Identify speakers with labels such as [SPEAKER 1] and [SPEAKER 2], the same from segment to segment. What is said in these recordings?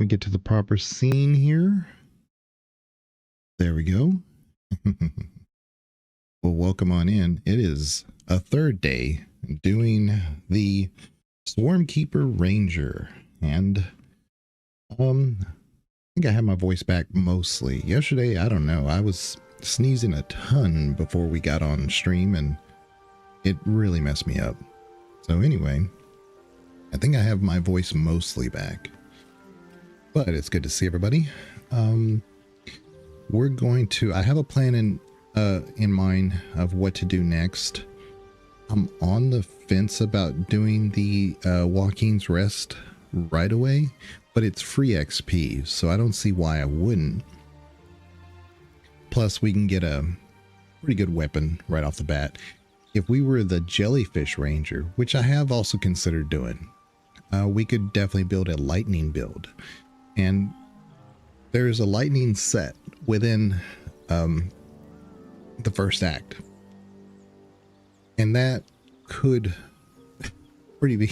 [SPEAKER 1] We get to the proper scene here. There we go. Well, welcome on in. It is a third day doing the Swarmkeeper Ranger. And I think I have my voice back mostly. Yesterday, I don't know, I was sneezing a ton before we got on stream and it really messed me up. So anyway, I think I have my voice mostly back. But it's good to see everybody. We're going to, I have a plan in mind of what to do next. I'm on the fence about doing the Walking's Rest right away, but it's free XP, so I don't see why I wouldn't. Plus, we can get a pretty good weapon right off the bat. If we were the Jellyfish Ranger, which I have also considered doing, we could definitely build a lightning build. And there's a lightning set within the first act. And that could be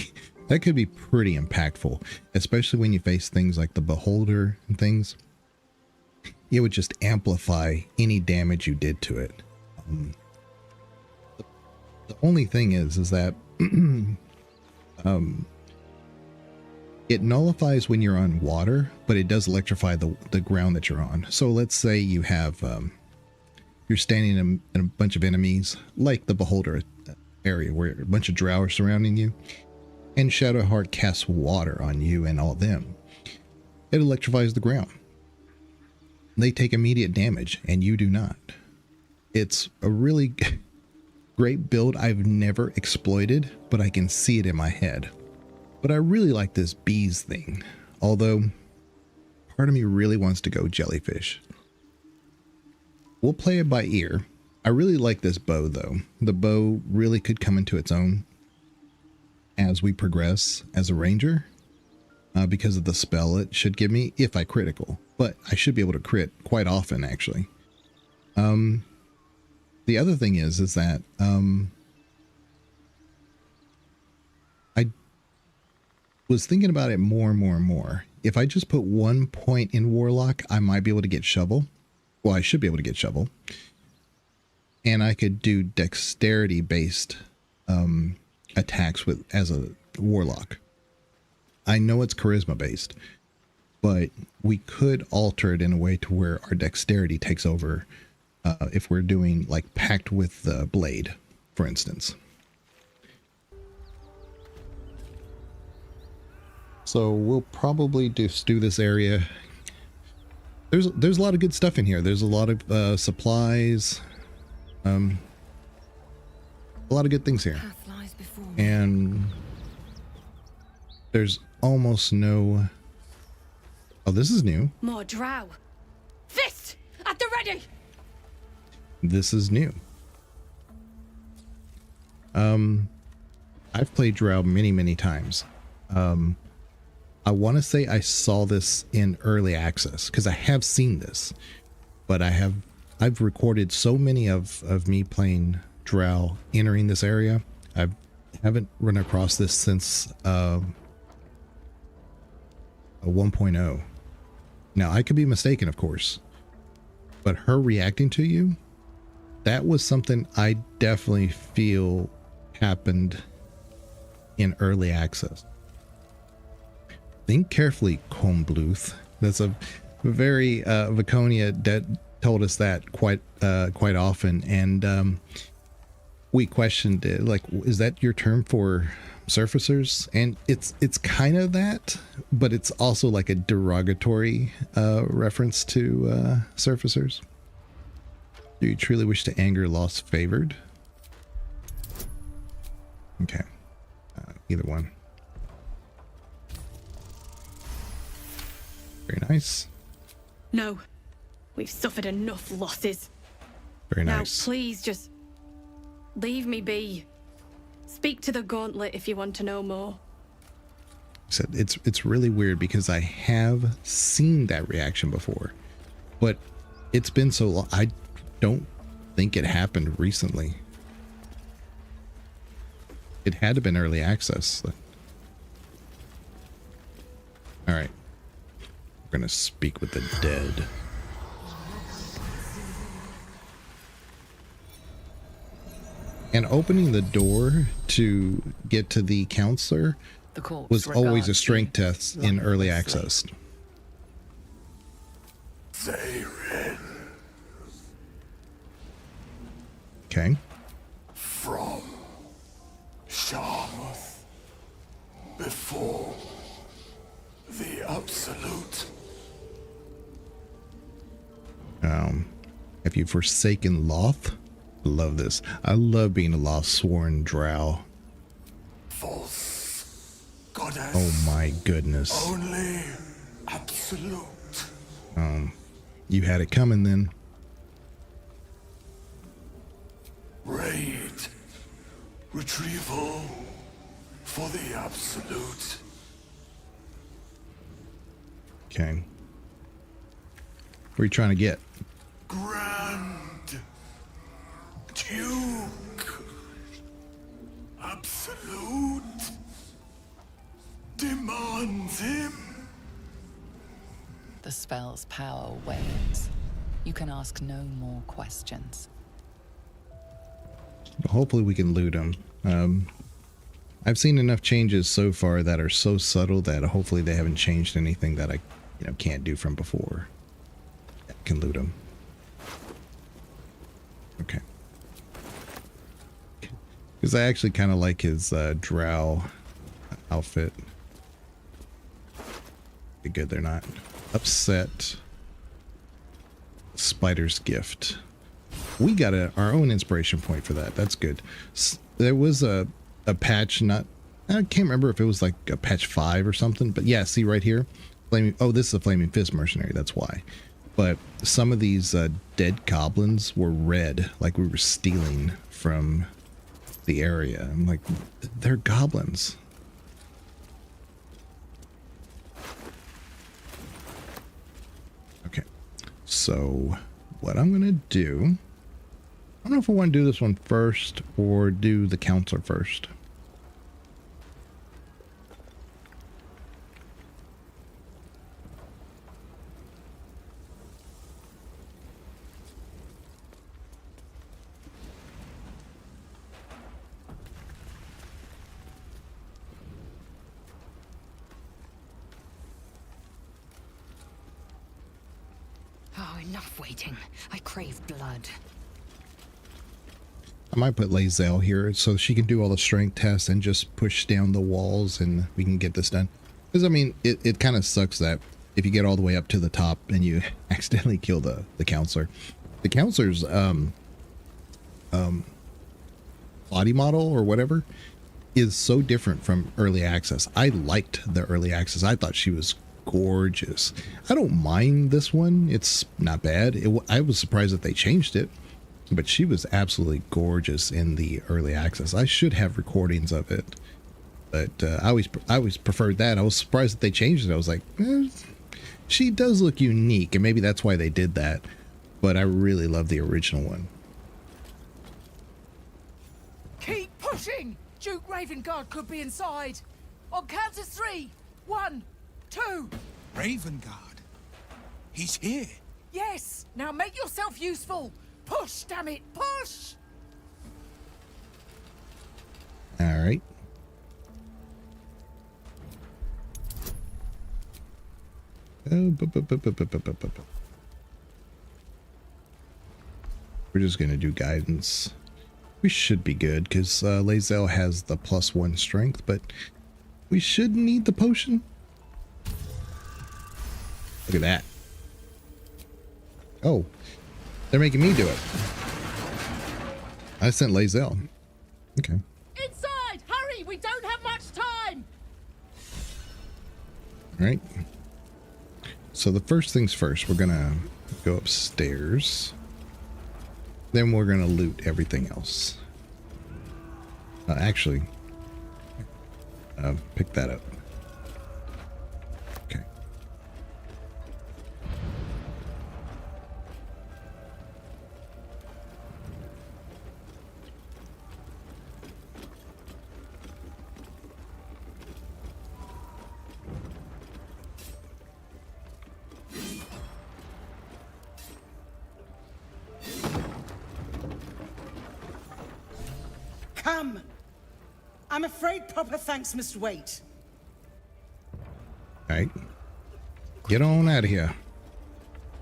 [SPEAKER 1] pretty impactful, especially when you face things like the Beholder and things. It would just amplify any damage you did to it. The only thing is that it nullifies when you're on water, but it does electrify the ground that you're on. So let's say you have you're standing in a bunch of enemies, like the Beholder area, where a bunch of Drow are surrounding you, and Shadowheart casts water on you and all of them. It electrifies the ground. They take immediate damage, and you do not. It's a really great build I've never exploited, but I can see it in my head. But I really like this bees thing, although part of me really wants to go jellyfish. We'll play it by ear. I really like this bow though. The bow really could come into its own as we progress as a ranger because of the spell it should give me if I critical, but I should be able to crit quite often actually. The other thing is that I was thinking about it more and more. If I just put 1 point in Warlock, I might be able to get Shovel. Well, I should be able to get Shovel. And I could do dexterity based attacks as a Warlock. I know it's charisma based, but we could alter it in a way to where our dexterity takes over if we're doing like packed with the blade, for instance. So we'll probably just do this area. There's a lot of good stuff in here. There's a lot of supplies, a lot of good things here, and there's almost no. Oh, this is new.
[SPEAKER 2] More Drow. Fist at the ready.
[SPEAKER 1] This is new. I've played Drow many times. I want to say I saw this in early access because I have seen this, but I've recorded so many of me playing Drow entering this area. I haven't run across this since a 1.0. Now I could be mistaken, of course, but her reacting to you, that was something I definitely feel happened in early access. Think carefully, Combluth. That's a very Viconia that told us that quite often, and we questioned it. Like, is that your term for surfacers? And it's kind of that, but it's also like a derogatory reference to surfacers. Do you truly wish to anger lost favored? Okay, either one. Very nice.
[SPEAKER 2] No, we've suffered enough losses.
[SPEAKER 1] Very nice.
[SPEAKER 2] Now, please just leave me be. Speak to the Gauntlet if you want to know more.
[SPEAKER 1] So it's really weird because I have seen that reaction before, but it's been so long. I don't think it happened recently. It had to have been early access. All right. We're gonna speak with the dead. And opening the door to get to the counselor was always a strength test in early access. Okay.
[SPEAKER 3] From Sharmuth before the absolute.
[SPEAKER 1] Have you forsaken Loth? Love this. I love being a lost-sworn Drow.
[SPEAKER 3] False goddess.
[SPEAKER 1] Oh my goodness.
[SPEAKER 3] Only absolute.
[SPEAKER 1] You had it coming then.
[SPEAKER 3] Raid. Retrieval for the absolute.
[SPEAKER 1] Okay. What are you trying to get?
[SPEAKER 3] Grand Duke. Absolute. Demands him.
[SPEAKER 4] The spell's power wanes. You can ask no more questions.
[SPEAKER 1] Hopefully we can loot them. I've seen enough changes so far that are so subtle that hopefully they haven't changed anything that I can't do from before. I can loot them. Okay. Because I actually kind of like his Drow outfit. Good, they're not upset. Spider's gift. We got our own inspiration point for that. That's good. There was a patch, I can't remember if it was like a patch 5 or something, but yeah, see right here? This is a Flaming Fist mercenary, that's why. But some of these dead goblins were red, like we were stealing from the area. I'm like, they're goblins. Okay, so what I'm gonna do, I don't know if I want to do this one first or do the counselor first.
[SPEAKER 5] Oh, enough waiting. I crave blood.
[SPEAKER 1] I might put Lae'zel here so she can do all the strength tests and just push down the walls and we can get this done. Because, I mean, it kind of sucks that if you get all the way up to the top and you accidentally kill the counselor. The counselor's body model or whatever is so different from early access. I liked the early access. I thought she was gorgeous. I don't mind this one. It's not bad. I was surprised that they changed it. But she was absolutely gorgeous in the early access. I should have recordings of it, but I always preferred that. I was surprised that they changed it. I was like, she does look unique, and maybe that's why they did that. But I really love the original one.
[SPEAKER 6] Keep pushing! Duke Ravengard could be inside. On count of 3. 1, 2.
[SPEAKER 7] Ravengard? He's here.
[SPEAKER 6] Yes. Now make yourself useful. Push, damn it, push!
[SPEAKER 1] All right. We're just gonna do guidance. We should be good because Lae'zel has the +1 strength, but we should need the potion. Look at that. Oh. They're making me do it. I sent Lae'zel. Okay.
[SPEAKER 6] Inside! Hurry! We don't have much time!
[SPEAKER 1] All right. So the first things first, we're gonna go upstairs. Then we're gonna loot everything else. Actually, pick that up. Okay.
[SPEAKER 8] Come. I'm afraid proper thanks must wait.
[SPEAKER 1] Alright. Get on out of here.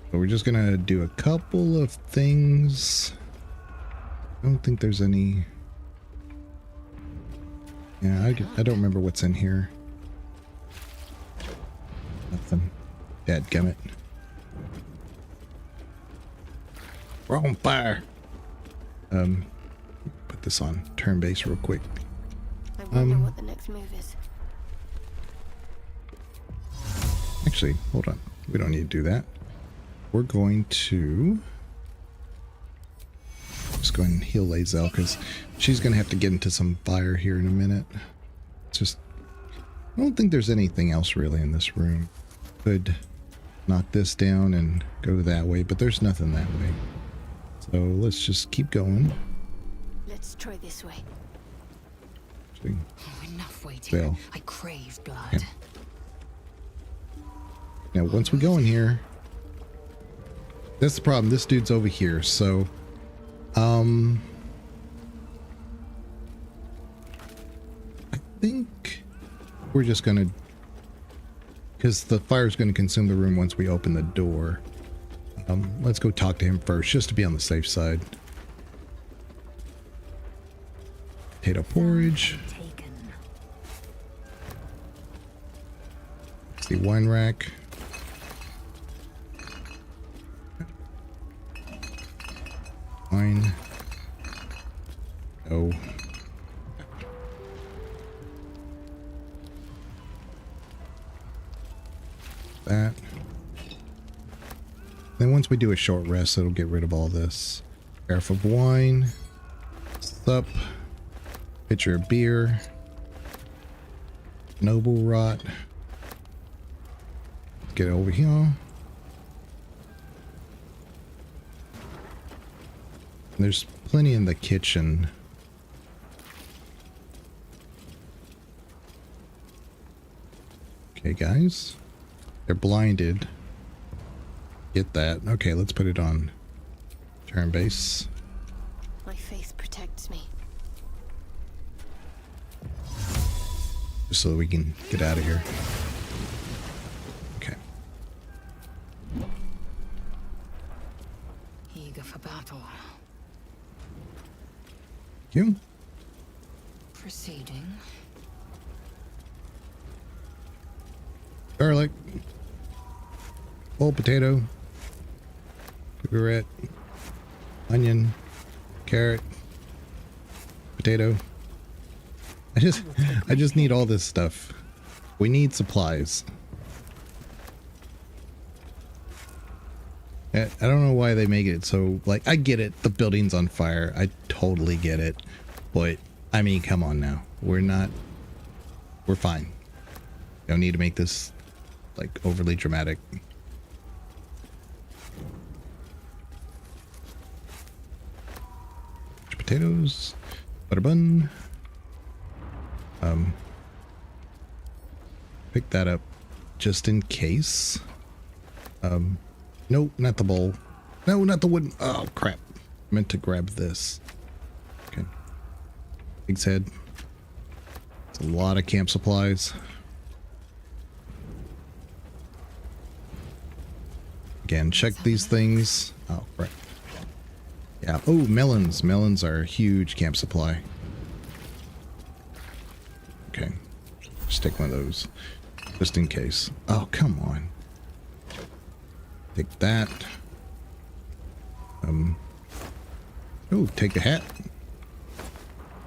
[SPEAKER 1] So we're just gonna do a couple of things. I don't think there's any... Yeah, I don't remember what's in here. Nothing. Dadgummit. We're on fire. Put this on turn base real quick.
[SPEAKER 9] I wonder what the next move is.
[SPEAKER 1] Actually, hold on. We don't need to do that. We're going to just go ahead and heal Lae'zel because she's going to have to get into some fire here in a minute. It's just, I don't think there's anything else really in this room. Could knock this down and go that way, but there's nothing that way. So let's just keep going.
[SPEAKER 9] Let's try this way.
[SPEAKER 1] Actually,
[SPEAKER 5] Enough waiting.
[SPEAKER 1] fail.
[SPEAKER 5] I crave blood.
[SPEAKER 1] Okay. Now, once we go in here, that's the problem. This dude's over here, so I think we're just gonna, because the fire's gonna consume the room once we open the door. Let's go talk to him first, just to be on the safe side. Potato porridge. It's the wine rack. Wine. Oh. That. Then once we do a short rest, it'll get rid of all this. Carafe of wine. Sup. Pitcher of beer. Noble rot. Get over here. There's plenty in the kitchen. Okay, guys. They're blinded. Get that. Okay, let's put it on turn base.
[SPEAKER 9] My faith protects me.
[SPEAKER 1] Just so that we can get out of here. Okay.
[SPEAKER 5] Eager for battle.
[SPEAKER 1] You?
[SPEAKER 5] Proceeding.
[SPEAKER 1] Garlic. Whole potato. Cigarette. Onion. Carrot. Potato. I just need all this stuff. We need supplies. I don't know why they make it so, like, I get it, the building's on fire. I totally get it. But, I mean, come on now. We're fine. You don't need to make this, like, overly dramatic. Potatoes. Butter bun. Pick that up just in case. No, not the bowl. No, not the wooden. Oh, crap. I meant to grab this. Okay. Pig's head. It's a lot of camp supplies. Again, check these things. Oh, crap. Yeah. Oh, melons. Melons are a huge camp supply. Okay. Just take one of those. Just in case. Oh, come on. Take that. Oh, take the hat.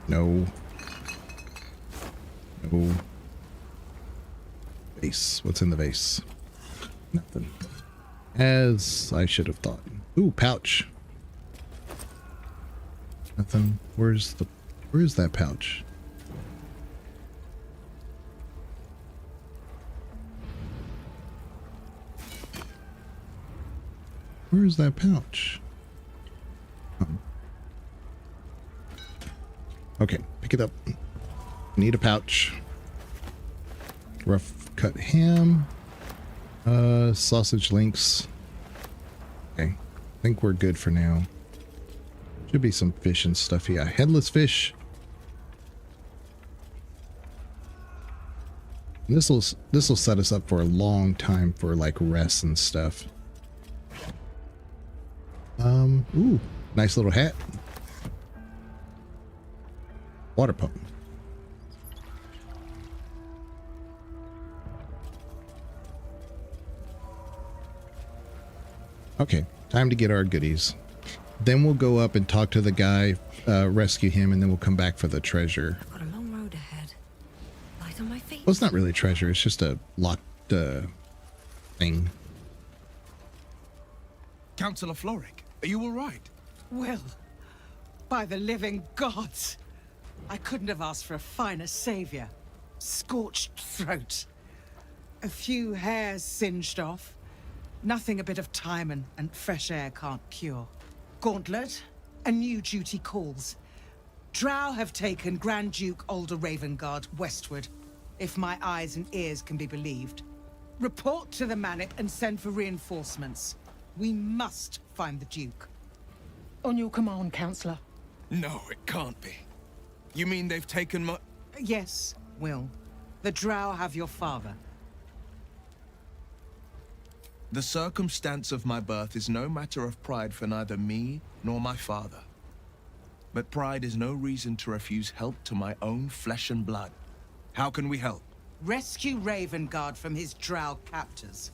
[SPEAKER 1] No. No. Vase. What's in the vase? Nothing. As I should have thought. Ooh, pouch. Nothing. Where's that pouch? Where's that pouch? Oh. Okay, pick it up. Need a pouch. Rough cut ham. Sausage links. Okay, I think we're good for now. Should be some fish and stuff. Yeah, headless fish. This will set us up for a long time for like rests and stuff. Ooh, nice little hat. Water pump. Okay, time to get our goodies. Then we'll go up and talk to the guy, rescue him, and then we'll come back for the treasure.
[SPEAKER 5] Got a long road ahead. Light on my feet.
[SPEAKER 1] Well, it's not really treasure. It's just a locked thing.
[SPEAKER 7] Councillor Florrick, are you all right?
[SPEAKER 8] Will, by the living gods, I couldn't have asked for a finer savior. Scorched throat. A few hairs singed off. Nothing a bit of time and fresh air can't cure. Gauntlet, a new duty calls. Drow have taken Grand Duke Older Ravengard westward, if my eyes and ears can be believed. Report to the Manip and send for reinforcements. We must find the Duke.
[SPEAKER 6] On your command, Councillor.
[SPEAKER 7] No, it can't be. You mean they've taken my...
[SPEAKER 8] Yes, Will. The Drow have your father.
[SPEAKER 7] The circumstance of my birth is no matter of pride for neither me nor my father. But pride is no reason to refuse help to my own flesh and blood. How can we help?
[SPEAKER 8] Rescue Ravengard from his Drow captors.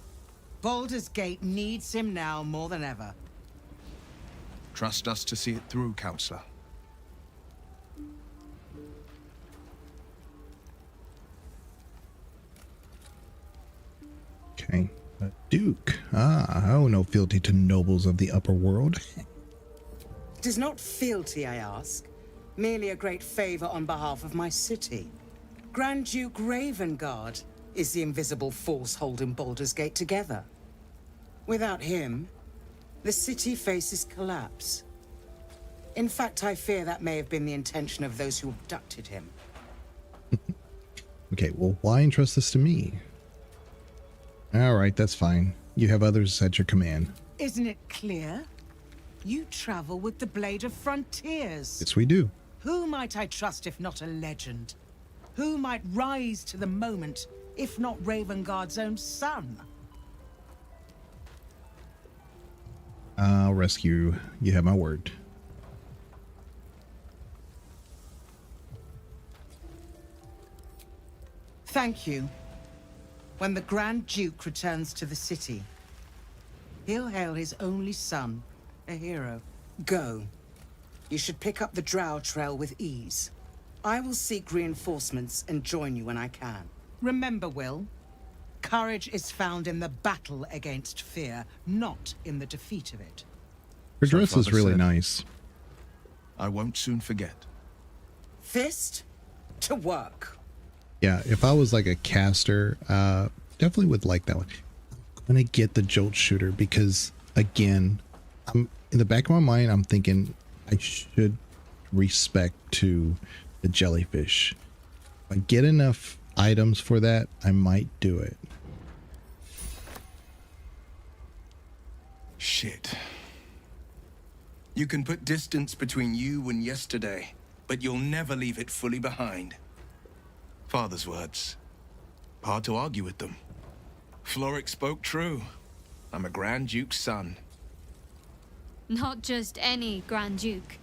[SPEAKER 8] Baldur's Gate needs him now more than ever.
[SPEAKER 7] Trust us to see it through, Councillor.
[SPEAKER 1] Okay. A Duke. Ah, I owe no fealty to nobles of the upper world.
[SPEAKER 8] It is not fealty, I ask. Merely a great favor on behalf of my city. Grand Duke Ravengard is the invisible force holding Baldur's Gate together. Without him, the city faces collapse. In fact, I fear that may have been the intention of those who abducted him.
[SPEAKER 1] Okay, well, why entrust this to me? Alright, that's fine. You have others at your command.
[SPEAKER 8] Isn't it clear? You travel with the Blade of Frontiers.
[SPEAKER 1] Yes, we do.
[SPEAKER 8] Who might I trust if not a legend? Who might rise to the moment if not Ravengard's own son?
[SPEAKER 1] I'll rescue. You have my word.
[SPEAKER 8] Thank you. When the Grand Duke returns to the city, he'll hail his only son, a hero. Go. You should pick up the Drow trail with ease. I will seek reinforcements and join you when I can. Remember, Will, courage is found in the battle against fear, not in the defeat of it.
[SPEAKER 1] Her dress is
[SPEAKER 7] Father
[SPEAKER 1] really
[SPEAKER 7] said.
[SPEAKER 1] nice.
[SPEAKER 7] I won't soon forget.
[SPEAKER 8] Fist to work.
[SPEAKER 1] Yeah, if I was like a caster, definitely would like that one. I'm gonna get the jolt shooter because, again, I'm in the back of my mind, I'm thinking I should respect to the jellyfish. If I get enough items for that, I might do it.
[SPEAKER 7] Shit. You can put distance between you and yesterday, but you'll never leave it fully behind. Father's words. Hard to argue with them. Florrick spoke true. I'm a Grand Duke's son.
[SPEAKER 9] Not just any Grand Duke.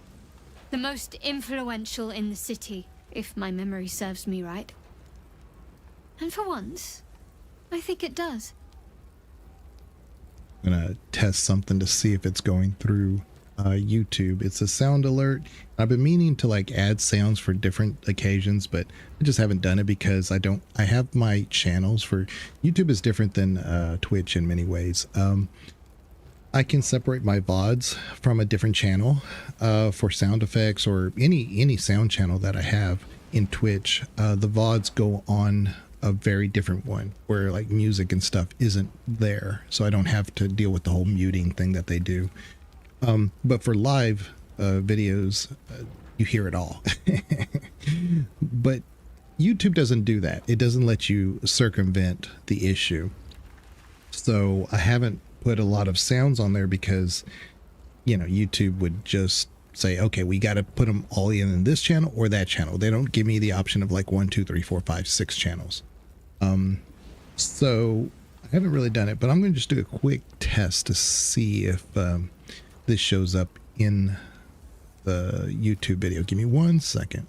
[SPEAKER 9] The most influential in the city, if my memory serves me right. And for once, I think it does.
[SPEAKER 1] I'm gonna test something to see if it's going through YouTube. It's a sound alert. I've been meaning to like add sounds for different occasions, but I just haven't done it because I have my channels for YouTube is different than Twitch in many ways. I can separate my VODs from a different channel for sound effects or any sound channel that I have in Twitch. The VODs go on a very different one where like music and stuff isn't there, so I don't have to deal with the whole muting thing that they do. But for live videos, you hear it all. But YouTube doesn't do that. It doesn't let you circumvent the issue. So I haven't put a lot of sounds on there because, you know, YouTube would just say, okay, we got to put them all in this channel or that channel. They don't give me the option of like 1, 2, 3, 4, 5, 6 channels. So I haven't really done it, but I'm going to just do a quick test to see if this shows up in the YouTube video. Give me 1 second.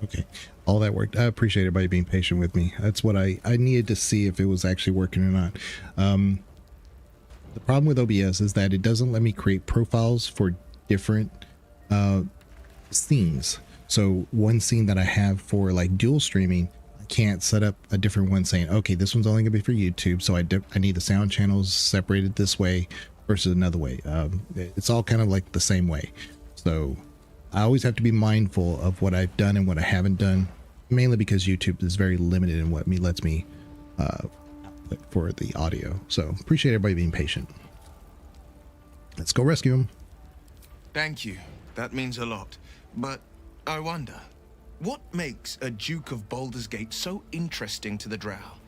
[SPEAKER 1] Okay, all that worked. I appreciate everybody being patient with me. That's what I needed to see if it was actually working or not. The problem with OBS is that it doesn't let me create profiles for different scenes. So one scene that I have for like dual streaming, I can't set up a different one saying, okay, this one's only gonna be for YouTube, so I need the sound channels separated this way versus another way. It's all kind of like the same way. So I always have to be mindful of what I've done and what I haven't done, mainly because YouTube is very limited in what lets me output for the audio. So appreciate everybody being patient. Let's go rescue him.
[SPEAKER 7] Thank you. That means a lot. But I wonder, what makes a Duke of Baldur's Gate so interesting to the Drow?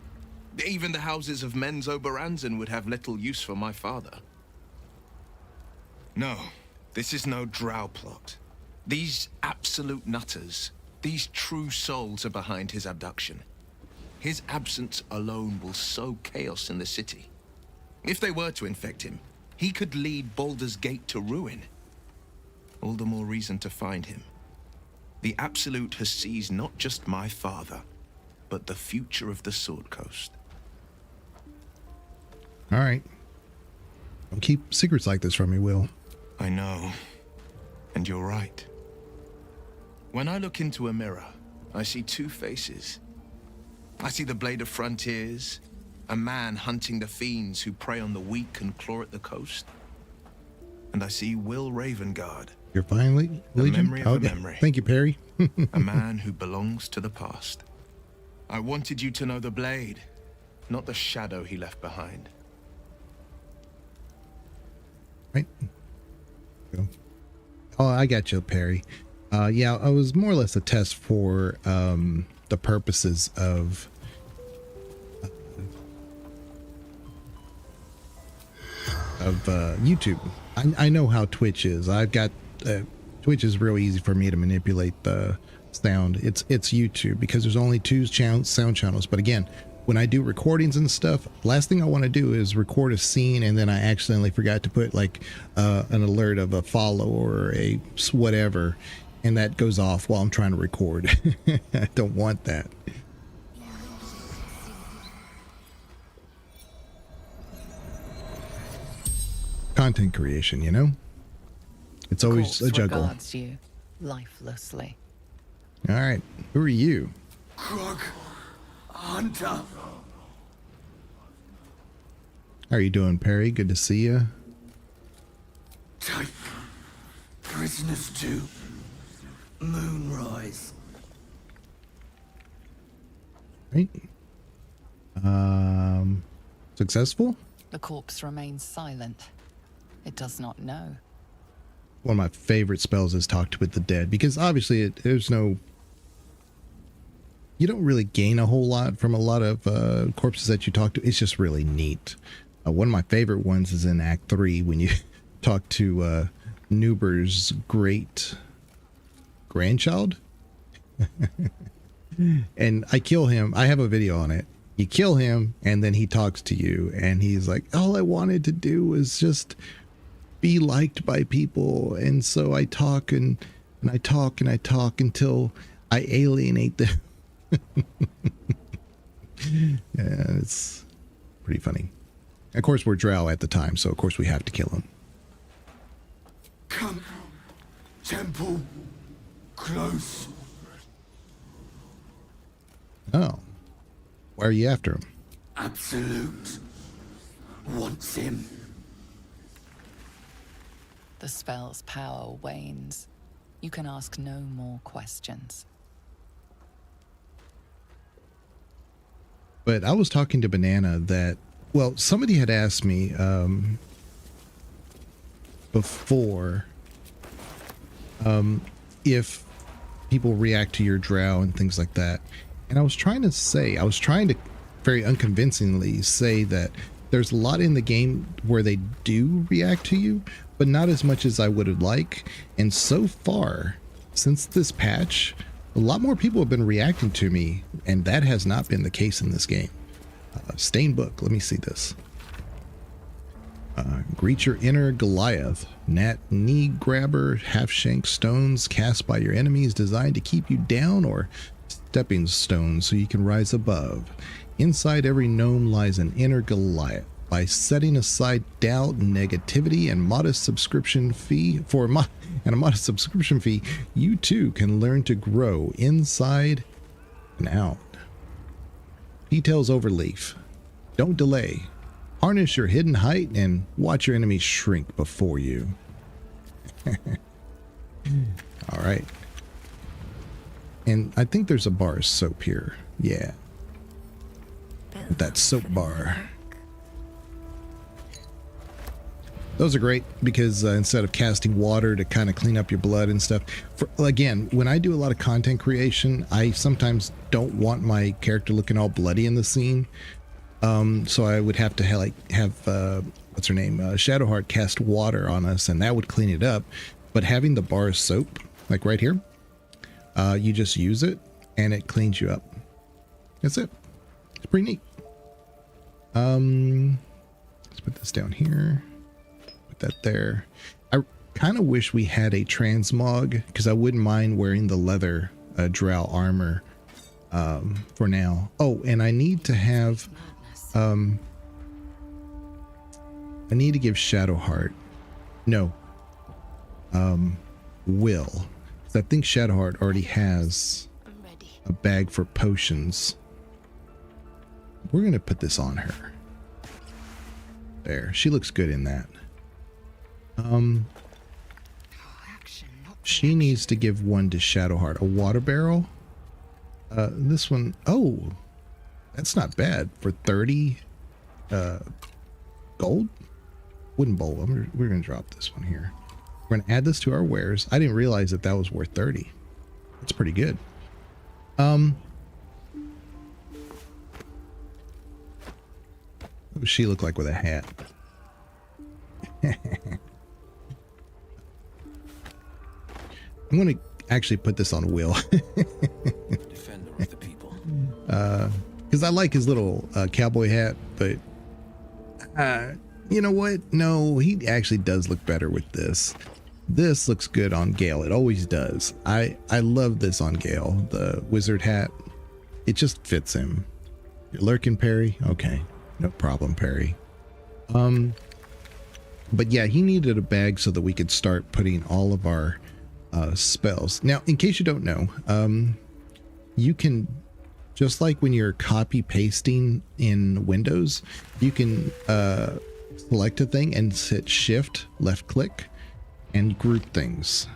[SPEAKER 7] Even the houses of Menzo Baranzan would have little use for my father. No, this is no Drow plot. These absolute nutters, these true souls are behind his abduction. His absence alone will sow chaos in the city. If they were to infect him, he could lead Baldur's Gate to ruin. All the more reason to find him. The Absolute has seized not just my father, but the future of the Sword Coast.
[SPEAKER 1] All right. Don't keep secrets like this from me, Will.
[SPEAKER 7] I know. And you're right. When I look into a mirror, I see two faces. I see the Blade of Frontiers, a man hunting the fiends who prey on the weak and claw at the coast. And I see Will Ravengard.
[SPEAKER 1] You're finally
[SPEAKER 7] the
[SPEAKER 1] Legion?
[SPEAKER 7] memory of a memory.
[SPEAKER 1] Thank you, Perry.
[SPEAKER 7] A man who belongs to the past. I wanted you to know the Blade, not the shadow he left behind.
[SPEAKER 1] Right. Oh, I got you, Perry. Yeah, I was more or less a test for the purposes of YouTube. I know how Twitch is. I've got Twitch is real easy for me to manipulate the sound. It's YouTube because there's only two sound channels. But again, when I do recordings and stuff, last thing I want to do is record a scene and then I accidentally forgot to put like an alert of a follow or a whatever, and that goes off while I'm trying to record. I don't want that. Content creation, you know? It's always a juggle.
[SPEAKER 4] Regards you lifelessly.
[SPEAKER 1] All right, who are you?
[SPEAKER 3] Krug, Hunter.
[SPEAKER 1] How are you doing, Perry? Good to see you.
[SPEAKER 3] Take prisoners to Moonrise.
[SPEAKER 1] Right. Successful?
[SPEAKER 4] The corpse remains silent. It does not know.
[SPEAKER 1] One of my favorite spells is Talk with the Dead, because obviously there's no... You don't really gain a whole lot from a lot of corpses that you talk to. It's just really neat. One of my favorite ones is in Act 3 when you talk to Nuber's great grandchild. And I kill him. I have a video on it. You kill him and then he talks to you and he's like, all I wanted to do was just be liked by people. And so I talk and I talk and I talk until I alienate them. Yeah, it's pretty funny. Of course, we're Drow at the time, so of course we have to kill him.
[SPEAKER 3] Come. Temple. Close.
[SPEAKER 1] Oh. Why are you after him?
[SPEAKER 3] Absolute. Wants him.
[SPEAKER 4] The spell's power wanes. You can ask no more questions.
[SPEAKER 1] But I was talking to Banana that, well, somebody had asked me before if people react to your drow and things like that. And I was trying to very unconvincingly say that there's a lot in the game where they do react to you, but not as much as I would have liked. And so far, since this patch, a lot more people have been reacting to me, and that has not been the case in this game. Stained book, let me see this. Greet your inner Goliath. Nat knee grabber, half shank stones cast by your enemies designed to keep you down, or stepping stones so you can rise above. Inside every gnome lies an inner Goliath. By setting aside doubt, negativity, and modest subscription fee a modest subscription fee, you too can learn to grow inside and out. Details overleaf. Don't delay. Harness your hidden height and watch your enemies shrink before you. All right. And I think there's a bar of soap here. Yeah. That soap bar. Those are great because instead of casting water to kind of clean up your blood and stuff. Again, when I do a lot of content creation, I sometimes don't want my character looking all bloody in the scene. So I would have to have what's her name? Shadowheart cast water on us, and that would clean it up. But having the bar of soap, like right here, you just use it and it cleans you up. That's it. It's pretty neat. Let's put this down here. Put that there. I kind of wish we had a transmog because I wouldn't mind wearing the leather drow armor for now. Oh, and I need to have I need to give Shadowheart Will. I think Shadowheart already has a bag for potions. We're gonna put this on her. There, she looks good in that. She needs to give one to Shadowheart. A water barrel. This one, oh, that's not bad for 30 gold. Wooden bowl. We're gonna drop this one here. We're gonna add this to our wares. I didn't realize that was worth 30. That's pretty good. What does she look like with a hat? I'm going to actually put this on Will.
[SPEAKER 3] Defender of the people.
[SPEAKER 1] Because I like his little cowboy hat, but you know what? No, he actually does look better with this. This looks good on Gale. It always does. I love this on Gale. The wizard hat. It just fits him. You're lurking, Perry? Okay. No problem, Perry. But yeah, he needed a bag so that we could start putting all of our spells. Now, in case you don't know, you can, just like when you're copy pasting in Windows, you can select a thing and hit shift left click and group things.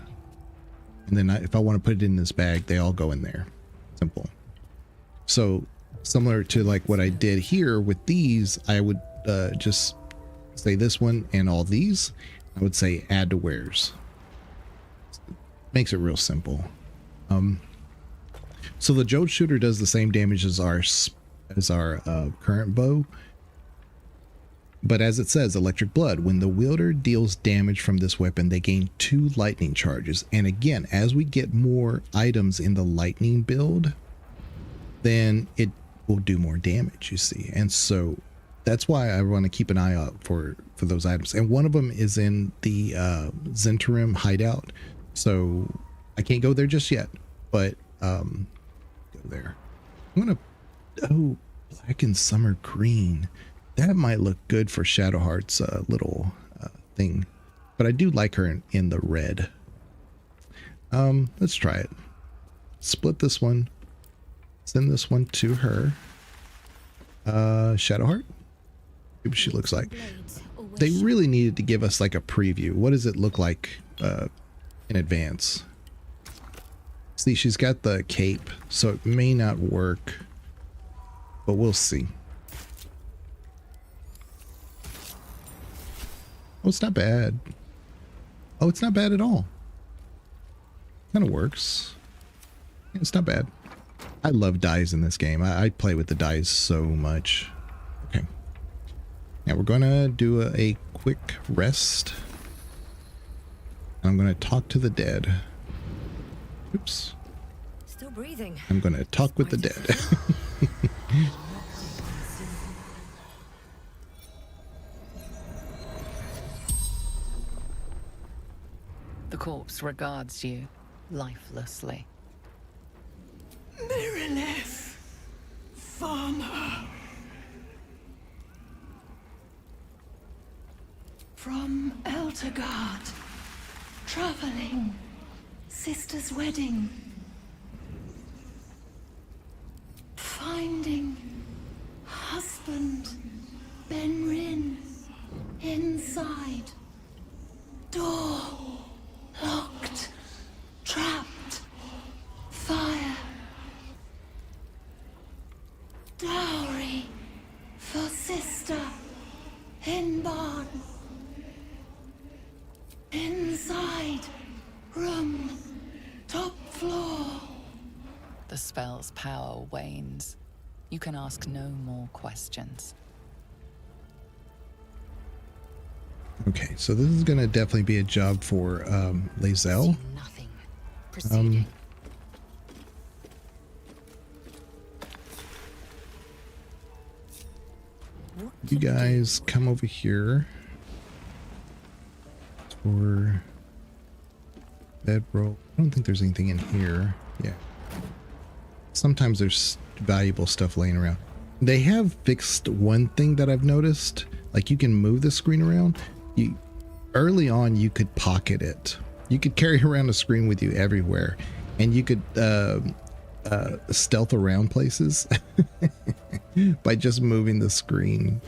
[SPEAKER 1] And then if I want to put it in this bag, they all go in there. Simple. So similar to like what I did here with these, I would just say this one and all these. I would say add to wares. Makes it real simple. So the Jode Shooter does the same damage as our current bow, but as it says, electric blood. When the wielder deals damage from this weapon, they gain 2 lightning charges. And again, as we get more items in the lightning build, then it will do more damage, you see. And so that's why I want to keep an eye out for those items. And one of them is in the Zhentarim hideout. So I can't go there just yet, but go there. I'm gonna, oh, black and summer green. That might look good for Shadowheart's little thing, but I do like her in the red. Let's try it. Split this one. Send this one to her. Shadowheart. See what she looks like. They really needed to give us like a preview. What does it look like in advance? See, she's got the cape, so it may not work, but we'll see. Oh, it's not bad. Oh, it's not bad at all. Kind of works. Yeah, it's not bad. I love dyes in this game. I play with the dyes so much. Okay. Now we're gonna do a quick rest. I'm gonna talk to the dead. Oops.
[SPEAKER 5] Still breathing.
[SPEAKER 1] I'm gonna talk with the dead.
[SPEAKER 4] The corpse regards you lifelessly.
[SPEAKER 3] Merilith, farmer. From Eltergard, traveling, sister's wedding, finding husband, Benryn, inside, door locked, trapped, fire, dowry for sister, in barn. Inside, room, top floor.
[SPEAKER 4] The spell's power wanes. You can ask no more questions.
[SPEAKER 1] Okay, so this is gonna definitely be a job for Lae'zel.
[SPEAKER 5] Nothing. Proceeding.
[SPEAKER 1] You guys come over here for bedroll. I don't think there's anything in here. Yeah. Sometimes there's valuable stuff laying around. They have fixed one thing that I've noticed. Like you can move the screen around. Early on you could pocket it. You could carry around a screen with you everywhere, and you could stealth around places by just moving the screen.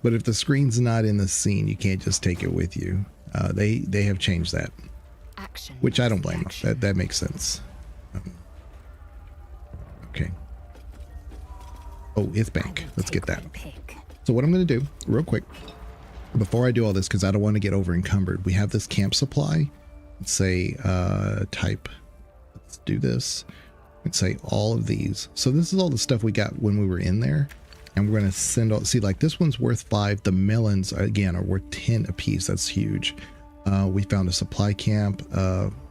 [SPEAKER 1] But if the screen's not in the scene, you can't just take it with you. They have changed that,
[SPEAKER 5] Action.
[SPEAKER 1] which I don't blame them. That makes sense. Okay. Oh, Ithbank. Let's get that. So what I'm going to do real quick before I do all this, because I don't want to get over encumbered, we have this camp supply. Let's say type. Let's do this. Let's say all of these. So this is all the stuff we got when we were in there. And we're going to send all, see, like this one's worth 5. The melons, again, are worth 10 a piece. That's huge. We found a supply camp,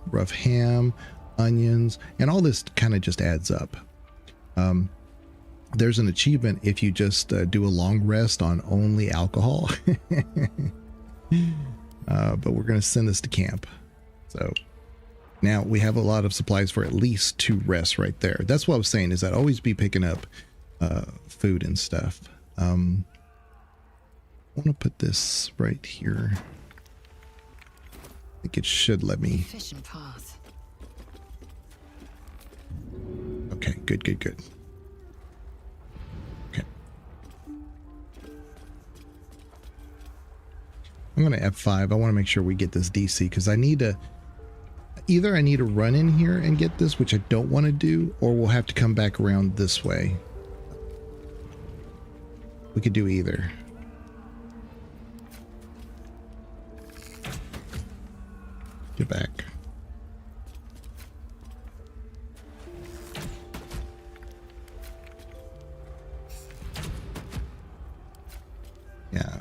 [SPEAKER 1] rough ham, onions, and all this kind of just adds up. There's an achievement if you just do a long rest on only alcohol. But we're going to send this to camp. So now we have a lot of supplies for at least 2 rests right there. That's what I was saying, is that always be picking up food and stuff. I want to put this right here. I think it should let me.
[SPEAKER 5] Efficient path.
[SPEAKER 1] Okay, good. Okay. I'm going to F5. I want to make sure we get this DC, because I need to, either I need to run in here and get this, which I don't want to do, or we'll have to come back around this way. We could do either. Get back. Yeah.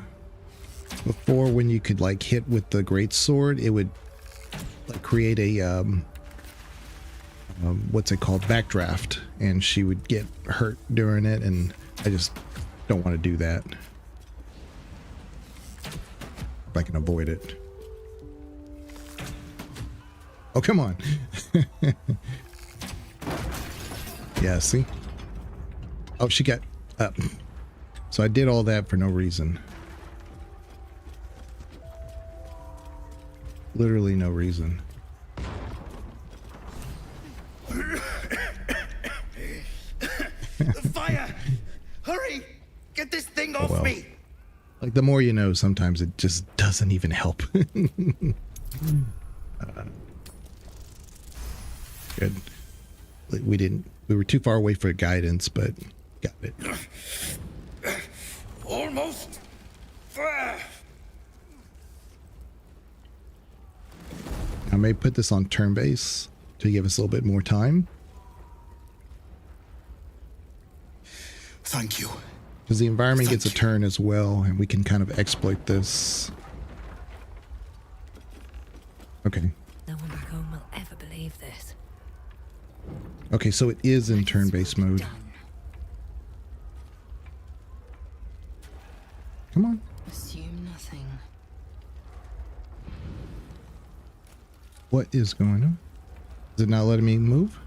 [SPEAKER 1] Before, when you could like hit with the great sword, it would like create a what's it called, backdraft, and she would get hurt during it, and I just don't want to do that if I can avoid it. Oh, come on. Yeah, see? Oh, she got up. So I did all that for no reason. Literally no reason.
[SPEAKER 7] The fire! Hurry! Get this thing off me!
[SPEAKER 1] Like, the more you know, sometimes it just doesn't even help. Good. We were too far away for guidance, but got it.
[SPEAKER 7] Almost.
[SPEAKER 1] I may put this on turn base to give us a little bit more time.
[SPEAKER 7] Thank you.
[SPEAKER 1] Because the environment gets a turn as well, and we can kind of exploit this. Okay.
[SPEAKER 3] No one back home will ever believe this.
[SPEAKER 1] Okay, so it is in turn-based mode. Come on.
[SPEAKER 4] Assume nothing.
[SPEAKER 1] What is going on? Is it not letting me move?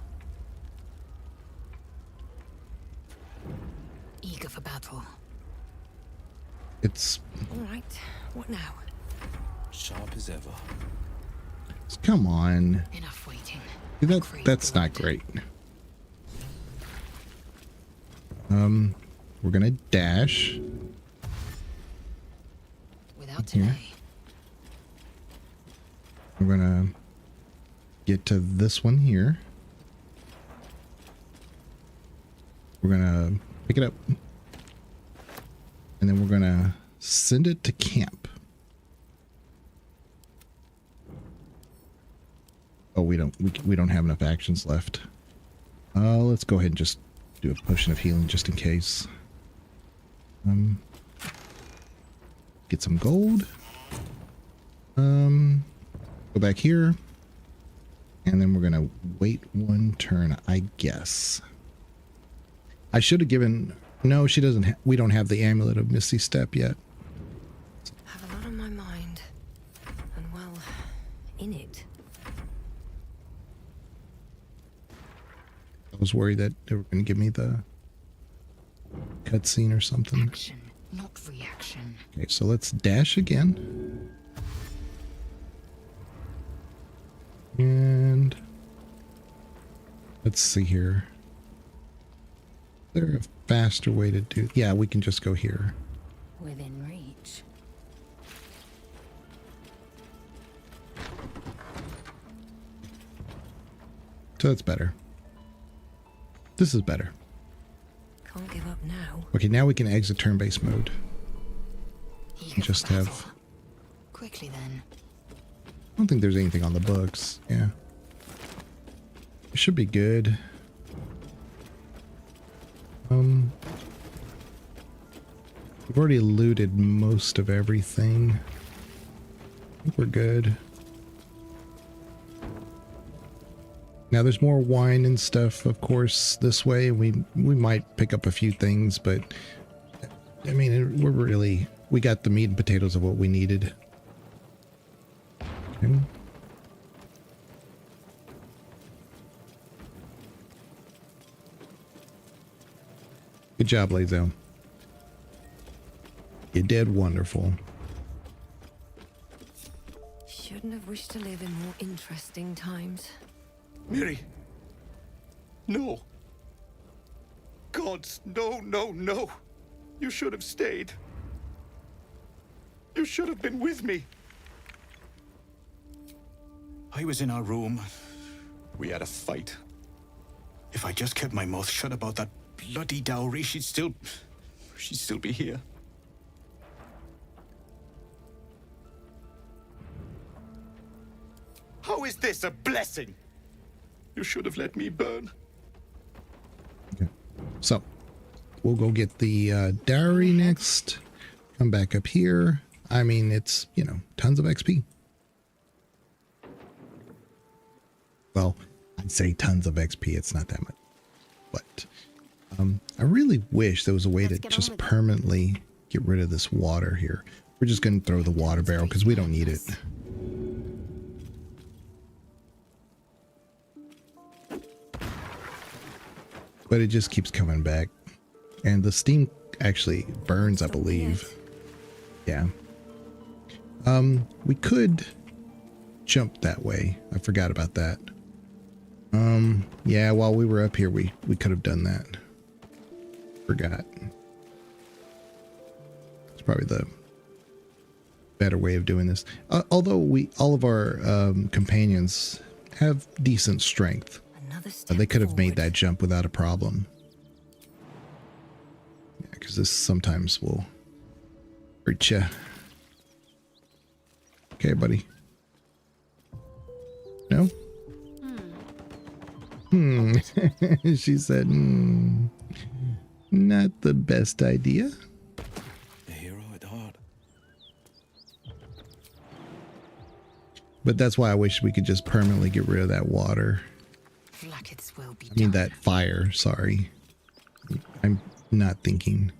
[SPEAKER 5] Eager for battle.
[SPEAKER 1] It's...
[SPEAKER 3] All right, what now?
[SPEAKER 7] Sharp as ever.
[SPEAKER 1] Come on.
[SPEAKER 5] Enough waiting.
[SPEAKER 1] That's not great. We're gonna dash.
[SPEAKER 5] Without
[SPEAKER 1] Here.
[SPEAKER 5] delay.
[SPEAKER 1] We're gonna get to this one here. We're gonna pick it up. And then we're gonna send it to camp. Oh, we don't have enough actions left. Let's go ahead and just do a potion of healing just in case. Get some gold. Go back here. And then we're gonna wait one turn, I guess. I should have given... No, she doesn't we don't have the Amulet of Misty Step yet.
[SPEAKER 3] I have a lot on my mind. And well, in it.
[SPEAKER 1] I was worried that they were going to give me the cutscene or something.
[SPEAKER 5] Action, not reaction.
[SPEAKER 1] Okay, so let's dash again. And let's see here. Is there a faster way to do? Yeah, we can just go here.
[SPEAKER 3] Within reach.
[SPEAKER 1] So that's better. This is better.
[SPEAKER 3] Can't give up now.
[SPEAKER 1] Okay, now we can exit turn-based mode.
[SPEAKER 5] Eager
[SPEAKER 1] Just
[SPEAKER 5] for
[SPEAKER 1] have...
[SPEAKER 5] battle. Quickly then.
[SPEAKER 1] I don't think there's anything on the books. Yeah. It should be good. We've already looted most of everything. I think we're good. Now there's more wine and stuff, of course, this way. We might pick up a few things, but I mean, we got the meat and potatoes of what we needed. Okay. Good job, Lazel. You did wonderful.
[SPEAKER 3] Shouldn't have wished to live in more interesting times.
[SPEAKER 7] Miri. No. Gods, no, no, no. You should have stayed. You should have been with me. I was in our room. We had a fight. If I just kept my mouth shut about that bloody dowry, she'd still be here. How is this a blessing? You should have let me burn.
[SPEAKER 1] Okay. So, we'll go get the dowry next. Come back up here. I mean, it's, you know, tons of XP. Well, I'd say tons of XP. It's not that much. But I really wish there was a way to just permanently get rid of this water here. We're just going to throw the water barrel because we don't need it. But it just keeps coming back. And the steam actually burns, I believe. Yeah. We could jump that way. I forgot about that. Yeah, while we were up here, we could have done that. Forgot. It's probably the better way of doing this. Although all of our companions have decent strength. They could have made that jump without a problem. Yeah, because this sometimes will hurt you. Okay, buddy. No? She said, not the best idea.
[SPEAKER 7] A hero at heart.
[SPEAKER 1] But that's why I wish we could just permanently get rid of that water.
[SPEAKER 3] Blackets will be
[SPEAKER 1] I mean that fire, sorry. I'm not thinking.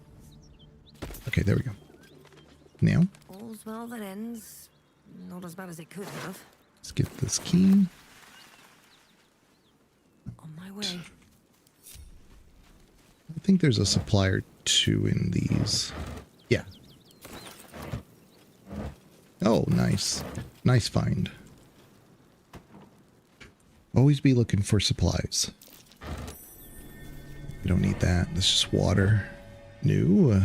[SPEAKER 1] Okay, there we go. Now,
[SPEAKER 3] all's well that ends. Not as bad as it could have.
[SPEAKER 1] let's get this key.
[SPEAKER 3] On my way.
[SPEAKER 1] I think there's a supplier too in these. Yeah. Oh, nice. Nice find. Always be looking for supplies. We don't need that. That's just water. No.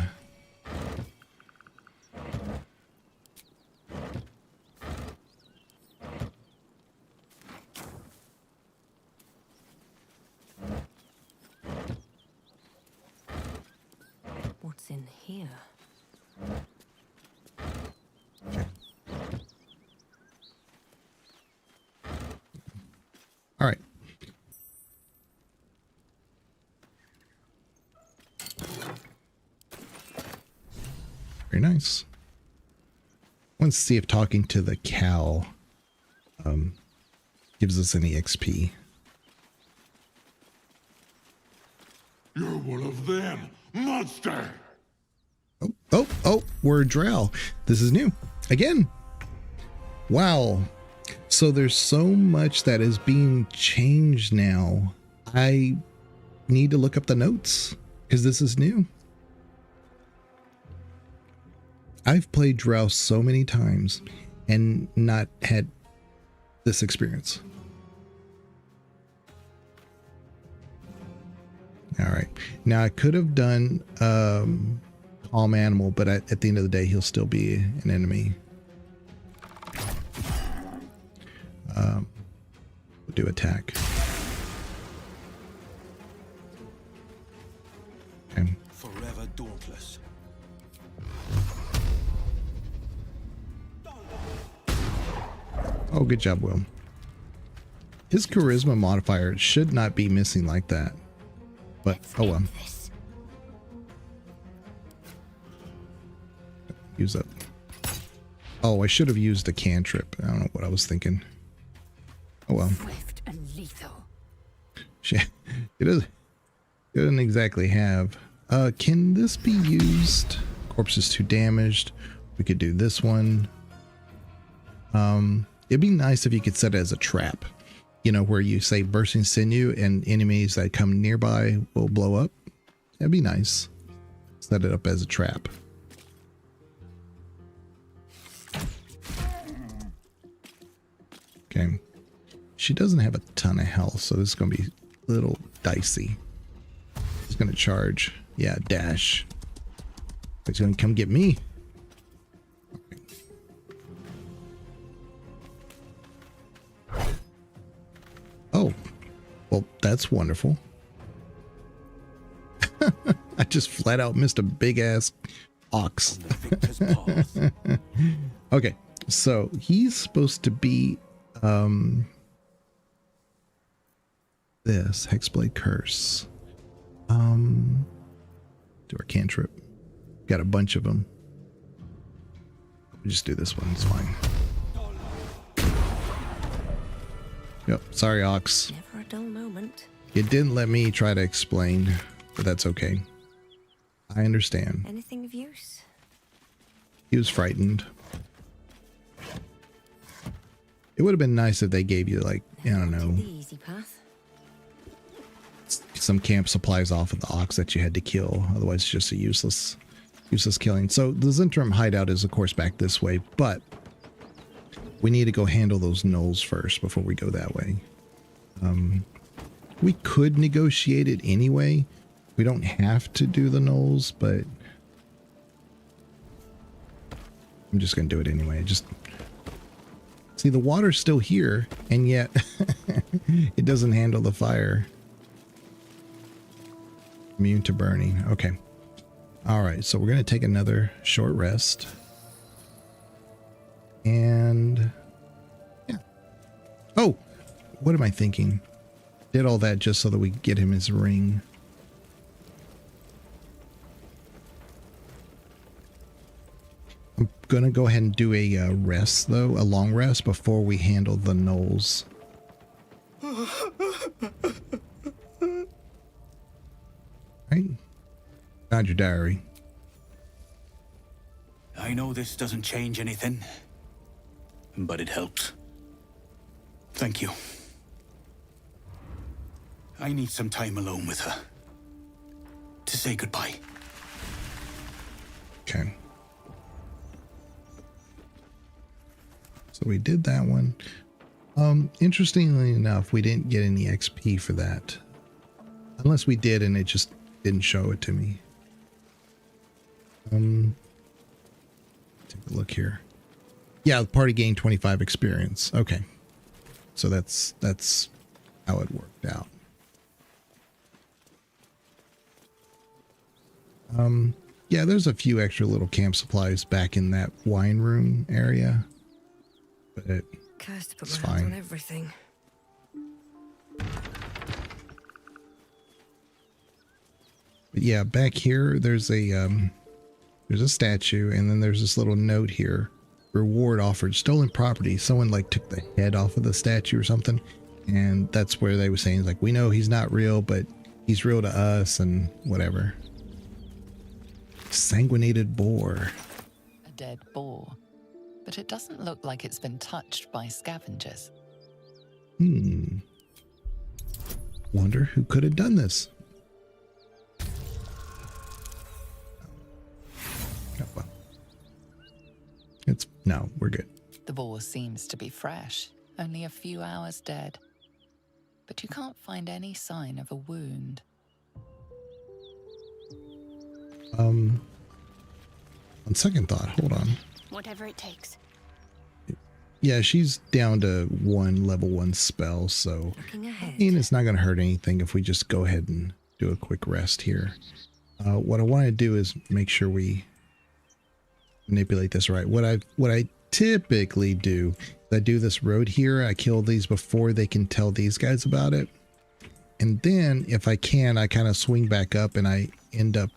[SPEAKER 3] What's in here?
[SPEAKER 1] Okay. All right. Very nice. I want to see if talking to the cow gives us any XP.
[SPEAKER 10] You're one of them, monster!
[SPEAKER 1] Oh, we're Drow. This is new. Again. Wow. So there's so much that is being changed now. I need to look up the notes because this is new. I've played Drow so many times and not had this experience. All right. Now I could have done calm animal, but at the end of the day, he'll still be an enemy. We'll do attack. Okay.
[SPEAKER 7] Forever dauntless.
[SPEAKER 1] Oh, good job, Will. His charisma modifier should not be missing like that. But, oh well. Use up. Oh, I should have used a cantrip. I don't know what I was thinking. Oh well.
[SPEAKER 3] Swift and lethal.
[SPEAKER 1] It doesn't exactly have. Can this be used? Corpse is too damaged. We could do this one. It'd be nice if you could set it as a trap. You know, where you say bursting sinew and enemies that come nearby will blow up. That'd be nice. Set it up as a trap. Okay. She doesn't have a ton of health, so this is going to be a little dicey. He's going to charge. Yeah, dash. He's going to come get me. Oh, well, that's wonderful. I just flat out missed a big ass ox. Okay, so he's supposed to be this Hexblade Curse. Do our cantrip. Got a bunch of them. We'll just do this one. It's fine. Yep. Sorry, Ox.
[SPEAKER 3] Never a dull moment.
[SPEAKER 1] It didn't let me try to explain, but that's okay. I understand.
[SPEAKER 3] Anything of use?
[SPEAKER 1] He was frightened. It would have been nice if they gave you, like, I don't know,
[SPEAKER 3] The easy path.
[SPEAKER 1] some camp supplies off of the ox that you had to kill. Otherwise, it's just a useless killing. So the Zhentarim hideout is, of course, back this way, but we need to go handle those gnolls first before we go that way. We could negotiate it anyway. We don't have to do the gnolls, but I'm just going to do it anyway. Just see, the water's still here, and yet it doesn't handle the fire. Immune to burning. Okay. All right, so we're going to take another short rest. And yeah. Oh, what am I thinking? Did all that just so that we get him his ring. I'm going to go ahead and do a rest, though, a long rest before we handle the gnolls. Right? Found your diary.
[SPEAKER 11] I know this doesn't change anything, but it helps. Thank you. I need some time alone with her. To say goodbye.
[SPEAKER 1] Okay. So we did that one. Interestingly enough, we didn't get any XP for that. Unless we did and it just didn't show it to me. Take a look here. Yeah, the party gained 25 experience. Okay. So that's how it worked out. Yeah, there's a few extra little camp supplies back in that wine room area. But it's fine.
[SPEAKER 3] On everything.
[SPEAKER 1] But yeah, back here there's a statue, and then there's this little note here. Reward offered, stolen property. Someone like took the head off of the statue or something, and that's where they were saying, like, we know he's not real, but he's real to us and whatever. Sanguinated boar.
[SPEAKER 4] A dead boar, but it doesn't look like it's been touched by scavengers.
[SPEAKER 1] Wonder who could have done this. Oh, well. No, we're good.
[SPEAKER 4] The boar seems to be fresh, only a few hours dead. But you can't find any sign of a wound.
[SPEAKER 1] On second thought, hold on.
[SPEAKER 9] Whatever it takes.
[SPEAKER 1] Yeah, she's down to level 1 spell, so I mean, it's not going to hurt anything if we just go ahead and do a quick rest here. What I want to do is make sure we manipulate this right. What I typically do is I do this road here. I kill these before they can tell these guys about it, and then if I can, I kind of swing back up and I end up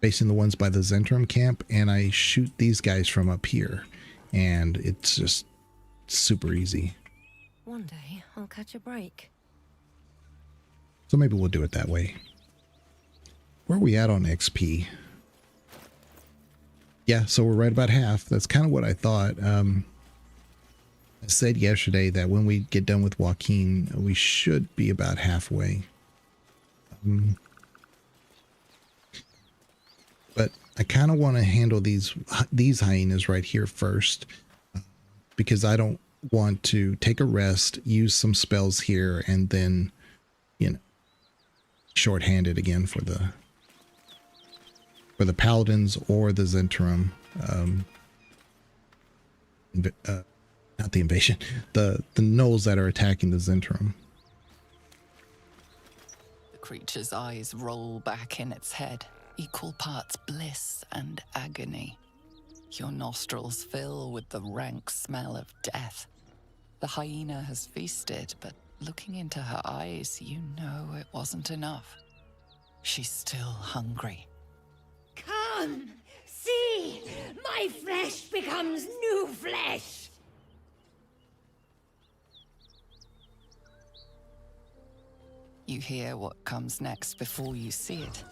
[SPEAKER 1] facing the ones by the Zhentarim camp, and I shoot these guys from up here, and it's just super easy.
[SPEAKER 3] One day I'll catch a break.
[SPEAKER 1] So maybe we'll do it that way. Where are we at on XP? Yeah, so we're right about half. That's kind of what I thought. I said yesterday that when we get done with Joaquin, we should be about halfway. But I kind of want to handle these hyenas right here first, because I don't want to take a rest, use some spells here, and then, shorthanded again for the paladins or the Zhentarim. Not the invasion, the gnolls that are attacking the Zhentarim.
[SPEAKER 4] The creature's eyes roll back in its head, equal parts bliss and agony. Your nostrils fill with the rank smell of death. The hyena has feasted, but looking into her eyes, you know it wasn't enough. She's still hungry.
[SPEAKER 12] Come, see, my flesh becomes new flesh.
[SPEAKER 4] You hear what comes next before you see it.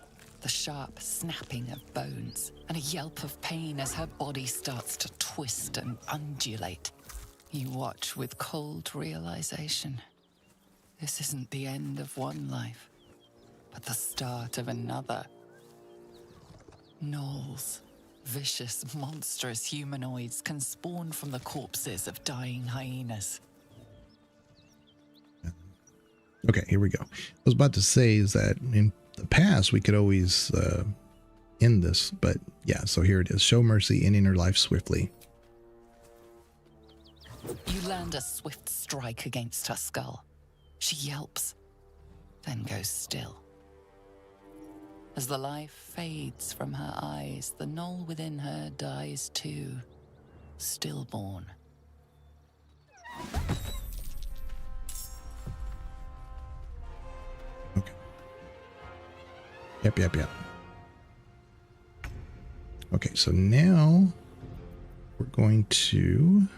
[SPEAKER 4] The sharp snapping of bones and a yelp of pain as her body starts to twist and undulate. You watch with cold realization. This isn't the end of one life. but the start of another. Gnolls, vicious, monstrous humanoids can spawn from the corpses of dying hyenas.
[SPEAKER 1] Okay, here we go. I was about to say is that in the past we could always end this, but yeah, so here it is. Show mercy, ending her life swiftly.
[SPEAKER 4] You land a swift strike against her skull. She yelps, then goes still. As the life fades from her eyes, the gnoll within her dies too, stillborn.
[SPEAKER 1] Okay. Yep. Okay, so now we're going to...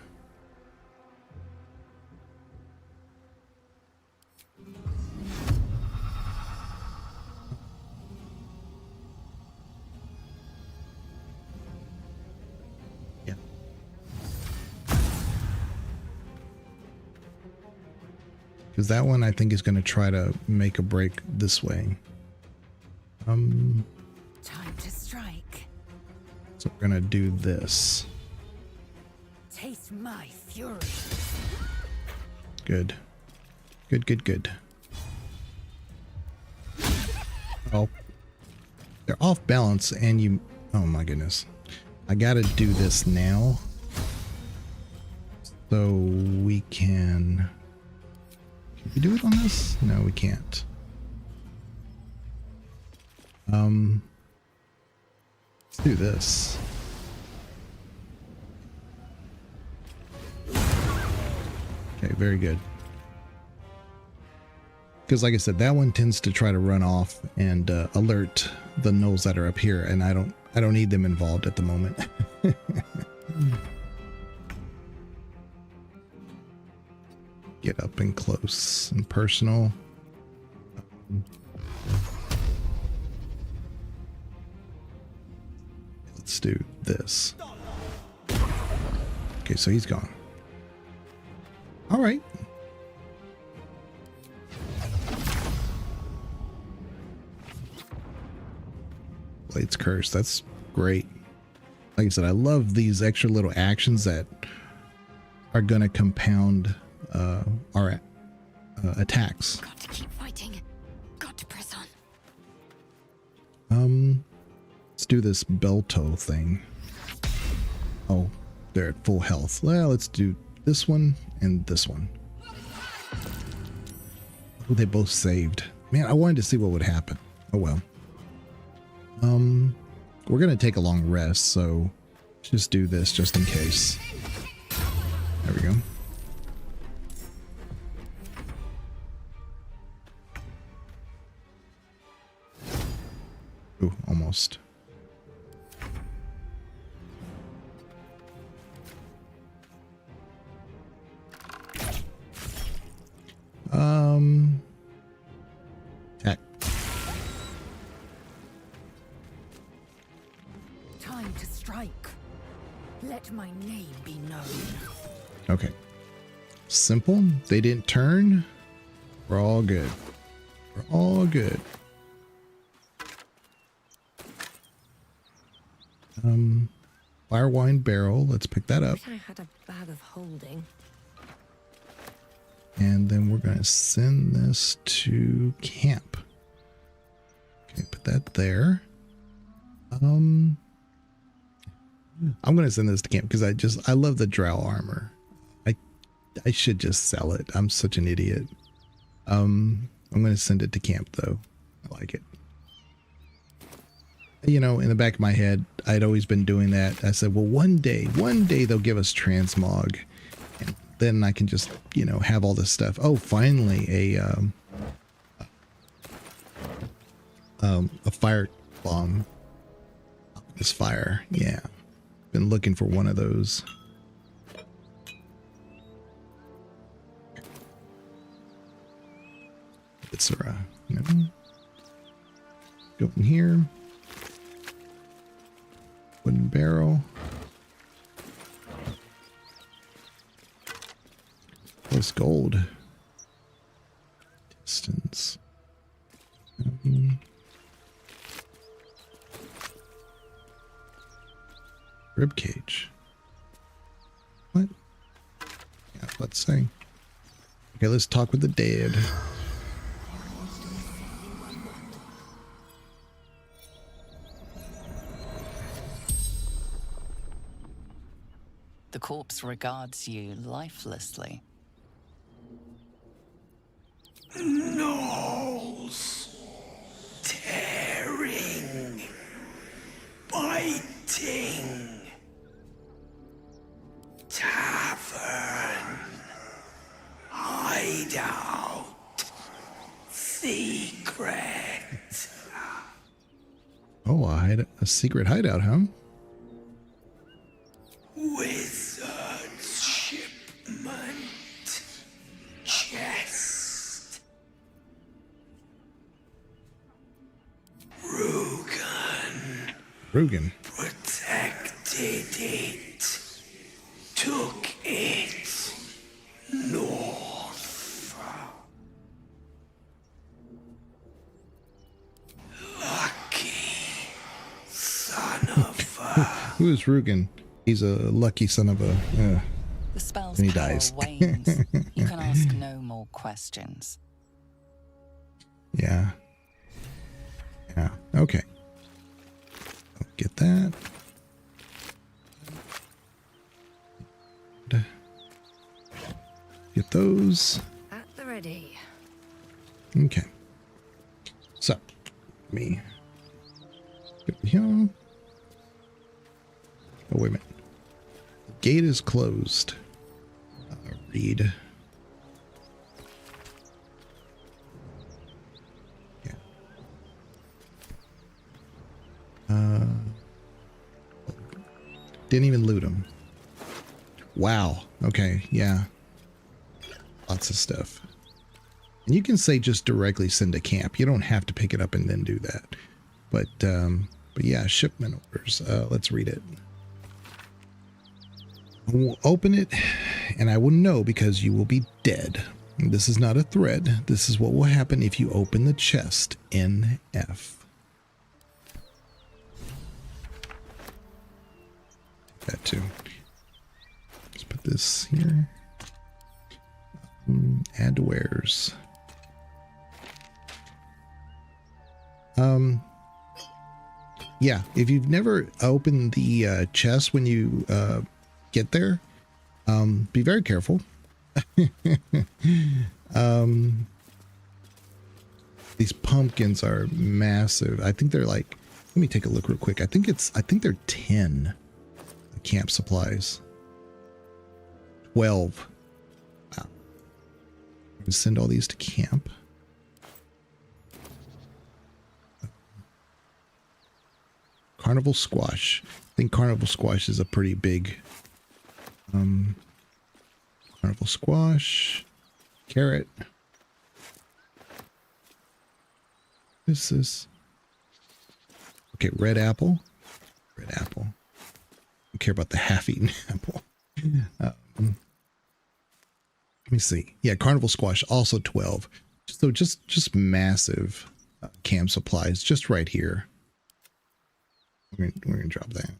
[SPEAKER 1] Because that one I think is going to try to make a break this way.
[SPEAKER 12] Time to strike.
[SPEAKER 1] So we're going to do this.
[SPEAKER 12] Taste my fury.
[SPEAKER 1] Good. Good. Oh. They're off balance and you... Oh my goodness. I got to do this now. So we can... Can we do it on this? No, we can't. Let's do this. Okay, very good. Because like I said, that one tends to try to run off and alert the gnolls that are up here, and I don't need them involved at the moment. Get up and close and personal. Let's do this. Okay, so he's gone. All right. Blade's Curse. That's great. Like I said, I love these extra little actions that are going to compound our attacks.
[SPEAKER 9] Got to keep fighting. Got to press on.
[SPEAKER 1] Let's do this Belto thing. Oh, they're at full health. Well, let's do this one and this one. Oh, they both saved. Man, I wanted to see what would happen. Oh well. We're gonna take a long rest, so just do this just in case. There we go. Ooh, almost. Attack.
[SPEAKER 12] Time to strike. Let my name be known.
[SPEAKER 1] Okay. Simple. They didn't turn. We're all good. We're all good. Firewine barrel. Let's pick that up.
[SPEAKER 3] I had a bag of holding.
[SPEAKER 1] And then we're going to send this to camp. Okay, put that there. I'm going to send this to camp because I love the Drow armor. I should just sell it. I'm such an idiot. I'm going to send it to camp though. I like it. You know, in the back of my head, I'd always been doing that. I said, well, one day they'll give us transmog. And then I can just, you know, have all this stuff. Oh, finally a fire bomb. This fire. Yeah. Been looking for one of those. Mizora. No. Go in here. Wooden barrel. Plus gold. Distance. Rib cage. What? Yeah, let's say. Okay, let's talk with the dead.
[SPEAKER 4] The corpse regards you lifelessly.
[SPEAKER 13] Gnolls. Tearing. Biting. Tavern. Hideout. Secret.
[SPEAKER 1] Oh, a secret hideout, huh?
[SPEAKER 13] Wizard's shipment. Chest.
[SPEAKER 1] Rugen.
[SPEAKER 13] Protected it. Took it. North. Lucky. Son of a...
[SPEAKER 1] Who is Rugen? He's a lucky son of a...
[SPEAKER 4] The spell's
[SPEAKER 1] and he
[SPEAKER 4] power
[SPEAKER 1] dies.
[SPEAKER 4] wanes. You can ask no more questions.
[SPEAKER 1] Yeah. Yeah. Okay. I'll get that. Get those.
[SPEAKER 3] At the ready.
[SPEAKER 1] Okay. So, me. Get here. Oh, wait a minute. The gate is closed. Read. Yeah. Didn't even loot them. Wow. Okay. Yeah. Lots of stuff. And you can say just directly send to camp. You don't have to pick it up and then do that. But yeah, shipment orders. Let's read it. We'll open it, and I will know because you will be dead. This is not a threat. This is what will happen if you open the chest. NF. That too. Let's put this here. Add to wares. Yeah, if you've never opened the chest when you get there, be very careful. These pumpkins are massive. I think they're like, let me take a look real quick. I think they're 10 camp supplies. 12. Wow. I'm gonna send all these to camp. Carnival squash. I think carnival squash is a pretty big carnival squash. Carrot. This is okay. Red apple. Red apple. I don't care about the half-eaten apple. Let me see. Yeah, carnival squash also 12. So just massive camp supplies just right here. We're gonna drop that.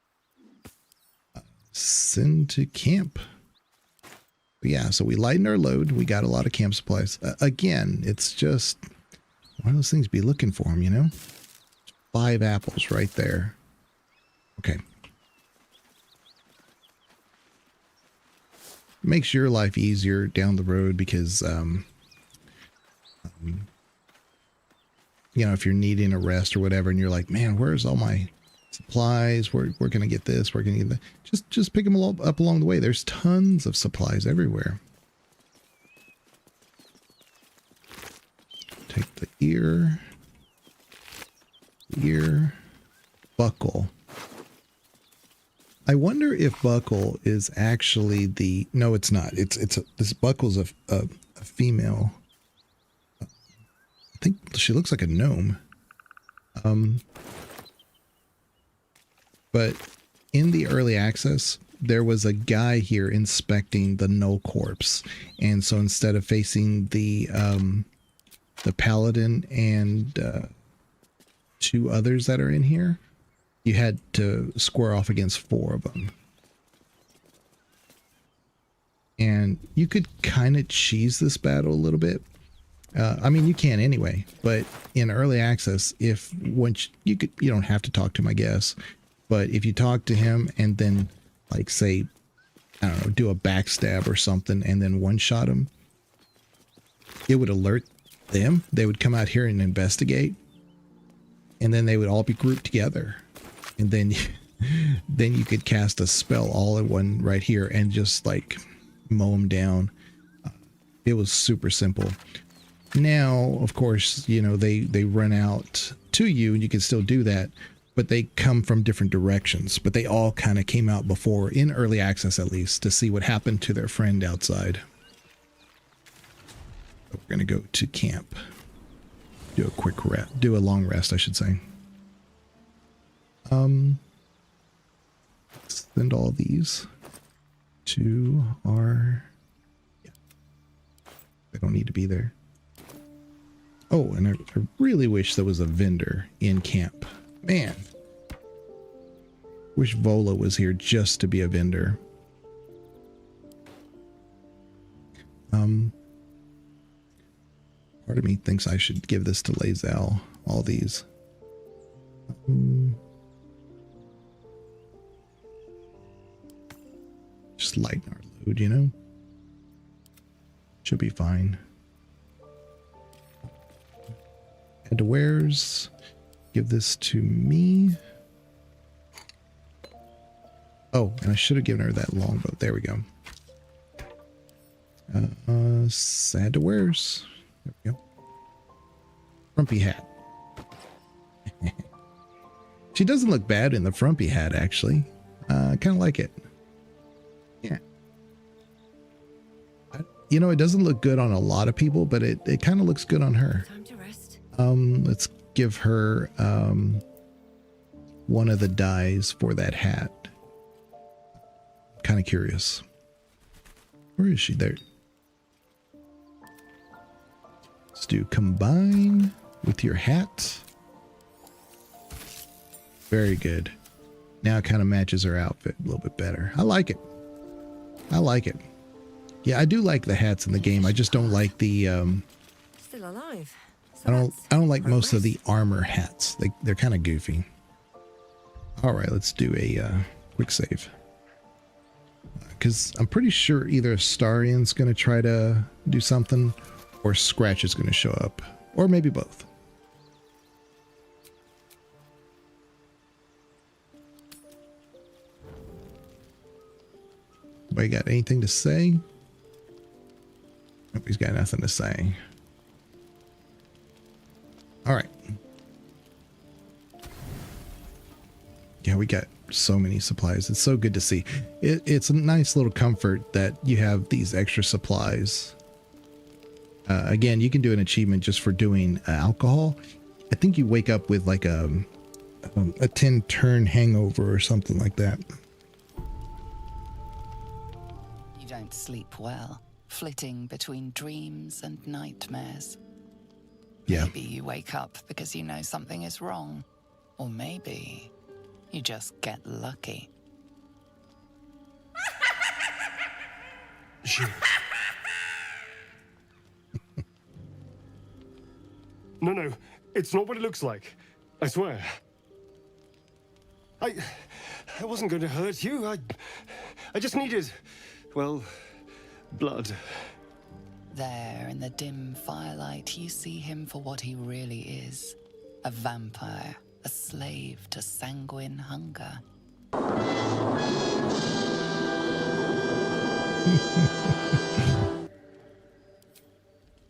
[SPEAKER 1] Send to camp. But yeah, so we lightened our load. We got a lot of camp supplies. Again, it's just one of those things to be looking for them, you know? 5 apples right there. Okay. Makes your life easier down the road because, you know, if you're needing a rest or whatever, and you're like, man, where's all my supplies? We're going to get this. We're going to get that. Just pick them all up along the way. There's tons of supplies everywhere. Take the ear, buckle. I wonder if buckle is actually the, no, it's not. This buckle's a female. I think she looks like a gnome. But in the early access, there was a guy here inspecting the gnoll corpse. And so instead of facing the paladin and 2 others that are in here, you had to square off against 4 of them. And you could kind of cheese this battle a little bit. I mean, you can anyway, but in early access, if once you don't have to talk to him, I guess, but if you talk to him and then, like, say, I don't know, do a backstab or something and then one-shot him, it would alert them. They would come out here and investigate, and then they would all be grouped together, and then you could cast a spell all in one right here and just like mow them down. It was super simple. Now, of course, you know, they run out to you and you can still do that, but they come from different directions. But they all kind of came out before, in early access at least, to see what happened to their friend outside. We're going to go to camp. Do a quick rest. Do a long rest, I should say. Send all these to our... Yeah. They don't need to be there. Oh, and I really wish there was a vendor in camp. Man. Wish Vola was here just to be a vendor. Part of me thinks I should give this to Lae'zel, all these. Just lighten our load, you know? Should be fine. Head to wares. Give this to me. Oh, and I should have given her that longbow. There we go. Add to wares. There we go. Frumpy hat. She doesn't look bad in the frumpy hat, actually. I kind of like it. Yeah. You know, it doesn't look good on a lot of people, but it kind of looks good on her.
[SPEAKER 3] Time to rest.
[SPEAKER 1] Let's give her one of the dyes for that hat. Kind of curious. Where is she? There. Let's do combine with your hat. Very good. Now it kind of matches her outfit a little bit better. I like it. I like it. Yeah, I do like the hats in the game. I just don't like the
[SPEAKER 3] Still alive.
[SPEAKER 1] I don't like most of the armor hats. They're kind of goofy. All right, let's do a quick save. Because I'm pretty sure either Astarian's going to try to do something or Scratch is going to show up. Or maybe both. Anybody got anything to say? Nobody's got nothing to say. All right. Yeah, we got so many supplies. It's so good to see. It's a nice little comfort that you have these extra supplies. Again, you can do an achievement just for doing alcohol. I think you wake up with like a 10-turn hangover or something like that.
[SPEAKER 4] You don't sleep well, flitting between dreams and nightmares.
[SPEAKER 1] Yeah.
[SPEAKER 4] Maybe you wake up because you know something is wrong. Or maybe you just get lucky.
[SPEAKER 14] Shit. No, it's not what it looks like. I swear. I wasn't going to hurt you. I just needed, well, blood.
[SPEAKER 4] There in the dim firelight, you see him for what he really is. A vampire, a slave to sanguine hunger.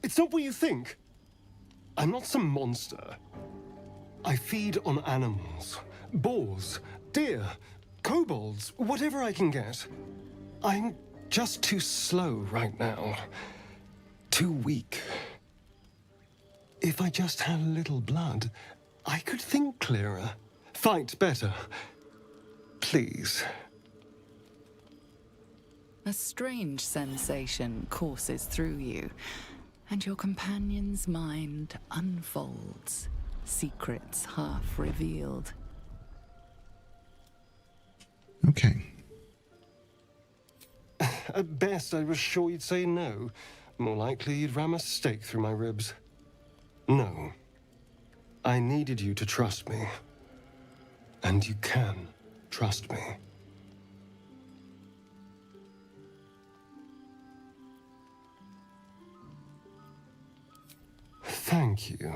[SPEAKER 14] It's not what you think. I'm not some monster. I feed on animals. Boars, deer, kobolds, whatever I can get. I'm just too slow right now. Too weak. If I just had a little blood, I could think clearer, fight better. Please.
[SPEAKER 4] A strange sensation courses through you, and your companion's mind unfolds, secrets half revealed.
[SPEAKER 1] Okay.
[SPEAKER 14] At best, I was sure you'd say no. More likely, you'd ram a stake through my ribs. No. I needed you to trust me. And you can trust me. Thank you.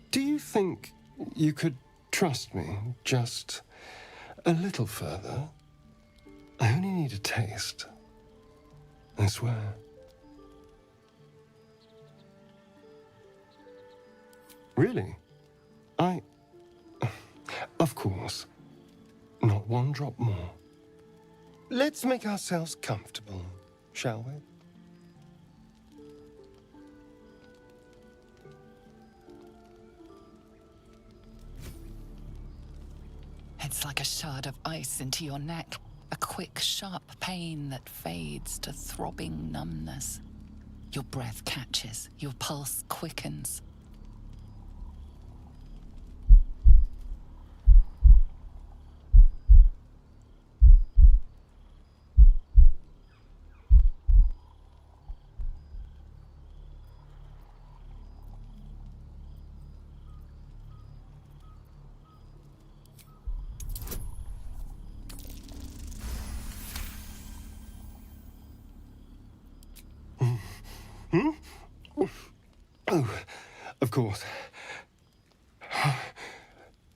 [SPEAKER 14] Do you think you could trust me just a little further? I only need a taste. I swear. Really? Of course. Not one drop more. Let's make ourselves comfortable, shall we?
[SPEAKER 4] It's like a shard of ice into your neck. A quick, sharp pain that fades to throbbing numbness. Your breath catches, your pulse quickens.
[SPEAKER 14] Oh, of course.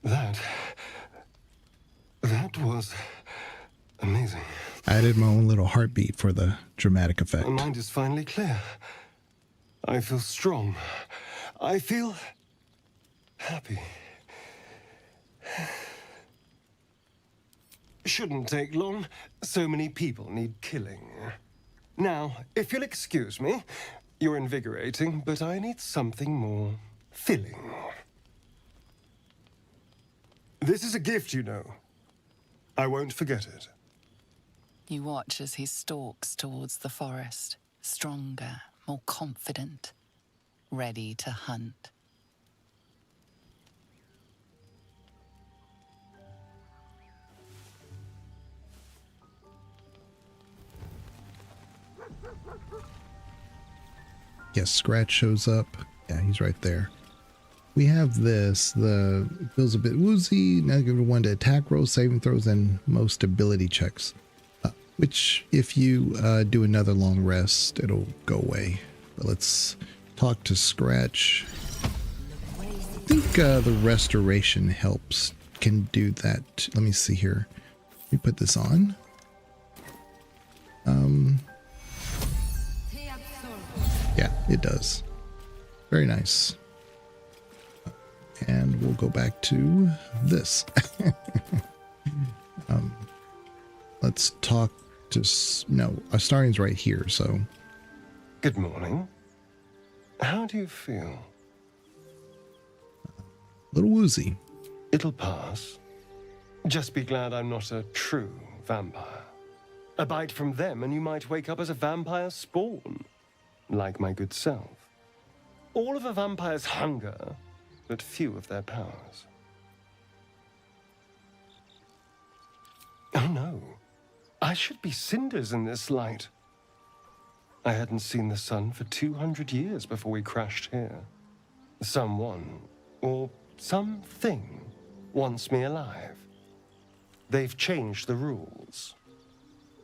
[SPEAKER 14] That was amazing.
[SPEAKER 1] I added my own little heartbeat for the dramatic effect.
[SPEAKER 14] My mind is finally clear. I feel strong. I feel happy. Shouldn't take long. So many people need killing. Now, if you'll excuse me, you're invigorating, but I need something more filling. This is a gift, you know. I won't forget it.
[SPEAKER 4] You watch as he stalks towards the forest, stronger, more confident, ready to hunt.
[SPEAKER 1] Yes, Scratch shows up. Yeah, he's right there. We have this. The feels a bit woozy. Now give it one to attack rolls, saving throws, and most ability checks. Which, if you do another long rest, it'll go away. But let's talk to Scratch. I think the restoration helps. Can do that. Let me see here. Let me put this on. Yeah, it does. Very nice. And we'll go back to this. Let's talk to... No, Astarian's right here, so...
[SPEAKER 14] Good morning. How do you feel?
[SPEAKER 1] A little woozy.
[SPEAKER 14] It'll pass. Just be glad I'm not a true vampire. A bite from them and you might wake up as a vampire spawn. Like my good self. All of a vampire's hunger, but few of their powers. Oh no. I should be cinders in this light. I hadn't seen the sun for 200 years before we crashed here. Someone, or something, wants me alive. They've changed the rules.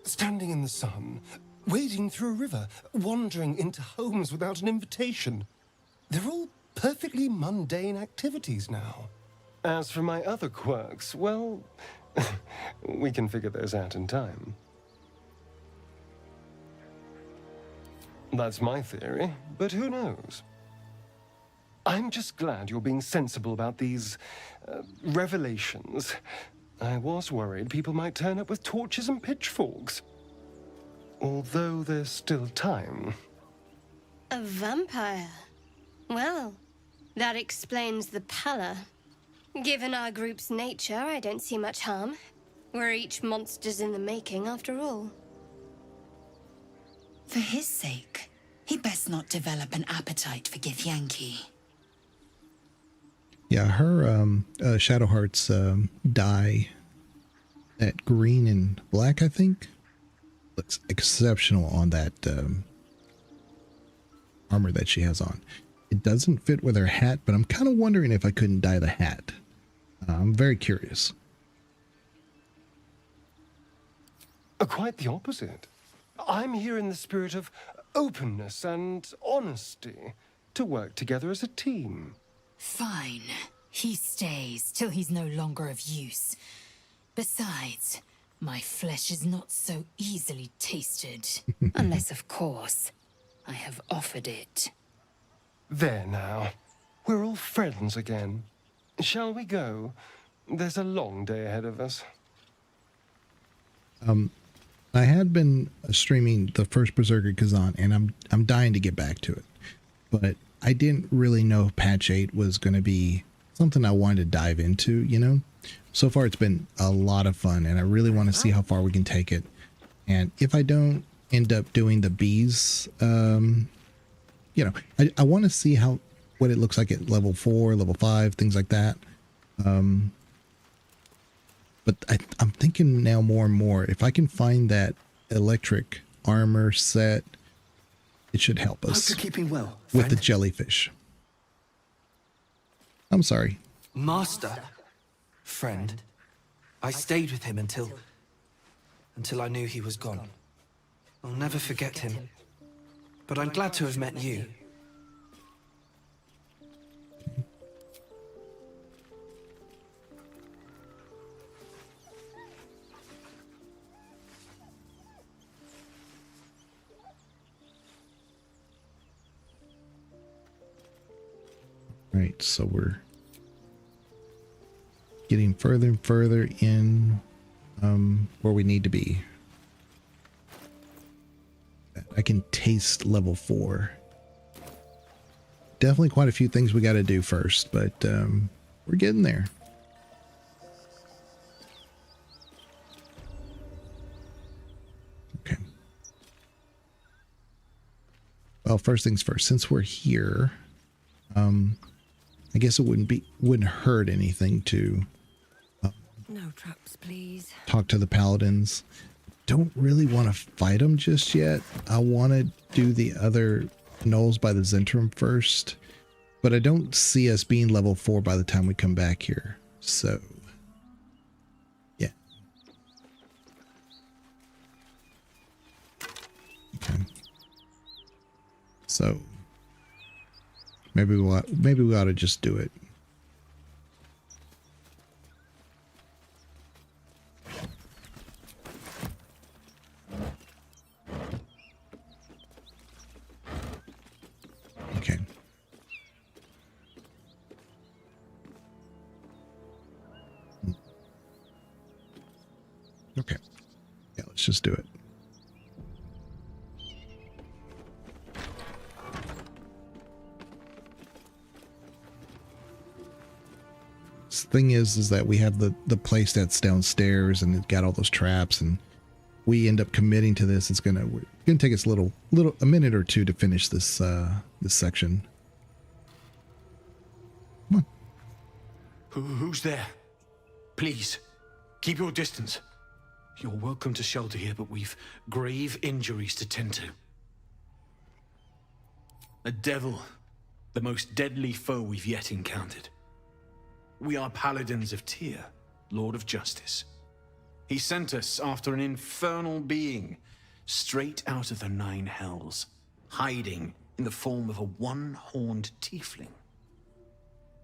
[SPEAKER 14] Standing in the sun, wading through a river, wandering into homes without an invitation. They're all perfectly mundane activities now. As for my other quirks, well, we can figure those out in time. That's my theory, but who knows? I'm just glad you're being sensible about these revelations. I was worried people might turn up with torches and pitchforks. Although there's still time.
[SPEAKER 15] A vampire? Well, that explains the pallor. Given our group's nature, I don't see much harm. We're each monsters in the making, after all.
[SPEAKER 5] For his sake, he'd best not develop an appetite for Githyanki.
[SPEAKER 1] Yeah, her Shadowheart's die that green and black, I think. Looks exceptional on that armor that she has on. It doesn't fit with her hat, but I'm kind of wondering if I couldn't dye the hat. I'm very curious.
[SPEAKER 14] Quite the opposite. I'm here in the spirit of openness and honesty to work together as a team.
[SPEAKER 12] Fine. He stays till he's no longer of use. Besides, my flesh is not so easily tasted. Unless, of course, I have offered it.
[SPEAKER 14] There now. We're all friends again. Shall we go? There's a long day ahead of us.
[SPEAKER 1] I had been streaming the first Berserker Kazan, and I'm dying to get back to it. But I didn't really know if patch 8 was going to be something I wanted to dive into, you know? So far it's been a lot of fun, and I really want to see how far we can take it. And if I don't end up doing the bees, you know, I want to see what it looks like at level 4, level 5, things like that. But I'm thinking now more and more, if I can find that electric armor set, it should help us.
[SPEAKER 13] Hope you're keeping well,
[SPEAKER 1] with the jellyfish. I'm sorry.
[SPEAKER 13] Master, friend, I stayed with him until I knew he was gone. I'll never forget him, but I'm glad to have met you.
[SPEAKER 1] Right, so we're getting further and further in where we need to be. I can taste level 4. Definitely quite a few things we got to do first, but we're getting there. Okay. Well, first things first, since we're here, I guess it wouldn't hurt anything to
[SPEAKER 3] no traps, please.
[SPEAKER 1] Talk to the paladins. Don't really want to fight them just yet. I want to do the other gnolls by the Zhentarim first, but I don't see us being level 4 by the time we come back here. So, yeah. Okay. So. Maybe we ought to just do it. Okay. Okay. Yeah, let's just do it. Thing is that we have the place that's downstairs and it got all those traps, and we end up committing to this. It's gonna take us a minute or two to finish this this section. Come on.
[SPEAKER 11] Who's there? Please, keep your distance. You're welcome to shelter here, but we've grave injuries to tend to. A devil, the most deadly foe we've yet encountered. We are paladins of Tyr, Lord of Justice. He sent us after an infernal being, straight out of the Nine Hells, hiding in the form of a one-horned tiefling.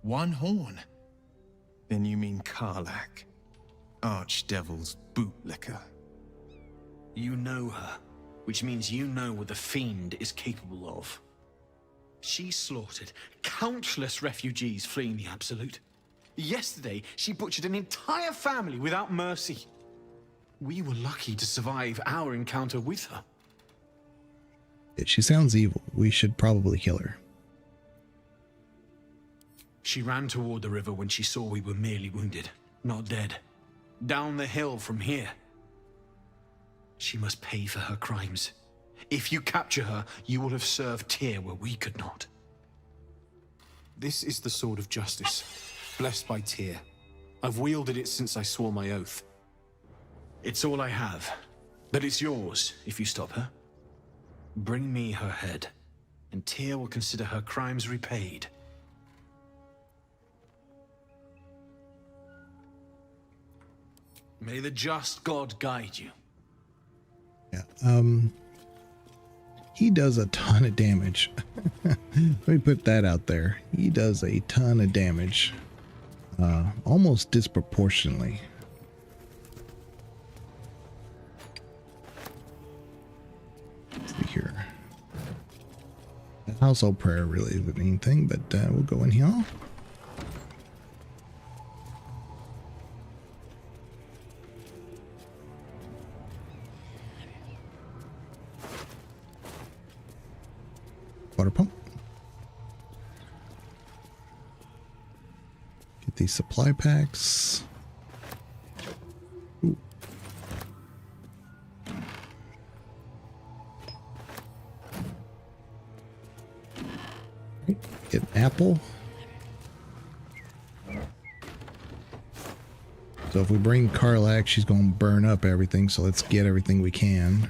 [SPEAKER 7] One horn? Then you mean Karlach, Archdevil's bootlicker.
[SPEAKER 11] You know her, which means you know what the Fiend is capable of. She slaughtered countless refugees fleeing the Absolute. Yesterday, she butchered an entire family without mercy. We were lucky to survive our encounter with her.
[SPEAKER 1] She sounds evil. We should probably kill her.
[SPEAKER 11] She ran toward the river when she saw we were merely wounded, not dead. Down the hill from here. She must pay for her crimes. If you capture her, you will have served Tyr where we could not. This is the sword of justice, blessed by Tyr. I've wielded it since I swore my oath. It's all I have, but it's yours if you stop her. Bring me her head, and Tyr will consider her crimes repaid. May the just God guide you.
[SPEAKER 1] Yeah. He does a ton of damage. Let me put that out there. He does a ton of damage. Almost disproportionately. Let's see here. The household prayer really isn't anything, but we'll go in here. Water pump. Get these supply packs. Ooh. Get an apple. So if we bring Karlach, she's going to burn up everything. So let's get everything we can.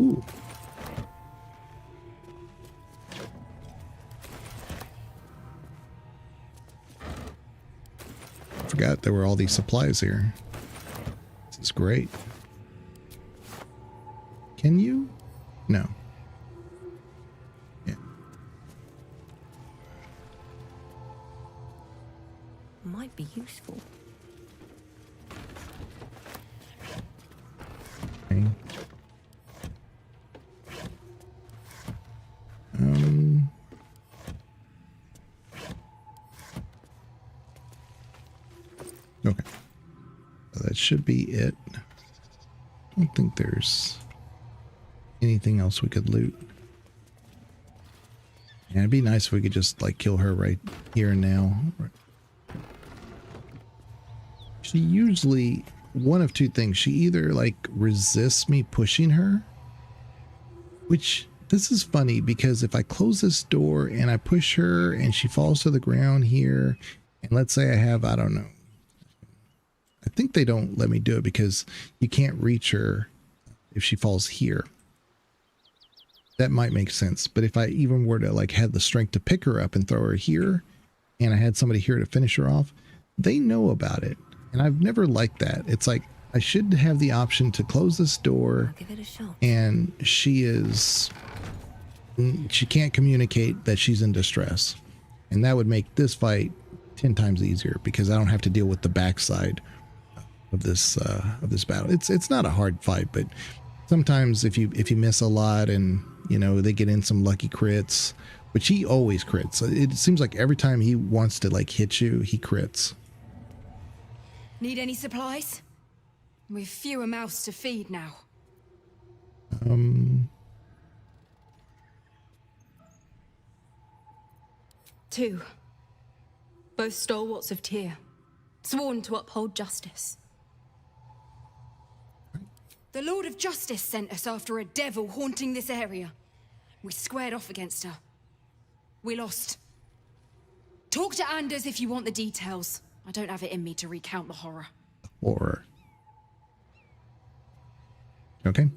[SPEAKER 1] Ooh. Forgot there were all these supplies here. This is great. Can you? No. Yeah.
[SPEAKER 3] Might be useful.
[SPEAKER 1] Okay. Okay. So that should be it. I don't think there's anything else we could loot. Yeah, it'd be nice if we could just like kill her right here and now. She usually, one of two things. She either like resists me pushing her, which this is funny because if I close this door and I push her and she falls to the ground here, and let's say I have, I don't know, I think they don't let me do it because you can't reach her if she falls here. That might make sense. But if I even were to like have the strength to pick her up and throw her here, and I had somebody here to finish her off, they know about it. And I've never liked that. It's like, I should have the option to close this door,
[SPEAKER 3] Give it a shot.
[SPEAKER 1] and she can't communicate that she's in distress. And that would make this fight 10 times easier because I don't have to deal with the backside of this battle. It's not a hard fight, but sometimes if you miss a lot and you know they get in some lucky crits, which he always crits. It seems like every time he wants to like hit you, he crits.
[SPEAKER 6] Need any supplies? We've fewer mouths to feed now.
[SPEAKER 2] 2. Both stalwarts of Tyr, sworn to uphold justice.
[SPEAKER 6] The Lord of Justice sent us after a devil haunting this area. We squared off against her. We lost. Talk to Anders if you want the details. I don't have it in me to recount the horror.
[SPEAKER 1] Horror. Okay.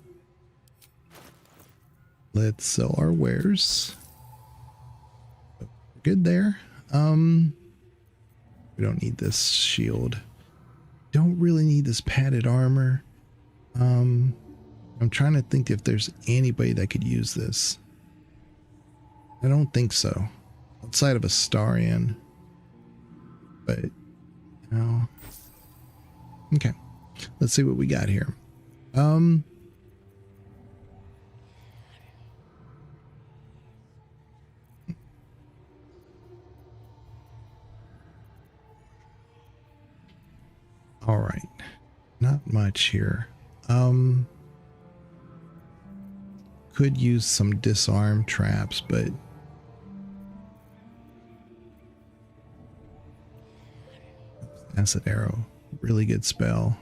[SPEAKER 1] Let's sell our wares. Good there. We don't need this shield. Don't really need this padded armor. I'm trying to think if there's anybody that could use this. I don't think so. Outside of Astarion. But, no. Okay. Let's see what we got here. All right. Not much here. Could use some disarm traps, but acid arrow, really good spell.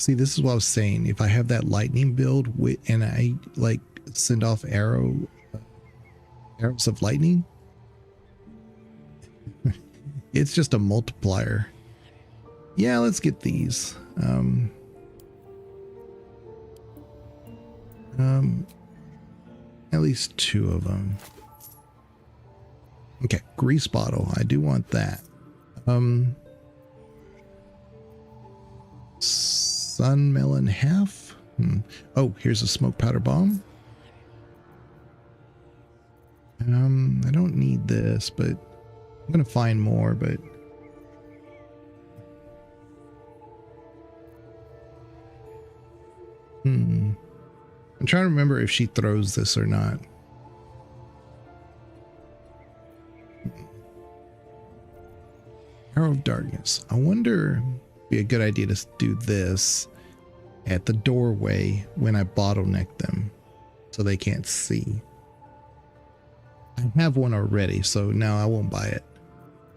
[SPEAKER 1] See, this is what I was saying. If I have that lightning build and I like send off arrows of lightning, it's just a multiplier. Yeah, let's get these. At least 2 of them. Okay, grease bottle. I do want that. Sun melon half. Oh, here's a smoke powder bomb. I don't need this, but I'm gonna find more, but I'm trying to remember if she throws this or not. Arrow of Darkness. I wonder it'd be a good idea to do this at the doorway when I bottleneck them so they can't see. I have one already, so now I won't buy it.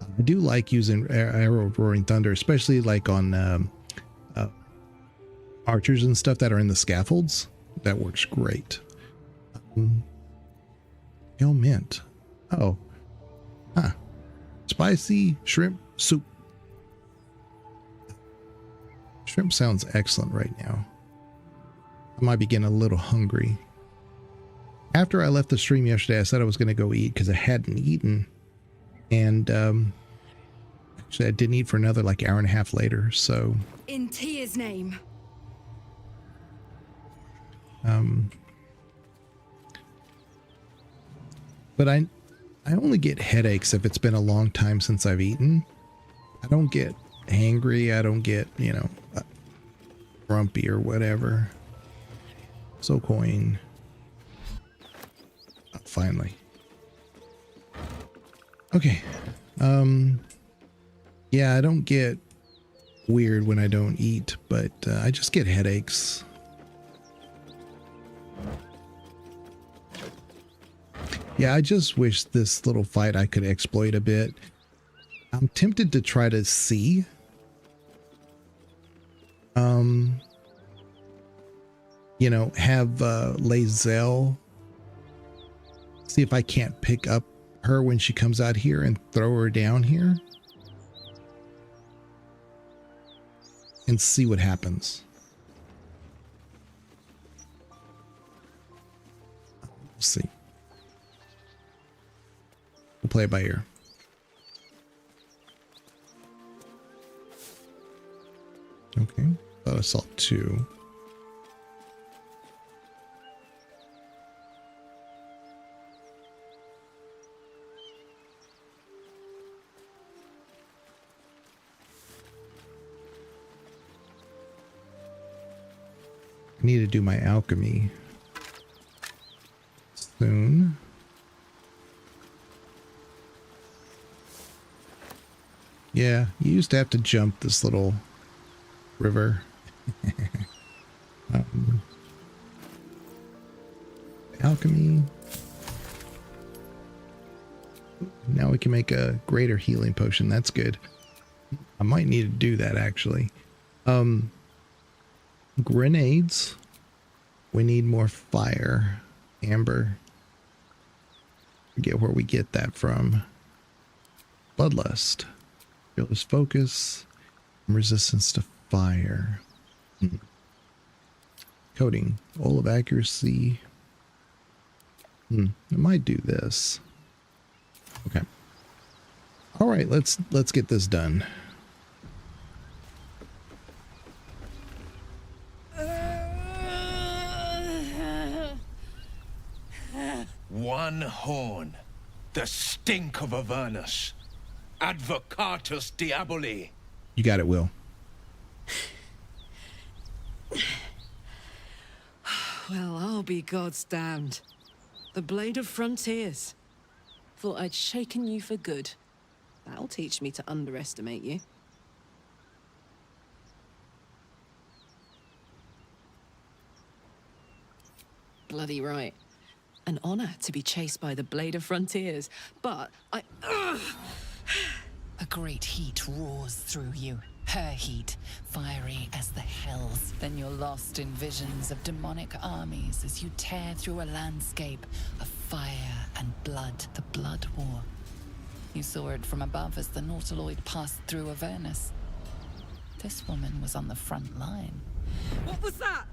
[SPEAKER 1] I do like using Arrow of Roaring Thunder, especially like on archers and stuff that are in the scaffolds. That works great. Gale mint. Oh. Huh. Spicy shrimp soup. Shrimp sounds excellent right now. I might be getting a little hungry. After I left the stream yesterday, I said I was going to go eat because I hadn't eaten. And actually I didn't eat for another like hour and a half later, so.
[SPEAKER 6] In Tia's name.
[SPEAKER 1] But I only get headaches if it's been a long time since I've eaten. I don't get hangry. I don't get, you know, grumpy or whatever. So coin. Oh, finally. Okay. Yeah, I don't get weird when I don't eat, but I just get headaches. Yeah, I just wish this little fight I could exploit a bit. I'm tempted to try to see. You know, have Lae'zel see if I can't pick up her when she comes out here and throw her down here. And see what happens. We'll see. We'll play it by ear. Okay. Thought I saw 2. I need to do my alchemy soon. Yeah, you used to have to jump this little river. Alchemy. Now we can make a greater healing potion. That's good. I might need to do that actually. Grenades. We need more fire. Amber. Forget where we get that from. Bloodlust. Fearless focus. Resistance to fire. Coding. All of accuracy. I might do this. Okay. All right, let's get this done.
[SPEAKER 7] One horn. The stink of Avernus. Advocatus Diaboli.
[SPEAKER 1] You got it, Will.
[SPEAKER 16] Well, I'll be God's damned. The Blade of Frontiers. Thought I'd shaken you for good. That'll teach me to underestimate you. Bloody right. An honor to be chased by the Blade of Frontiers, but I...
[SPEAKER 4] A great heat roars through you. Her heat, fiery as the hells. Then you're lost in visions of demonic armies as you tear through a landscape of fire and blood, the Blood War. You saw it from above as the Nautiloid passed through Avernus. This woman was on the front line.
[SPEAKER 16] What was that?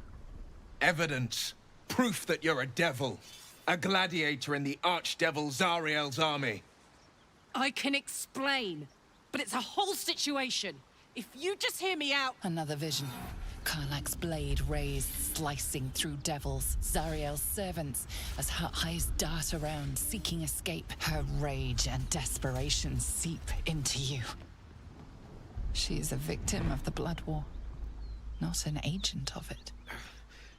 [SPEAKER 7] Evidence. Proof that you're a devil. A gladiator in the archdevil Zariel's army.
[SPEAKER 16] I can explain, but it's a whole situation. If you just hear me out...
[SPEAKER 4] Another vision. Karlach's blade raised, slicing through devils, Zariel's servants, as her eyes dart around, seeking escape. Her rage and desperation seep into you. She is a victim of the Blood War, not an agent of it.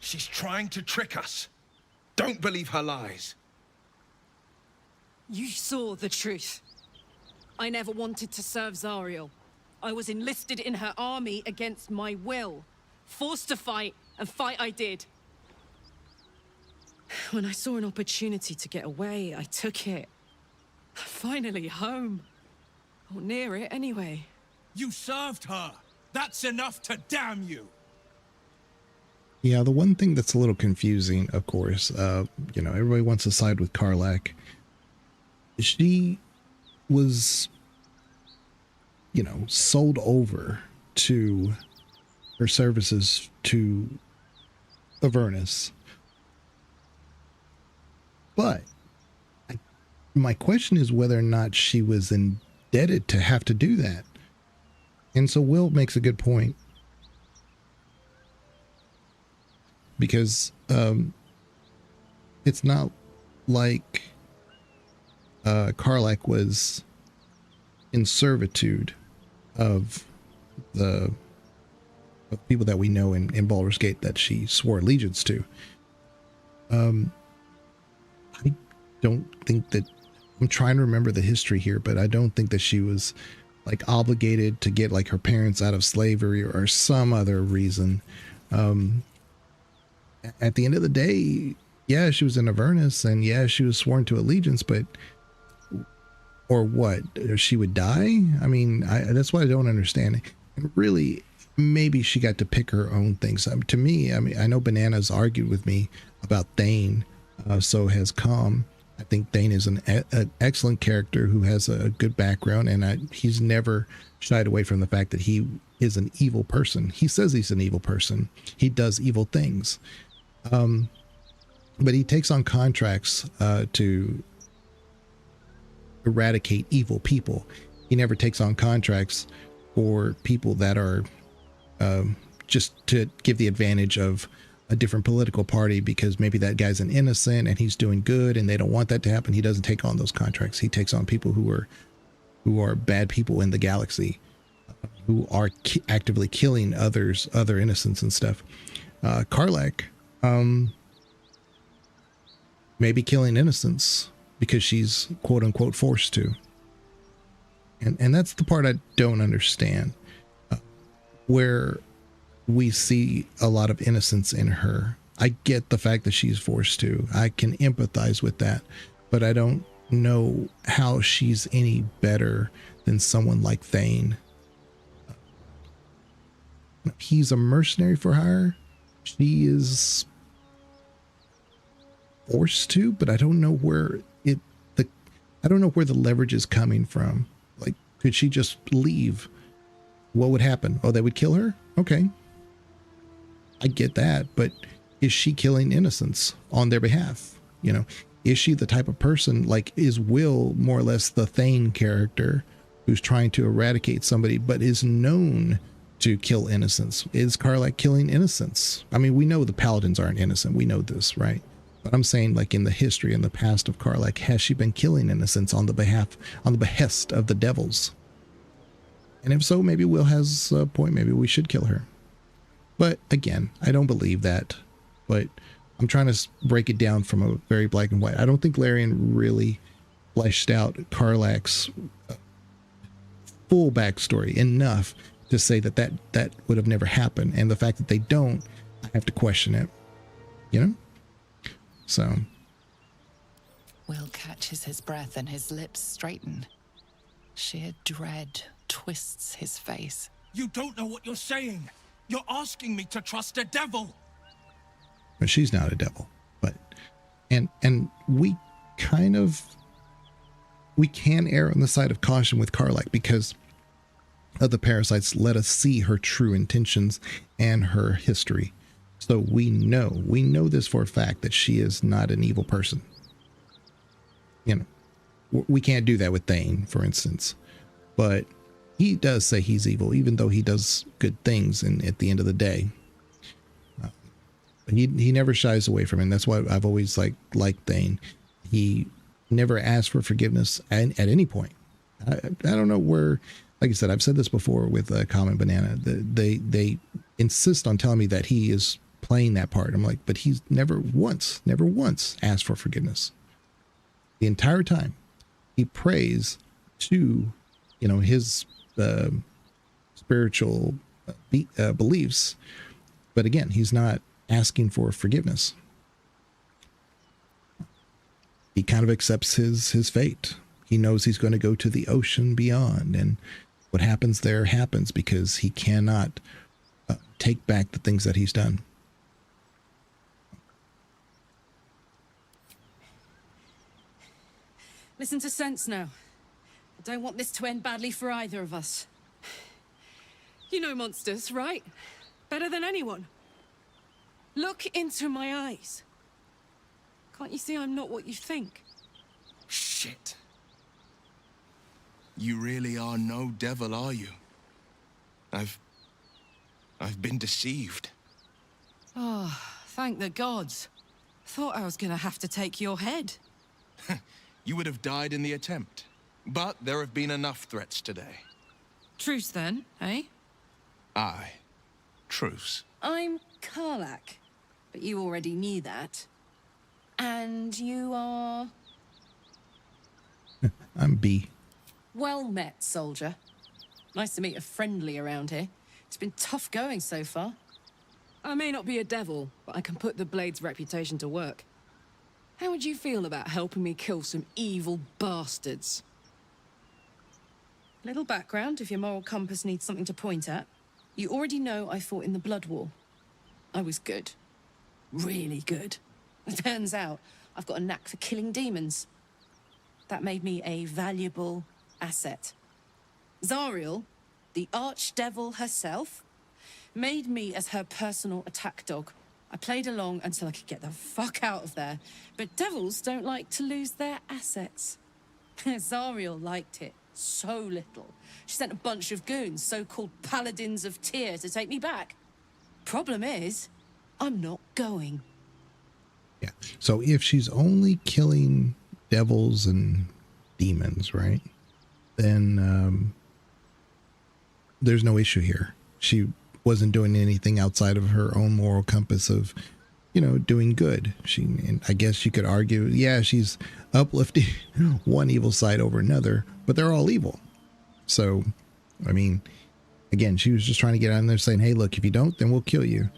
[SPEAKER 7] She's trying to trick us. Don't believe her lies.
[SPEAKER 16] You saw the truth. I never wanted to serve Zariel. I was enlisted in her army against my will. Forced to fight, and fight I did. When I saw an opportunity to get away, I took it. Finally home. Or near it, anyway.
[SPEAKER 7] You served her. That's enough to damn you.
[SPEAKER 1] Yeah, the one thing that's a little confusing, of course, everybody wants to side with Karlach. She was, sold over to her services to Avernus. But my question is whether or not she was indebted to have to do that. And so Will makes a good point. Because it's not like Karlach was in servitude of the people that we know in Baldur's Gate that she swore allegiance to. I don't think that, I'm trying to remember the history here, but I don't think that she was like obligated to get like her parents out of slavery or some other reason. At the end of the day, yeah, she was in Avernus and yeah, she was sworn to allegiance, but or what? She would die? I mean, that's what I don't understand. And really, maybe she got to pick her own things. To me, I mean, I know Bananas argued with me about Thane, so has Calm. I think Thane is an excellent character who has a good background, and he's never shied away from the fact that he is an evil person. He says he's an evil person. He does evil things. But he takes on contracts to eradicate evil people. He never takes on contracts for people that are just to give the advantage of a different political party because maybe that guy's an innocent and he's doing good and they don't want that to happen. He doesn't take on those contracts. He takes on people who are bad people in the galaxy, who are actively killing other innocents and stuff. Karlach, maybe killing innocents because she's quote unquote forced to. And that's the part I don't understand, where we see a lot of innocence in her. I get the fact that she's forced to. I can empathize with that, but I don't know how she's any better than someone like Thane. He's a mercenary for hire. She is forced to, but I don't know where the leverage is coming from. Like, could she just leave? What would happen? Oh, they would kill her? Okay. I get that, but is she killing innocents on their behalf? Is she the type of person, like, is Will more or less the Thane character who's trying to eradicate somebody, but is known to kill innocents? Is Karlach killing innocents? I mean, we know the paladins aren't innocent. We know this, right? But I'm saying, like, in the history, in the past of Karlach, has she been killing innocents on the behest of the devils? And if so, maybe Will has a point. Maybe we should kill her. But again, I don't believe that. But I'm trying to break it down from a very black and white. I don't think Larian really fleshed out Karlach's full backstory enough to say that would have never happened. And the fact that they don't, I have to question it. So.
[SPEAKER 4] Will catches his breath and his lips straighten. Sheer dread twists his face.
[SPEAKER 7] You don't know what you're saying. You're asking me to trust a devil.
[SPEAKER 1] But she's not a devil. But and we kind of we can err on the side of caution with Karlach because of the parasites let us see her true intentions and her history. So we know this for a fact that she is not an evil person. You know, we can't do that with Thane, for instance, but he does say he's evil, even though he does good things. And at the end of the day, he never shies away from it. And that's why I've always liked Thane. He never asked for forgiveness at any point. I don't know where, like I said, I've said this before with Common Banana. They insist on telling me that he is playing that part. I'm like, but he's never once asked for forgiveness. The entire time he prays to, you know, his spiritual beliefs, but again, he's not asking for forgiveness. He kind of accepts his fate. He knows he's going to go to the ocean beyond, and what happens there happens because he cannot take back the things that he's done.
[SPEAKER 16] Listen to sense now. I don't want this to end badly for either of us. You know monsters, right? Better than anyone. Look into my eyes. Can't you see I'm not what you think?
[SPEAKER 7] Shit. You really are no devil, are you? I've been deceived.
[SPEAKER 16] Oh, thank the gods. Thought I was gonna have to take your head.
[SPEAKER 7] You would have died in the attempt. But there have been enough threats today.
[SPEAKER 16] Truce then, eh?
[SPEAKER 7] Aye. Truce.
[SPEAKER 16] I'm Karlach, but you already knew that. And you are...
[SPEAKER 1] I'm B.
[SPEAKER 16] Well met, soldier. Nice to meet a friendly around here. It's been tough going so far. I may not be a devil, but I can put the Blade's reputation to work. How would you feel about helping me kill some evil bastards? Little background, if your moral compass needs something to point at. You already know I fought in the Blood War. I was good. Really good. It turns out I've got a knack for killing demons. That made me a valuable asset. Zariel, the archdevil herself, made me as her personal attack dog. I played along until I could get the fuck out of there. But devils don't like to lose their assets. Zariel liked it so little. She sent a bunch of goons, so-called paladins of Tyr, to take me back. Problem is, I'm not going.
[SPEAKER 1] Yeah. So if she's only killing devils and demons, right? Then there's no issue here. She wasn't doing anything outside of her own moral compass of, you know, doing good. And I guess you could argue, yeah, she's uplifting one evil side over another, but they're all evil. So, I mean, again, she was just trying to get out there saying, hey, look, if you don't, then we'll kill you.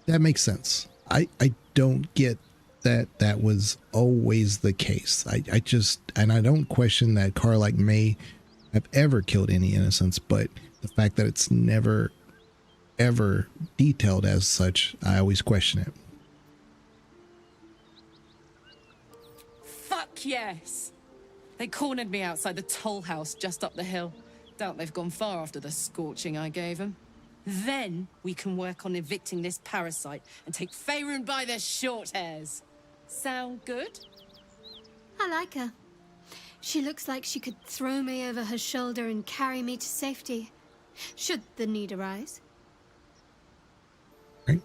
[SPEAKER 1] That makes sense. I don't get that was always the case. I just, and I don't question that Karlach may have ever killed any innocents, but the fact that it's never ever detailed as such, I always question it.
[SPEAKER 16] Fuck yes! They cornered me outside the toll house just up the hill. Doubt they've gone far after the scorching I gave them. Then we can work on evicting this parasite and take Faerun by the short hairs. Sound good?
[SPEAKER 9] I like her. She looks like she could throw me over her shoulder and carry me to safety, should the need arise.
[SPEAKER 1] Right.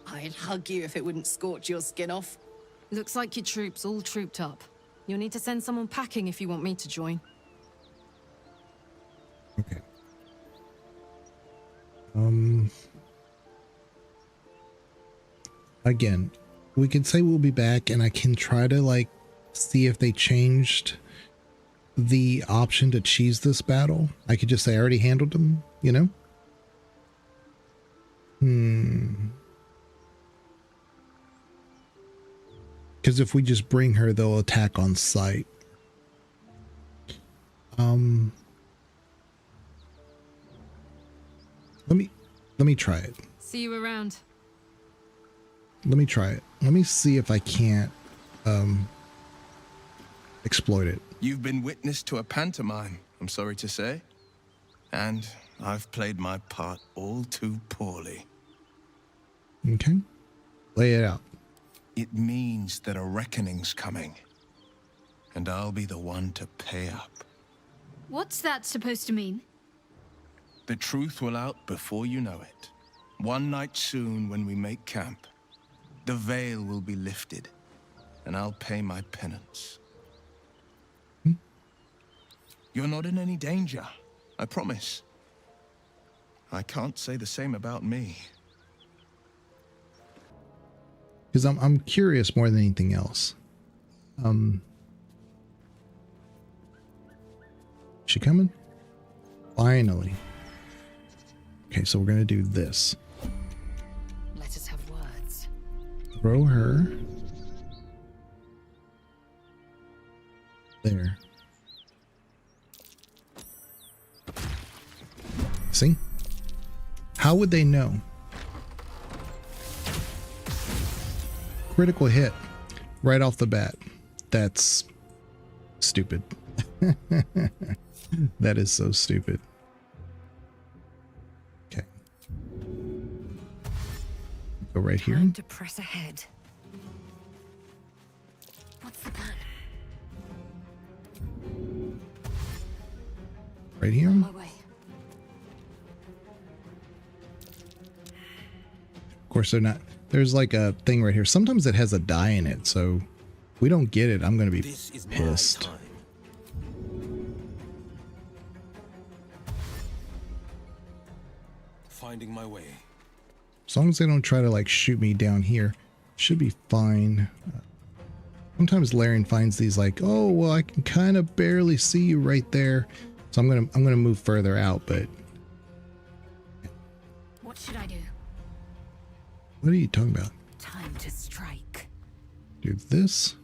[SPEAKER 16] I'd hug you if it wouldn't scorch your skin off. Looks like your troops all trooped up. You'll need to send someone packing if you want me to join.
[SPEAKER 1] Okay. Again, we can say we'll be back, and I can try to like see if they changed the option to cheese this battle. I could just say I already handled them, you know? Because if we just bring her, they'll attack on sight. Let me try it.
[SPEAKER 6] See you around.
[SPEAKER 1] Let me try it. Let me see if I can't exploit it.
[SPEAKER 7] You've been witness to a pantomime, I'm sorry to say. And I've played my part all too poorly.
[SPEAKER 1] Okay. Lay it out.
[SPEAKER 7] It means that a reckoning's coming. And I'll be the one to pay up.
[SPEAKER 9] What's that supposed to mean?
[SPEAKER 7] The truth will out before you know it. One night soon when we make camp, the veil will be lifted, and I'll pay my penance. You're not in any danger, I promise. I can't say the same about me.
[SPEAKER 1] Because I'm curious more than anything else. She coming? Finally. Okay, so we're gonna do this.
[SPEAKER 12] Let us have words.
[SPEAKER 1] Throw her there. See? How would they know? Critical hit right off the bat. That's stupid. That is so stupid. Okay. Go right here.
[SPEAKER 3] Time to press ahead. What's the plan?
[SPEAKER 1] Right here.
[SPEAKER 3] On my way.
[SPEAKER 1] Of course, they're not. There's like a thing right here. Sometimes it has a die in it, so if we don't get it, I'm gonna be pissed.
[SPEAKER 17] Finding my way.
[SPEAKER 1] As long as they don't try to like shoot me down here, should be fine. Sometimes Larian finds these like, oh well, I can kind of barely see you right there, so I'm gonna move further out. But
[SPEAKER 12] What should I do?
[SPEAKER 1] what are you talking about?
[SPEAKER 12] Time to strike.
[SPEAKER 1] Do this.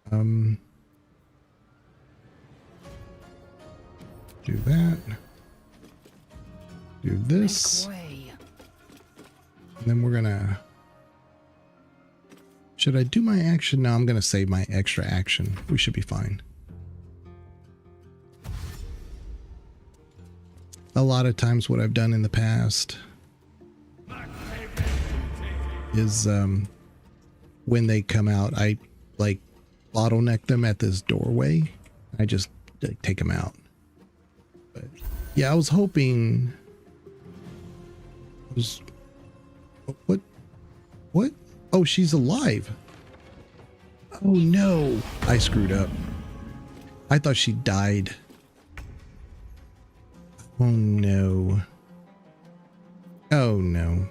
[SPEAKER 1] Do that. Do this. And then we're gonna... Should I do my action? No, I'm gonna save my extra action. We should be fine. A lot of times what I've done in the past is when they come out, I like bottleneck them at this doorway. I just like, take them out. But yeah, I was hoping... What? Oh, she's alive. Oh no, I screwed up. I thought she died. Oh no. Oh no.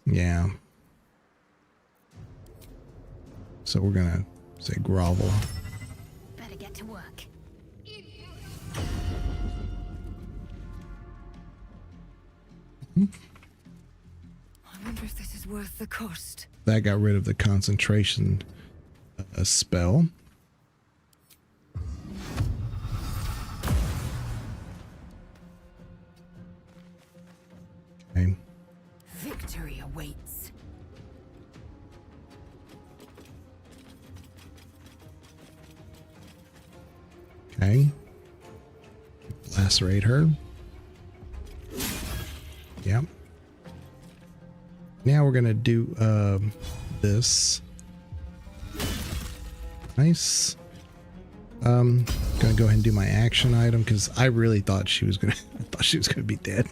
[SPEAKER 1] Yeah. So we're gonna say grovel.
[SPEAKER 12] Better get to work.
[SPEAKER 3] I wonder if this is worth the cost.
[SPEAKER 1] That got rid of the concentration spell. Okay.
[SPEAKER 3] Victory awaits.
[SPEAKER 1] Okay. Lacerate her. Yep. Now we're gonna do this. Nice. Gonna go ahead and do my action item because I really thought she was gonna be dead.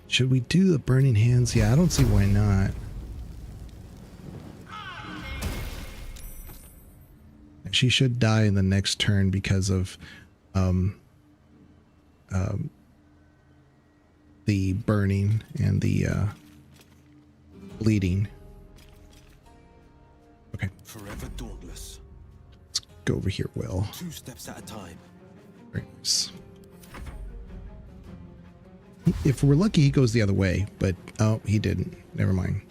[SPEAKER 1] Should we do the burning hands? Yeah, I don't see why not. She should die in the next turn because of the burning and the bleeding. Okay.
[SPEAKER 17] Forever dauntless.
[SPEAKER 1] Let's go over here, Will.
[SPEAKER 17] 2 steps at a time.
[SPEAKER 1] Very nice. If we're lucky, he goes the other way, but oh, he didn't. Never mind.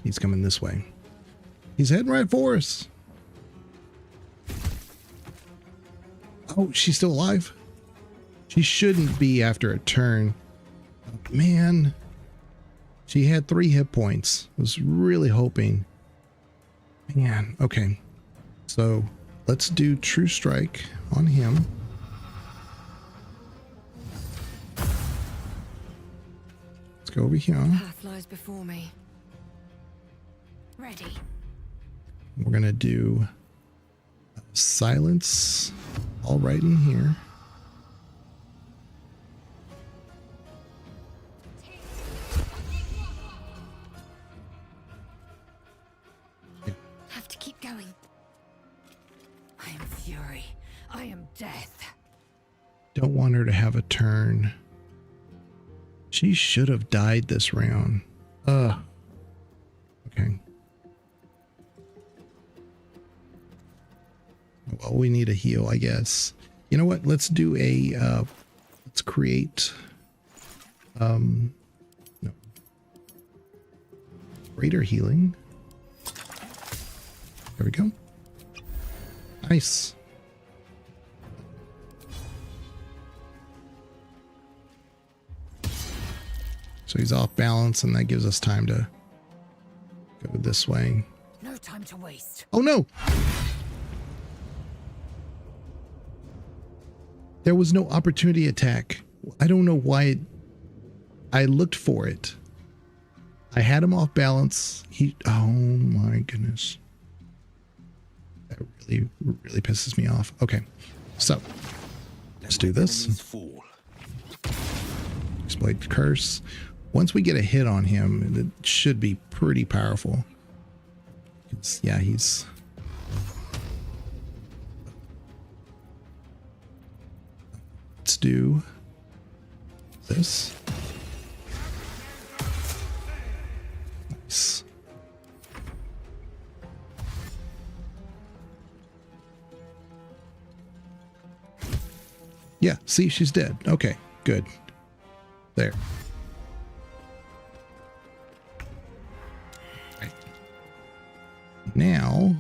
[SPEAKER 1] He's coming this way. He's heading right for us. Oh, she's still alive? She shouldn't be after a turn. Man. She had 3 hit points. I was really hoping. Man, okay. So let's do True Strike on him. Let's go over here.
[SPEAKER 3] Path lies before me.
[SPEAKER 15] Ready.
[SPEAKER 1] We're gonna do silence all right in here.
[SPEAKER 15] Have to keep going. I am fury. I am death.
[SPEAKER 1] Don't want her to have a turn. She should have died this round. Okay. Well, we need a heal, I guess. You know what? Let's do a, let's create, no. Greater healing. There we go. Nice. So he's off balance, and that gives us time to go this way.
[SPEAKER 15] No time to waste.
[SPEAKER 1] Oh no! There was no opportunity attack. I don't know why I looked for it. I had him off balance. Oh my goodness. That really pisses me off. Okay, so let's do this. Exploit curse. Once we get a hit on him, it should be pretty powerful. Yeah, he's... Let's do this. Nice. Yeah, see, she's dead. Okay, good. There. Right. Now,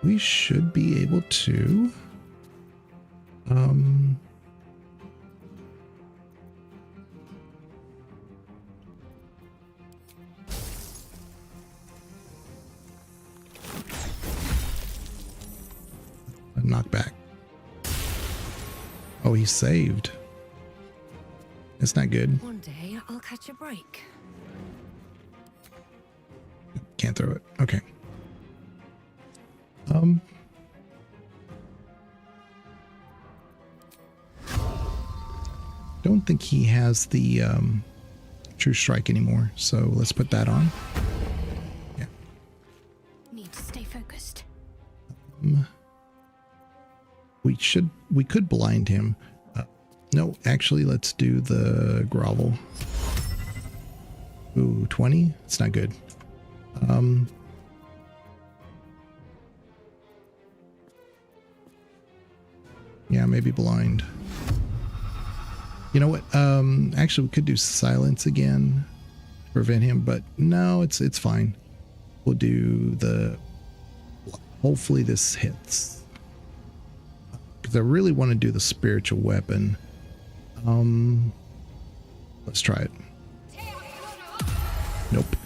[SPEAKER 1] we should be able to... knock back. Oh, he saved. That's not good.
[SPEAKER 15] One day I'll catch a break.
[SPEAKER 1] Can't throw it. Okay. Don't think he has the True Strike anymore, so let's put that on. Yeah.
[SPEAKER 15] Need to stay focused.
[SPEAKER 1] We could blind him. No, actually, let's do the grovel. Ooh, 20? It's not good. Yeah, maybe blind. You know what? Actually, we could do silence again to prevent him, but no, it's fine. We'll do the... Hopefully this hits. Because I really want to do the spiritual weapon. Let's try it. Nope.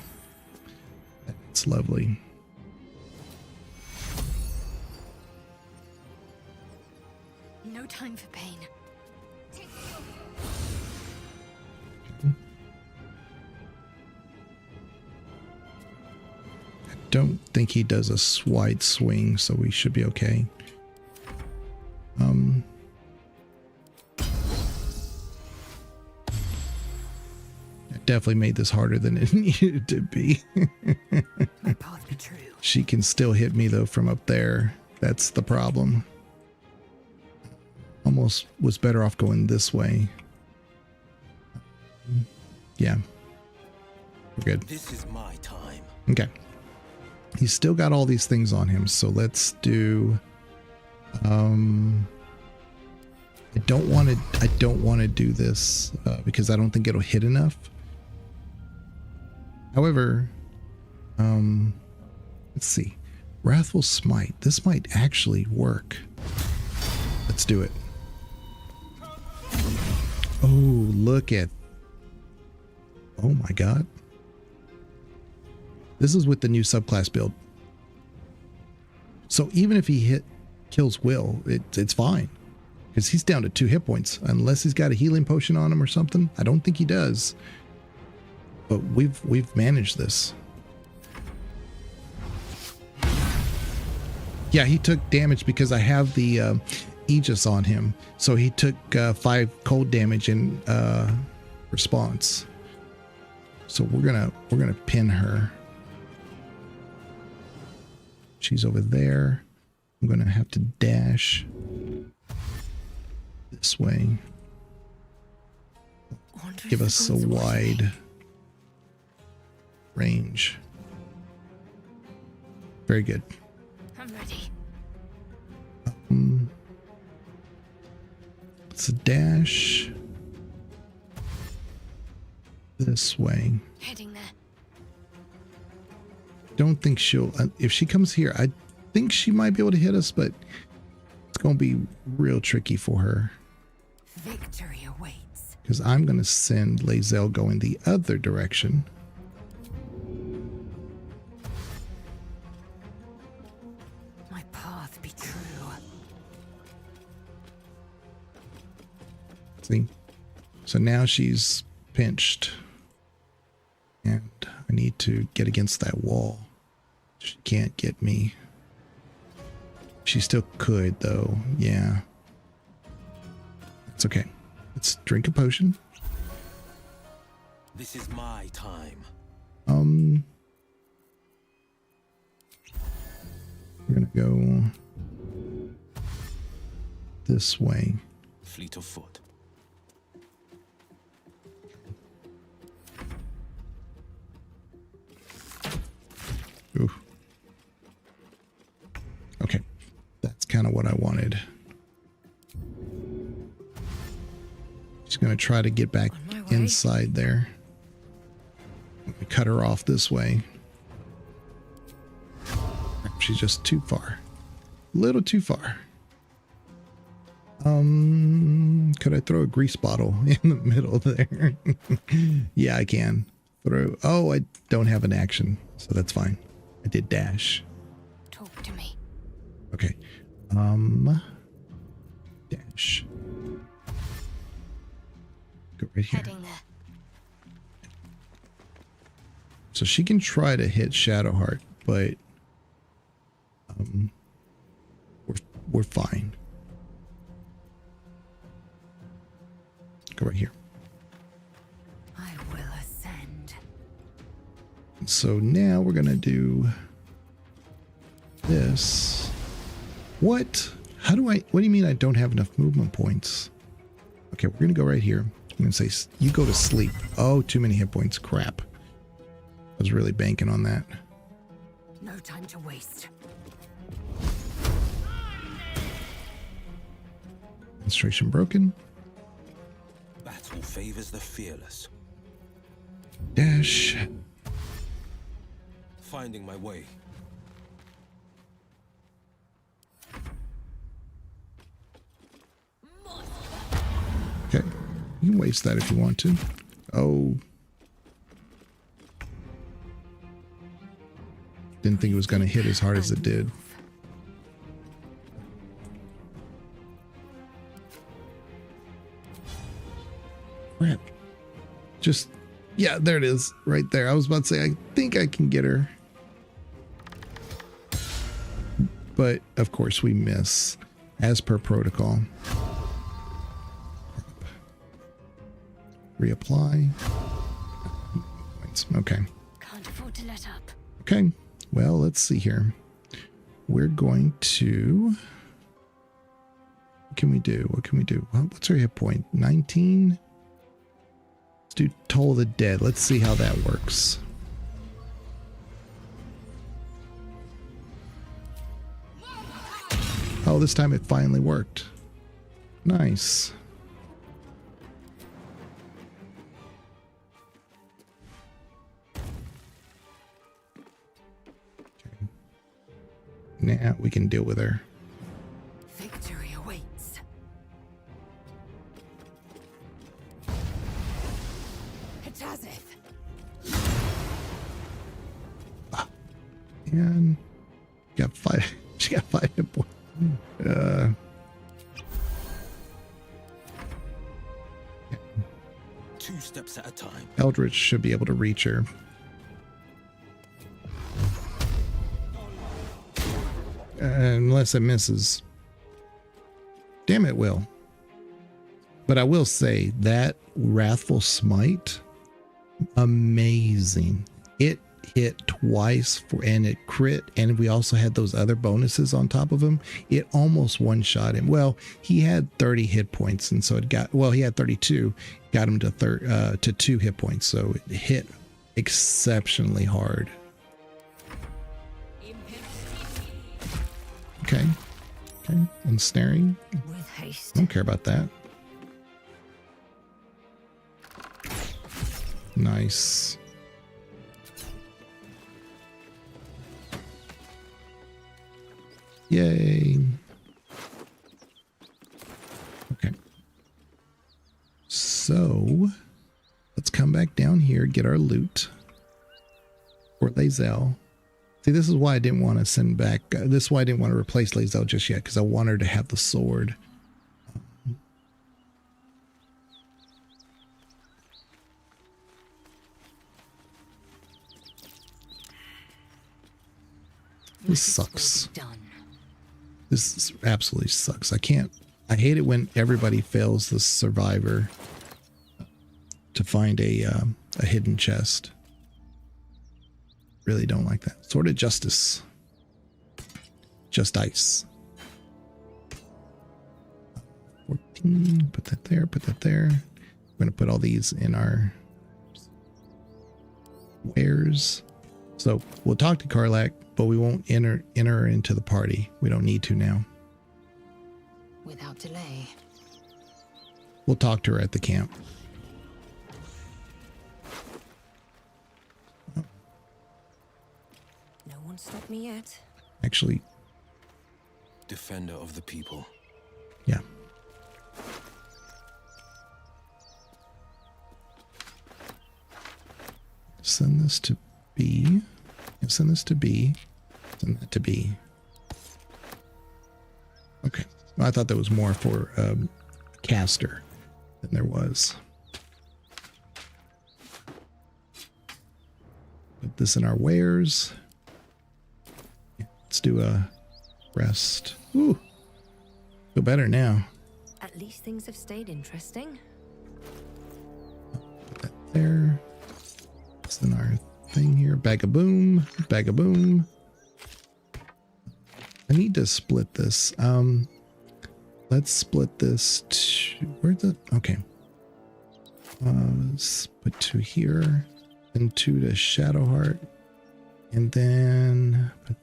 [SPEAKER 1] That's lovely.
[SPEAKER 15] No time for pain.
[SPEAKER 1] I don't think he does a wide swing, so we should be okay. Definitely made this harder than it needed to be.
[SPEAKER 15] My path be true.
[SPEAKER 1] She can still hit me though from up there. That's the problem. Almost was better off going this way. Yeah. We're good.
[SPEAKER 17] This is my time.
[SPEAKER 1] Okay. He's still got all these things on him, so let's do I don't want to do this because I don't think it'll hit enough. However, let's see. Wrathful Smite. This might actually work. Let's do it. Oh, look at... Oh my god. This is with the new subclass build. So even if he kills Will, it's fine. Because he's down to 2 hit points. Unless he's got a healing potion on him or something. I don't think he does. But we've managed this. Yeah, he took damage because I have the Aegis on him. So he took 5 cold damage in response. So we're gonna pin her. She's over there. I'm gonna have to dash this way. Give us a wide range. Very good.
[SPEAKER 15] I'm ready.
[SPEAKER 1] It's a dash this way.
[SPEAKER 15] Heading there.
[SPEAKER 1] Don't think she'll... if she comes here, I think she might be able to hit us, but it's going to be real tricky for her.
[SPEAKER 15] Victory awaits.
[SPEAKER 1] Because I'm going to send Lae'zel going the other direction.
[SPEAKER 15] My path be true.
[SPEAKER 1] See? So now she's pinched. And I need to get against that wall. She can't get me. She still could, though. Yeah. It's okay. Let's drink a potion.
[SPEAKER 17] This is my time.
[SPEAKER 1] We're gonna go this way.
[SPEAKER 17] Fleet of foot.
[SPEAKER 1] Ooh. Okay. That's kind of what I wanted. She's going to try to get back inside there. Cut her off this way. She's just too far. A little too far. Could I throw a grease bottle in the middle there? Yeah, I can. Throw. Oh, I don't have an action, so that's fine. I did dash.
[SPEAKER 15] Talk to me.
[SPEAKER 1] Okay. Dash. Go right here.
[SPEAKER 15] Heading there.
[SPEAKER 1] So she can try to hit Shadowheart, but we're fine. Go right here.
[SPEAKER 15] I will ascend.
[SPEAKER 1] So now we're gonna do this. What? How do I... What do you mean I don't have enough movement points? Okay, we're gonna go right here. I'm gonna say, you go to sleep. Oh, too many hit points. Crap. I was really banking on that.
[SPEAKER 15] No time to waste.
[SPEAKER 1] Concentration broken.
[SPEAKER 17] Battle favors the fearless.
[SPEAKER 1] Dash.
[SPEAKER 17] Finding my way.
[SPEAKER 1] Okay. You can waste that if you want to. Oh. Didn't think it was going to hit as hard as it did. Crap. Just, yeah, there it is. Right there. I was about to say, I think I can get her. But, of course, we miss. As per protocol. Reapply. Okay.
[SPEAKER 15] Can't afford to let up.
[SPEAKER 1] Okay. Well, let's see here. We're going to... What can we do? What can we do? Well, what's our hit point? 19? Let's do Toll of the Dead. Let's see how that works. Oh, this time it finally worked. Nice. Okay. Now we can deal with her.
[SPEAKER 15] Victory awaits.
[SPEAKER 1] And got 5. She got 5 hit points.
[SPEAKER 17] 2 steps at a time.
[SPEAKER 1] Eldritch should be able to reach her. Unless it misses. Damn it, Will. But I will say that Wrathful Smite, amazing. It hit twice and it crit, and we also had those other bonuses on top of him. It almost one-shot him. Well, he had 30 hit points, and so it got, well, he had 32, got him to 2 hit points, so it hit exceptionally hard. Okay. Ensnaring.
[SPEAKER 3] With haste.
[SPEAKER 1] Don't care about that. Nice. Yay. Okay. So let's come back down here, get our loot. For Lae'zel. See, this is why I didn't want to send back. This is why I didn't want to replace Lae'zel just yet, because I want her to have the sword. This sucks. This absolutely sucks. I hate it when everybody fails the survivor to find a hidden chest. Really don't like that. Sword of Justice. Just ice. 14. Put that there. Put that there. We're going to put all these in our wares. So we'll talk to Karlach, but we won't enter her into the party. We don't need to now.
[SPEAKER 12] Without delay.
[SPEAKER 1] We'll talk to her at the camp.
[SPEAKER 3] No one stopped me yet.
[SPEAKER 1] Actually.
[SPEAKER 17] Defender of the people.
[SPEAKER 1] Yeah. Send this to B. Send this to B. Send that to B. Okay. Well, I thought there was more for caster than there was. Put this in our wares. Let's do a rest. Ooh. Feel better now.
[SPEAKER 3] At least things have stayed interesting.
[SPEAKER 1] Put that there. It's in our thing here. Bag of boom. Bag of boom. I need to split this. Let's split this to where's it? Okay. Let's put 2 here and 2 to Shadowheart. And then put,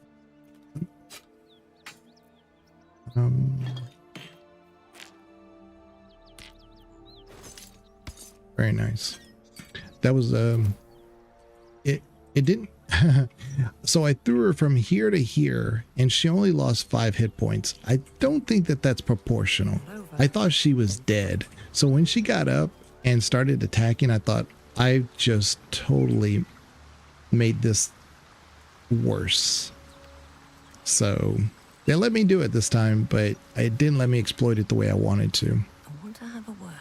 [SPEAKER 1] very nice. That was it didn't so I threw her from here to here and she only lost 5 hit points. I don't think that that's proportional. I thought she was dead. So when she got up and started attacking, I thought I just totally made this worse. So they let me do it this time, but it didn't let me exploit it the way I wanted to.
[SPEAKER 3] I want to have a word.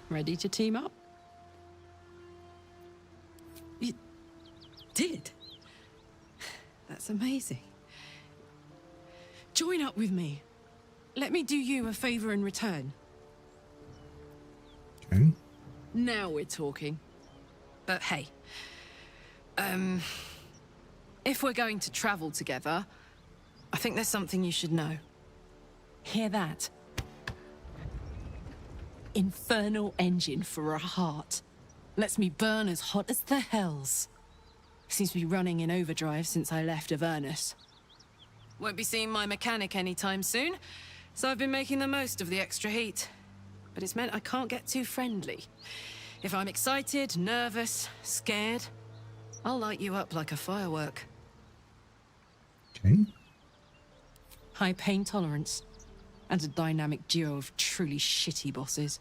[SPEAKER 16] Ready to team up? You did? That's amazing. Join up with me. Let me do you a favor in return.
[SPEAKER 1] Okay.
[SPEAKER 16] Now we're talking. But hey, if we're going to travel together, I think there's something you should know. Hear that? Infernal engine for a heart. Lets me burn as hot as the hells. Seems to be running in overdrive since I left Avernus. Won't be seeing my mechanic anytime soon, so I've been making the most of the extra heat. But it's meant I can't get too friendly. If I'm excited, nervous, scared, I'll light you up like a firework.
[SPEAKER 1] Okay.
[SPEAKER 16] High pain tolerance, and a dynamic duo of truly shitty bosses.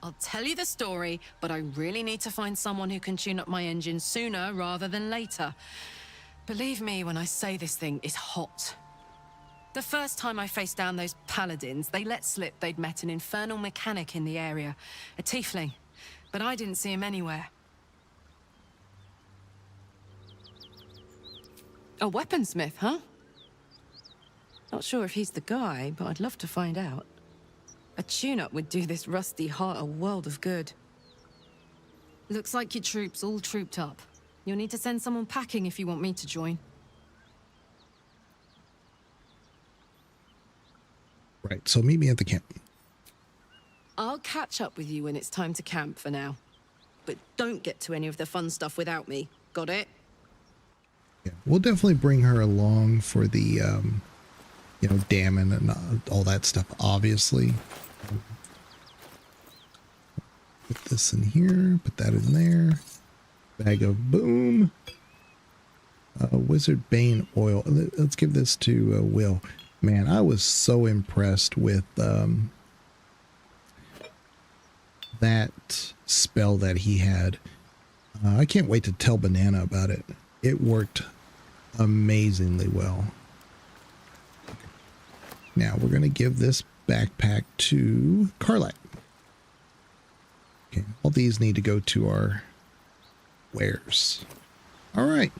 [SPEAKER 16] I'll tell you the story, but I really need to find someone who can tune up my engine sooner rather than later. Believe me when I say this thing is hot. The first time I faced down those paladins, they let slip they'd met an infernal mechanic in the area, a tiefling, but I didn't see him anywhere. A weaponsmith, huh? Not sure if he's the guy, but I'd love to find out. A tune-up would do this rusty heart a world of good. Looks like your troops all trooped up. You'll need to send someone packing if you want me to join.
[SPEAKER 1] Right, so meet me at the camp.
[SPEAKER 16] I'll catch up with you when it's time to camp for now. But don't get to any of the fun stuff without me. Got it?
[SPEAKER 1] Yeah, we'll definitely bring her along for the, you know, damming and all that stuff, obviously. Put this in here, put that in there. Bag of boom. Wizard Bane oil. Let's give this to Will. Man, I was so impressed with that spell that he had. I can't wait to tell Banana about it. It worked amazingly well. Now we're going to give this backpack to Karlach. Okay, all these need to go to our wares. All right,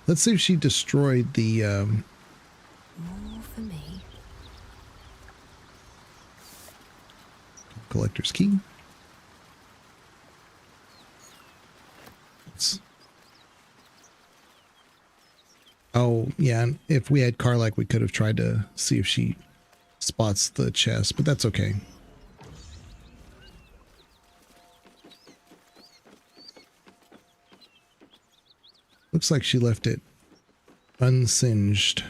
[SPEAKER 1] let's see if she destroyed the
[SPEAKER 3] More for me.
[SPEAKER 1] collector's key. Oh, yeah, and if we had Karlach, we could have tried to see if she spots the chest, but that's okay. Looks like she left it unsinged.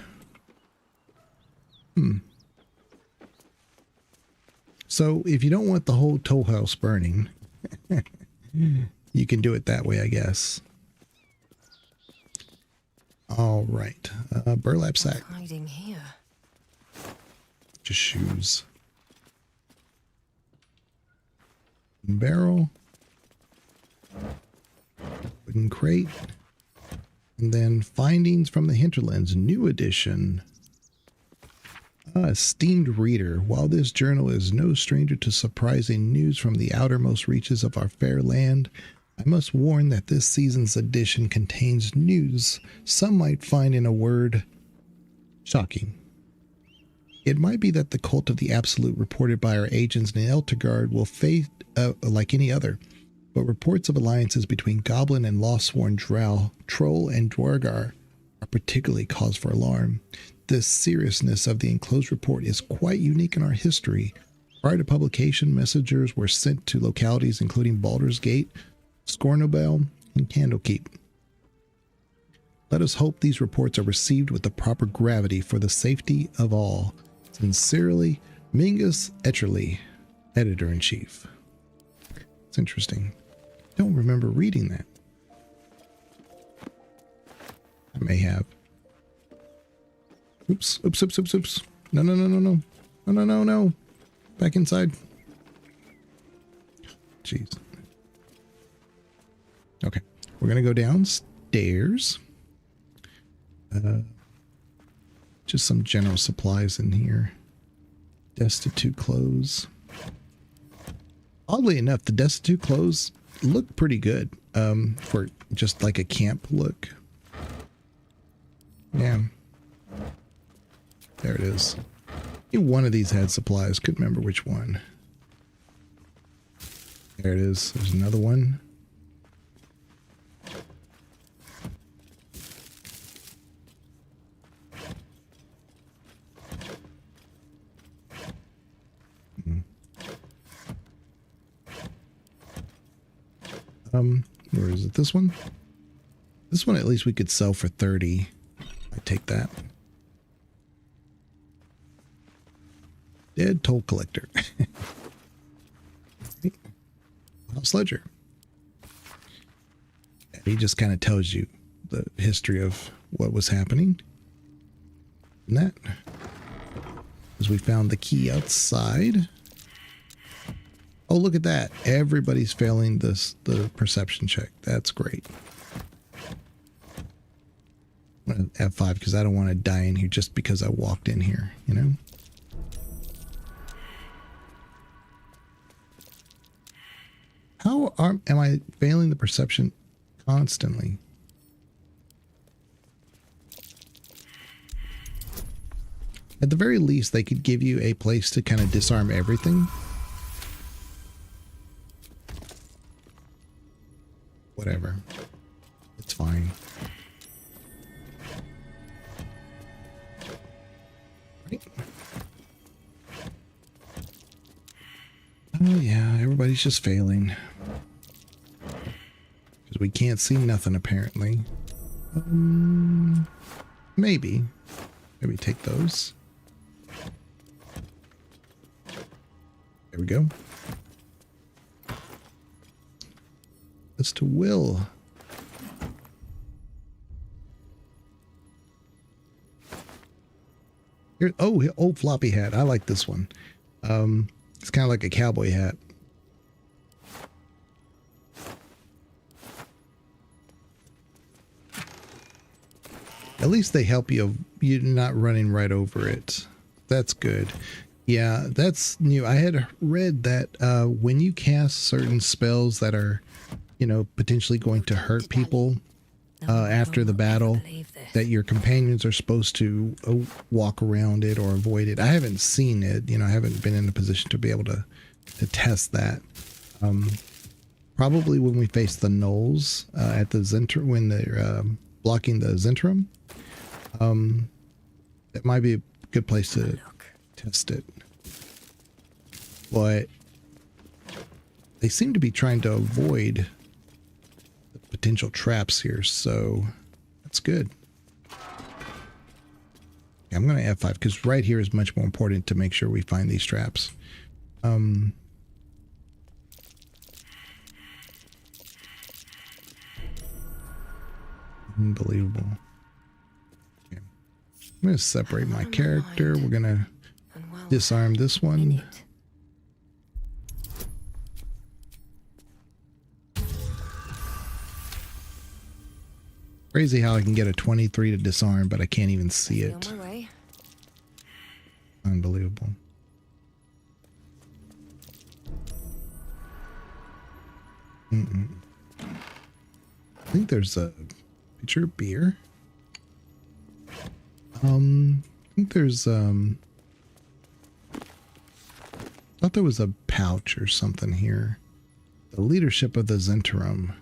[SPEAKER 1] So if you don't want the whole toll house burning, you can do it that way, I guess. All right, burlap sack.
[SPEAKER 3] What's hiding here?
[SPEAKER 1] Just shoes. Barrel. Wooden crate. And then findings from the hinterlands, new edition. Esteemed reader, while this journal is no stranger to surprising news from the outermost reaches of our fair land, I must warn that this season's edition contains news some might find in a word shocking. It might be that the cult of the Absolute reported by our agents in Eltergard will fade like any other, but reports of alliances between Goblin and Lost-sworn Drow, Troll, and Dwargar are particularly cause for alarm. The seriousness of the enclosed report is quite unique in our history. Prior to publication, messengers were sent to localities including Baldur's Gate, Scornobel, and Candlekeep. Let us hope these reports are received with the proper gravity for the safety of all. Sincerely, Mingus Etcherly, Editor-in-Chief. It's interesting. Don't remember reading that. I may have. Oops, oops, oops, oops, oops. No, no, no, no, no. No, no, no, no. Back inside. Jeez. Okay, we're going to go downstairs. Just some general supplies in here. Destitute clothes. Oddly enough, the destitute clothes look pretty good for just like a camp look. Yeah. There it is. One of these had supplies. Couldn't remember which one. There it is. There's another one. Where is it? This one? This one at least we could sell for 30. I'd take that. Dead toll collector. House ledger. He just kind of tells you the history of what was happening. And that, as we found the key outside. Oh, look at that. Everybody's failing the perception check. That's great. I'm gonna F5 because I don't want to die in here just because I walked in here, you know? How am I failing the perception constantly? At the very least, they could give you a place to kind of disarm everything. Whatever. It's fine. Right. Oh yeah, everybody's just failing. Because we can't see nothing apparently. Maybe. Maybe take those. There we go. That's to Will. Here, oh, old floppy hat. I like this one. It's kind of like a cowboy hat. At least they help you. You're not running right over it. That's good. Yeah, that's new. I had read that when you cast certain spells that are, you know, potentially going to hurt people after the battle, that your companions are supposed to walk around it or avoid it. I haven't seen it. You know, I haven't been in a position to be able to test that. Probably when we face the gnolls at the Zhentarim, when they're blocking the Zhentarim, that might be a good place to test it. But they seem to be trying to avoid the potential traps here, so that's good. Yeah, I'm going to F5 because right here is much more important to make sure we find these traps. Unbelievable. Okay. I'm going to separate my character. We're going to disarm this one. Crazy how I can get a 23 to disarm, but I can't even see it. Unbelievable. I think there's a pitcher of beer. I think there's thought there was a pouch or something here. The leadership of the Zhentarim.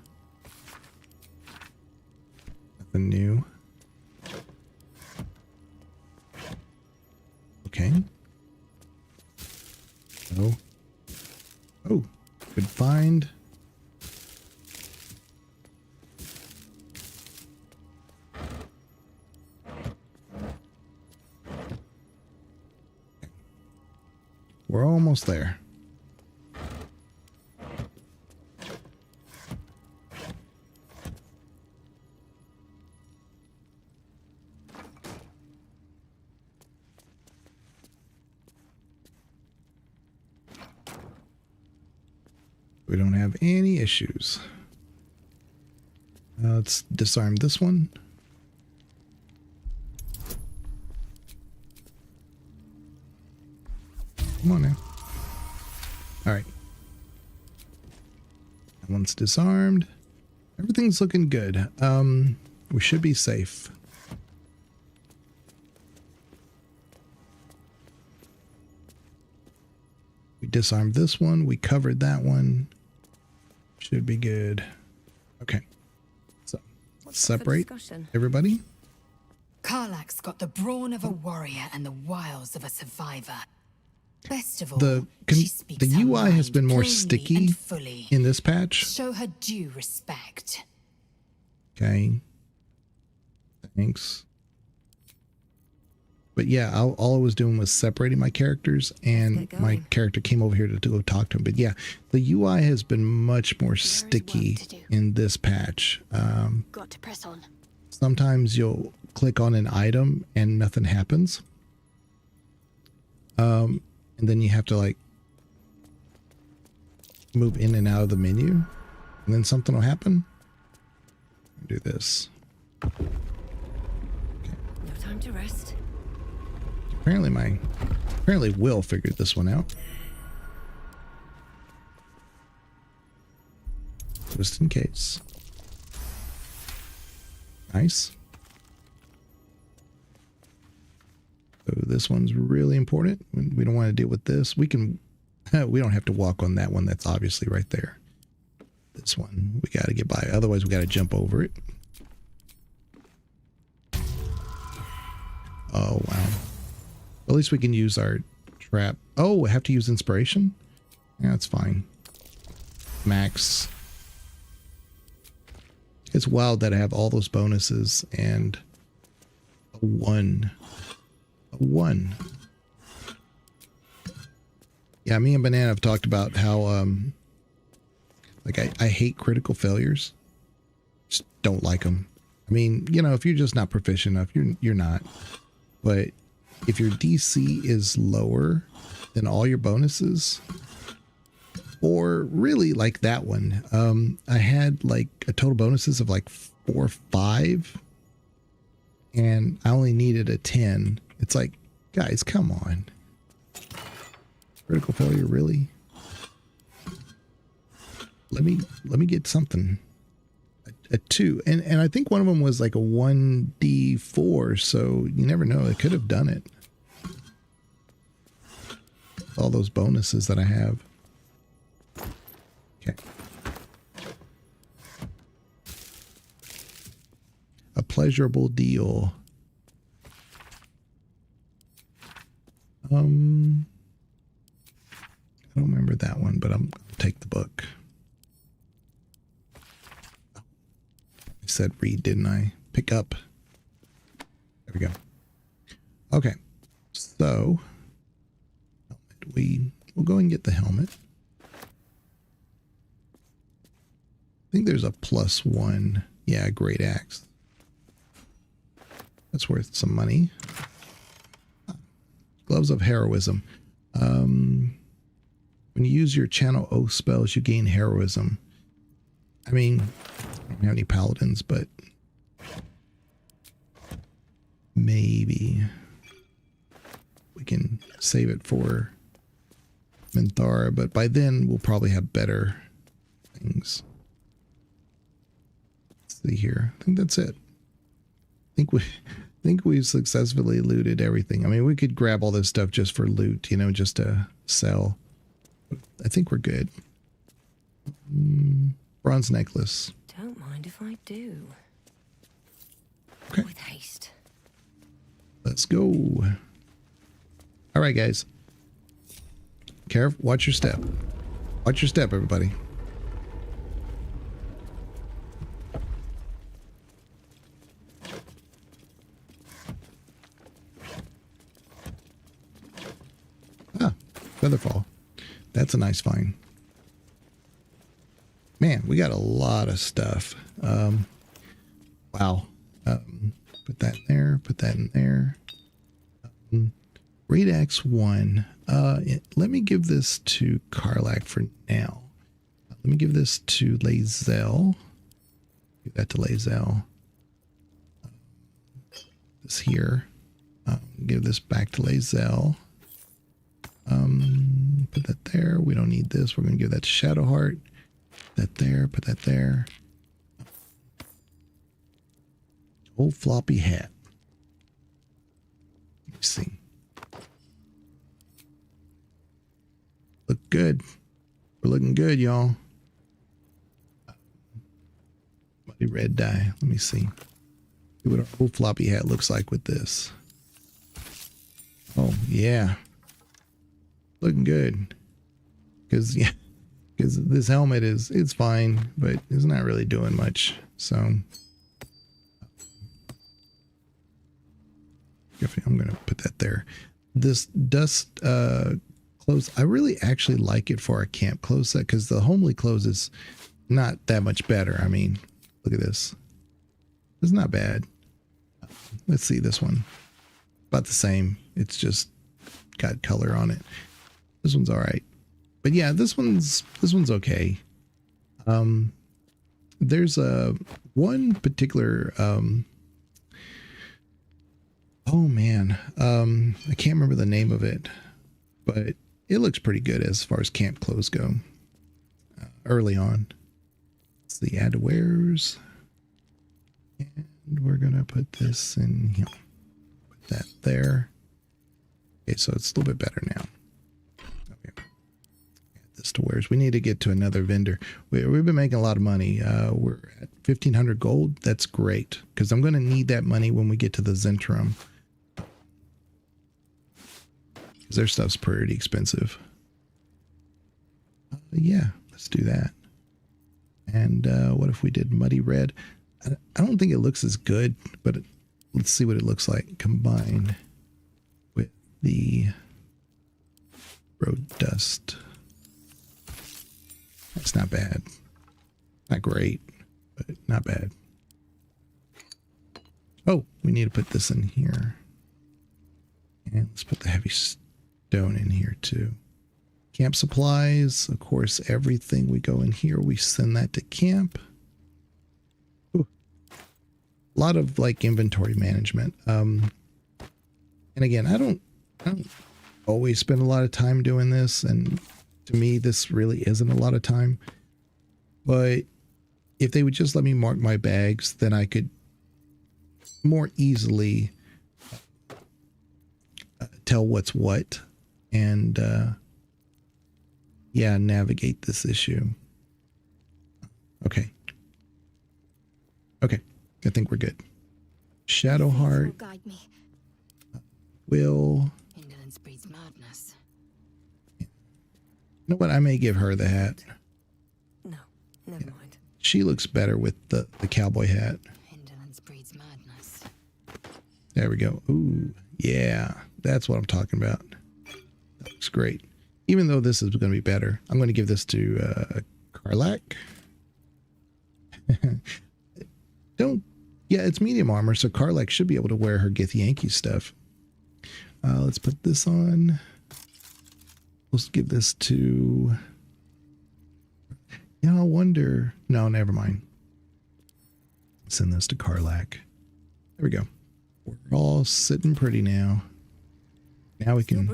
[SPEAKER 1] Nothing new. Okay. Oh. Oh, good find. We're almost there. We don't have any issues. Let's disarm this one. Come on now. All right. That one's disarmed. Everything's looking good. We should be safe. We disarmed this one. We covered that one. Should be good. Okay. So let's separate everybody.
[SPEAKER 12] Karlach's got the brawn of a warrior and the wiles of a survivor. Best of all,
[SPEAKER 1] The UI has been more sticky in this patch.
[SPEAKER 12] Show her due respect.
[SPEAKER 1] Okay. Thanks. But yeah, all I was doing was separating my characters, and my character came over here to go talk to him. But yeah, the UI has been much more sticky in this patch.
[SPEAKER 15] Got to press on.
[SPEAKER 1] Sometimes you'll click on an item and nothing happens. And then you have to like move in and out of the menu, and then something will happen. Do this.
[SPEAKER 3] No time to rest.
[SPEAKER 1] Apparently Will figured this one out. Just in case. Nice. So this one's really important. We don't want to deal with this. We don't have to walk on that one. That's obviously right there. This one, we got to get by. Otherwise, we got to jump over it. Oh, wow. At least we can use our trap. Oh, we have to use inspiration? Yeah, that's fine. Max. It's wild that I have all those bonuses and a 1. A 1. Yeah, me and Banana have talked about how, like, I hate critical failures. Just don't like them. I mean, you know, if you're just not proficient enough, you're not. But if your DC is lower than all your bonuses, or really like that one, I had like a total bonuses of like 4 or 5, and I only needed a 10. It's like, guys, come on. Critical failure, really? Let me get something. A 2, and I think one of them was like a 1d4, so you never know. It could have done it. All those bonuses that I have. Okay. A pleasurable deal. I don't remember that one, but I'm gonna take the book. I said read, didn't I? Pick up. There we go. Okay. So we'll go and get the helmet. I think there's a +1. Yeah, great axe. That's worth some money. Gloves of heroism. When you use your channel oath spells, you gain heroism. I mean, I don't have any paladins, but maybe we can save it for Minthara, but by then we'll probably have better things. Let's see here. I think that's it. I think we've successfully looted everything. I mean, we could grab all this stuff just for loot, you know, just to sell. I think we're good. Bronze necklace.
[SPEAKER 3] Don't mind if I do.
[SPEAKER 1] Okay.
[SPEAKER 3] With haste.
[SPEAKER 1] Let's go. All right, guys. Careful. Watch your step. Watch your step, everybody. Ah, Featherfall. That's a nice find. Man, we got a lot of stuff. Wow. Put that in there. Put that in there. Raid Axe 1. Let me give this to Karlach for now. Let me give this to Lae'zel. Give that to Lae'zel. This here. Give this back to Lae'zel. Put that there. We don't need this. We're going to give that to Shadowheart. That there. Put that there. Old floppy hat. Let me see. Look good. We're looking good, y'all. Muddy red dye. Let me see. See what our old floppy hat looks like with this. Oh, yeah. Looking good. Because this helmet it's fine, but it's not really doing much. So I'm going to put that there. This dust clothes, I really actually like it for our camp clothes set, because the homely clothes is not that much better. I mean, look at this. It's not bad. Let's see this one. About the same. It's just got color on it. This one's all right. But yeah, this one's okay. There's one particular oh man, I can't remember the name of it, but it looks pretty good as far as camp clothes go. Early on, it's the add to wares, and we're gonna put this in here. Put that there. Okay, so it's a little bit better now. Okay, add this to wares. We need to get to another vendor. We've been making a lot of money. We're at 1,500 gold. That's great because I'm gonna need that money when we get to the Zhentarim. Because their stuff's pretty expensive. Yeah, let's do that. And what if we did muddy red? I don't think it looks as good, but let's see what it looks like combined with the road dust. That's not bad. Not great, but not bad. Oh, we need to put this in here. And let's put the heavy stone in here too. Camp supplies, of course, everything we go in here, we send that to camp. Ooh. A lot of like inventory management. And again, I don't always spend a lot of time doing this, and to me, this really isn't a lot of time. But if they would just let me mark my bags, then I could more easily tell what's what and yeah, navigate this issue. Okay. Okay. I think we're good. Shadowheart.
[SPEAKER 12] Guide me.
[SPEAKER 1] Will.
[SPEAKER 12] Indolence breeds madness.
[SPEAKER 1] You know what? I may give her the hat.
[SPEAKER 3] No, never mind.
[SPEAKER 1] She looks better with the cowboy hat.
[SPEAKER 12] Indolence breeds madness.
[SPEAKER 1] There we go. Ooh, yeah. That's what I'm talking about. That looks great. Even though this is going to be better, I'm going to give this to Karlach. Yeah, it's medium armor, so Karlach should be able to wear her Githyanki stuff. Let's put this on. Let's give this to... Yeah, I wonder... No, never mind. Send this to Karlach. There we go. We're all sitting pretty now. Now we can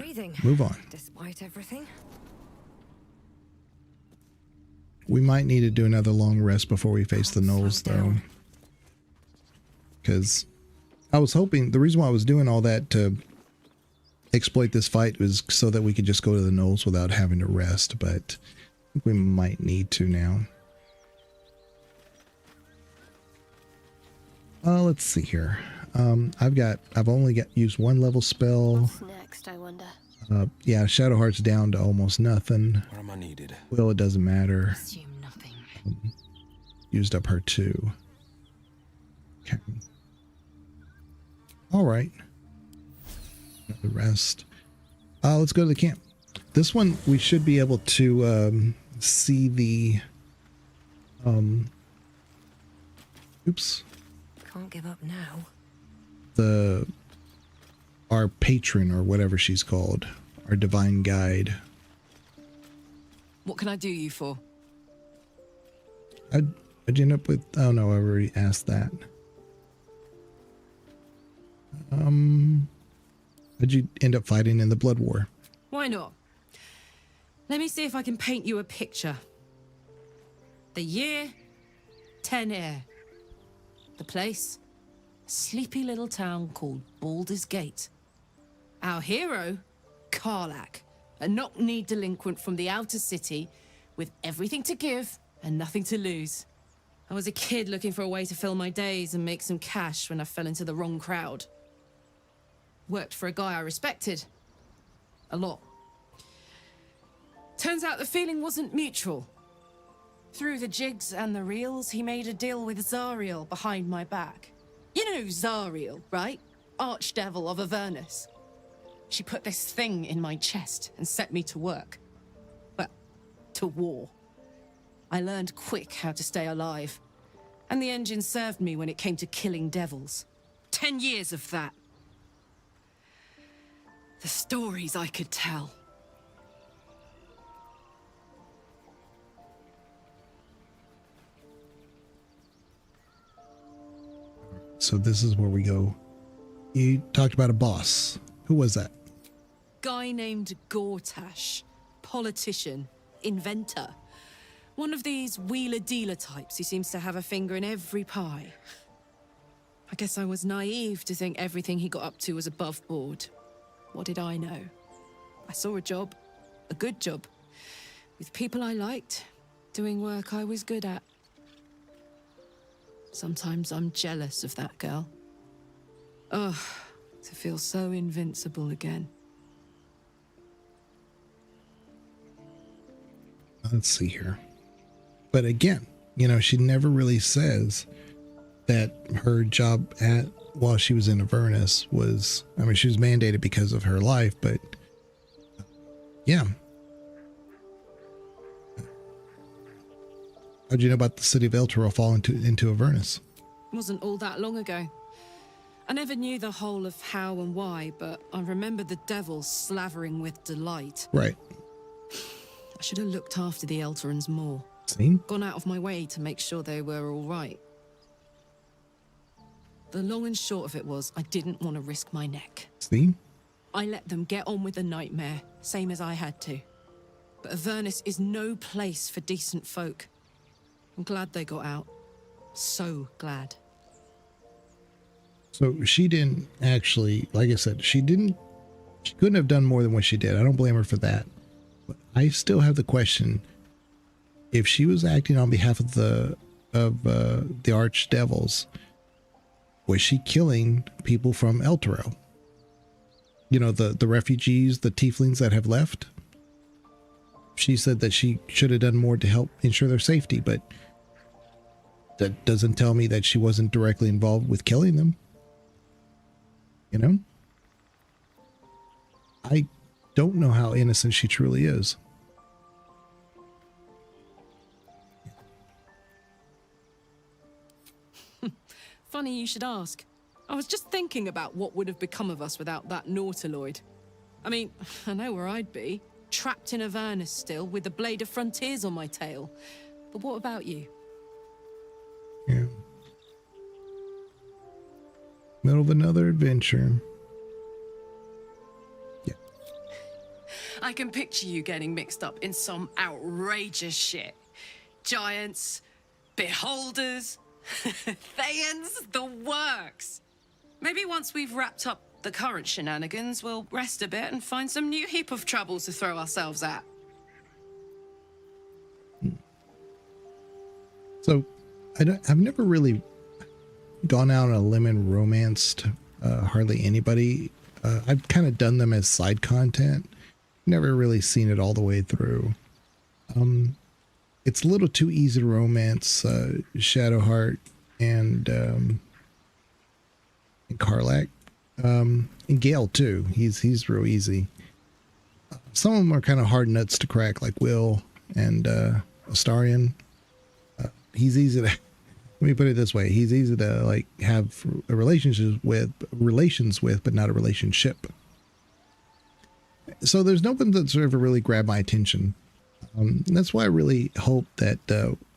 [SPEAKER 1] move on.
[SPEAKER 3] Despite everything.
[SPEAKER 1] We might need to do another long rest before we face the gnolls, though. Because I was hoping, the reason why I was doing all that to exploit this fight was so that we could just go to the gnolls without having to rest, but I think we might need to now. Let's see here. I've only used one level spell.
[SPEAKER 15] What's next, I wonder?
[SPEAKER 1] Yeah, Shadowheart's down to almost nothing.
[SPEAKER 17] Where am I needed?
[SPEAKER 1] Well, it doesn't matter.
[SPEAKER 12] Assume nothing.
[SPEAKER 1] Used up her too. Okay. All right. The rest. Let's go to the camp. This one we should be able to see the. Oops.
[SPEAKER 3] Can't give up now.
[SPEAKER 1] Our patron or whatever she's called, our divine guide.
[SPEAKER 16] What can I do you for?
[SPEAKER 1] I'd end up with, oh no, I already asked that. How'd you end up fighting in the Blood War?
[SPEAKER 16] Why not? Let me see if I can paint you a picture. The year, 10 air. The place, sleepy little town called Baldur's Gate. Our hero, Karlach, a knock-kneed delinquent from the outer city with everything to give and nothing to lose. I was a kid looking for a way to fill my days and make some cash when I fell into the wrong crowd. Worked for a guy I respected. A lot. Turns out the feeling wasn't mutual. Through the jigs and the reels, he made a deal with Zariel behind my back. You know Zariel, right? Archdevil of Avernus. She put this thing in my chest and set me to work. Well, to war. I learned quick how to stay alive. And the engine served me when it came to killing devils. 10 years of that. The stories I could tell.
[SPEAKER 1] so this is where we go. You talked about a boss. Who was that?
[SPEAKER 16] Guy named Gortash. Politician. Inventor. One of these wheeler-dealer types who seems to have a finger in every pie. I guess I was naive to think everything he got up to was above board. What did I know? I saw a job. A good job. With people I liked. Doing work I was good at. Sometimes I'm jealous of that girl. Ugh, to feel so invincible again.
[SPEAKER 1] Let's see here. But again, you know, she never really says that her job while she was in Avernus was, I mean, she was mandated because of her life, but yeah. How'd you know about the city of Elturel fall into Avernus?
[SPEAKER 16] It wasn't all that long ago. I never knew the whole of how and why, but I remember the devil slavering with delight.
[SPEAKER 1] Right.
[SPEAKER 16] I should have looked after the Elturans more.
[SPEAKER 1] See?
[SPEAKER 16] Gone out of my way to make sure they were all right. The long and short of it was, I didn't want to risk my neck.
[SPEAKER 1] See?
[SPEAKER 16] I let them get on with the nightmare, same as I had to. But Avernus is no place for decent folk. I'm glad they got out. So glad.
[SPEAKER 1] So she didn't actually, like I said, she couldn't have done more than what she did. I don't blame her for that. But I still have the question, if she was acting on behalf of the archdevils, was she killing people from Elturel? You know, the refugees, the tieflings that have left? She said that she should have done more to help ensure their safety, but that doesn't tell me that she wasn't directly involved with killing them. You know? I don't know how innocent she truly is.
[SPEAKER 16] Funny you should ask. I was just thinking about what would have become of us without that Nautiloid. I mean, I know where I'd be. Trapped in Avernus still, with the Blade of Frontiers on my tail. But what about you?
[SPEAKER 1] Yeah. Middle of another adventure. Yeah.
[SPEAKER 16] I can picture you getting mixed up in some outrageous shit. Giants, beholders, Thayans, the works. Maybe once we've wrapped up the current shenanigans, we'll rest a bit and find some new heap of troubles to throw ourselves at.
[SPEAKER 1] So, I've never really gone out on a limb and romanced hardly anybody. I've kind of done them as side content. Never really seen it all the way through. It's a little too easy to romance Shadowheart and Karlach. And Gale too. He's real easy. Some of them are kind of hard nuts to crack, like Will and Astarion. He's easy to, let me put it this way, he's easy to like have a relations with, but not a relationship. So there's no one that's ever really grabbed my attention. That's why I really hope that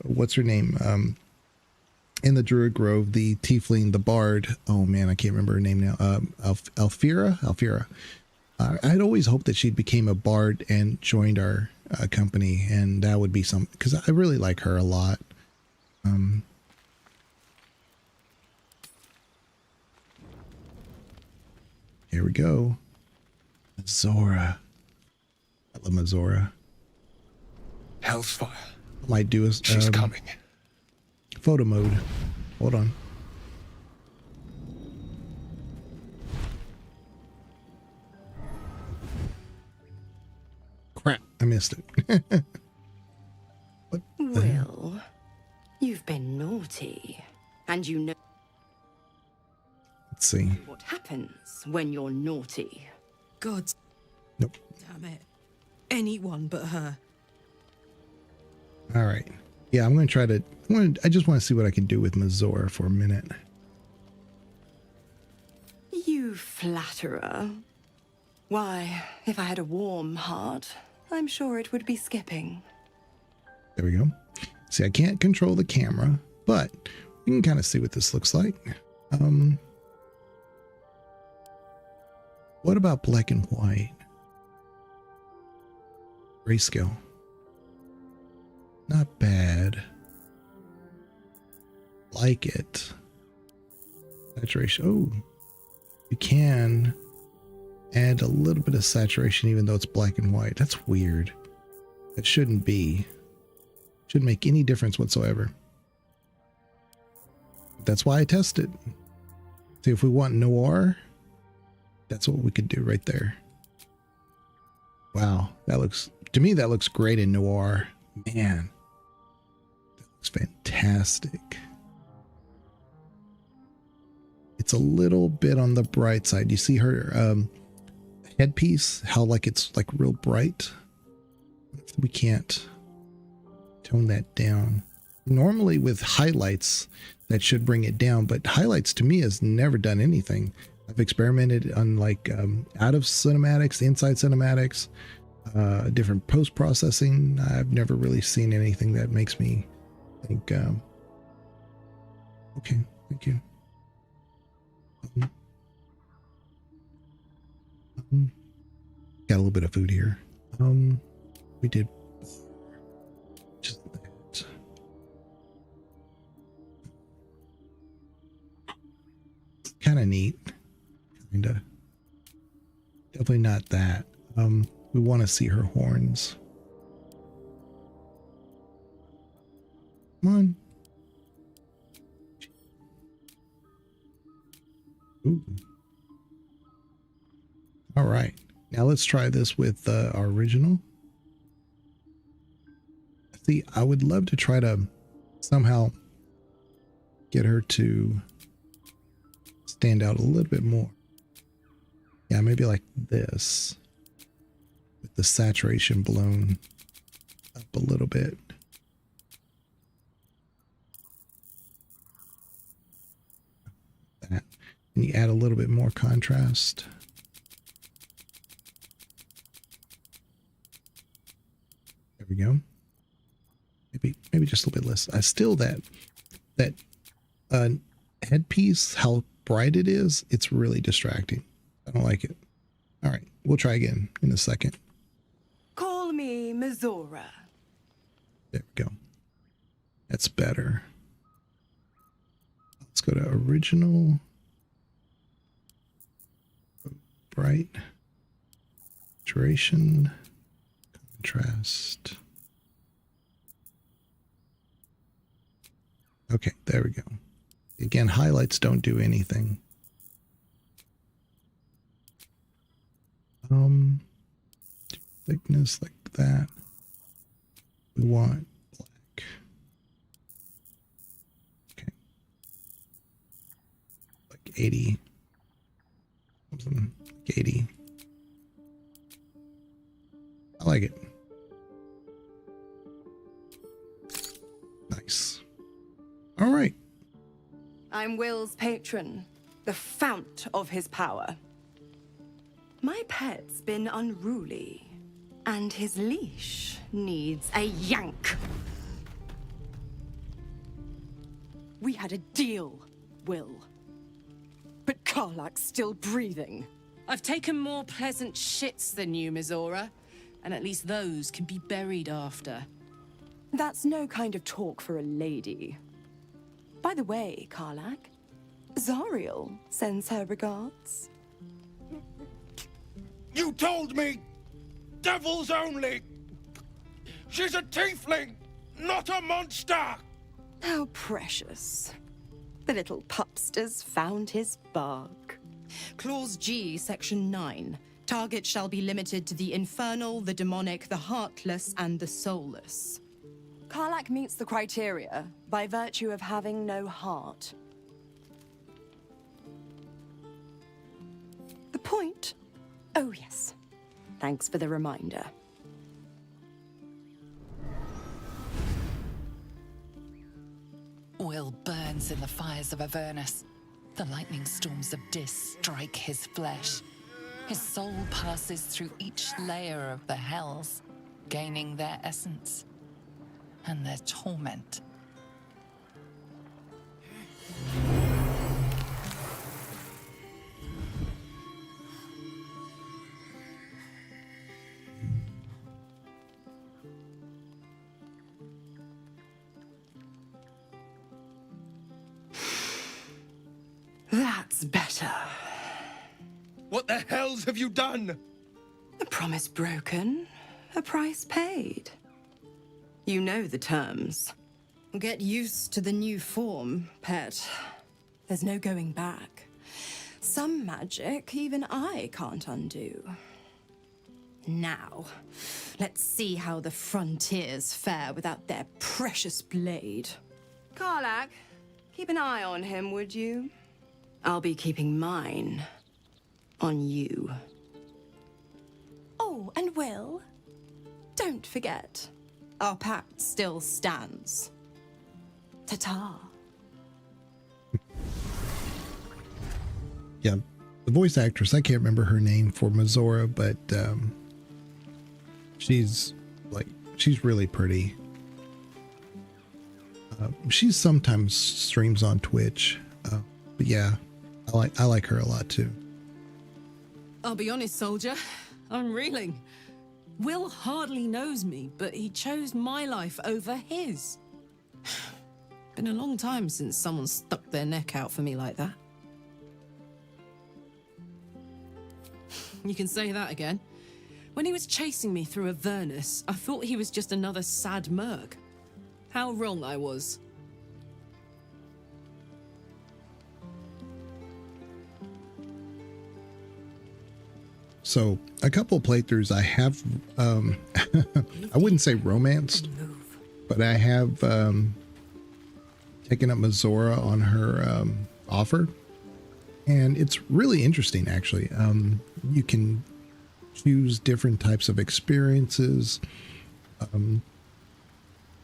[SPEAKER 1] what's her name? In the Druid Grove, the tiefling, the bard. Oh man, I can't remember her name now. Alfira. I'd always hoped that she'd became a bard and joined our company, and that would be some, because I really like her a lot. Here we go. Mizora. I love Mizora.
[SPEAKER 7] Hellfire.
[SPEAKER 1] Might do a
[SPEAKER 7] She's coming.
[SPEAKER 1] Photo mode. Hold on. Crap, I missed it.
[SPEAKER 3] Well, you've been naughty, and you know
[SPEAKER 1] Let's see.
[SPEAKER 3] what happens when you're naughty.
[SPEAKER 16] God.
[SPEAKER 1] Nope.
[SPEAKER 16] Damn it. Anyone but her.
[SPEAKER 1] All right. Yeah, I'm going to try to, I just want to see what I can do with Mizora for a minute.
[SPEAKER 3] You flatterer. Why, if I had a warm heart, I'm sure it would be skipping.
[SPEAKER 1] There we go. See, I can't control the camera, but you can kind of see what this looks like. What about black and white? Grayscale. Not bad. Like it. Saturation. Oh, you can add a little bit of saturation even though it's black and white. That's weird. That shouldn't be. Shouldn't make any difference whatsoever. That's why I test it. See, if we want noir, that's what we could do right there. Wow, that looks, to me, that looks great in noir. Man, that looks fantastic. It's a little bit on the bright side. You see her headpiece, how like it's like real bright. We can't tone that down. Normally with highlights, that should bring it down, but highlights to me has never done anything. I've experimented on like out of cinematics, inside cinematics, different post-processing. I've never really seen anything that makes me think, okay, thank you. Got a little bit of food here. We did just that. Kind of neat. Kinda. Definitely not that. We want to see her horns. Come on. Ooh. All right. Now let's try this with our original. See, I would love to try to somehow get her to stand out a little bit more. Yeah, maybe like this, with the saturation blown up a little bit. That. And you add a little bit more contrast. There we go. Maybe just a little bit less. Still that headpiece, how bright it is, it's really distracting. I don't like it. All right, we'll try again in a second.
[SPEAKER 3] Call me Mizora.
[SPEAKER 1] There we go. That's better. Let's go to original. Bright. Saturation. Contrast. Okay, there we go. Again, highlights don't do anything. Thickness like that. We want black. Okay. Like 80. Something like 80. I like it. Nice. All right.
[SPEAKER 3] I'm Will's patron, the fount of his power. My pet's been unruly, and his leash needs a yank. We had a deal, Will. But Karlach's still breathing.
[SPEAKER 16] I've taken more pleasant shits than you, Mizora, and at least those can be buried after.
[SPEAKER 3] That's no kind of talk for a lady. By the way, Karlach, Zariel sends her regards.
[SPEAKER 10] You told me! Devils only! She's a tiefling, not a monster!
[SPEAKER 3] How precious. The little pupster's found his bark.
[SPEAKER 16] Clause G, Section 9. Target shall be limited to the infernal, the demonic, the heartless, and the soulless.
[SPEAKER 3] Karlach meets the criteria by virtue of having no heart. The point? Oh, yes. Thanks for the reminder.
[SPEAKER 4] Will burns in the fires of Avernus. The lightning storms of Dis strike his flesh. His soul passes through each layer of the hells, gaining their essence and their torment.
[SPEAKER 3] That's better.
[SPEAKER 10] What the hells have you done?
[SPEAKER 3] A promise broken, a price paid. You know the terms. Get used to the new form, pet. There's no going back. Some magic even I can't undo. Now, let's see how the frontiers fare without their precious blade. Karlach, keep an eye on him, would you? I'll be keeping mine on you. Oh, and Will, don't forget, our pact still stands. Ta-ta.
[SPEAKER 1] Yeah, the voice actress, I can't remember her name for Mizora, but she's really pretty. She sometimes streams on Twitch, but yeah, I like her a lot too.
[SPEAKER 16] I'll be honest, soldier. I'm reeling. Will hardly knows me, but he chose my life over his. Been a long time since someone stuck their neck out for me like that. You can say that again. When he was chasing me through Avernus, I thought he was just another sad merc. How wrong I was.
[SPEAKER 1] So a couple of playthroughs I have, I wouldn't say romanced, but I have taken up Mizora on her offer, and it's really interesting actually. You can choose different types of experiences,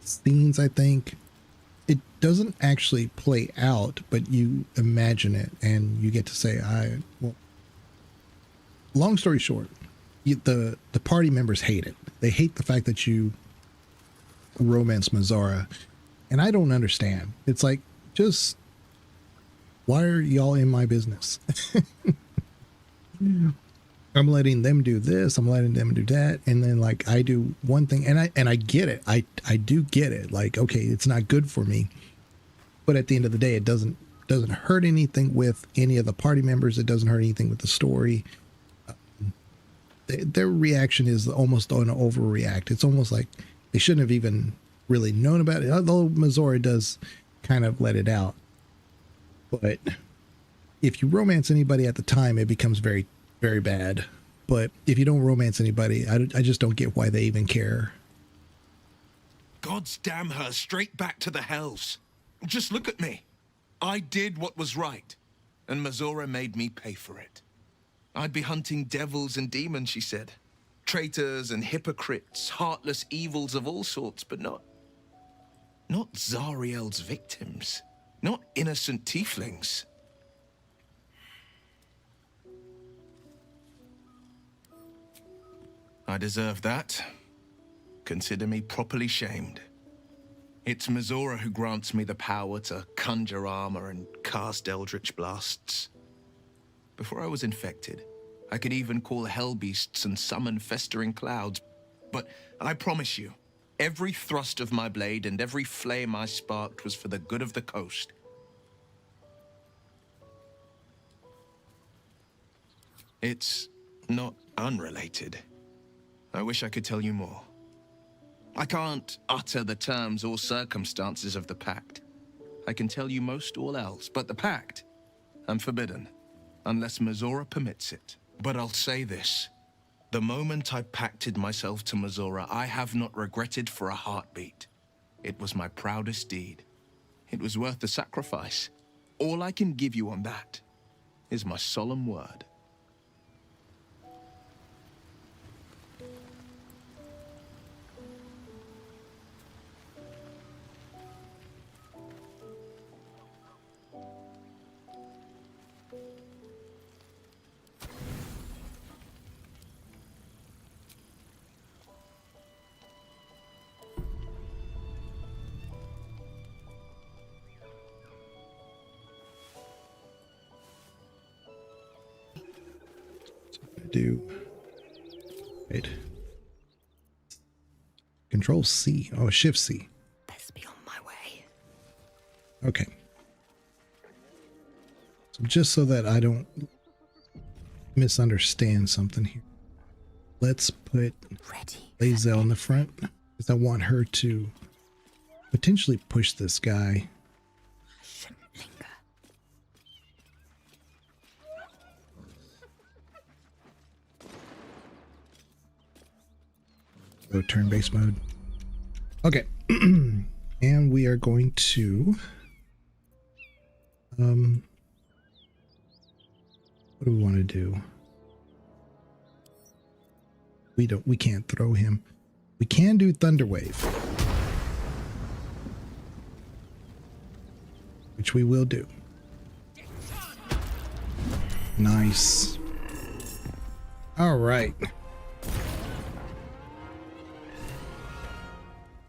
[SPEAKER 1] scenes. I think it doesn't actually play out, but you imagine it and you get to say, well, long story short, the party members hate it. They hate the fact that you romance Mizora, and I don't understand. It's like, just why are y'all in my business? I'm letting them do this, I'm letting them do that, and then like I do one thing, and I get it. I do get it. Like, okay, it's not good for me, but at the end of the day, it doesn't hurt anything with any of the party members. It doesn't hurt anything with the story. Their reaction is almost an overreact. It's almost like they shouldn't have even really known about it, although Mizora does kind of let it out. But if you romance anybody at the time, it becomes very, very bad. But if you don't romance anybody, I just don't get why they even care.
[SPEAKER 7] God's damn her, straight back to the hells. Just look at me. I did what was right, and Mizora made me pay for it. I'd be hunting devils and demons, she said. Traitors and hypocrites, heartless evils of all sorts, but not Zariel's victims. Not innocent tieflings. I deserve that. Consider me properly shamed. It's Mizora who grants me the power to conjure armor and cast eldritch blasts. Before I was infected, I could even call hell beasts and summon festering clouds. But I promise you, every thrust of my blade and every flame I sparked was for the good of the coast. It's not unrelated. I wish I could tell you more. I can't utter the terms or circumstances of the pact. I can tell you most all else, but the pact, I'm forbidden. Unless Mizora permits it. But I'll say this. The moment I pacted myself to Mizora, I have not regretted for a heartbeat. It was my proudest deed. It was worth the sacrifice. All I can give you on that is my solemn word.
[SPEAKER 1] Do wait, Control C. Oh, Shift C.
[SPEAKER 15] Best be on my way.
[SPEAKER 1] Okay, Just so that I don't misunderstand something here. Let's put Lae'zel in the front because I want her to potentially push this guy. Go turn-based mode. Okay. And we are going to what do we want to do? We can't throw him. We can do Thunderwave, which we will do. Nice. All right.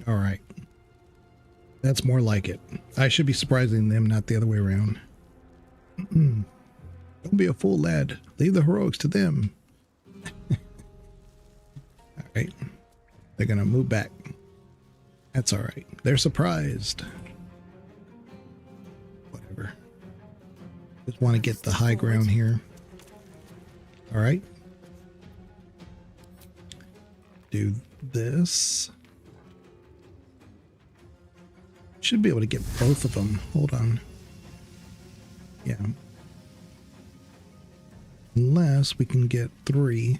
[SPEAKER 1] All right. That's more like it. I should be surprising them, not the other way around. Don't be a fool, lad. Leave the heroics to them. All right. They're going to move back. That's all right. They're surprised. Whatever. Just want to get the high ground here. All right. Do this. Should be able to get both of them. Hold on. Yeah. Unless we can get 3.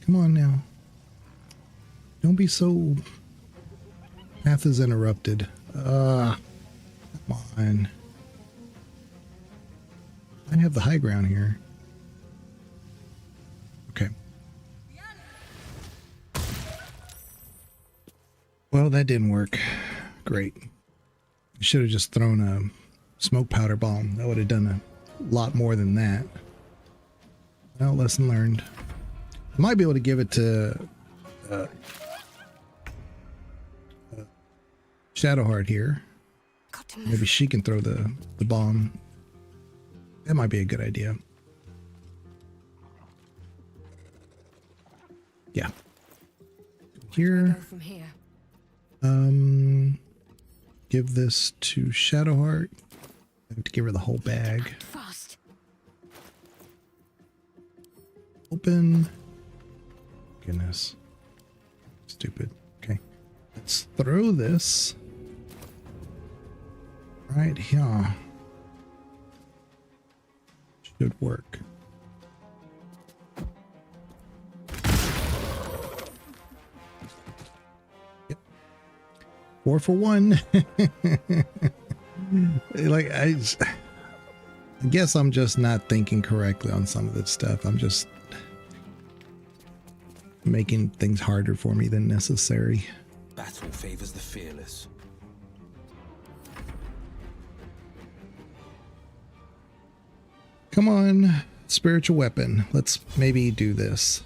[SPEAKER 1] Come on now. Don't be so... Path is interrupted. Come on. I have the high ground here. Okay. Well, that didn't work. Great. I should have just thrown a smoke powder bomb. That would have done a lot more than that. Well, lesson learned. I might be able to give it to Shadowheart here. Maybe she can throw the bomb. That might be a good idea. Yeah. Here.
[SPEAKER 6] From here.
[SPEAKER 1] Give this to Shadowheart. I have to give her the whole bag.
[SPEAKER 6] Fast.
[SPEAKER 1] Open. Goodness. Stupid. Okay. Let's throw this right here. Should work. Yep. 4 for 1. Like I guess I'm just not thinking correctly on some of this stuff. I'm just making things harder for me than necessary.
[SPEAKER 17] Battle favors the fearless.
[SPEAKER 1] Come on, spiritual weapon. Let's maybe do this.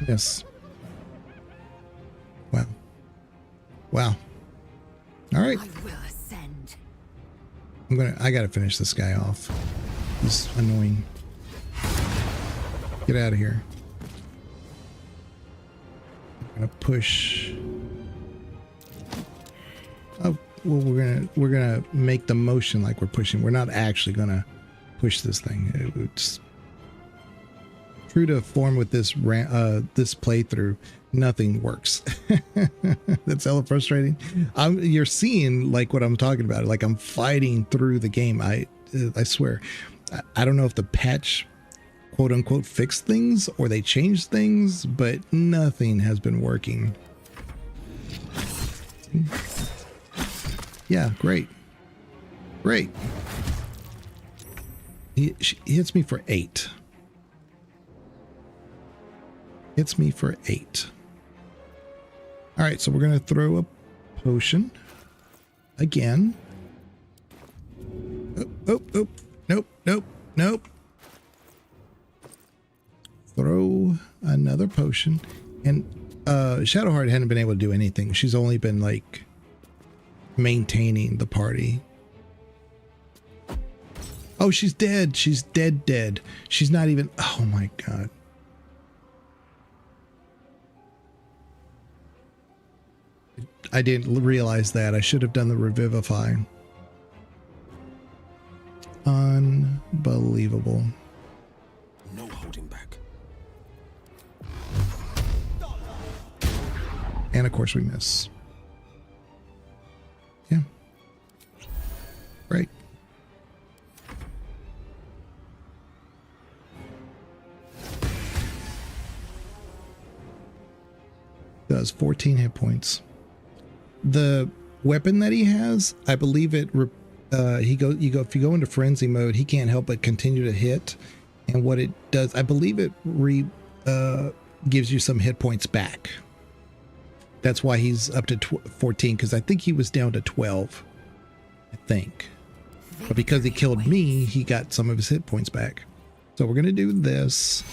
[SPEAKER 1] Yes. Wow. Wow. All right.
[SPEAKER 12] I will ascend.
[SPEAKER 1] I gotta finish this guy off. He's annoying. Get out of here. I'm gonna push. Oh, well, we're gonna make the motion like we're pushing. We're not actually gonna push this thing. It's true to form with this this playthrough. Nothing works. That's hella frustrating. You're seeing like what I'm talking about. Like I'm fighting through the game. I swear. I don't know if the patch quote unquote fixed things or they changed things, but nothing has been working. Yeah, great. Great. He hits me for 8. Hits me for 8. All right, so we're going to throw a potion again. Oh, nope. Throw another potion. And Shadowheart hadn't been able to do anything. She's only been like maintaining the party. Oh, she's dead. She's dead. She's not even... Oh my god. I didn't realize that. I should have done the revivify. Unbelievable.
[SPEAKER 17] No holding back.
[SPEAKER 1] And of course we miss. Yeah. Right. Does 14 hit points. The weapon that he has, I believe it if you go into frenzy mode, he can't help but continue to hit, and what it does, I believe it gives you some hit points back. That's why he's up to 14, because I think he was down to 12, I think. But because he killed me, he got some of his hit points back. So we're gonna do this.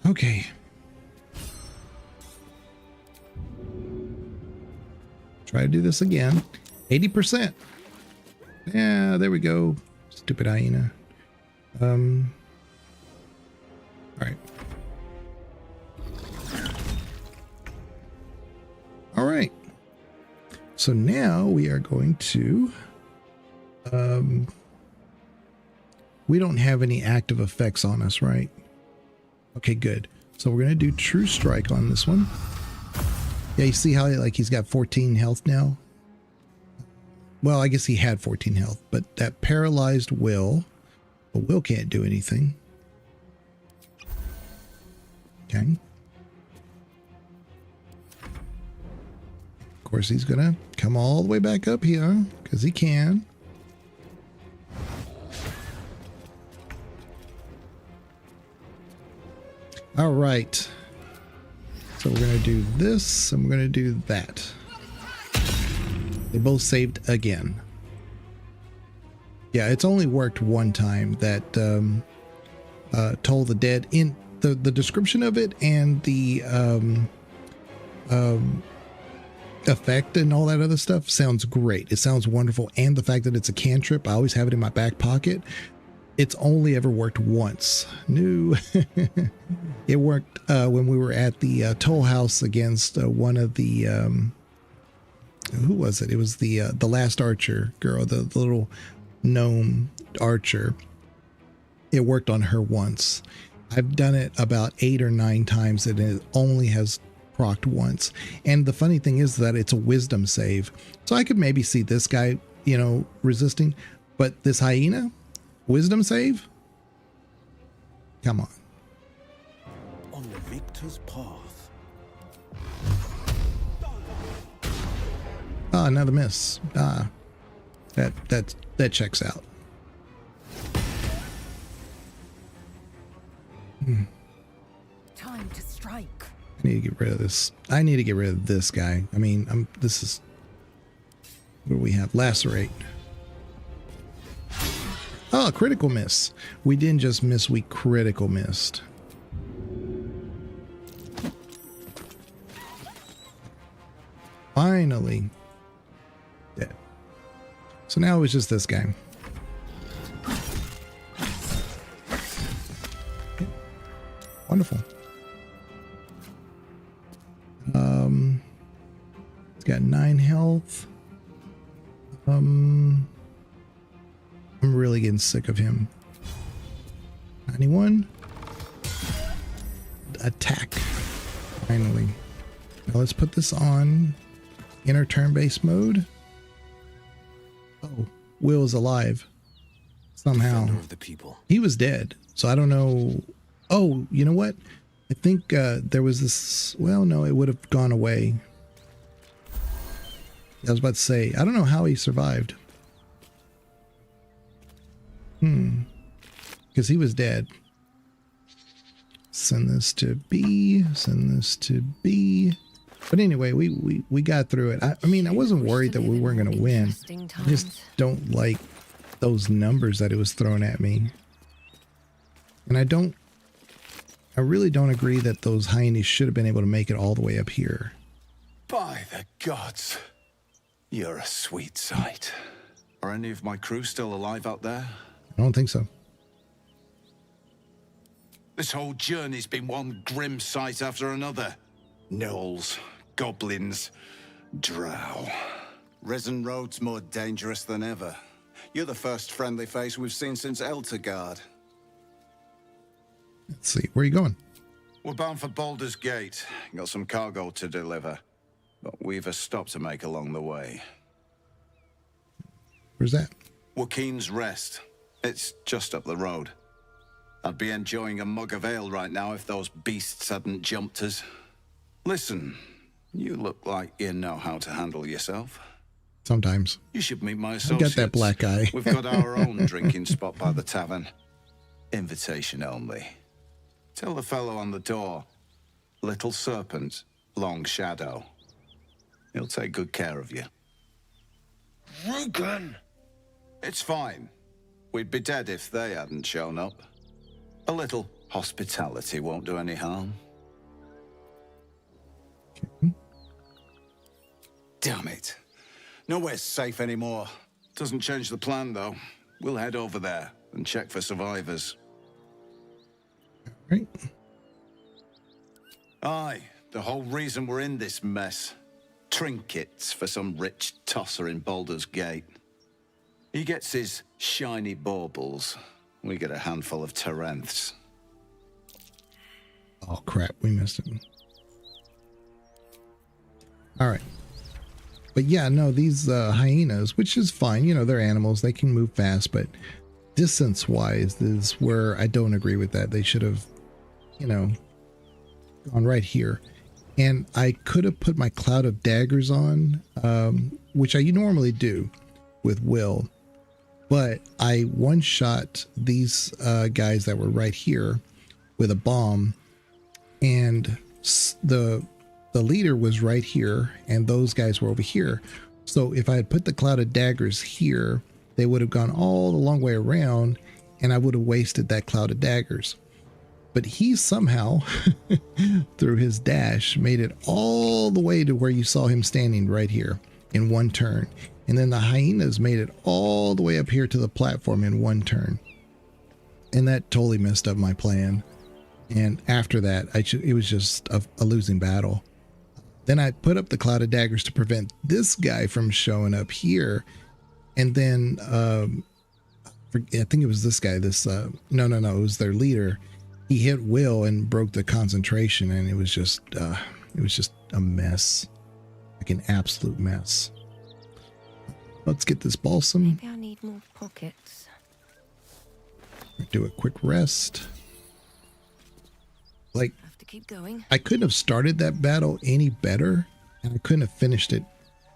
[SPEAKER 1] Okay. Try to do this again. 80%. Yeah, there we go. Stupid hyena. All right. All right. So now we are going to we don't have any active effects on us, right? Okay, good. So we're going to do True Strike on this one. Yeah, you see how like he's got 14 health now? Well, I guess he had 14 health, but that paralyzed Will, well, Will can't do anything. Okay. Of course, he's going to come all the way back up here because he can. All right. So we're going to do this and we're going to do that. They both saved again. Yeah, it's only worked one time, that Toll the Dead. In the description of it and the effect and all that other stuff sounds great. It sounds wonderful. And the fact that it's a cantrip, I always have it in my back pocket. It's only ever worked once. No. It worked when we were at the Toll House against one of the who was it? It was the last archer girl, the little gnome archer. It worked on her once. I've done it about 8 or 9 times and it only has procced once. And the funny thing is that it's a wisdom save. So I could maybe see this guy, you know, resisting, but this hyena, wisdom save? Come on.
[SPEAKER 17] On the victor's path.
[SPEAKER 1] Ah, another miss. Ah, that checks out.
[SPEAKER 3] Time to strike.
[SPEAKER 1] I need to get rid of this. I need to get rid of this guy. I mean, this is what do we have? Lacerate. Oh, critical miss. We didn't just miss, we critical missed. Finally. Dead. So now it's just this guy. Wonderful. It's got 9 health. I'm really getting sick of him. 91. Attack. Finally. Now let's put this on inner turn-based mode. Oh, Will's alive. Somehow.
[SPEAKER 17] Of the people.
[SPEAKER 1] He was dead. So I don't know. Oh, you know what? I think there was this. Well, no, it would have gone away. I was about to say, I don't know how he survived. Because he was dead. Send this to B. Send this to B. But anyway, we got through it. I mean, I wasn't worried that we weren't going to win. I just don't like those numbers that it was thrown at me. And I really don't agree that those hyenas should have been able to make it all the way up here.
[SPEAKER 18] By the gods, you're a sweet sight. Are any of my crew still alive out there?
[SPEAKER 1] I don't think so.
[SPEAKER 18] This whole journey's been one grim sight after another. Gnolls, goblins, drow. Risen Road's more dangerous than ever. You're the first friendly face we've seen since Eltergard.
[SPEAKER 1] Let's see, where are you going?
[SPEAKER 18] We're bound for Baldur's Gate. Got some cargo to deliver. But we've a stop to make along the way.
[SPEAKER 1] Where's that?
[SPEAKER 18] Joaquin's Rest. It's just up the road. I'd be enjoying a mug of ale right now if those beasts hadn't jumped us. Listen, you look like you know how to handle yourself.
[SPEAKER 1] Sometimes.
[SPEAKER 18] You should meet my
[SPEAKER 1] I
[SPEAKER 18] associates.
[SPEAKER 1] got that black eye.
[SPEAKER 18] We've got our own drinking spot by the tavern. Invitation only. Tell the fellow on the door, Little Serpent, Long Shadow. He'll take good care of you.
[SPEAKER 10] Rugen!
[SPEAKER 18] It's fine. We'd be dead if they hadn't shown up. A little hospitality won't do any harm.
[SPEAKER 1] Okay.
[SPEAKER 18] Damn it. Nowhere's safe anymore. Doesn't change the plan, though. We'll head over there and check for survivors.
[SPEAKER 1] Right.
[SPEAKER 18] Aye, the whole reason we're in this mess. Trinkets for some rich tosser in Baldur's Gate. He gets his shiny baubles. We get a handful of Terenths.
[SPEAKER 1] Oh crap, we missed it. All right. But yeah, no, these hyenas, which is fine, you know, they're animals, they can move fast, but distance-wise is where I don't agree with that. They should have, you know, gone right here. And I could have put my Cloud of Daggers on, which I normally do with Will, but I one-shot these guys that were right here with a bomb, and the leader was right here, and those guys were over here. So if I had put the Cloud of Daggers here, they would have gone all the long way around, and I would have wasted that Cloud of Daggers. But he somehow, through his dash, made it all the way to where you saw him standing right here in one turn. And then the hyenas made it all the way up here to the platform in one turn. And that totally messed up my plan. And after that, it was just a losing battle. Then I put up the Cloud of Daggers to prevent this guy from showing up here. And then, I think it was this guy, no, it was their leader. He hit Will and broke the concentration, and it was just a mess, like an absolute mess. Let's get this balsam.
[SPEAKER 19] Maybe I need more pockets.
[SPEAKER 1] Do a quick rest. Like,
[SPEAKER 19] Have to keep going.
[SPEAKER 1] I couldn't have started that battle any better, and I couldn't have finished it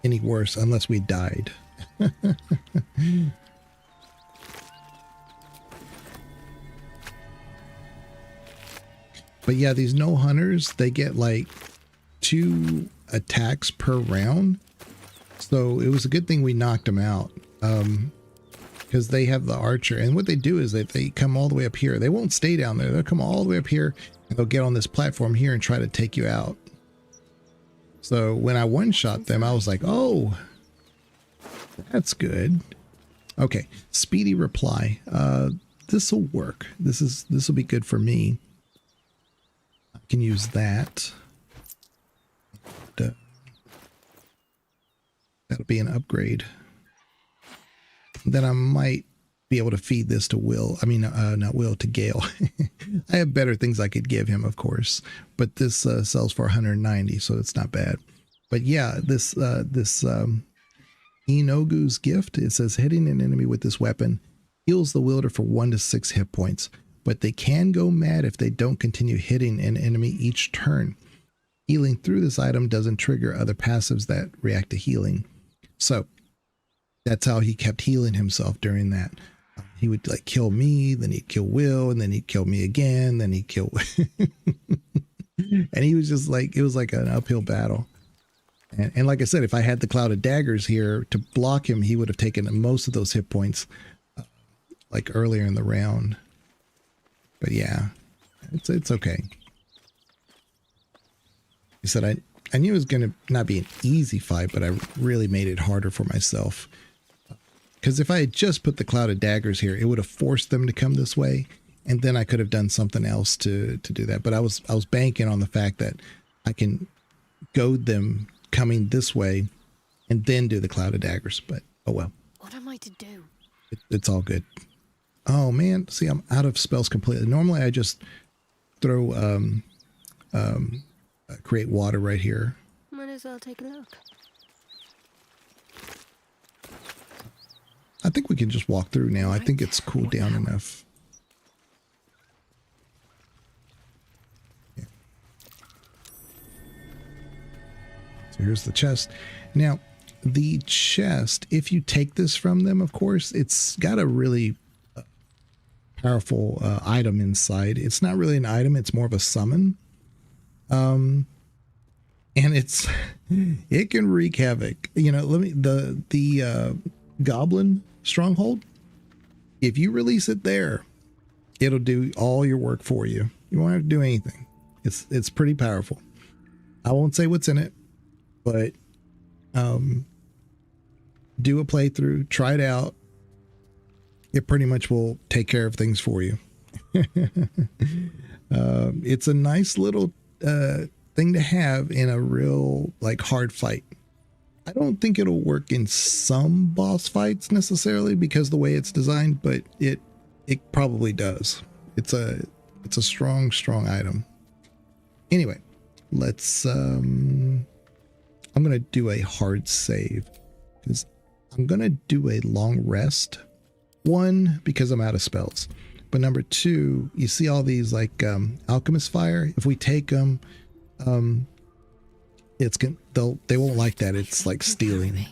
[SPEAKER 1] any worse unless we died. But yeah, these Gnoll hunters, they get like 2 attacks per round. So it was a good thing we knocked them out. Because they have the archer. And what they do is that they come all the way up here. They won't stay down there. They'll come all the way up here, and they'll get on this platform here and try to take you out. So when I one-shot them, I was like, oh, that's good. Okay, speedy reply. This will work. This will be good for me. I can use that. That'll be an upgrade. Then I might be able to feed this to Will. I mean, not Will, to Gale. I have better things I could give him, of course. But this sells for 190, so it's not bad. But yeah, this Inogu's gift, it says hitting an enemy with this weapon heals the wielder for 1 to 6 hit points. But they can go mad if they don't continue hitting an enemy each turn. Healing through this item doesn't trigger other passives that react to healing. So that's how he kept healing himself during that. He would like kill me, then he'd kill Will, and then he'd kill me again, then he'd kill. And he was just like, it was like an uphill battle. And like I said, if I had the Cloud of Daggers here to block him, he would have taken most of those hit points like earlier in the round. But yeah, it's okay. He said, I knew it was going to not be an easy fight, but I really made it harder for myself. Because if I had just put the Cloud of Daggers here, it would have forced them to come this way. And then I could have done something else to do that. But I was banking on the fact that I can goad them coming this way and then do the Cloud of Daggers, but oh well.
[SPEAKER 9] What am I to do?
[SPEAKER 1] It's all good. Oh man, see, I'm out of spells completely. Normally I just throw create water right here.
[SPEAKER 15] Might as well take a look.
[SPEAKER 1] I think we can just walk through now. I think it's cooled down enough. Yeah. So here's the chest. Now, the chest, if you take this from them, of course, it's got a really powerful item inside. It's not really an item, it's more of a summon. And it can wreak havoc. You know, the goblin stronghold, if you release it there, it'll do all your work for you. You won't have to do anything. It's pretty powerful. I won't say what's in it, but do a playthrough, try it out. It pretty much will take care of things for you. It's a nice little thing to have in a real like hard fight. I don't think it'll work in some boss fights necessarily because the way it's designed, but it probably does. It's a strong item. Anyway, let's I'm gonna do a hard save because I'm gonna do a long rest. One, because I'm out of spells, but number two, you see all these like alchemist fire. If we take them, they won't like that. It's like stealing.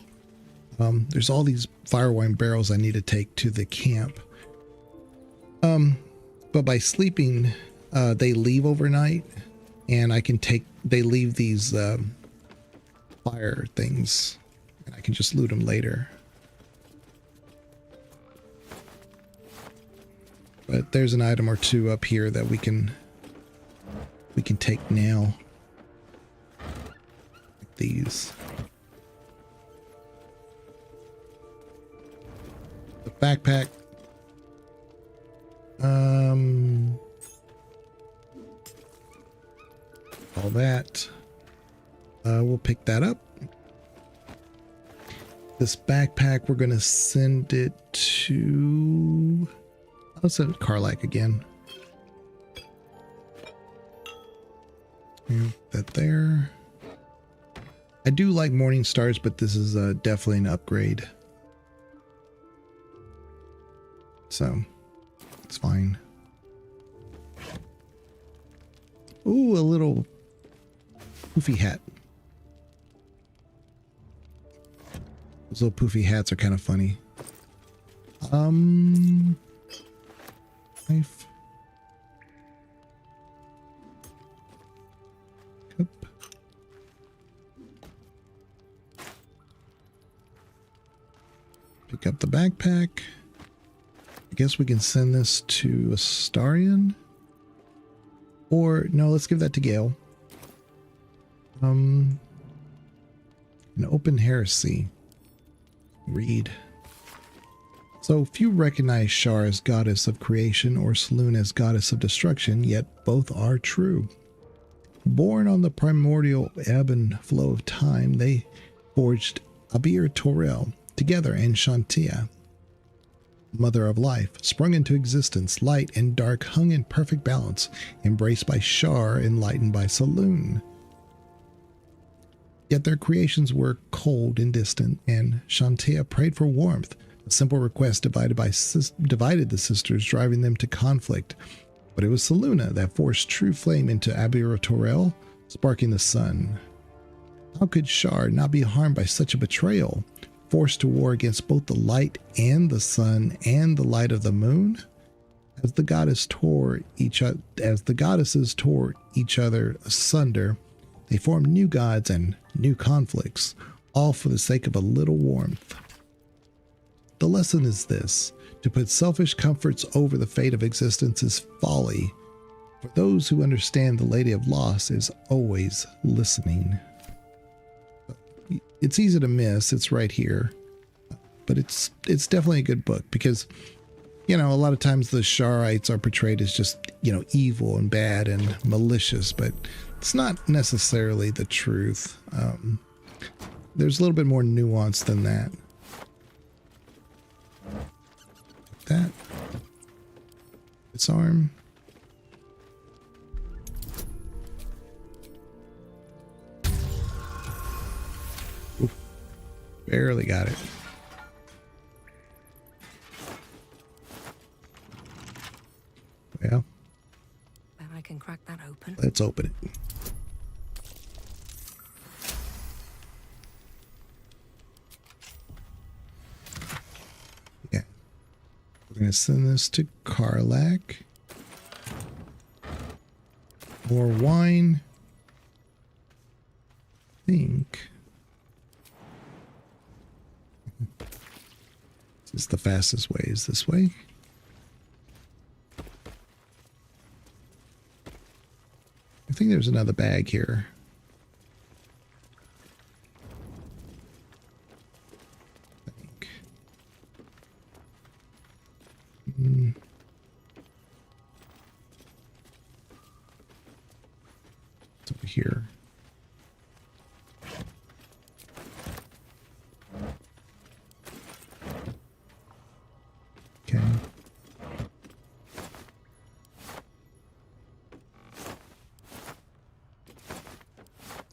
[SPEAKER 1] There's all these fire wine barrels I need to take to the camp. But by sleeping, they leave overnight, and I can they leave these fire things, and I can just loot them later. But there's an item or two up here that we can take now. Like these. The backpack. All that. We'll pick that up. This backpack, we're going to send it to... Let's send it to Karlach again. That there. I do like Morning Stars, but this is definitely an upgrade. So, it's fine. Ooh, a little poofy hat. Those little poofy hats are kind of funny. Knife. Cup. Pick up the backpack. I guess we can send this to Astarion. Or, no, let's give that to Gale. An open heresy. Read. So few recognize Shar as goddess of creation or Selûne as goddess of destruction, yet both are true. Born on the primordial ebb and flow of time, they forged Abir Torel together in Shantia. Mother of life, sprung into existence, light and dark hung in perfect balance, embraced by Shar, enlightened by Selûne. Yet their creations were cold and distant, and Shantia prayed for warmth. A simple request divided the sisters, driving them to conflict. But it was Selûne that forced true flame into Abir Torel, sparking the sun. How could Shar not be harmed by such a betrayal? Forced to war against both the light and the sun and the light of the moon? As the goddesses tore each other asunder, they formed new gods and new conflicts, all for the sake of a little warmth. The lesson is this: to put selfish comforts over the fate of existence is folly. For those who understand the Lady of Loss is always listening. It's easy to miss, it's right here. But it's definitely a good book because you know, a lot of times the Sharites are portrayed as just, you know, evil and bad and malicious, but it's not necessarily the truth. There's a little bit more nuance than that. That. Disarm. Oof. Barely got it. Well,
[SPEAKER 2] Bet I can crack that open.
[SPEAKER 1] Let's open it. Yeah. We're going to send this to Karlach. More wine. I think. This is the fastest way. Is this way? I think there's another bag here. I think. It's over here. Okay.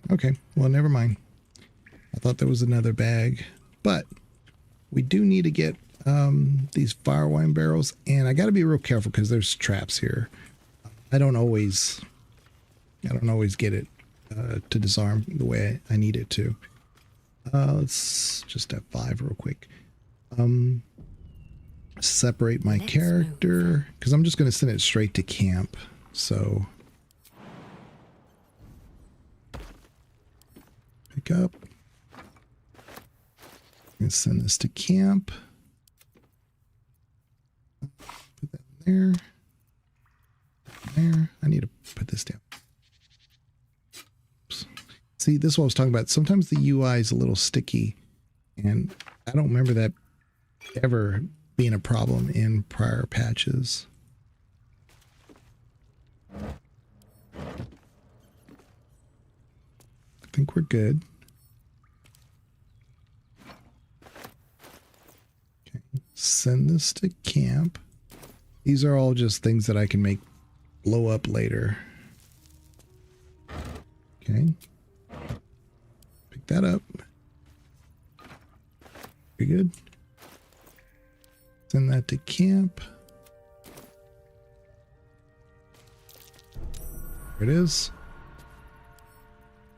[SPEAKER 1] Okay, well, never mind. I thought there was another bag, but we do need to get these fire wine barrels, and I got to be real careful because there's traps here. I don't always get it to disarm the way I need it to. Let's just have 5 real quick. Separate my character because I'm just going to send it straight to camp. So. Pick up. I'm going to send this to camp. Put that in there. There. I need to put this down. Oops. See, this is what I was talking about. Sometimes the UI is a little sticky, and I don't remember that ever being a problem in prior patches. I think we're good. Okay, send this to camp. These are all just things that I can make blow up later. Okay. Pick that up. Very good. Send that to camp. There it is.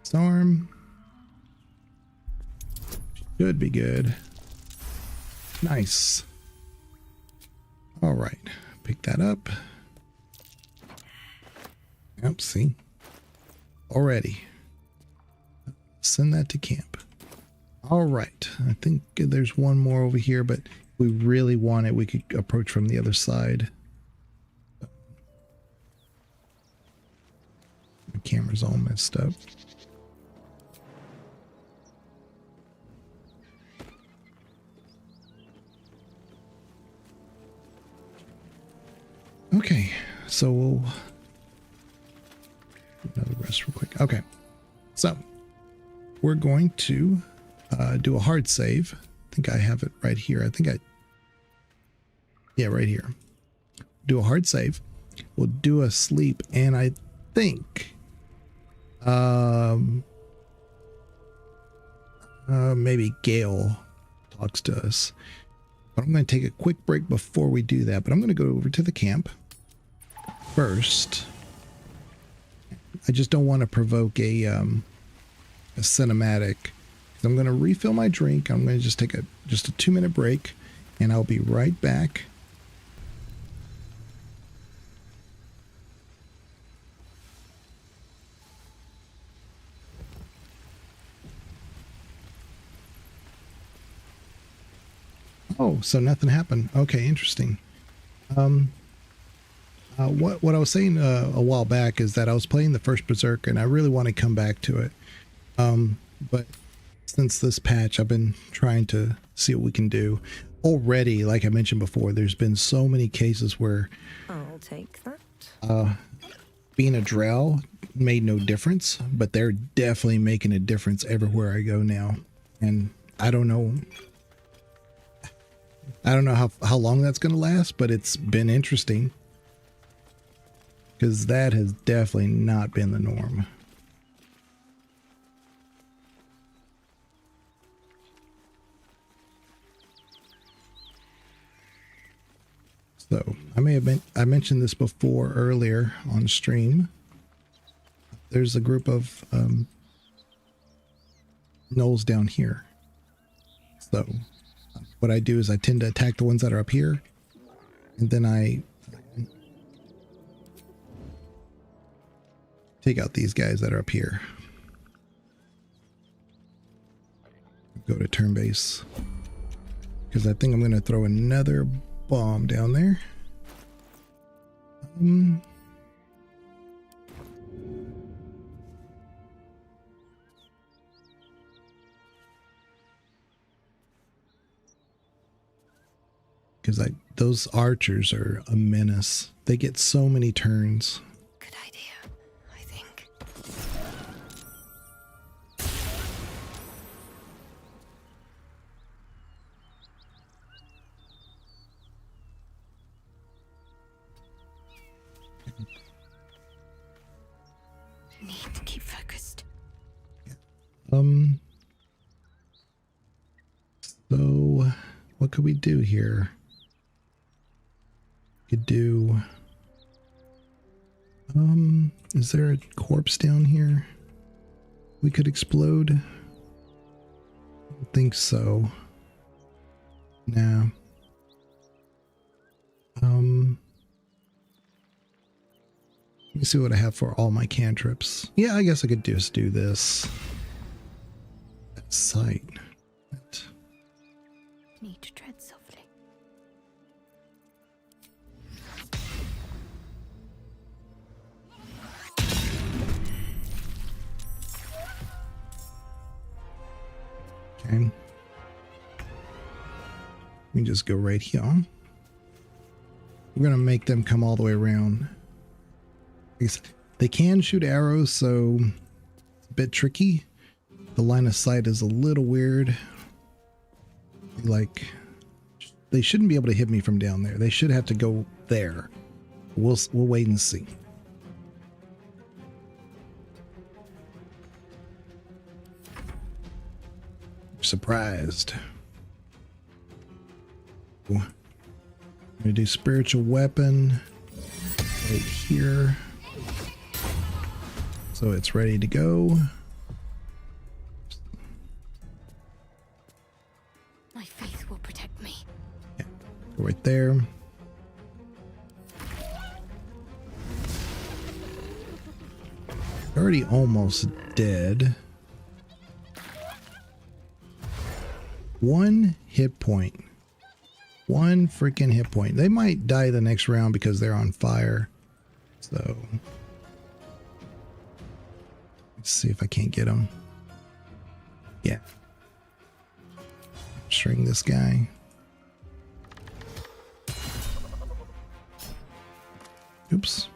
[SPEAKER 1] Storm. Should be good. Nice. All right. Pick that up. Yep, see? Already. Send that to camp. All right. I think there's one more over here, but if we really want it, we could approach from the other side. My camera's all messed up. Okay, so we'll another rest real quick. Okay, so we're going to do a hard save. I think I have it right here. Yeah, right here. Do a hard save. We'll do a sleep, and I think maybe Gale talks to us. But I'm going to take a quick break before we do that. But I'm going to go over to the camp first. I just don't want to provoke a cinematic. I'm going to refill my drink. I'm going to just take a 2-minute break, and I'll be right back. Oh, so nothing happened. Okay, interesting. What I was saying a while back is that I was playing the first Berserk, and I really want to come back to it. But since this patch, I've been trying to see what we can do. Already, like I mentioned before, there's been so many cases where
[SPEAKER 2] I'll take that.
[SPEAKER 1] being a Drow made no difference, but they're definitely making a difference everywhere I go now. And I don't know how long that's going to last, but it's been interesting, because that has definitely not been the norm. So I mentioned this before earlier on stream. There's a group of gnolls down here. So what I do is I tend to attack the ones that are up here, and then I take out these guys that are up here. Go to turn base, because I think I'm going to throw another bomb down there. Because those archers are a menace. They get so many turns.
[SPEAKER 2] Good idea, I think. Need to keep focused.
[SPEAKER 1] So what could we do here? Could do, is there a corpse down here we could explode? I don't think so. Nah. Let me see what I have for all my cantrips. Yeah, I guess I could just do this. That sight.
[SPEAKER 2] Need to tread softly.
[SPEAKER 1] Okay. We can just go right here. We're going to make them come all the way around. They can shoot arrows, so it's a bit tricky. The line of sight is a little weird. Like, they shouldn't be able to hit me from down there. They should have to go there. We'll wait and see. Surprised. I'm gonna do spiritual weapon right here, so it's ready to go.
[SPEAKER 2] My faith will protect me.
[SPEAKER 1] Yeah, go right there. Already almost dead. 1 hit point. 1 freaking hit point. They might die the next round because they're on fire. So let's see if I can't get them. Yeah. String this guy. Oops.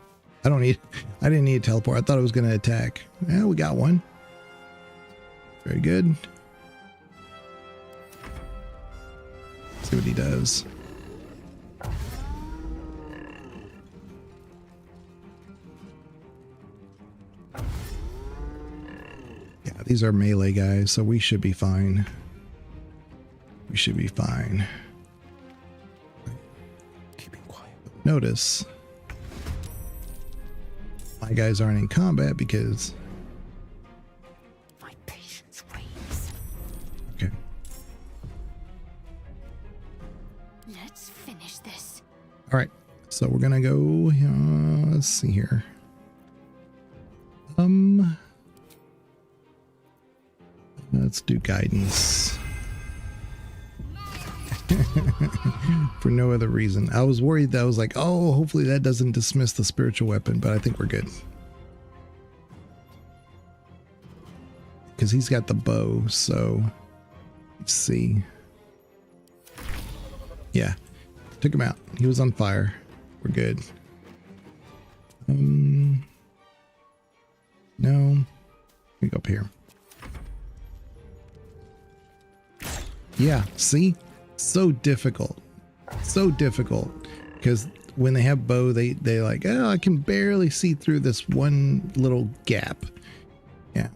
[SPEAKER 1] I didn't need a teleport. I thought it was going to attack. Yeah, we got one. Very good. See what he does. Yeah, these are melee guys, so we should be fine. We should be fine.
[SPEAKER 17] Keeping quiet.
[SPEAKER 1] Notice my guys aren't in combat because
[SPEAKER 2] my patience wanes.
[SPEAKER 1] Okay.
[SPEAKER 2] Let's finish this.
[SPEAKER 1] All right, so we're gonna go. Let's see here. Let's do guidance. For no other reason. I was worried that I was like, oh, hopefully that doesn't dismiss the spiritual weapon, but I think we're good. because he's got the bow. So let's see. Yeah, took him out. He was on fire. We're good. No. We go up here. Yeah, see? So difficult. So difficult. Because when they have bow, they like, oh, I can barely see through this one little gap. Yeah.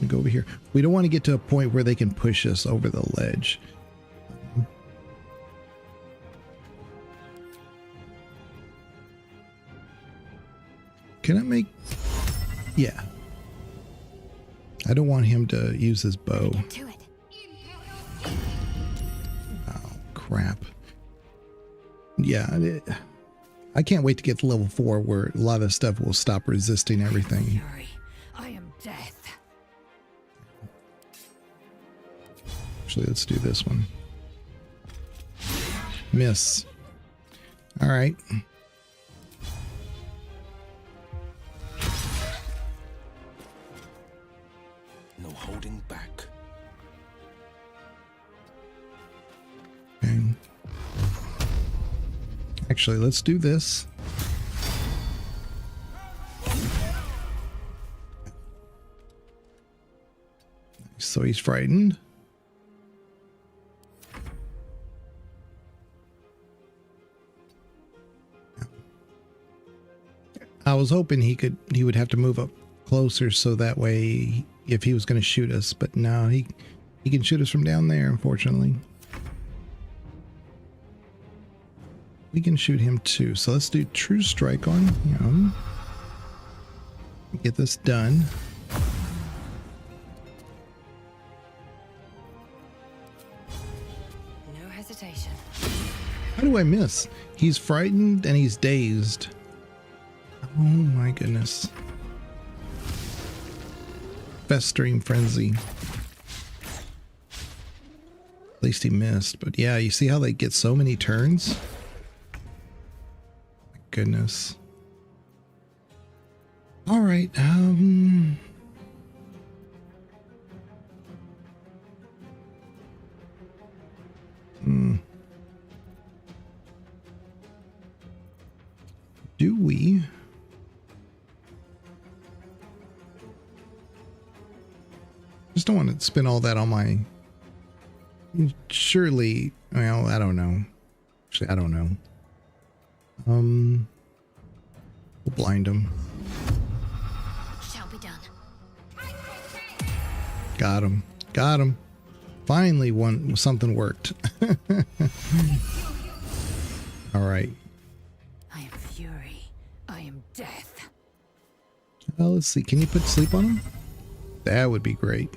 [SPEAKER 1] Go over here. We don't want to get to a point where they can push us over the ledge. Can I make... Yeah. I don't want him to use his bow. Oh, crap. Yeah, I can't wait to get to level 4 where a lot of stuff will stop resisting everything.
[SPEAKER 12] I am death.
[SPEAKER 1] Actually, let's do this one. Miss. All right.
[SPEAKER 17] No holding back.
[SPEAKER 1] Okay. Actually, let's do this. So he's frightened. I was hoping he would have to move up closer so that way if he was going to shoot us, but no, he can shoot us from down there, unfortunately. We can shoot him too. So let's do True Strike on him. Get this done.
[SPEAKER 12] No hesitation.
[SPEAKER 1] How do I miss? He's frightened and he's dazed. Oh my goodness. Festering Frenzy. At least he missed. But yeah, you see how they get so many turns? My goodness. All right. Do we? Just don't want to spend all that on my... Surely, well, I don't know. Actually, I don't know. We'll blind him.
[SPEAKER 12] Shall be done.
[SPEAKER 1] Got him. Got him. Finally, something worked. All right.
[SPEAKER 12] I am fury. I am death.
[SPEAKER 1] Let's see. Can you put sleep on him? That would be great.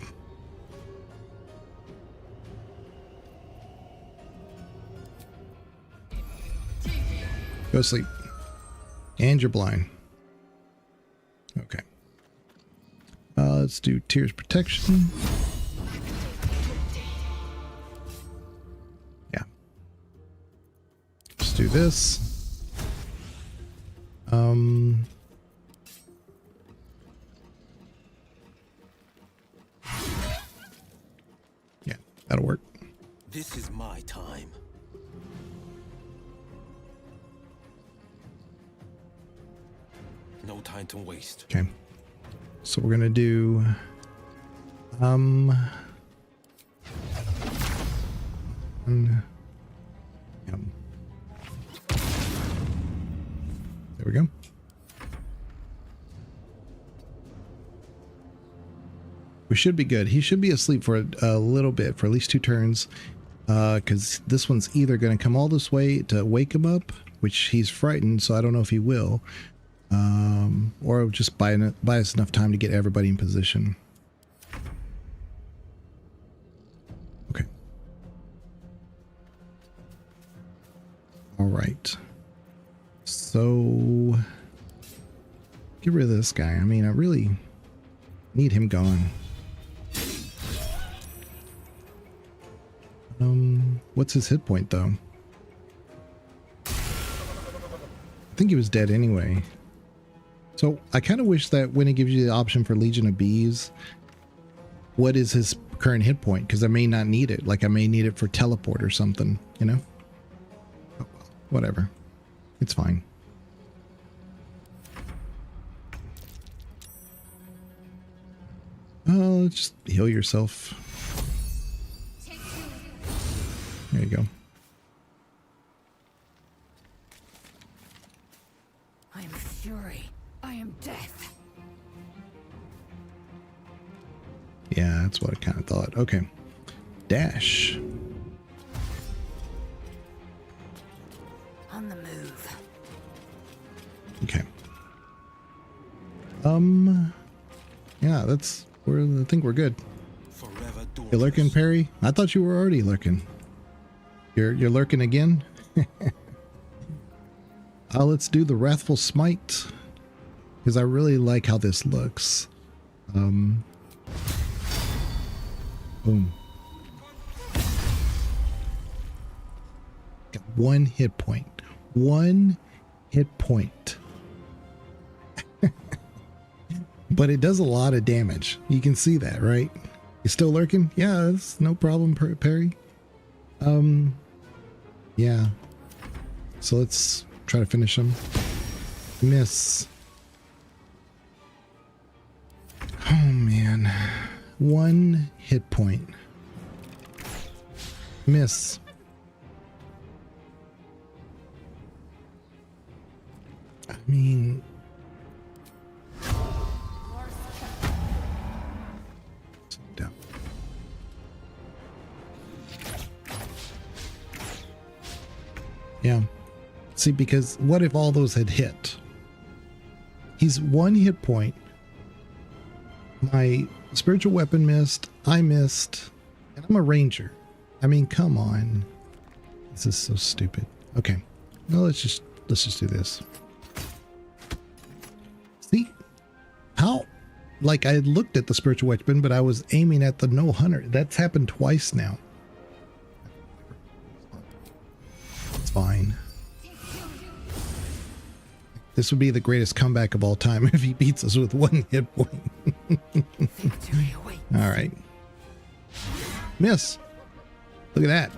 [SPEAKER 1] Go sleep. And you're blind. Okay. Let's do Tears Protection. Yeah. Let's do this. Yeah, that'll work.
[SPEAKER 17] This is my time. No time to waste.
[SPEAKER 1] Okay. So we're gonna do there we go. We should be good. He should be asleep for a little bit, for at least 2 turns, because this one's either going to come all this way to wake him up, which he's frightened, so I don't know if he will, or just buy us enough time to get everybody in position. Okay. All right. So get rid of this guy. I mean, I really need him gone. What's his hit point though? I think he was dead anyway. So I kind of wish that when it gives you the option for Legion of Bees, what is his current hit point? Because I may not need it. Like I may need it for teleport or something, you know? Oh, well, whatever. It's fine. Oh, just heal yourself. There you go.
[SPEAKER 12] I am fury. I am death.
[SPEAKER 1] Yeah, that's what I kind of thought. Okay. Dash.
[SPEAKER 12] On the move.
[SPEAKER 1] Okay. Yeah, I think we're good. You lurking, Perry? I thought you were already lurking. You're lurking again? Let's do the Wrathful Smite, because I really like how this looks. Boom. Got 1 hit point. 1 hit point. But it does a lot of damage. You can see that, right? You still lurking? Yeah, that's no problem, Perry. Yeah. So let's try to finish him. Miss. Oh man. 1 hit point. Miss. I mean, down. Yeah. See, because what if all those had hit? He's 1 hit point. My spiritual weapon missed. I missed. And I'm a ranger. I mean, come on. This is so stupid. Okay. Well, let's just do this. See? How? Like, I looked at the spiritual weapon, but I was aiming at the no hunter. That's happened twice now. It's fine. This would be the greatest comeback of all time if he beats us with 1 hit point. All right. Miss. Look at that.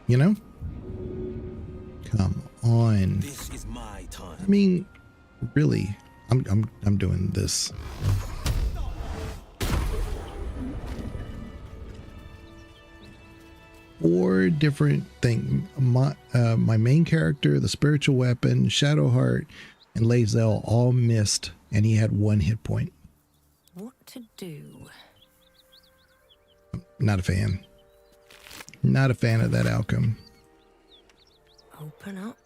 [SPEAKER 1] You know? Come on.
[SPEAKER 17] This is my time.
[SPEAKER 1] I mean, really, I'm doing this. Four different things. My main character, the spiritual weapon, Shadowheart, and Lae'zel all missed, and he had 1 hit point.
[SPEAKER 12] What to do?
[SPEAKER 1] Not a fan. Not a fan of that outcome.
[SPEAKER 12] Open up.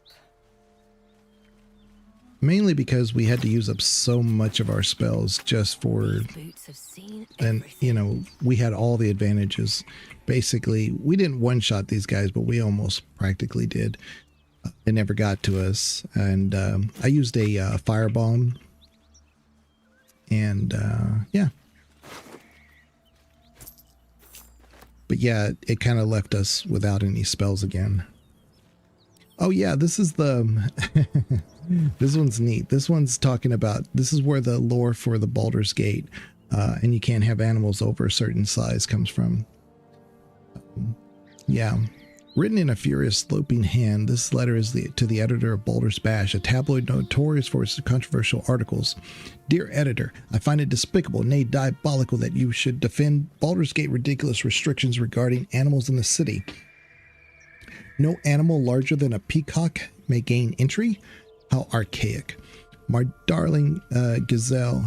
[SPEAKER 1] Mainly because we had to use up so much of our spells just for, and you know, we had all the advantages. Basically, we didn't one-shot these guys, but we almost practically did. It never got to us, and I used a firebomb, and yeah. But yeah, it kind of left us without any spells again. Oh yeah, this is the this one's neat. This one's talking about, this is where the lore for the Baldur's Gate and you can't have animals over a certain size comes from. Yeah. Written in a furious sloping hand, this letter is to the editor of Baldur's Bash, a tabloid notorious for its controversial articles. Dear editor, I find it despicable, nay diabolical, that you should defend Baldur's Gate ridiculous restrictions regarding animals in the city. No animal larger than a peacock may gain entry? How archaic. My darling Giselle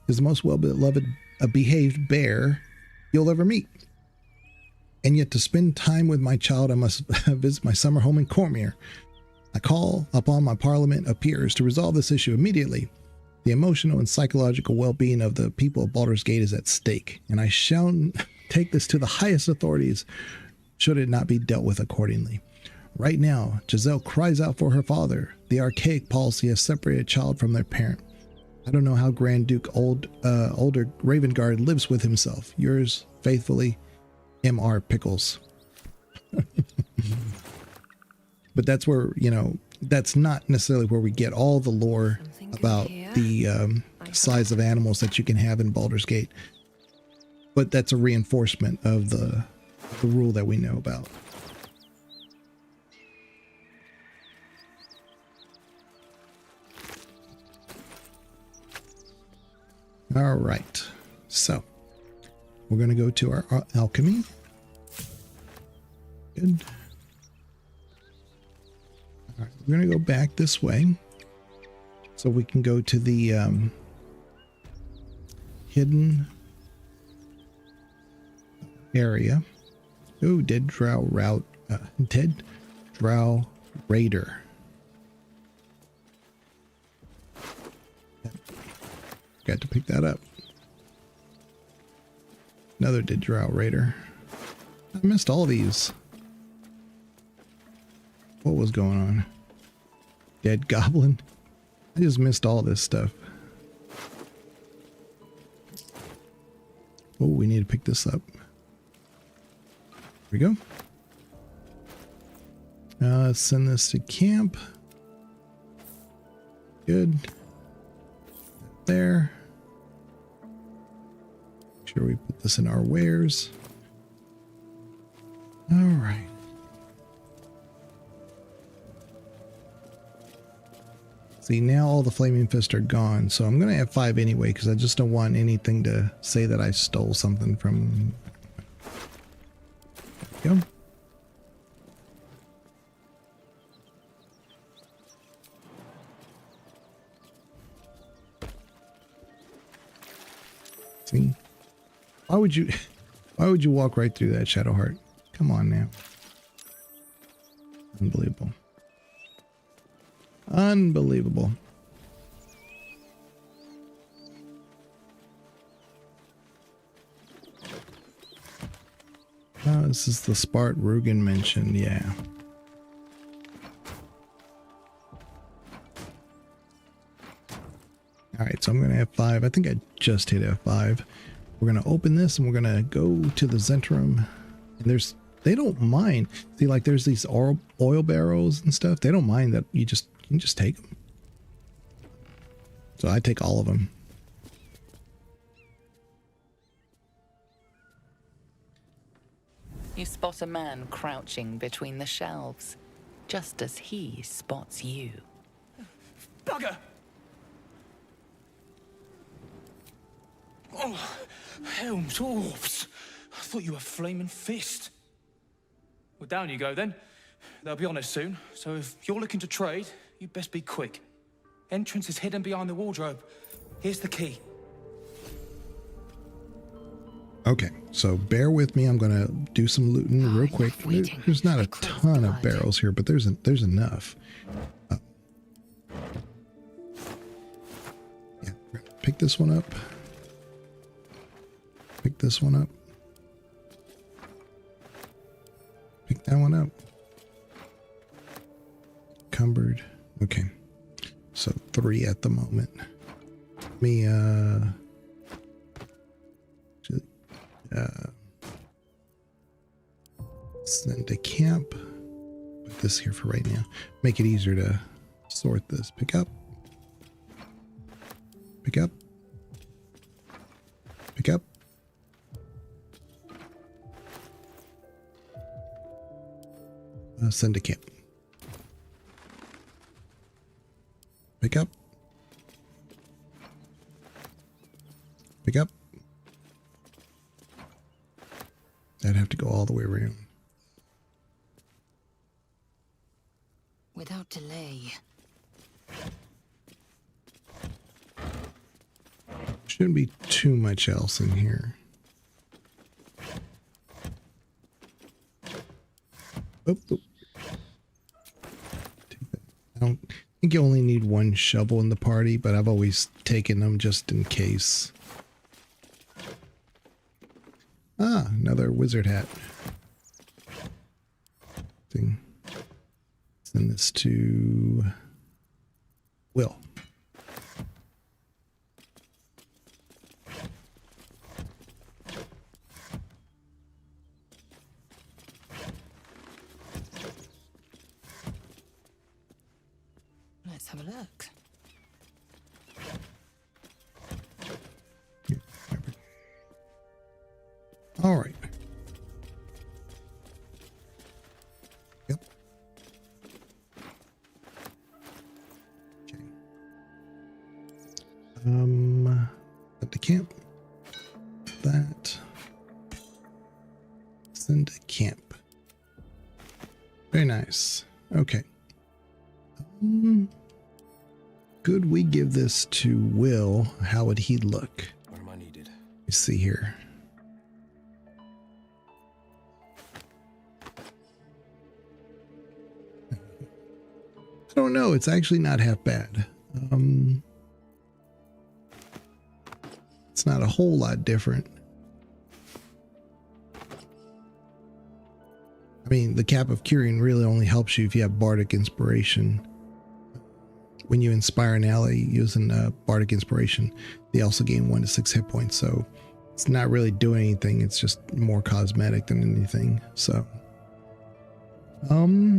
[SPEAKER 1] is the most well-beloved, behaved bear you'll ever meet. And yet to spend time with my child, I must visit my summer home in Cormyr. I call upon my parliament of peers to resolve this issue immediately. The emotional and psychological well-being of the people of Baldur's Gate is at stake, and I shall take this to the highest authorities should it not be dealt with accordingly. Right now, Giselle cries out for her father. The archaic policy has separated a child from their parent. I don't know how Grand Duke older Ravengard lives with himself. Yours faithfully, M.R. Pickles. But that's where, you know, that's not necessarily where we get all the lore about the size of animals that you can have in Baldur's Gate. But that's a reinforcement of the rule that we know about. All right, so we're going to go to our alchemy. Good. All right, we're going to go back this way so we can go to the hidden area. Ooh, dead Drow Raider. Got to pick that up. Another dead Drow Raider. I missed all these. What was going on? Dead Goblin. I just missed all this stuff. Oh, we need to pick this up. Here we go. Let's send this to camp. Good. There. Make sure we put this in our wares. All right. See, now all the flaming fists are gone, so I'm going to have 5 anyway, because I just don't want anything to say that I stole something from... There we go. See? Why would you walk right through that, Shadowheart? Come on now. Unbelievable. Unbelievable. Oh, this is the Spart Rugen mentioned, yeah. Alright, so I'm going to have 5. I think I just hit F5. We're going to open this and we're going to go to the Zhentarim. And they don't mind. See, like there's these oil barrels and stuff. They don't mind that you can just take them. So I take all of them.
[SPEAKER 4] You spot a man crouching between the shelves, just as he spots you.
[SPEAKER 10] Bugger! Oh, Helm's Orbs. I thought you were Flaming Fist. Well, down you go then. They'll be on us soon, so if you're looking to trade, you'd best be quick. Entrance is hidden behind the wardrobe. Here's the key.
[SPEAKER 1] Okay, so bear with me. I'm going to do some looting real quick. There's not a ton of barrels here, but there's enough. Yeah, pick this one up. Pick this one up. Pick that one up. Cumbered. Okay. So 3 at the moment. Let me send to camp. Put this here for right now. Make it easier to sort this. Pick up. Pick up. Pick up. Send to camp. Pick up. Pick up. I'd have to go all the way around.
[SPEAKER 12] Without delay.
[SPEAKER 1] Shouldn't be too much else in here. Oh. I don't think you only need 1 shovel in the party, but I've always taken them just in case. Ah, another wizard hat. Send this to Will.
[SPEAKER 5] Let's have a look.
[SPEAKER 1] All right. Yep. Okay. At the camp. That. Send to camp. Very nice. Okay. Could we give this to Will? How would he look?
[SPEAKER 17] Where am I needed?
[SPEAKER 1] Let's see here. I don't know. It's actually not half bad. It's not a whole lot different. I mean, the Cap of Curing really only helps you if you have Bardic Inspiration. When you inspire an ally using Bardic Inspiration, they also gain 1 to 6 hit points. So it's not really doing anything. It's just more cosmetic than anything. So, yeah.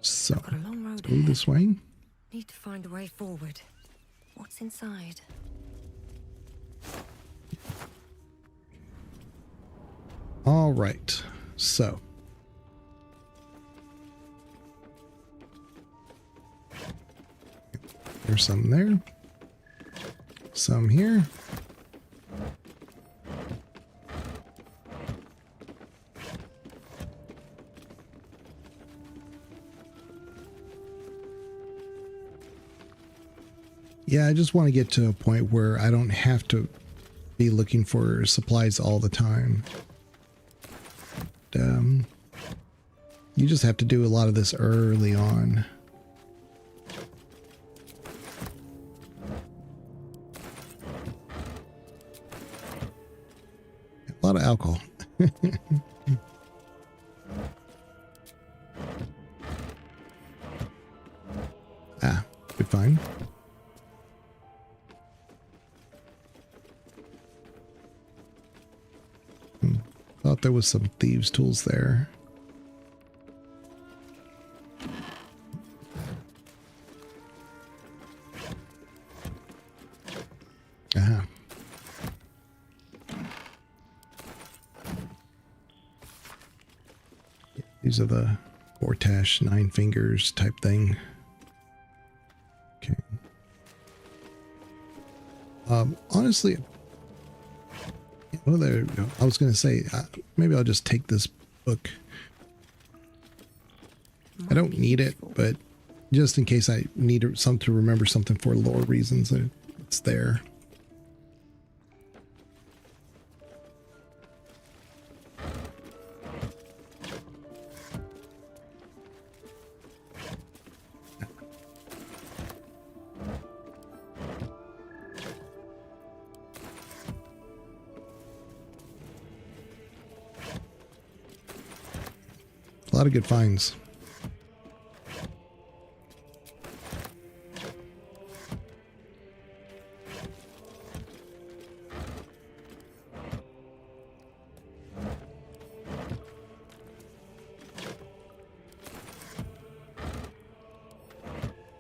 [SPEAKER 1] So,
[SPEAKER 2] Got a long road
[SPEAKER 1] go this way.
[SPEAKER 2] Need to find a way forward. What's inside?
[SPEAKER 1] All right. So. There's some there. Some here. Yeah, I just want to get to a point where I don't have to be looking for supplies all the time. You just have to do a lot of this early on. A lot of alcohol. Good find. Thought there was some thieves' tools there. Aha. These are the Bortash 9 fingers type thing. Okay. Honestly, well, there we go. I was going to say, maybe I'll just take this book. I don't need it, but just in case I need something to remember something for lore reasons, it's there. A lot of good finds.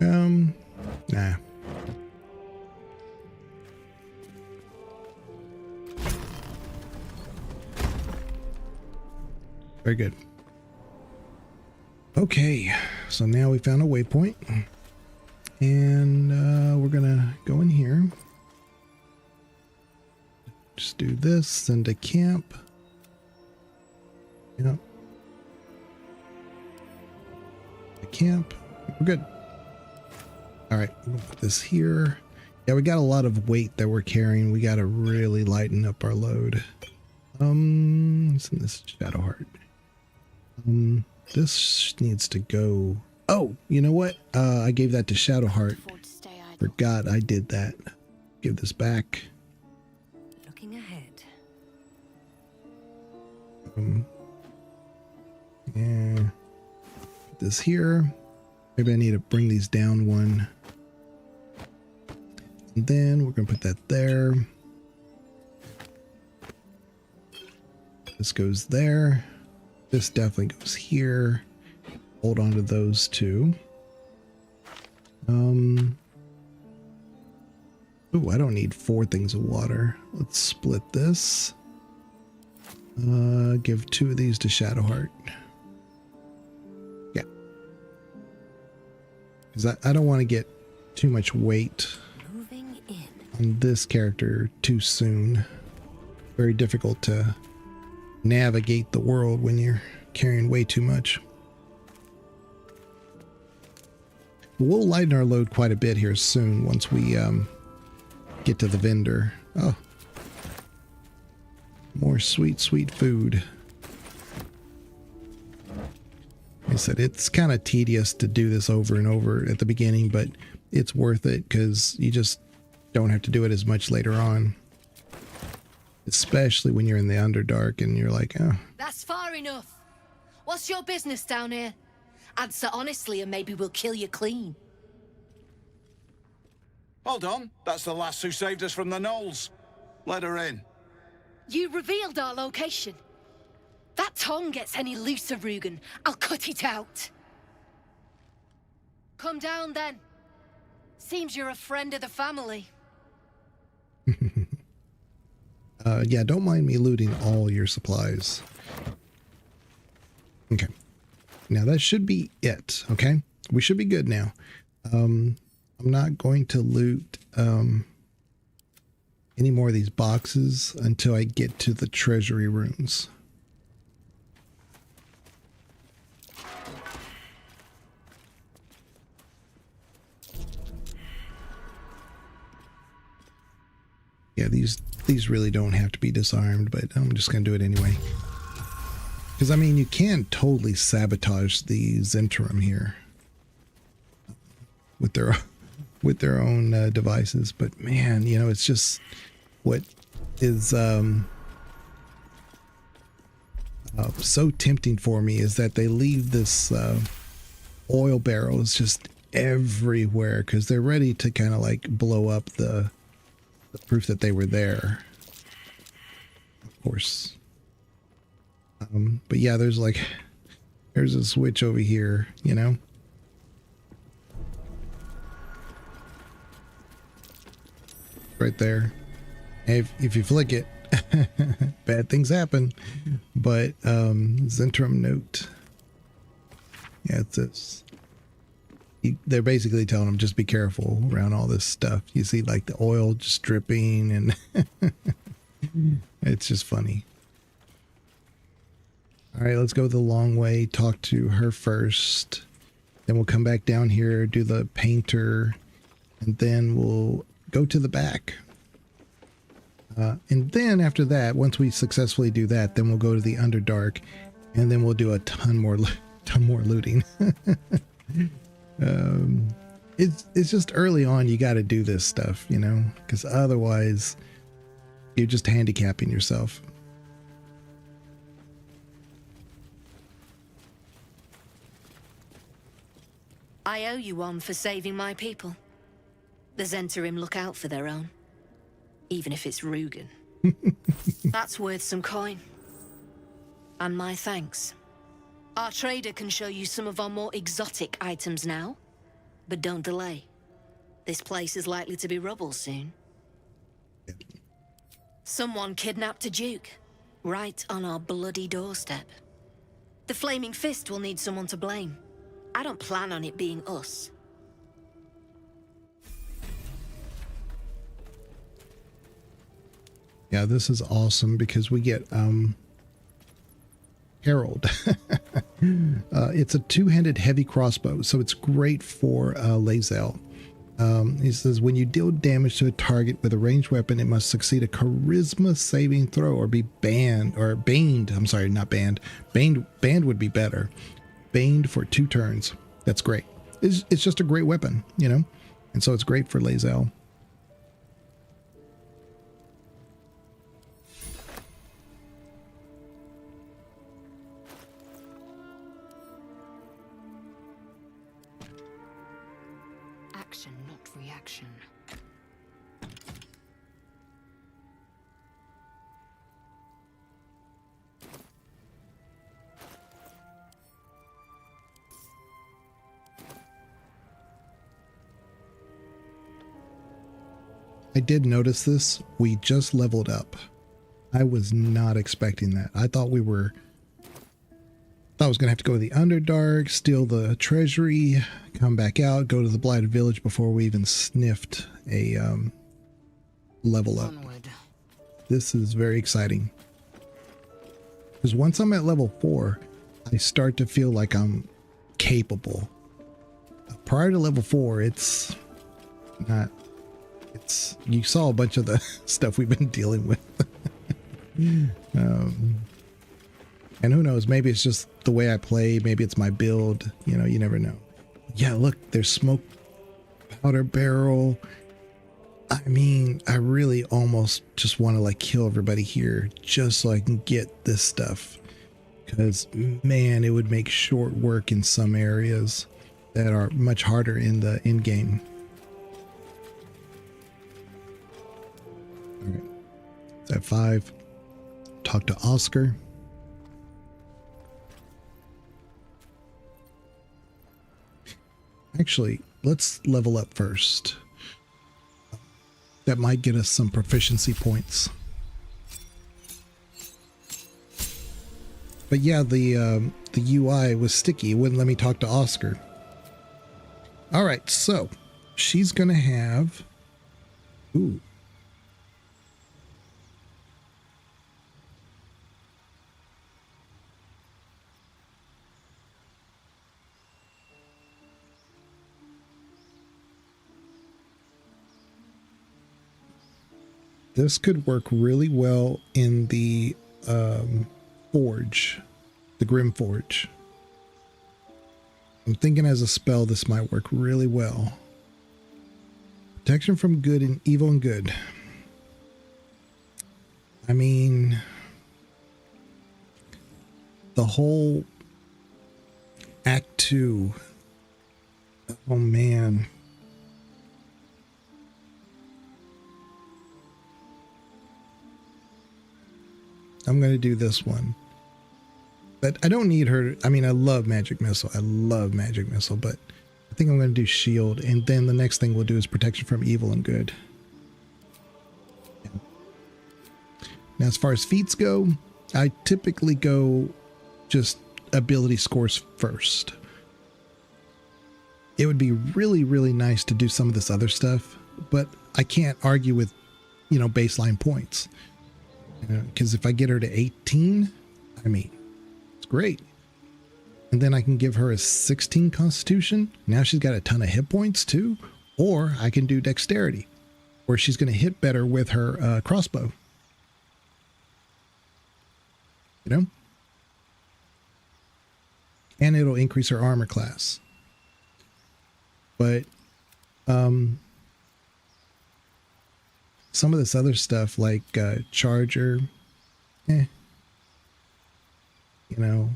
[SPEAKER 1] Nah. Very good. Okay, so now we found a waypoint, and we're gonna go in here. Just do this, send to camp. Yep. The camp. We're good. All right, we'll put this here. Yeah, we got a lot of weight that we're carrying. We got to really lighten up our load. Send this Shadowheart. This needs to go. Oh, you know what? I gave that to Shadowheart. Forgot I did that. Give this back.
[SPEAKER 2] Looking ahead.
[SPEAKER 1] Yeah. Put this here. Maybe I need to bring these down one. And then we're going to put that there. This goes there. This definitely goes here. hold on to those two. Oh, I don't need 4 things of water. Let's split this. Give 2 of these to Shadowheart. Yeah. Because I don't want to get too much weight on this character too soon. Very difficult to navigate the world when you're carrying way too much. We'll lighten our load quite a bit here soon once we get to the vendor. Oh, more sweet, sweet food. Like I said, it's kind of tedious to do this over and over at the beginning, but it's worth it because you just don't have to do it as much later on. Especially when you're in the Underdark and you're like, oh.
[SPEAKER 20] That's far enough. What's your business down here? Answer honestly and maybe we'll kill you clean.
[SPEAKER 18] Hold on, that's the lass who saved us from the gnolls. Let her in.
[SPEAKER 20] You revealed our location. That tongue gets any looser, Rugen, I'll cut it out. Come down then. Seems you're a friend of the family.
[SPEAKER 1] Yeah, don't mind me looting all your supplies. Okay. Now that should be it, okay? We should be good now. I'm not going to loot any more of these boxes until I get to the treasury rooms. Yeah, these really don't have to be disarmed, but I'm just going to do it anyway. Because, I mean, you can totally sabotage the Zhentarim here with their own devices. But, man, you know, it's just what is so tempting for me is that they leave this oil barrels just everywhere because they're ready to kind of like blow up the proof that they were there, of course. But yeah, there's a switch over here, you know. Right there. If you flick it, bad things happen. But Zhentarim note. Yeah, it's this. They're basically telling them just be careful around all this stuff. You see like the oil just dripping and it's just funny. All right, let's go the long way. Talk to her first. Then we'll come back down here, do the painter, and then we'll go to the back. And then after that, once we successfully do that, then we'll go to the Underdark, and then we'll do a ton more looting. It's just early on you got to do this stuff, you know, because otherwise you're just handicapping yourself.
[SPEAKER 20] I owe you one for saving my people. The Zhentarim look out for their own, even if it's Rugen. That's worth some coin. And my thanks. Our trader can show you some of our more exotic items now, but don't delay. This place is likely to be rubble soon. Someone kidnapped a duke, right on our bloody doorstep. The Flaming Fist will need someone to blame. I don't plan on it being us.
[SPEAKER 1] Yeah, this is awesome because we get Herald. It's a two-handed heavy crossbow, so it's great for Lae'zel. He says, when you deal damage to a target with a ranged weapon, it must succeed a charisma saving throw or be banned, or baned. I'm sorry, not banned. Banned would be better. Baned for 2 turns. That's great. It's just a great weapon, you know? And so it's great for Lae'zel.
[SPEAKER 20] Action, not reaction.
[SPEAKER 1] I did notice this. We just leveled up. I was not expecting that. I thought I was going to have to go to the Underdark, steal the treasury, come back out, go to the Blighted Village before we even sniffed a level up. This is very exciting. Because once I'm at level 4, I start to feel like I'm capable. Prior to level 4, it's not. You saw a bunch of the stuff we've been dealing with. And who knows, maybe it's just the way I play, maybe it's my build, you know, you never know. Yeah, look, there's smoke powder barrel. I mean, I really almost just want to like kill everybody here just so I can get this stuff. Because, man, it would make short work in some areas that are much harder in the end game. All right. At 5, talk to Oscar. Actually, let's level up first. That might get us some proficiency points. But yeah, the UI was sticky. It wouldn't let me talk to Oscar. All right, so she's gonna have. Ooh. This could work really well in the Forge, the Grim Forge. I'm thinking as a spell, this might work really well. Protection from good and evil and good. I mean, the whole Act 2. Oh man. I'm going to do this one. But I don't need her. I mean, I love Magic Missile. I love Magic Missile, but I think I'm going to do Shield. And then the next thing we'll do is Protection from Evil and Good. Yeah. Now, as far as feats go, I typically go just ability scores first. It would be really, really nice to do some of this other stuff, but I can't argue with, you know, baseline points. Because if I get her to 18, I mean, it's great. And then I can give her a 16 constitution. Now she's got a ton of hit points too. Or I can do dexterity, where she's going to hit better with her crossbow. You know? And it'll increase her armor class. But some of this other stuff like Charger, you know,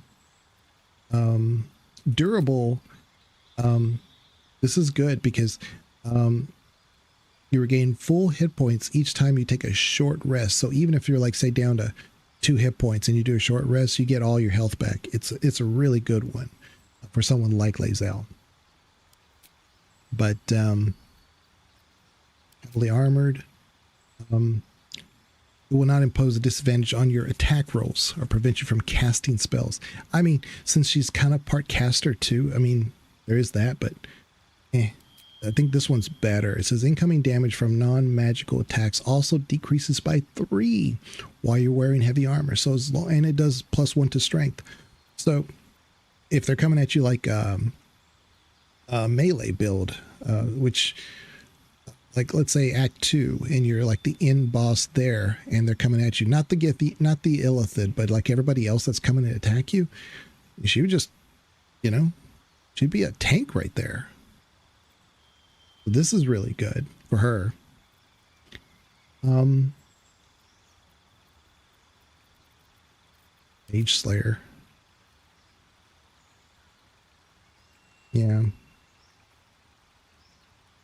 [SPEAKER 1] Durable, this is good because you regain full hit points each time you take a short rest. So even if you're like, say, down to 2 hit points and you do a short rest, you get all your health back. It's a really good one for someone like Lae'zel. But heavily armored. It will not impose a disadvantage on your attack rolls or prevent you from casting spells. I mean, since she's kind of part caster too, I mean, there is that, but I think this one's better. It says incoming damage from non-magical attacks also decreases by 3 while you're wearing heavy armor. So as long, and it does +1 to strength. So if they're coming at you like a melee build, which, like, let's say Act 2, and you're like the end boss there, and they're coming at you, not the Illithid, but like everybody else that's coming to attack you, she would just, you know, she'd be a tank right there. This is really good for her. Mage Slayer. Yeah.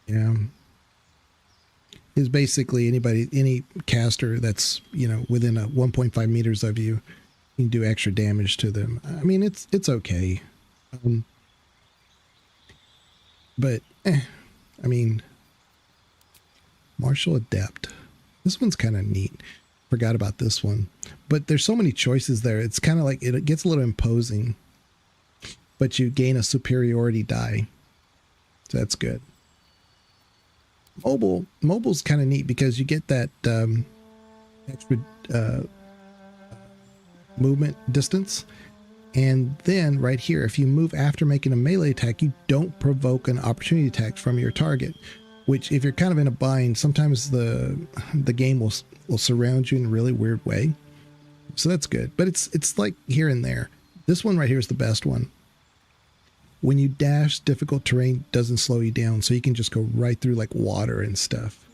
[SPEAKER 1] Yeah. Is basically any caster that's, you know, within a 1.5 meters of you, you can do extra damage to them. I mean, it's okay. But, I mean, Martial Adept. This one's kind of neat. Forgot about this one. But there's so many choices there. It's kind of like, it gets a little imposing. But you gain a superiority die. So that's good. Mobile's kind of neat because you get that extra movement distance. And then right here, if you move after making a melee attack, you don't provoke an opportunity attack from your target, which if you're kind of in a bind, sometimes the game will surround you in a really weird way. So that's good, but it's like here and there. This one right here is the best one. When you dash, difficult terrain doesn't slow you down, so you can just go right through like water and stuff.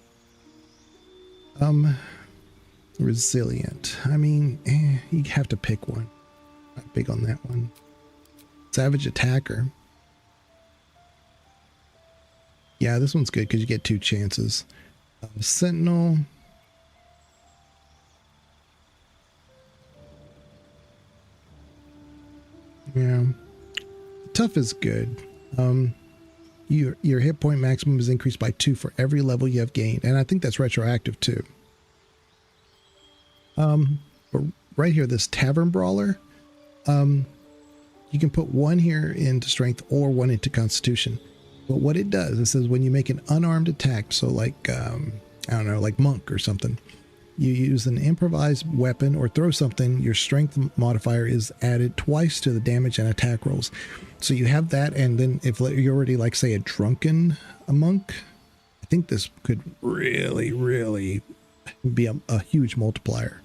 [SPEAKER 1] Resilient. I mean, you have to pick one. Not big on that one. Savage Attacker. Yeah, this one's good because you get 2 chances. Sentinel. Yeah. Tough is good. Your hit point maximum is increased by 2 for every level you have gained. And I think that's retroactive too. But right here, this Tavern Brawler. You can put 1 here into strength or 1 into constitution. But what it does, it says when you make an unarmed attack, so like, I don't know, like monk or something, you use an improvised weapon or throw something, your strength modifier is added twice to the damage and attack rolls. So you have that, and then if you're already like, say, a monk, I think this could really, really be a huge multiplier.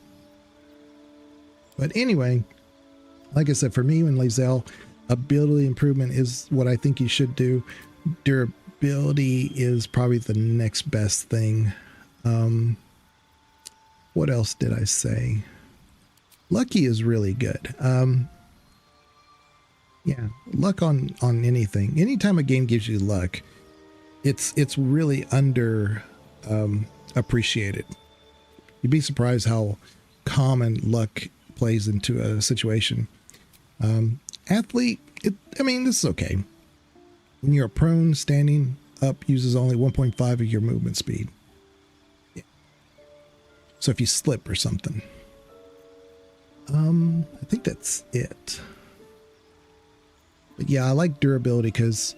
[SPEAKER 1] But anyway, like I said, for me and Lae'zel, ability improvement is what I think you should do. Durability is probably the next best thing. What else did I say? Lucky is really good. Yeah, luck on anything. Anytime a game gives you luck, it's really under appreciated. You'd be surprised how common luck plays into a situation. Athlete, I mean, this is okay. When you're prone, standing up uses only 1.5 of your movement speed. Yeah. So if you slip or something. I think that's it. But yeah, I like durability because,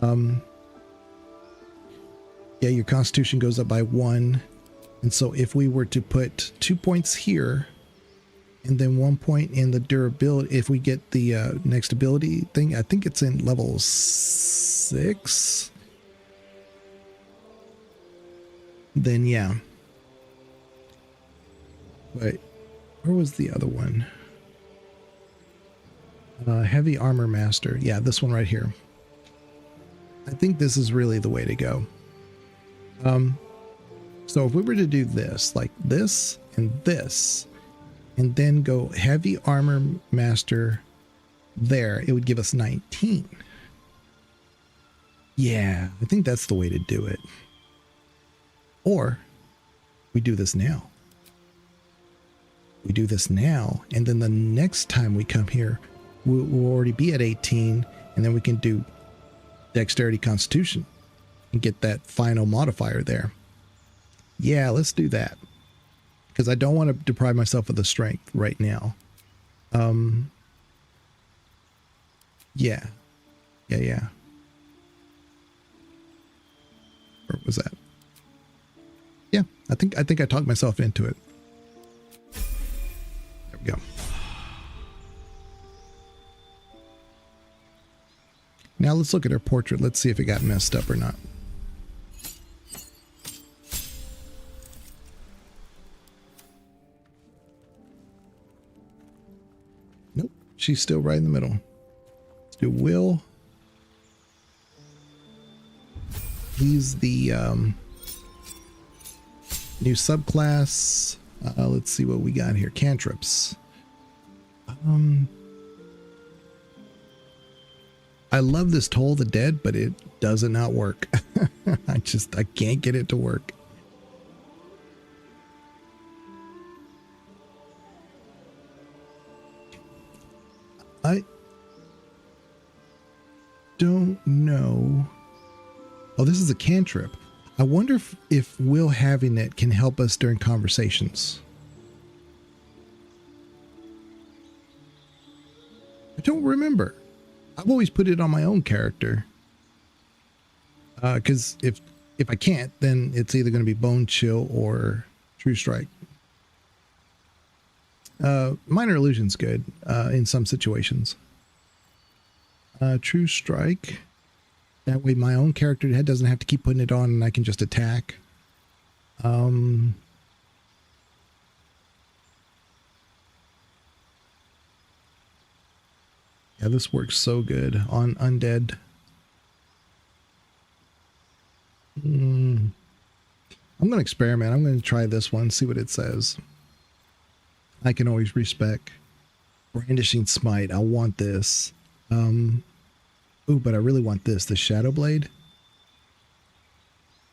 [SPEAKER 1] yeah, your constitution goes up by 1. And so if we were to put 2 points here, and then 1 point in the durability, if we get the next ability thing, I think it's in level 6. Then yeah. But where was the other one? Heavy Armor Master. Yeah, this one right here. I think this is really the way to go. So if we were to do this, like this, and then go Heavy Armor Master there, it would give us 19. Yeah, I think that's the way to do it. Or we do this now. We do this now, and then the next time we come here, we'll already be at 18, and then we can do Dexterity Constitution and get that final modifier there. Yeah, let's do that. Because I don't want to deprive myself of the strength right now. Yeah. Yeah. Where was that? Yeah, I think I talked myself into it. There we go. Now let's look at her portrait. Let's see if it got messed up or not. Nope, she's still right in the middle. Let's do Will. He's the new subclass. Let's see what we got here. Cantrips. I love this Toll the Dead, but it does not work. I can't get it to work. I don't know. Oh, this is a cantrip. I wonder if Will having it can help us during conversations. I don't remember. I've always put it on my own character. Because if I can't, then it's either going to be Bone Chill or True Strike. Minor Illusion's good in some situations. True Strike. That way my own character doesn't have to keep putting it on and I can just attack. Yeah, this works so good on Undead. I'm going to experiment. I'm going to try this one, see what it says. I can always respec. Brandishing Smite. I want this. Ooh, but I really want this. The Shadow Blade.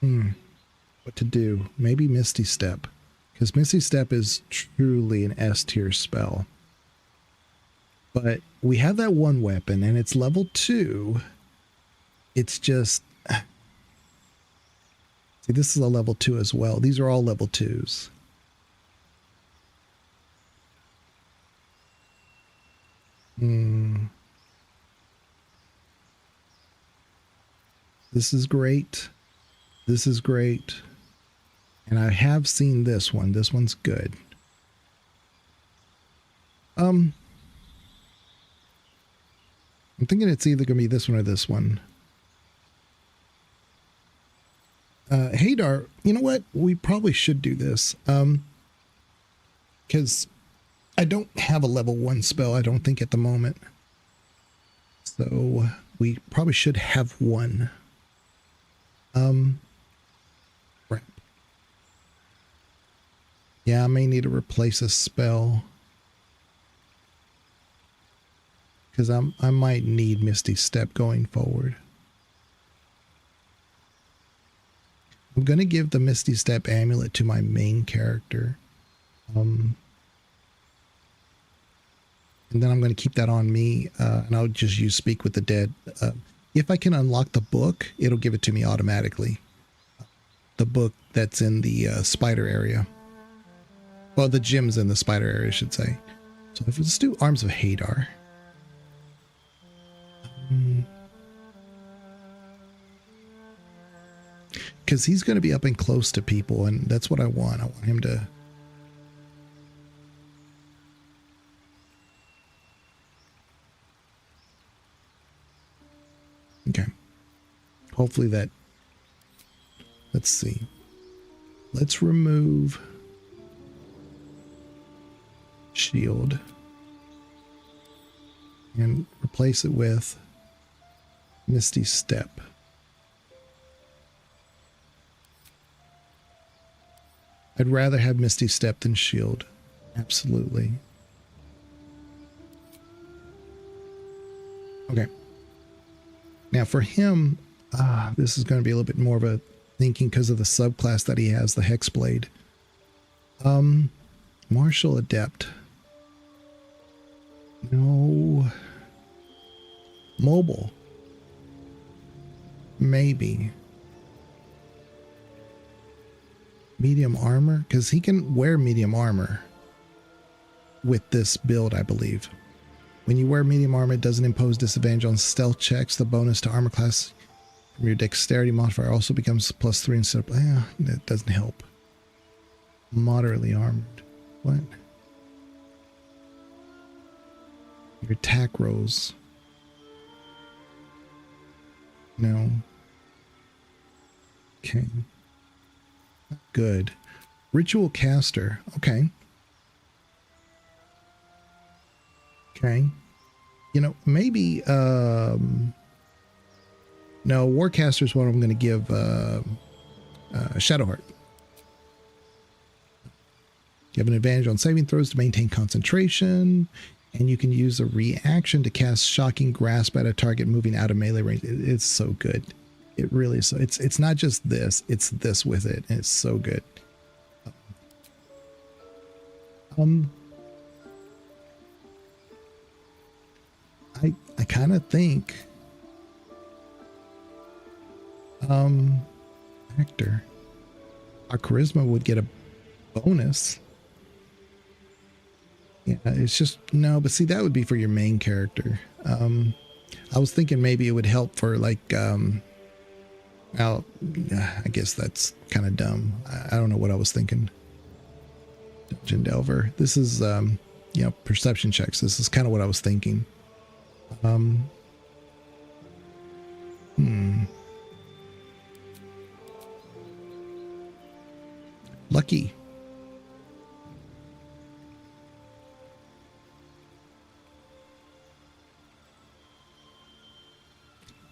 [SPEAKER 1] What to do? Maybe Misty Step. Because Misty Step is truly an S tier spell. But we have that one weapon and it's level 2. It's just... See, this is a level 2 as well. These are all level 2s. This is great. This is great. And I have seen this one. This one's good. I'm thinking it's either going to be this one or this one. Hadar, you know what? We probably should do this. Because I don't have a level 1 spell, I don't think, at the moment. So we probably should have one. Crap. Yeah, I may need to replace a spell. Because I might need Misty Step going forward. I'm going to give the Misty Step amulet to my main character. And then I'm going to keep that on me, and I'll just use Speak with the Dead. If I can unlock the book, it'll give it to me automatically. The book that's in the spider area. Well, the gems in the spider area, I should say. So let's do Arms of Hadar. Because he's going to be up and close to people, and that's what I want. I want him to... Okay. Hopefully that... Let's see. Let's remove... Shield. And replace it with... Misty Step. I'd rather have Misty Step than Shield. Absolutely. Okay. Now for him, this is going to be a little bit more of a thinking because of the subclass that he has, the Hexblade. Martial Adept. No. Mobile. Maybe. Medium armor? Because he can wear medium armor with this build, I believe. When you wear medium armor, it doesn't impose disadvantage on stealth checks. The bonus to armor class from your dexterity modifier also becomes +3 instead of... that doesn't help. Moderately armored. What? Your attack rolls. No. Okay. Good. Ritual Caster. Okay. Okay. You know, maybe, no, Warcaster is what I'm going to give, Shadowheart. You have an advantage on saving throws to maintain concentration, and you can use a reaction to cast Shocking Grasp at a target moving out of melee range. It's so good. It really is. So it's not just this, it's this with it. And it's so good. I kind of think, I Actor. Our charisma would get a bonus. Yeah, it's just no, but see, that would be for your main character. I was thinking maybe it would help for like well, I guess that's kind of dumb. I don't know what I was thinking. Dungeon Delver. This is you know, perception checks. This is kind of what I was thinking. Lucky.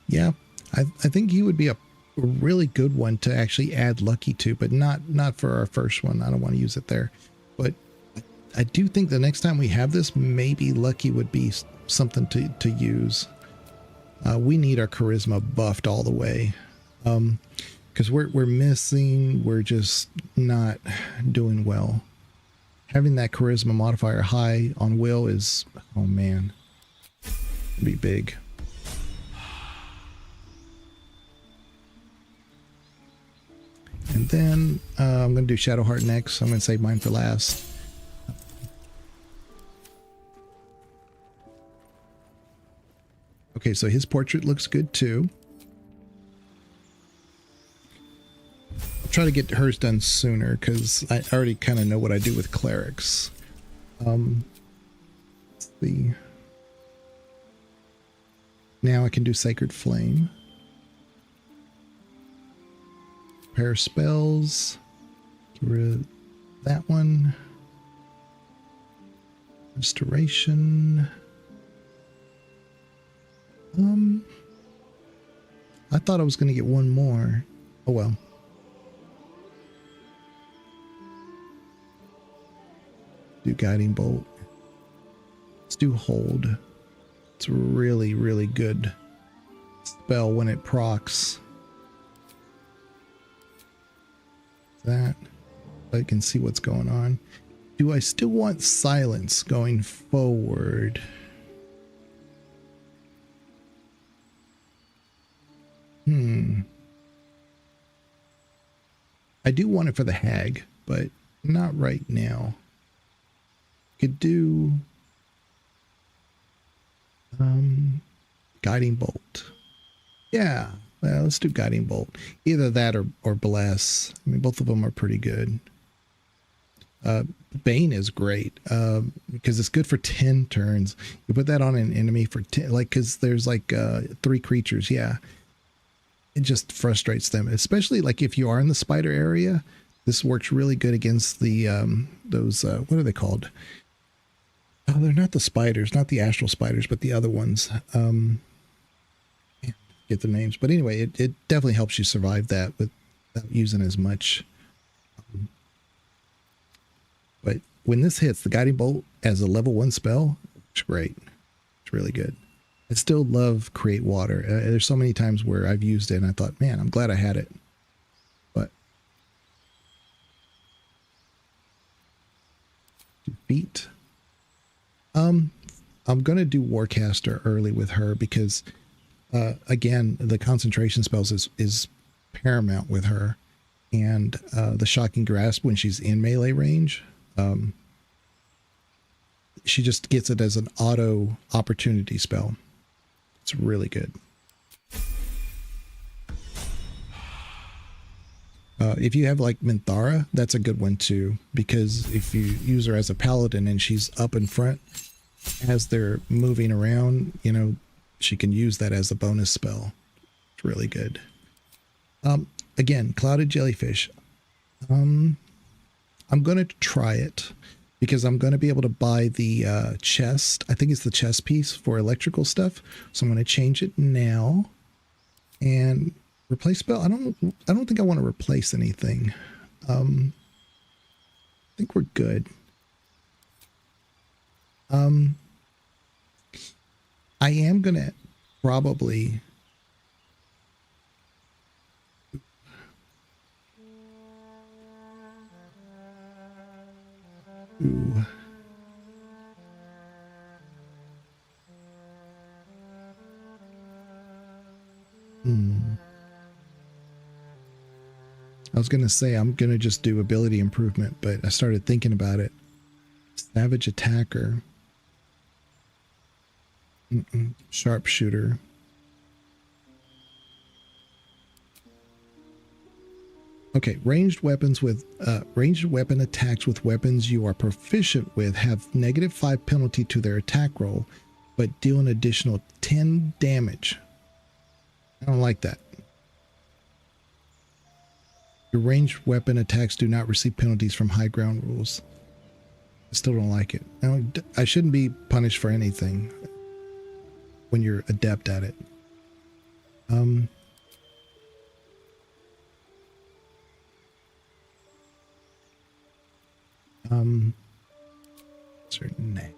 [SPEAKER 1] Yeah, I think he would be a really good one to actually add Lucky to, but not for our first one. I don't want to use it there. But I do think the next time we have this, maybe Lucky would be something to use. We need our charisma buffed all the way. Because we're missing, we're just not doing well. Having that charisma modifier high on will is, oh man, it'd be big. And then I'm going to do Shadowheart next. I'm going to save mine for last. Okay, so his portrait looks good too. I'll try to get hers done sooner because I already kind of know what I do with clerics. Let's see. Now I can do Sacred Flame. Pair of spells. Get rid of that one. Restoration. I thought I was going to get one more. Oh well. Do Guiding Bolt. Let's do Hold. It's a really, really good spell when it procs. That I can see what's going on. Do I still want silence going forward? I do want it for the hag, but not right now. Could do Guiding Bolt. Yeah, well, let's do Guiding Bolt. Either that or Bless. I mean, both of them are pretty good. Bane is great because it's good for 10 turns. You put that on an enemy for 10, like, because there's like 3 creatures. Yeah, it just frustrates them, especially like if you are in the spider area. This works really good against the those what are they called? Oh, they're not the spiders, not the astral spiders, but the other ones. Get the names, but anyway, it definitely helps you survive that without using as much. But when this hits, the Guiding Bolt as a level 1 spell, it's great. It's really good. I still love Create Water. There's so many times where I've used it and I thought, man, I'm glad I had it. But defeat. I'm gonna do Warcaster early with her because again, the concentration spells is paramount with her, and the Shocking Grasp when she's in melee range, she just gets it as an auto opportunity spell. It's really good. If you have like Minthara, that's a good one too, because if you use her as a paladin and she's up in front as they're moving around, you know, she can use that as a bonus spell. It's really good. Again, Clouded Jellyfish. I'm going to try it because I'm going to be able to buy the chest. I think it's the chest piece for electrical stuff. So I'm going to change it now and replace spell. I don't think I want to replace anything. I think we're good. I am going to probably I was going to say I'm going to just do ability improvement, but I started thinking about it. Savage attacker. Sharpshooter. Okay, ranged weapons with ranged weapon attacks with weapons you are proficient with have -5 penalty to their attack roll, but deal an additional 10 damage. I don't like that. Your ranged weapon attacks do not receive penalties from high ground rules. I still don't like it. I shouldn't be punished for anything when you're adept at it. Certain name.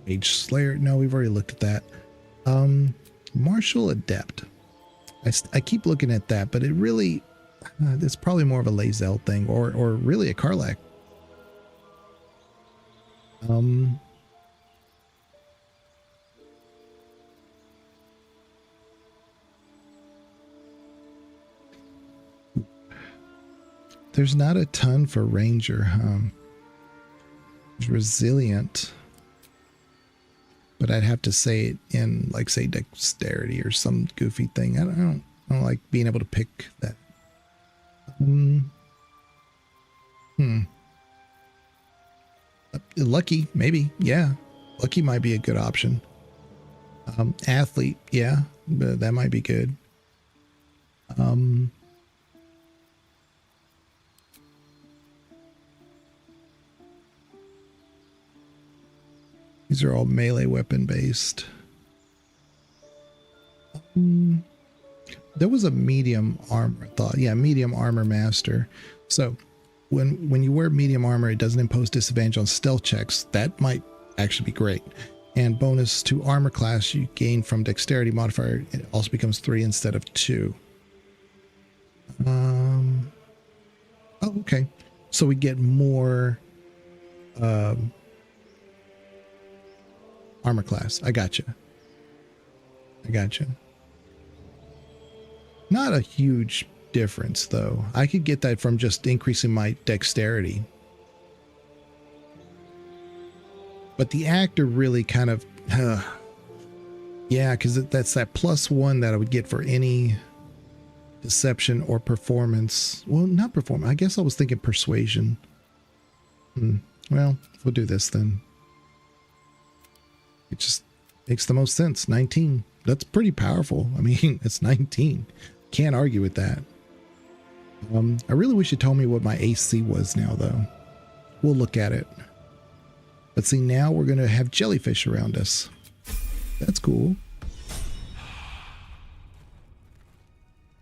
[SPEAKER 1] Mage Slayer. No, we've already looked at that. Martial Adept. I keep looking at that, but it really, it's probably more of a Lae'zel thing, or really a Karlach. There's not a ton for Ranger, There's Resilient, but I'd have to say it in, like, say, Dexterity or some goofy thing. I don't like being able to pick that. Lucky, maybe. Yeah. Lucky might be a good option. Athlete, yeah, but that might be good. These are all melee weapon based. There was a medium armor thought. Yeah, medium armor master. So when you wear medium armor, it doesn't impose disadvantage on stealth checks. That might actually be great. And bonus to armor class you gain from dexterity modifier, it also becomes 3 instead of 2. Oh, okay. So we get more armor class. I gotcha. Not a huge difference though. I could get that from just increasing my dexterity. But the actor really kind of, yeah, because that's that +1 that I would get for any deception or performance. Well, not performance. I guess I was thinking persuasion. Well, we'll do this then. It just makes the most sense. 19. That's pretty powerful. I mean, it's 19. Can't argue with that. I really wish you told me what my AC was now, though. We'll look at it. But see, now we're going to have jellyfish around us. That's cool.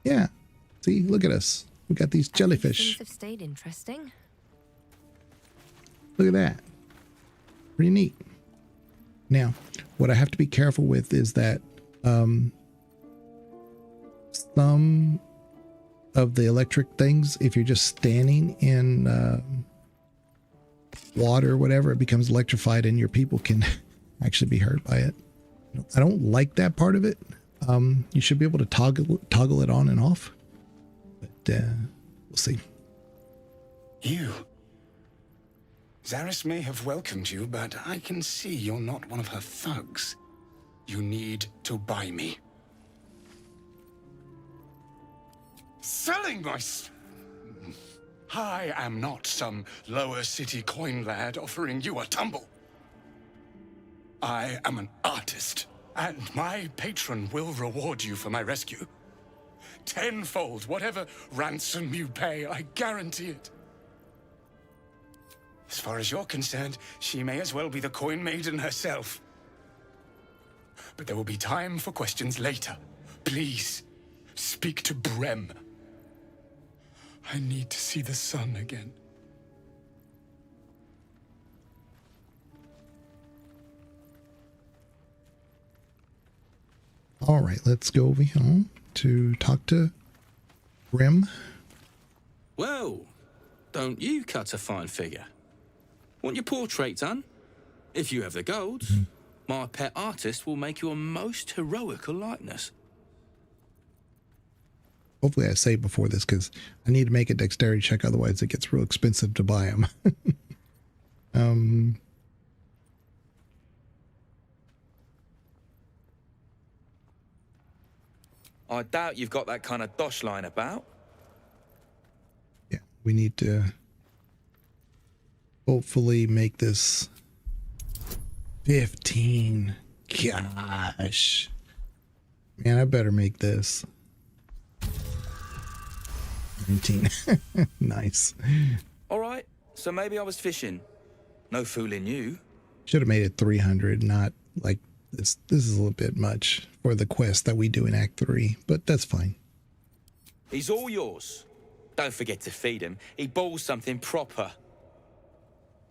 [SPEAKER 1] Yeah. See, look at us. We got these jellyfish.
[SPEAKER 21] Things have stayed interesting.
[SPEAKER 1] Look at that. Pretty neat. Now, what I have to be careful with is that some of the electric things, if you're just standing in water or whatever, it becomes electrified and your people can actually be hurt by it. I don't like that part of it. You should be able to toggle it on and off, but we'll see.
[SPEAKER 22] You. Zaris may have welcomed you, but I can see you're not one of her thugs. You need to buy me. Selling my... I am not some lower city coin lad offering you a tumble. I am an artist, and my patron will reward you for my rescue. Tenfold, whatever ransom you pay, I guarantee it. As far as you're concerned, she may as well be the coin maiden herself. But there will be time for questions later. Please, speak to Brem. I need to see the sun again.
[SPEAKER 1] All right, let's go over here to talk to Brem.
[SPEAKER 23] Well, don't you cut a fine figure? Want your portrait done? If you have the gold. My pet artist will make you a most heroical likeness.
[SPEAKER 1] Hopefully I saved before this because I need to make a dexterity check. Otherwise it gets real expensive to buy them.
[SPEAKER 8] I doubt you've got that kind of dosh line about.
[SPEAKER 1] Yeah, we need to hopefully make this 15. Gosh. Man, I better make this 19. Nice.
[SPEAKER 8] All right, so maybe I was fishing. No fooling you.
[SPEAKER 1] Should have made it 300, not like this. This is a little bit much for the quest that we do in Act 3, but that's fine.
[SPEAKER 8] He's all yours. Don't forget to feed him. He balls something proper.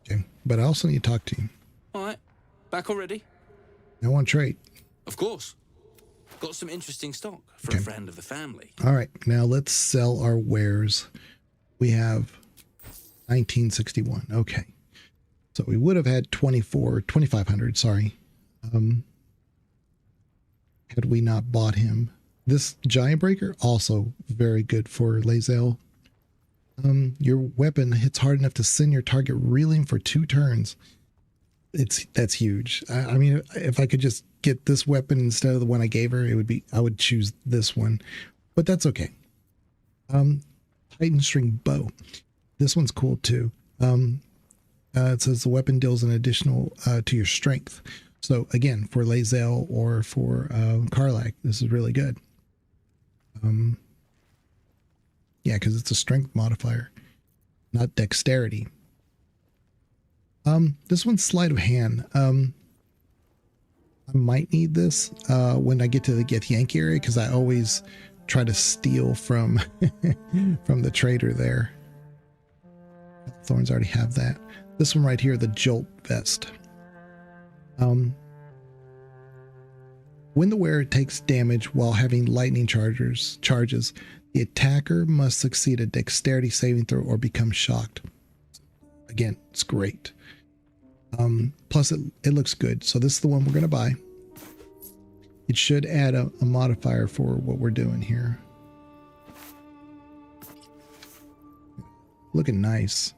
[SPEAKER 1] Okay, but I also need to talk to you.
[SPEAKER 23] All right, back already?
[SPEAKER 1] I want to trade.
[SPEAKER 23] Of course. Got some interesting stock for a friend of the family.
[SPEAKER 1] All right, now let's sell our wares. We have 1961. Okay. So we would have had 2,500, sorry. Had we not bought him. This giant breaker, also very good for Lae'zel. Your weapon hits hard enough to send your target reeling for 2 turns. That's huge. I mean, if I could just get this weapon instead of the one I gave her, I would choose this one, but that's okay. Titan string bow. This one's cool too. It says the weapon deals an additional to your strength. So again, for Lae'zel or for Karlach, this is really good. Yeah, because it's a strength modifier, not dexterity. This one's sleight of hand. I might need this when I get to the Githyanki area, because I always try to steal from from the trader there. Thorns already have that. This one right here, the Jolt Vest. When the wearer takes damage while having lightning charges, the attacker must succeed a dexterity saving throw or become shocked. Again, it's great. Plus it looks good. So this is the one we're going to buy. It should add a modifier for what we're doing here. Looking nice.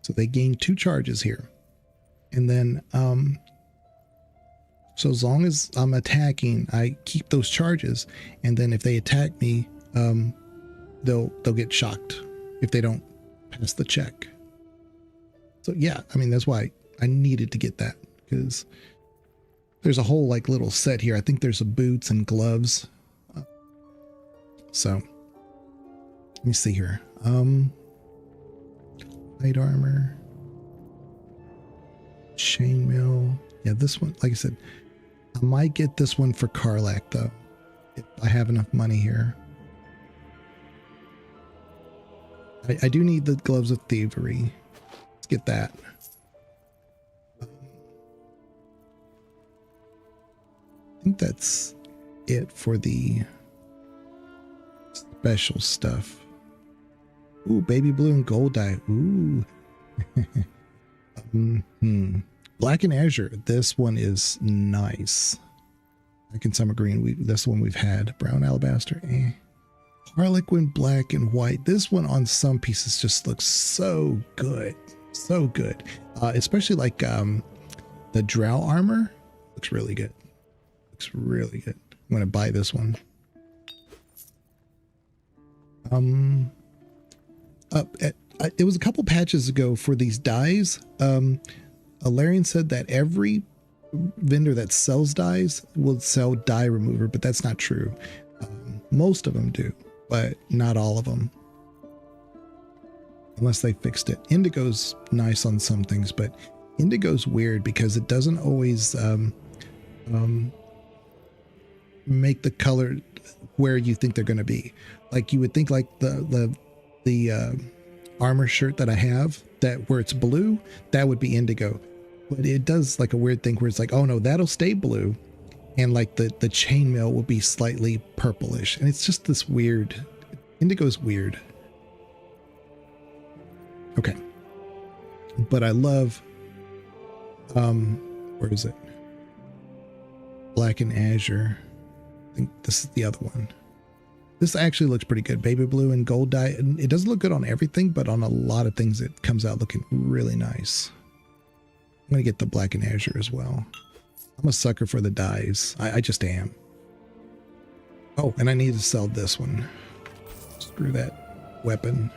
[SPEAKER 1] So they gain 2 charges here. And then, so as long as I'm attacking, I keep those charges. And then if they attack me, they'll get shocked if they don't pass the check. So yeah, I mean, that's why I needed to get that, because there's a whole like little set here. I think there's a boots and gloves. So let me see here. Light armor, chainmail. Yeah, this one, like I said, I might get this one for Karlach though, if I have enough money here. I do need the gloves of thievery. Let's get that. I think that's it for the special stuff. Ooh, baby blue and gold dye. Ooh. Black and azure. This one is nice. Black and summer green. This one we've had. Brown alabaster. Harlequin black and white. This one on some pieces just looks so good. So good. Especially like the Drow armor. Looks really good. Looks really good. I'm going to buy this one. It was a couple patches ago for these dyes. Alarian said that every vendor that sells dyes will sell dye remover, but that's not true. Most of them do, but not all of them. Unless they fixed it. Indigo's nice on some things, but indigo's weird because it doesn't always make the color where you think they're going to be. Like you would think like the armor shirt that I have, that where it's blue, that would be indigo. But it does like a weird thing where it's like, oh no, that'll stay blue. And like the chainmail will be slightly purplish. And it's just this weird, indigo's weird. Okay. But I love Where is it? Black and Azure. I think this is the other one. This actually looks pretty good. Baby blue and gold dye. And it doesn't look good on everything, but on a lot of things it comes out looking really nice. I'm going to get the black and azure as well. I'm a sucker for the dyes. I just am. Oh, and I need to sell this one. Screw that weapon.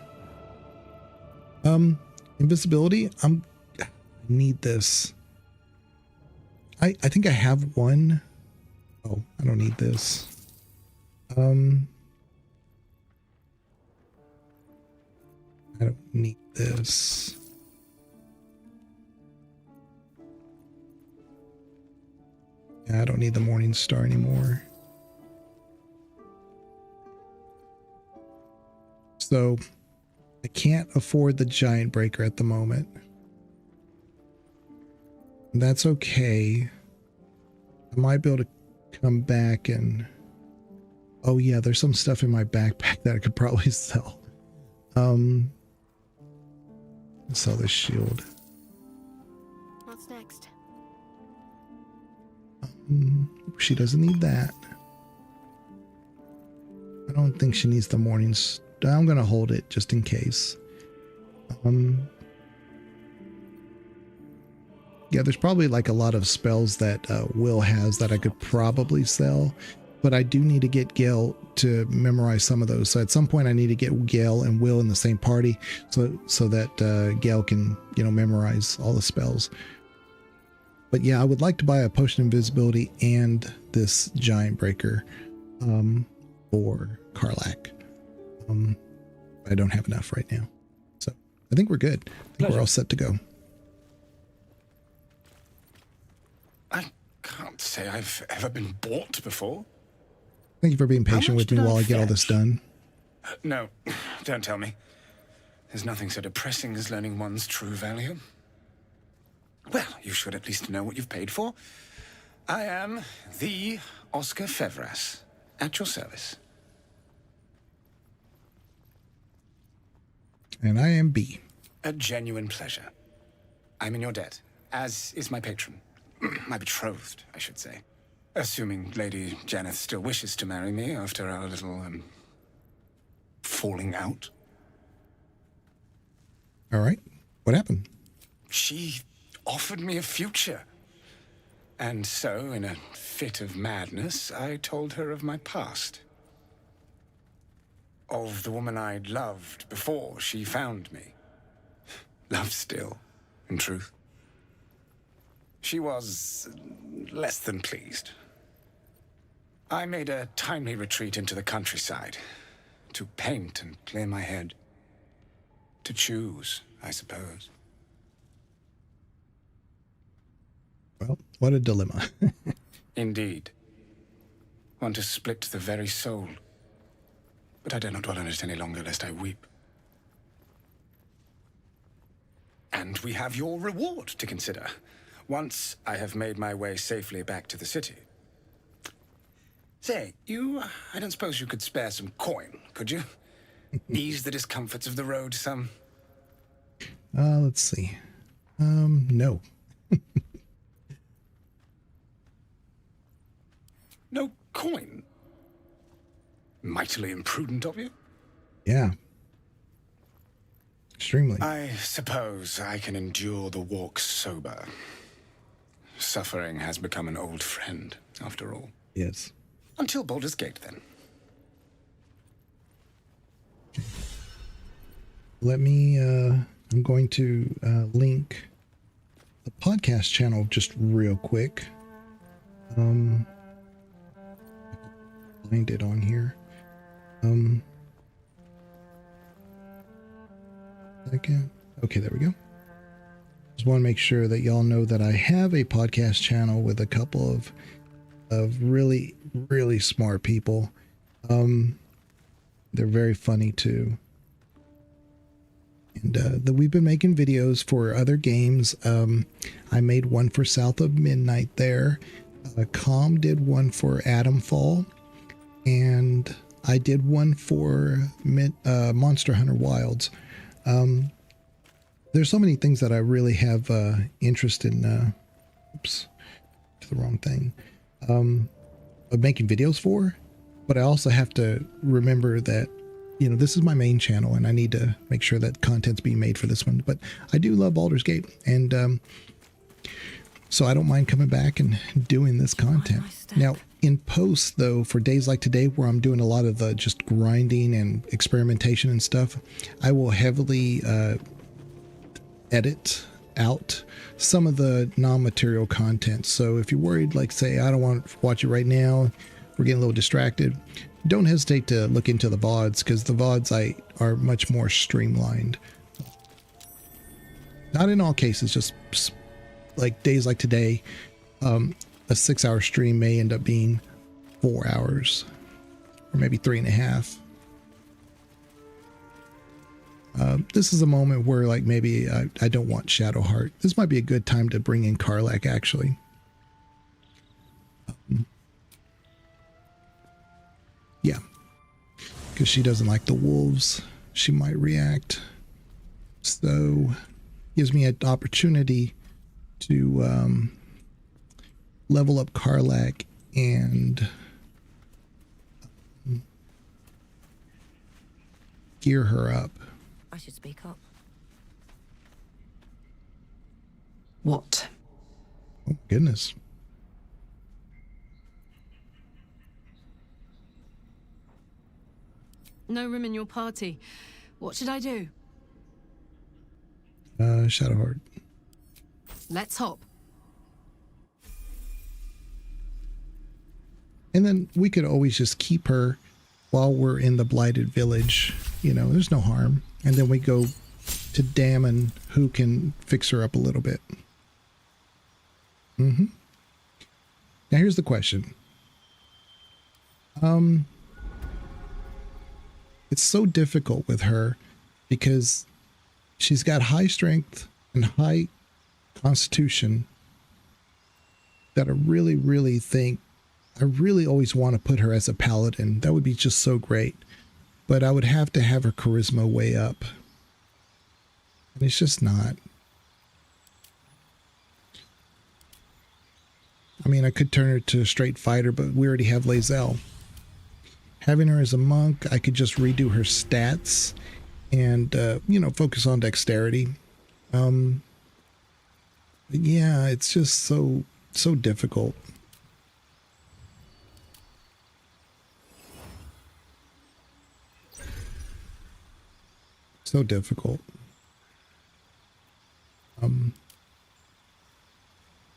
[SPEAKER 1] Invisibility. I need this. I think I have one. Oh, I don't need this. I don't need this. Yeah, I don't need the Morning Star anymore. So I can't afford the Giant Breaker at the moment. And that's okay. I might be able to come back and... Oh yeah, there's some stuff in my backpack that I could probably sell. Sell this shield.
[SPEAKER 15] What's next?
[SPEAKER 1] She doesn't need that. I don't think she needs the Morning Star. I'm gonna hold it just in case. Yeah, there's probably like a lot of spells that Will has that I could probably sell, but I do need to get Gale to memorize some of those. So at some point I need to get Gale and Will in the same party so that Gale can, memorize all the spells. But yeah, I would like to buy a potion of invisibility and this Giant Breaker for Karlach. I don't have enough right now. So I think we're good. I think we're all set to go.
[SPEAKER 22] I can't say I've ever been bought before.
[SPEAKER 1] Thank you for being patient with me while I get all this done.
[SPEAKER 22] No, don't tell me. There's nothing so depressing as learning one's true value. Well, you should at least know what you've paid for. I am the Oscar Fevras, at your service.
[SPEAKER 1] And I am B.
[SPEAKER 22] A genuine pleasure. I'm in your debt, as is my patron. My betrothed, I should say. Assuming Lady Janeth still wishes to marry me after our little, falling out.
[SPEAKER 1] All right. What happened?
[SPEAKER 22] She offered me a future. And so, in a fit of madness, I told her of my past. Of the woman I'd loved before she found me. Love still, in truth. She was less than pleased. I made a timely retreat into the countryside. To paint and clear my head. To choose, I suppose.
[SPEAKER 1] Well, what a dilemma.
[SPEAKER 22] Indeed. One to split the very soul. But I dare not dwell on it any longer, lest I weep. And we have your reward to consider. Once I have made my way safely back to the city. Say, I don't suppose you could spare some coin, could you? Ease the discomforts of the road some.
[SPEAKER 1] Let's see. No.
[SPEAKER 22] No coin? Mightily imprudent of you.
[SPEAKER 1] Yeah. Extremely.
[SPEAKER 22] I suppose I can endure the walk sober. Suffering has become an old friend, after all.
[SPEAKER 1] Yes.
[SPEAKER 22] Until Baldur's Gate, then.
[SPEAKER 1] Let me, I'm going to link the podcast channel just real quick. Find it on here. Second. Okay, there we go. Just want to make sure that y'all know that I have a podcast channel with a couple of really, really smart people. They're very funny too. And that we've been making videos for other games. I made one for South of Midnight there. Com did one for Atomfall. And I did one for Monster Hunter Wilds. there's so many things that I really have interest in. Oops, to the wrong thing. Of making videos for, but I also have to remember that, you know, this is my main channel and I need to make sure that content's being made for this one. But I do love Baldur's Gate, and so I don't mind coming back and doing this content. Now, in post, though, for days like today where I'm doing a lot of the just grinding and experimentation and stuff, I will heavily edit out some of the non-material content. So if you're worried, like say, I don't want to watch it right now, we're getting a little distracted, don't hesitate to look into the VODs, because the VODs are much more streamlined. Not in all cases, just like days like today, a 6-hour stream may end up being 4 hours or maybe 3.5. This is a moment where, like, maybe I don't want Shadowheart. This might be a good time to bring in Karlach, actually. Yeah. Because she doesn't like the wolves. She might react. So, gives me an opportunity to level up Karlach and gear her up.
[SPEAKER 19] I should speak up.
[SPEAKER 16] What?
[SPEAKER 1] Oh, goodness.
[SPEAKER 16] No room in your party. What should I do?
[SPEAKER 1] Shadowheart.
[SPEAKER 16] Let's hop.
[SPEAKER 1] And then we could always just keep her while we're in the Blighted Village. You know, there's no harm. And then we go to Dammon, who can fix her up a little bit. Now here's the question. It's so difficult with her because she's got high strength and high constitution that I really think, I really always want to put her as a paladin. That would be just so great. But I would have to have her charisma way up. And it's just not. I mean, I could turn her to a straight fighter, but we already have Lae'zel. Having her as a monk, I could just redo her stats and, you know, focus on dexterity. But yeah, it's just so difficult. So difficult.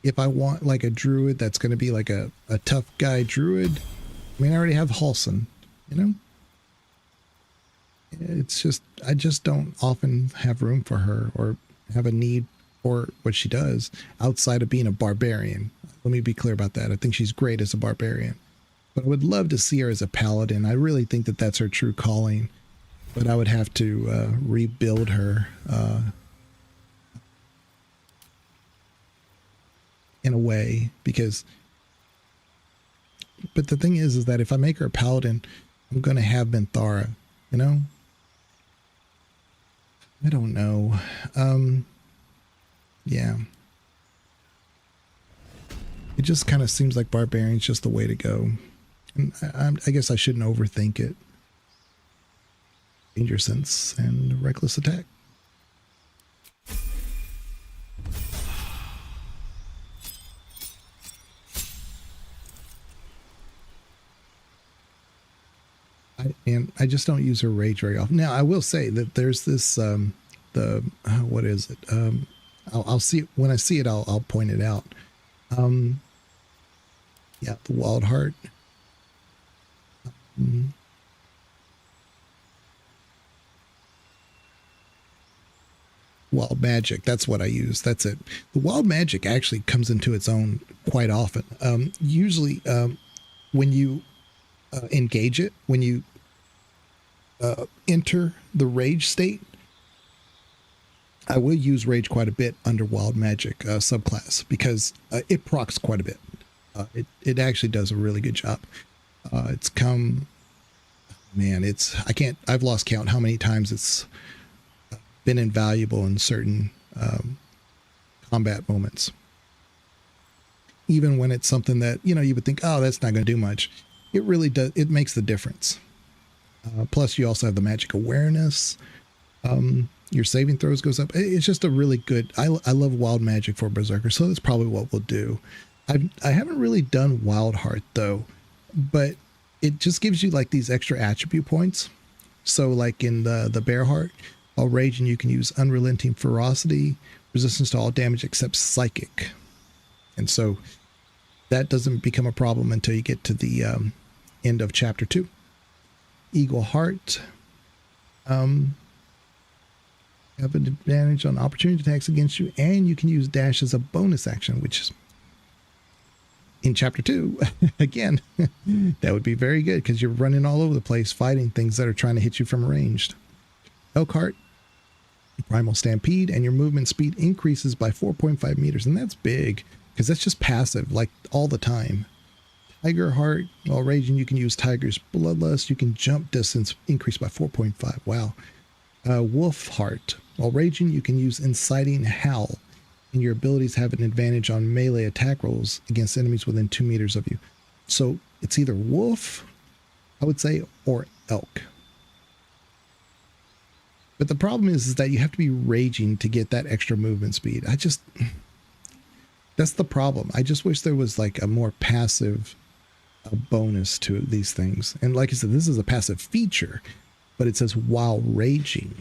[SPEAKER 1] If I want like a druid that's going to be like a tough guy druid, I mean, I already have Halsin, you know? It's just, I just don't often have room for her or have a need for what she does outside of being a barbarian. Let me be clear about that. I think she's great as a barbarian, but I would love to see her as a paladin. I really think that that's her true calling, but I would have to rebuild her in a way, because, but the thing is that if I make her a paladin, I'm going to have Benthara, you know? I don't know. Yeah. It just kind of seems like barbarian's just the way to go. And I guess I shouldn't overthink it. Danger sense and reckless attack. I just don't use her rage very often. Now I will say that there's this what is it? I'll see it when I see it. I'll point it out. Yeah, the Wild Heart. Wild Magic, that's what I use. That's it. The Wild Magic actually comes into its own quite often. Usually when you engage it, when you enter the rage state, I will use rage quite a bit under Wild Magic subclass, because it procs quite a bit. It actually does a really good job. It's come, man, I've lost count how many times it's been invaluable in certain combat moments. Even when it's something that, you know, you would think, oh, that's not going to do much. It really does. It makes the difference. Plus, you also have the magic awareness. Your saving throws goes up. It's just a really good. I love wild magic for Berserker, so that's probably what we'll do. I haven't really done Wild Heart though, but it just gives you like these extra attribute points. So like in the Bear Heart, while raging, you can use Unrelenting Ferocity, resistance to all damage except Psychic, and so that doesn't become a problem until you get to the end of chapter 2. Eagle Heart. Have an advantage on opportunity attacks against you, and you can use dash as a bonus action, which is in chapter 2 again. That would be very good because you're running all over the place fighting things that are trying to hit you from ranged. Elkhart, Primal Stampede, and your movement speed increases by 4.5 meters, and that's big because that's just passive like all the time. Tiger Heart, while raging, you can use Tiger's Bloodlust. You can jump distance increase by 4.5. Wow. Wolf Heart, while raging, you can use Inciting Howl, and your abilities have an advantage on melee attack rolls against enemies within 2 meters of you. So it's either wolf, I would say, or elk. But the problem is that you have to be raging to get that extra movement speed. That's the problem. I just wish there was like a more passive bonus to these things. And like I said, this is a passive feature, but it says while raging,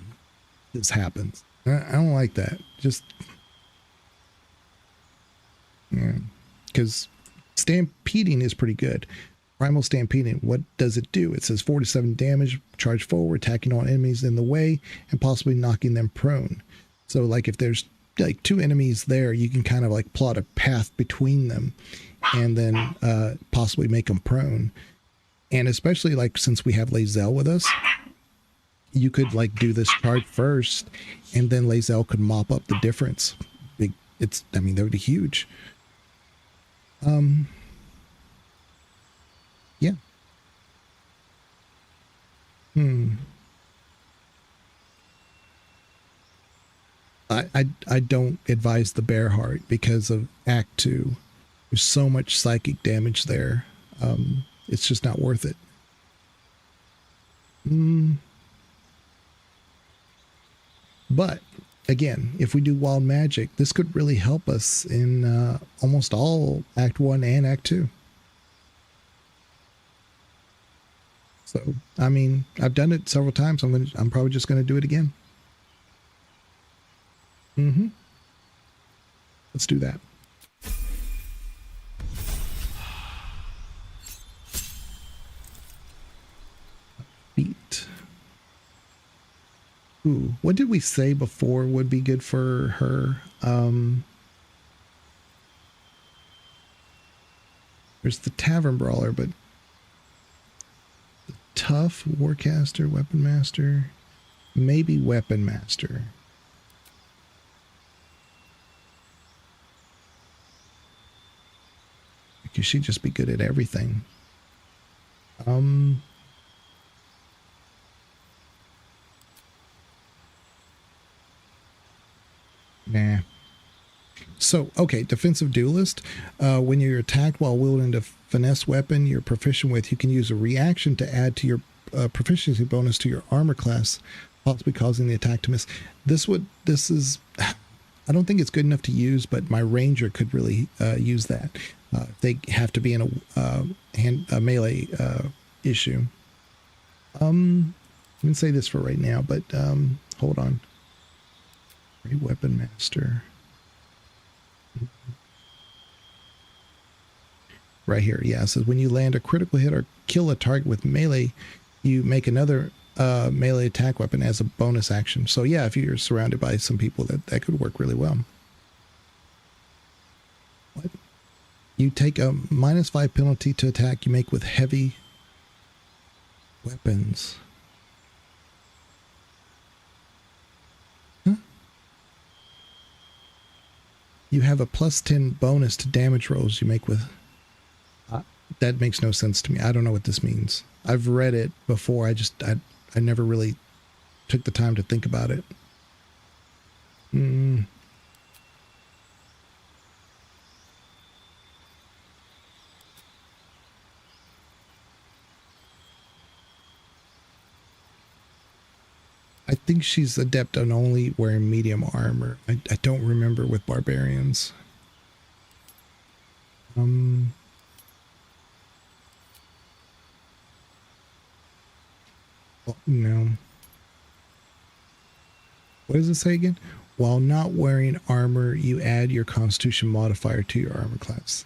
[SPEAKER 1] this happens. I don't like that. Just, yeah, because stampeding is pretty good. Primal Stampeding, what does it do? It says 47 damage, charge forward, attacking all enemies in the way, and possibly knocking them prone. So like if there's like 2 enemies there, you can kind of like plot a path between them and then possibly make them prone. And especially like since we have Lae'zel with us, you could like do this charge first, and then Lae'zel could mop up the difference. I mean, that would be huge. Yeah. I don't advise the Bear Heart because of Act 2. There's so much psychic damage there. It's just not worth it. But again, if we do wild magic, this could really help us in almost all Act 1 and Act 2. So, I mean, I've done it several times. I'm probably just going to do it again. Let's do that. Feet. Ooh, what did we say before would be good for her? There's the Tavern Brawler, but the Tough, Warcaster, Weapon Master, maybe Weapon Master. Because she'd just be good at everything. Nah. So, okay, Defensive Duelist. When you're attacked while wielding a finesse weapon you're proficient with, you can use a reaction to add to your proficiency bonus to your armor class, possibly causing the attack to miss. This is, I don't think it's good enough to use, but my ranger could really use that. They have to be in a melee issue. I'm going to say this for right now, but hold on. Great Weapon Master. Right here, yeah. It says when you land a critical hit or kill a target with melee, you make another melee attack weapon as a bonus action. So yeah, if you're surrounded by some people, that could work really well. What? You take a -5 penalty to attack you make with heavy weapons. Huh? You have a +10 bonus to damage rolls you make with... that makes no sense to me. I don't know what this means. I've read it before. I never really took the time to think about it. Hmm. I think she's adept on only wearing medium armor. I don't remember with barbarians. Well, no. What does it say again? While not wearing armor, you add your Constitution modifier to your armor class.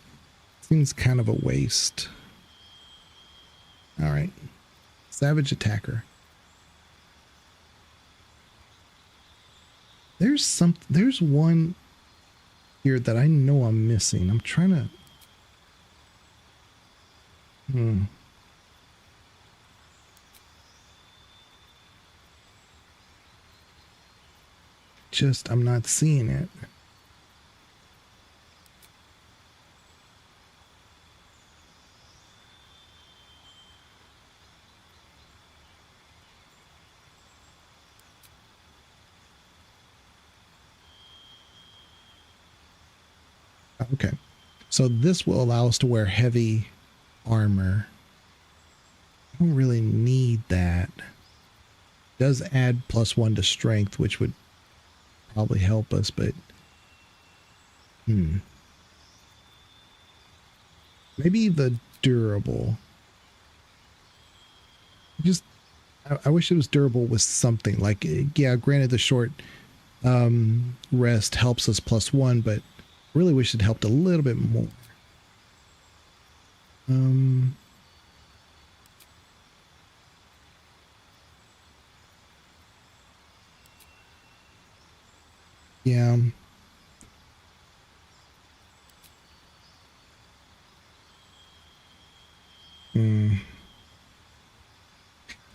[SPEAKER 1] Seems kind of a waste. All right. Savage attacker. There's one here that I know I'm missing. I'm trying to I'm not seeing it. Okay, so this will allow us to wear heavy armor. I don't really need that. It does add +1 to strength, which would probably help us, but maybe the durable. Just I wish it was durable with something like, yeah, granted the short rest helps us +1, but really wish it helped a little bit more. Yeah.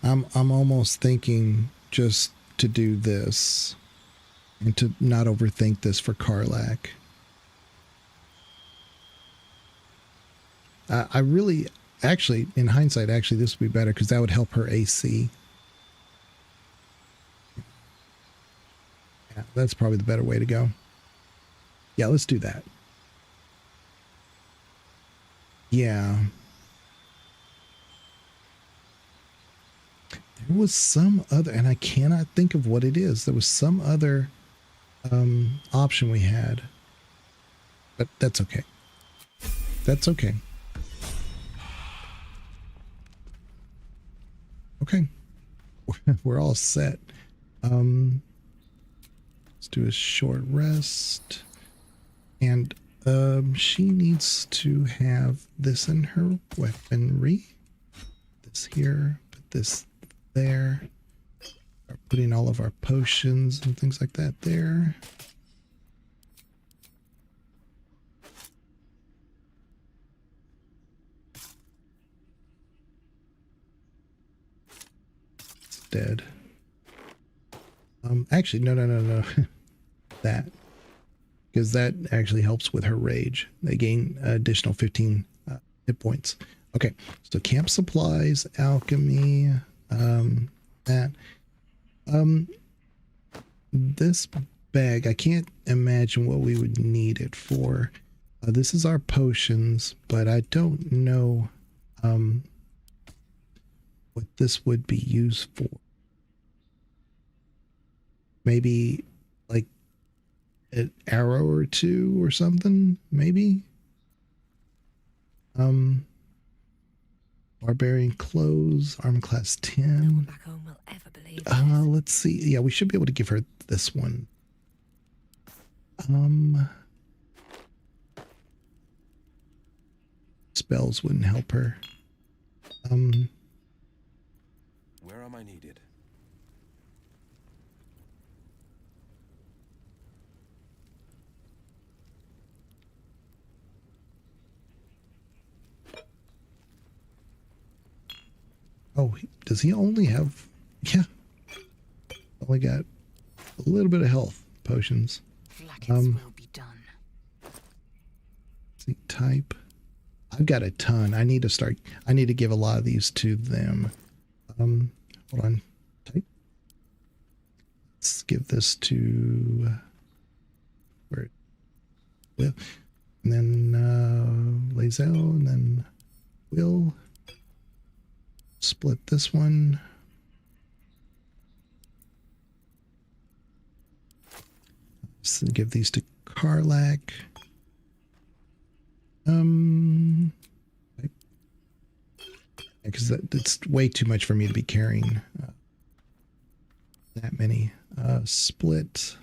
[SPEAKER 1] I'm almost thinking just to do this and to not overthink this for Karlach. I really, actually, in hindsight, actually, this would be better because that would help her AC. Yeah, that's probably the better way to go. Yeah, let's do that. Yeah. There was some other, and I cannot think of what it is. There was some other option we had. But that's okay. That's okay. Okay. We're all set. Let's do a short rest. And she needs to have this in her weaponry. This here, put this there. Start putting all of our potions and things like that there. It's dead. Actually, no. That. Because that actually helps with her rage. They gain additional 15 hit points. Okay, so camp supplies, alchemy, that. This bag, I can't imagine what we would need it for. This is our potions, but I don't know what this would be used for. Maybe like an arrow or two or something, maybe. Barbarian clothes, armor class 10.
[SPEAKER 19] No one back home will ever believe this.
[SPEAKER 1] Let's see. Yeah, we should be able to give her this one. Spells wouldn't help her.
[SPEAKER 17] Where am I needed?
[SPEAKER 1] Oh, does he only have... Yeah. Only got a little bit of health potions.
[SPEAKER 12] Will be done.
[SPEAKER 1] See, type. I've got a ton. I need to give a lot of these to them. Hold on. Type. Let's give this to where Will, and then Lae'zel, and then Will split this one. So give these to Karlach. Because that's way too much for me to be carrying that many. Split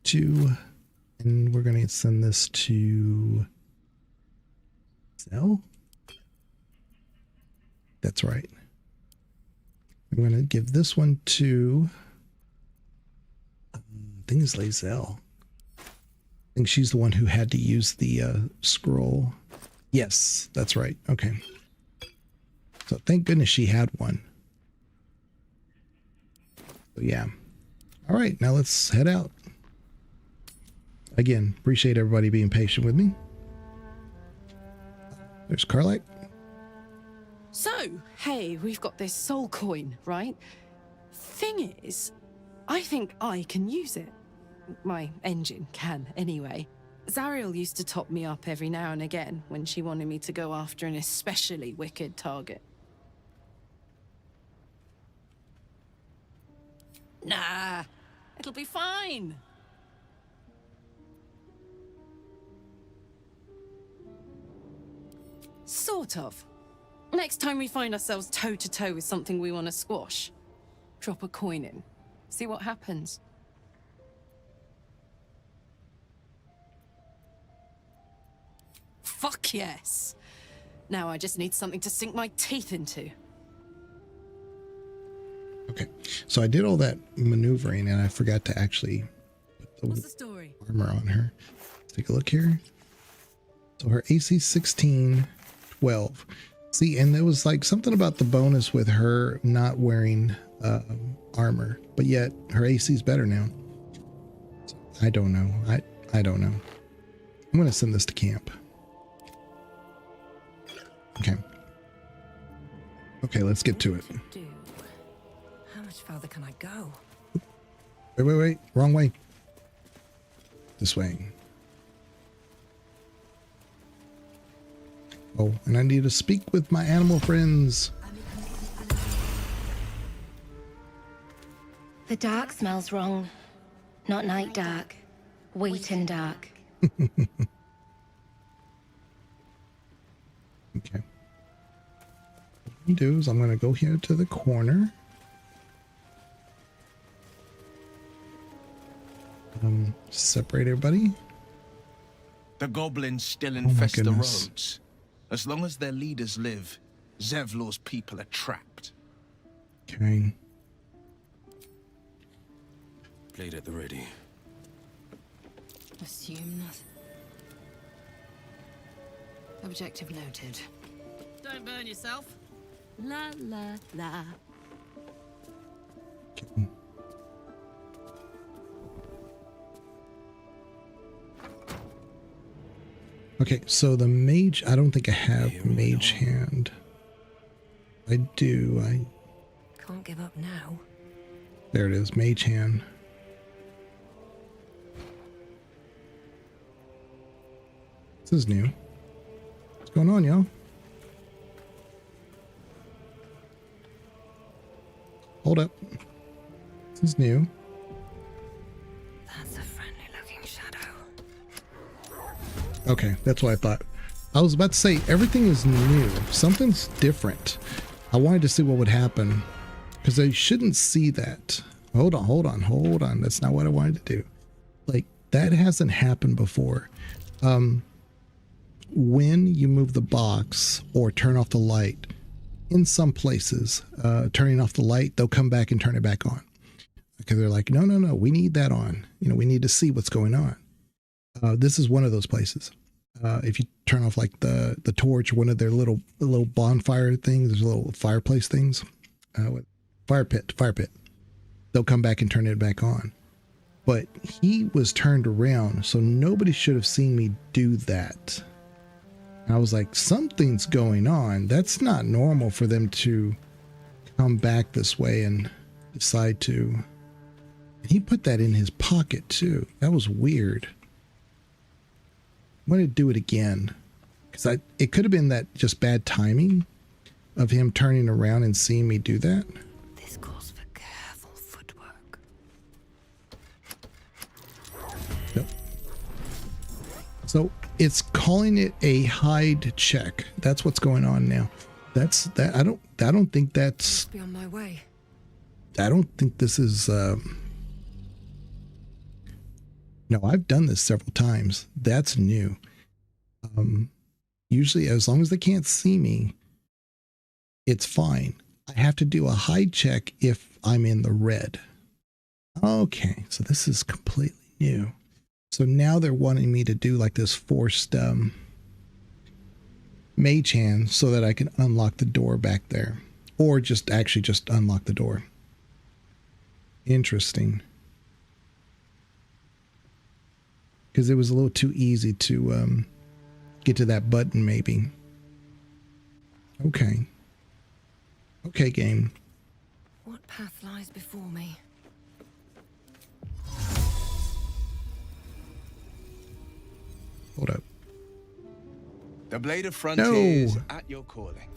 [SPEAKER 1] 2, and we're going to send this to Zell. That's right. I'm going to give this one to I think it's Lae'zel. I think she's the one who had to use the scroll. Yes, that's right. Okay. So thank goodness she had one. So yeah. All right, now let's head out. Again, appreciate everybody being patient with me. There's Karlach.
[SPEAKER 16] So, hey, we've got this soul coin, right? Thing is, I think I can use it. My engine can, anyway. Zariel used to top me up every now and again when she wanted me to go after an especially wicked target. Nah, it'll be fine. Sort of. Next time we find ourselves toe-to-toe with something we want to squash, drop a coin in. See what happens. Fuck yes. Now I just need something to sink my teeth into.
[SPEAKER 1] Okay, so I did all that maneuvering and I forgot to actually put the
[SPEAKER 16] story?
[SPEAKER 1] Armor on her. Let's take a look here. So her AC 16, 12. See, and there was like something about the bonus with her not wearing armor, but yet her AC is better now. So I don't know. I don't know. I'm going to send this to camp. Okay. Okay, let's get to it.
[SPEAKER 19] How much farther can I go?
[SPEAKER 1] Wait. Wrong way. This way. Oh, and I need to speak with my animal friends.
[SPEAKER 15] The dark smells wrong. Not night dark. Wheaten dark.
[SPEAKER 1] Okay. What I'm gonna do is I'm going to go here to the corner. Separate everybody.
[SPEAKER 7] The goblins still infest the roads. As long as their leaders live, Zevlor's people are trapped.
[SPEAKER 1] Okay.
[SPEAKER 17] Blade at the ready.
[SPEAKER 12] Assume nothing. Objective noted.
[SPEAKER 16] Don't burn yourself. La la la.
[SPEAKER 1] Okay. Okay, so the mage, I don't think I have mage hand. I do,
[SPEAKER 19] Can't give up now.
[SPEAKER 1] there it is, mage hand. This is new. What's going on, y'all? Hold up. This is new.
[SPEAKER 19] That's a friendly looking shadow.
[SPEAKER 1] Okay, that's what I thought. I was about to say, everything is new. Something's different. I wanted to see what would happen. Because I shouldn't see that. Hold on. That's not what I wanted to do. Like, that hasn't happened before. When you move the box or turn off the light, in some places, turning off the light, they'll come back and turn it back on. Because they're like, no, we need that on. You know, we need to see what's going on. This is one of those places. If you turn off like the torch, one of their little bonfire things, there's little fireplace things, fire pit. They'll come back and turn it back on. But he was turned around, so nobody should have seen me do that. And I was like, something's going on. That's not normal for them to come back this way and decide to And he put that in his pocket too. That was weird. I'm going to do it again. Because it could have been that just bad timing of him turning around and seeing me do that.
[SPEAKER 19] This calls for careful footwork.
[SPEAKER 1] Nope. So it's calling it a hide check. That's what's going on now. That's that. I don't think that's.
[SPEAKER 19] Be on my way.
[SPEAKER 1] I don't think this is. No, I've done this several times. That's new. Usually, as long as they can't see me, it's fine. I have to do a hide check if I'm in the red. Okay, so this is completely new. So now they're wanting me to do like this forced mage hand so that I can unlock the door back there. Or just unlock the door. Interesting. Because it was a little too easy to get to that button, maybe. Okay. Okay, game.
[SPEAKER 19] What path lies before me?
[SPEAKER 1] Hold up.
[SPEAKER 7] The Blade of Frontiers
[SPEAKER 1] No.
[SPEAKER 7] at your calling.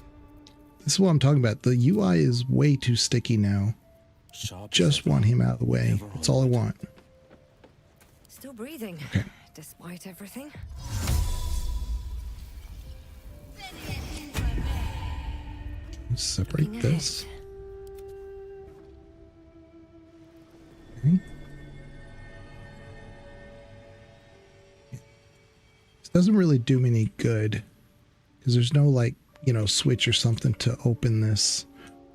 [SPEAKER 1] This is what I'm talking about. The UI is way too sticky now. Just want him out of the way. That's all I want.
[SPEAKER 19] Still breathing,
[SPEAKER 1] Okay.
[SPEAKER 19] despite everything.
[SPEAKER 1] Let's separate this. Okay. This doesn't really do me any good because there's no like, switch or something to open this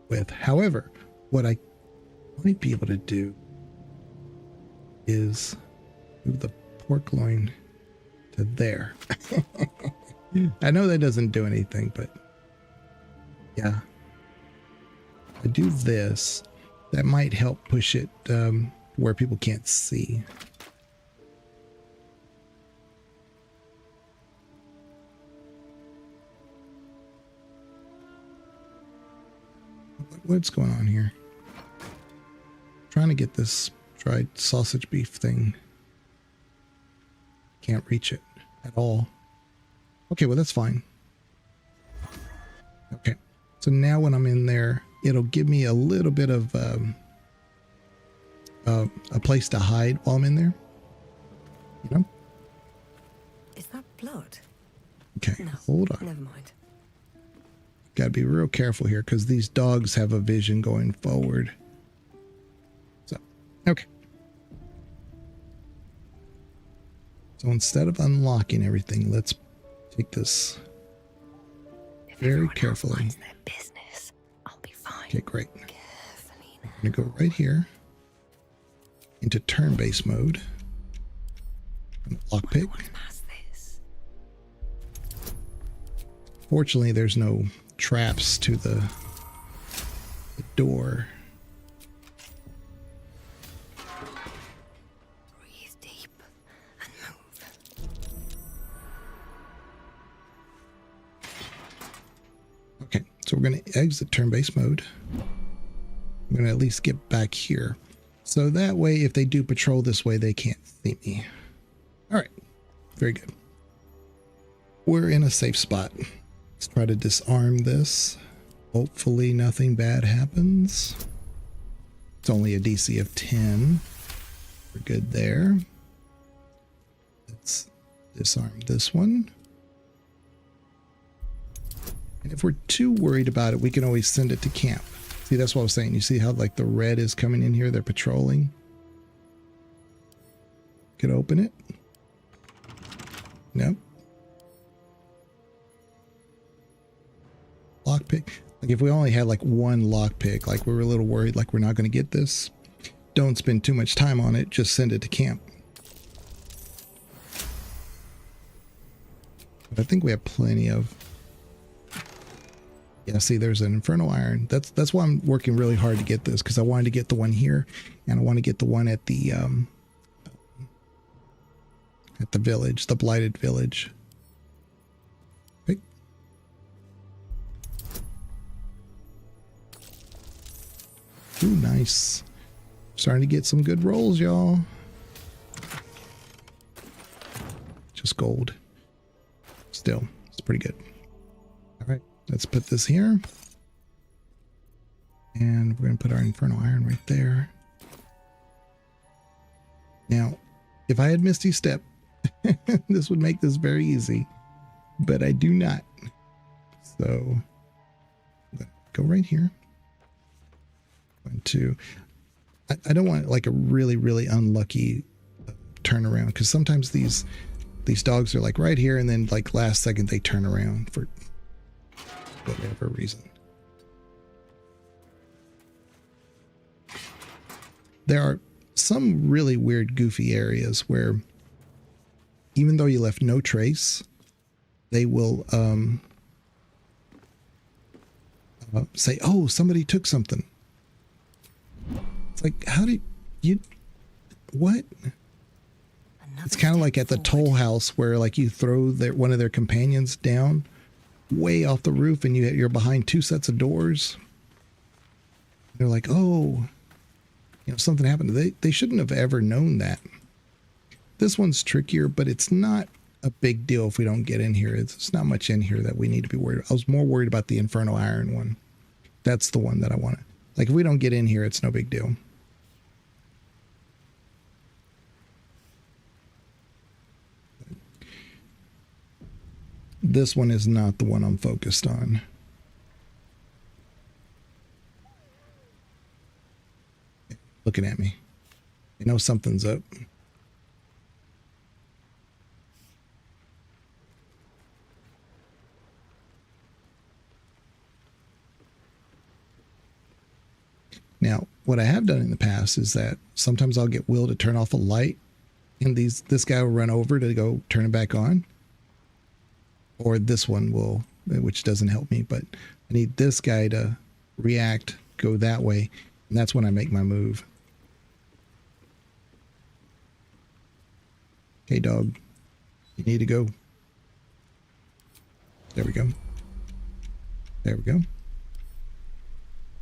[SPEAKER 1] with. However, what I might be able to do is move the pork loin to there. I know that doesn't do anything, but yeah. If I do this, that might help push it where people can't see. What's going on here? Trying to get this dried sausage beef thing. Can't reach it at all. Okay, well that's fine. Okay, so now when I'm in there, it'll give me a little bit of a place to hide while I'm in there.
[SPEAKER 19] Is that blood?
[SPEAKER 1] Okay,
[SPEAKER 19] No,
[SPEAKER 1] hold on.
[SPEAKER 19] never mind.
[SPEAKER 1] Got to be real careful here because these dogs have a vision going forward. So, okay. So instead of unlocking everything, let's take this very carefully.
[SPEAKER 19] Business, I'll be fine.
[SPEAKER 1] Okay, great. I'm going to go right here into turn-based mode. Lockpick. Fortunately, there's no traps to the door.
[SPEAKER 19] Breathe deep and move.
[SPEAKER 1] Okay, so we're going to exit turn-based mode. I'm going to at least get back here. So that way, if they do patrol this way, they can't see me. All right, very good. We're in a safe spot. Let's try to disarm this. Hopefully nothing bad happens. It's only a DC of 10. We're good there. Let's disarm this one. And if we're too worried about it, we can always send it to camp. See, that's what I was saying. You see how like the red is coming in here? They're patrolling. Could open it. Nope. Lockpick. Like if we only had like one lockpick, like we were a little worried, like we're not going to get this. Don't spend too much time on it. Just send it to camp. But I think we have plenty of. Yeah, see, there's an Infernal Iron. That's why I'm working really hard to get this, because I wanted to get the one here, and I want to get the one at the village, the Blighted Village. Okay. Ooh, nice. Starting to get some good rolls, y'all. Just gold. Still, it's pretty good. All right, let's put this here. And we're going to put our Infernal Iron right there. Now, if I had Misty Step, this would make this very easy. But I do not. So, go right here. 1, 2. I don't want like a really, really unlucky turnaround, because sometimes these dogs are like right here and then like last second they turn around for whatever reason. There are some really weird, goofy areas where even though you left no trace, they will say, oh, somebody took something. It's like, how did you, what? It's kind of like at the toll house where like you throw one of their companions down way off the roof and you're behind 2 sets of doors. They're like, oh, you know, something happened. They shouldn't have ever known that. This one's trickier, but it's not a big deal if we don't get in here. It's not much in here that we need to be worried about. I was more worried about the Infernal Iron one. That's the one that I want to, like, if we don't get in here, it's no big deal. This one is not the one I'm focused on. Looking at me. You know something's up. Now, what I have done in the past is that sometimes I'll get Will to turn off a light and this guy will run over to go turn it back on. Or this one will, which doesn't help me, but I need this guy to react, go that way, and that's when I make my move. Okay, dog, you need to go. There we go. There we go.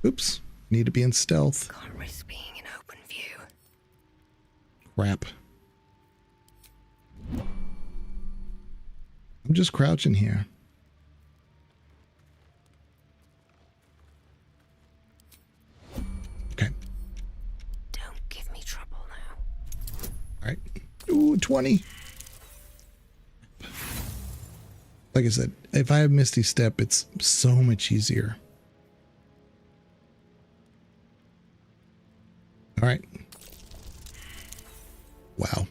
[SPEAKER 1] Oops, need to be in stealth.
[SPEAKER 19] Can't risk being in open view.
[SPEAKER 1] Crap. I'm just crouching here. Okay.
[SPEAKER 19] Don't give me trouble now.
[SPEAKER 1] All right. Ooh, 20. Like I said, if I have Misty Step, it's so much easier. All right. Wow.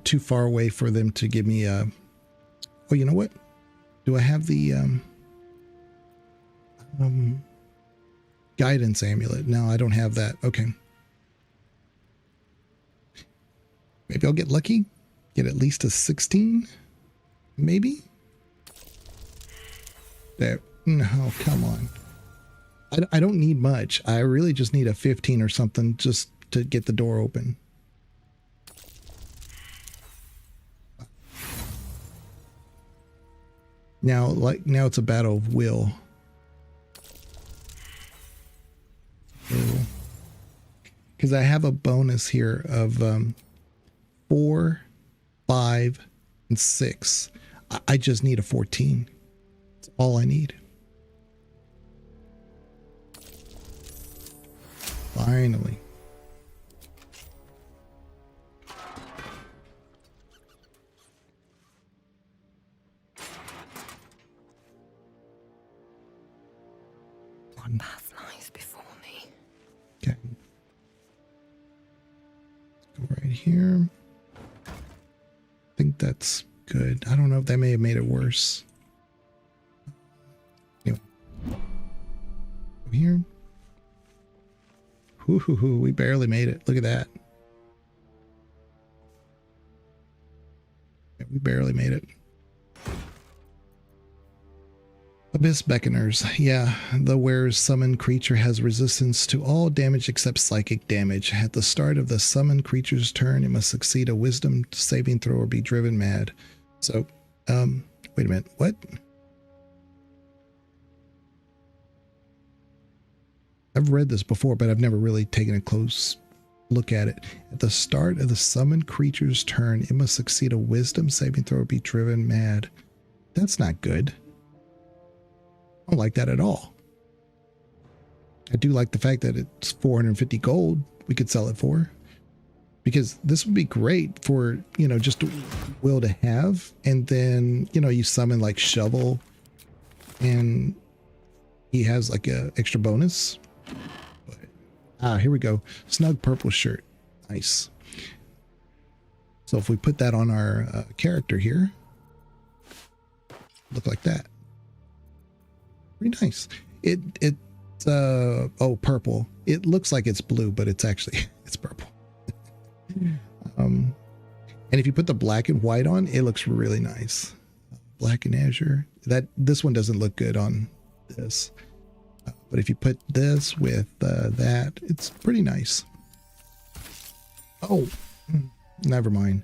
[SPEAKER 1] Too far away for them to give me a, oh, you know what? Do I have the guidance amulet? No, I don't have that. Okay. Maybe I'll get lucky. Get at least a 16. Maybe. There. No, come on. I don't need much. I really just need a 15 or something just to get the door open. Now it's a battle of will. Because I have a bonus here of 4, 5, and 6. I just need a 14. That's all I need. Finally.
[SPEAKER 19] What path lies before me?
[SPEAKER 1] Okay. Go right here. I think that's good. I don't know if that may have made it worse. Anyway. Over here. Hoo, we barely made it. Look at that. Yeah, we barely made it. Abyss Beckoners. Yeah, the wearer's summoned creature has resistance to all damage except psychic damage. At the start of the summoned creature's turn, it must succeed a wisdom saving throw or be driven mad. So, wait a minute. What? I've read this before, but I've never really taken a close look at it. At the start of the summoned creature's turn, it must succeed a wisdom saving throw or be driven mad. That's not good. I don't like that at all. I do like the fact that it's 450 gold we could sell it for. Because this would be great for, you know, just a will to have. And then, you know, you summon like Shovel and he has like a extra bonus. But, here we go. Snug purple shirt. Nice. So if we put that on our character here, look like that. Pretty nice. It's purple. It looks like it's blue, but it's actually, it's purple. And if you put the black and white on, it looks really nice. Black and azure. This one doesn't look good on this. But if you put this with that, it's pretty nice. Oh, never mind.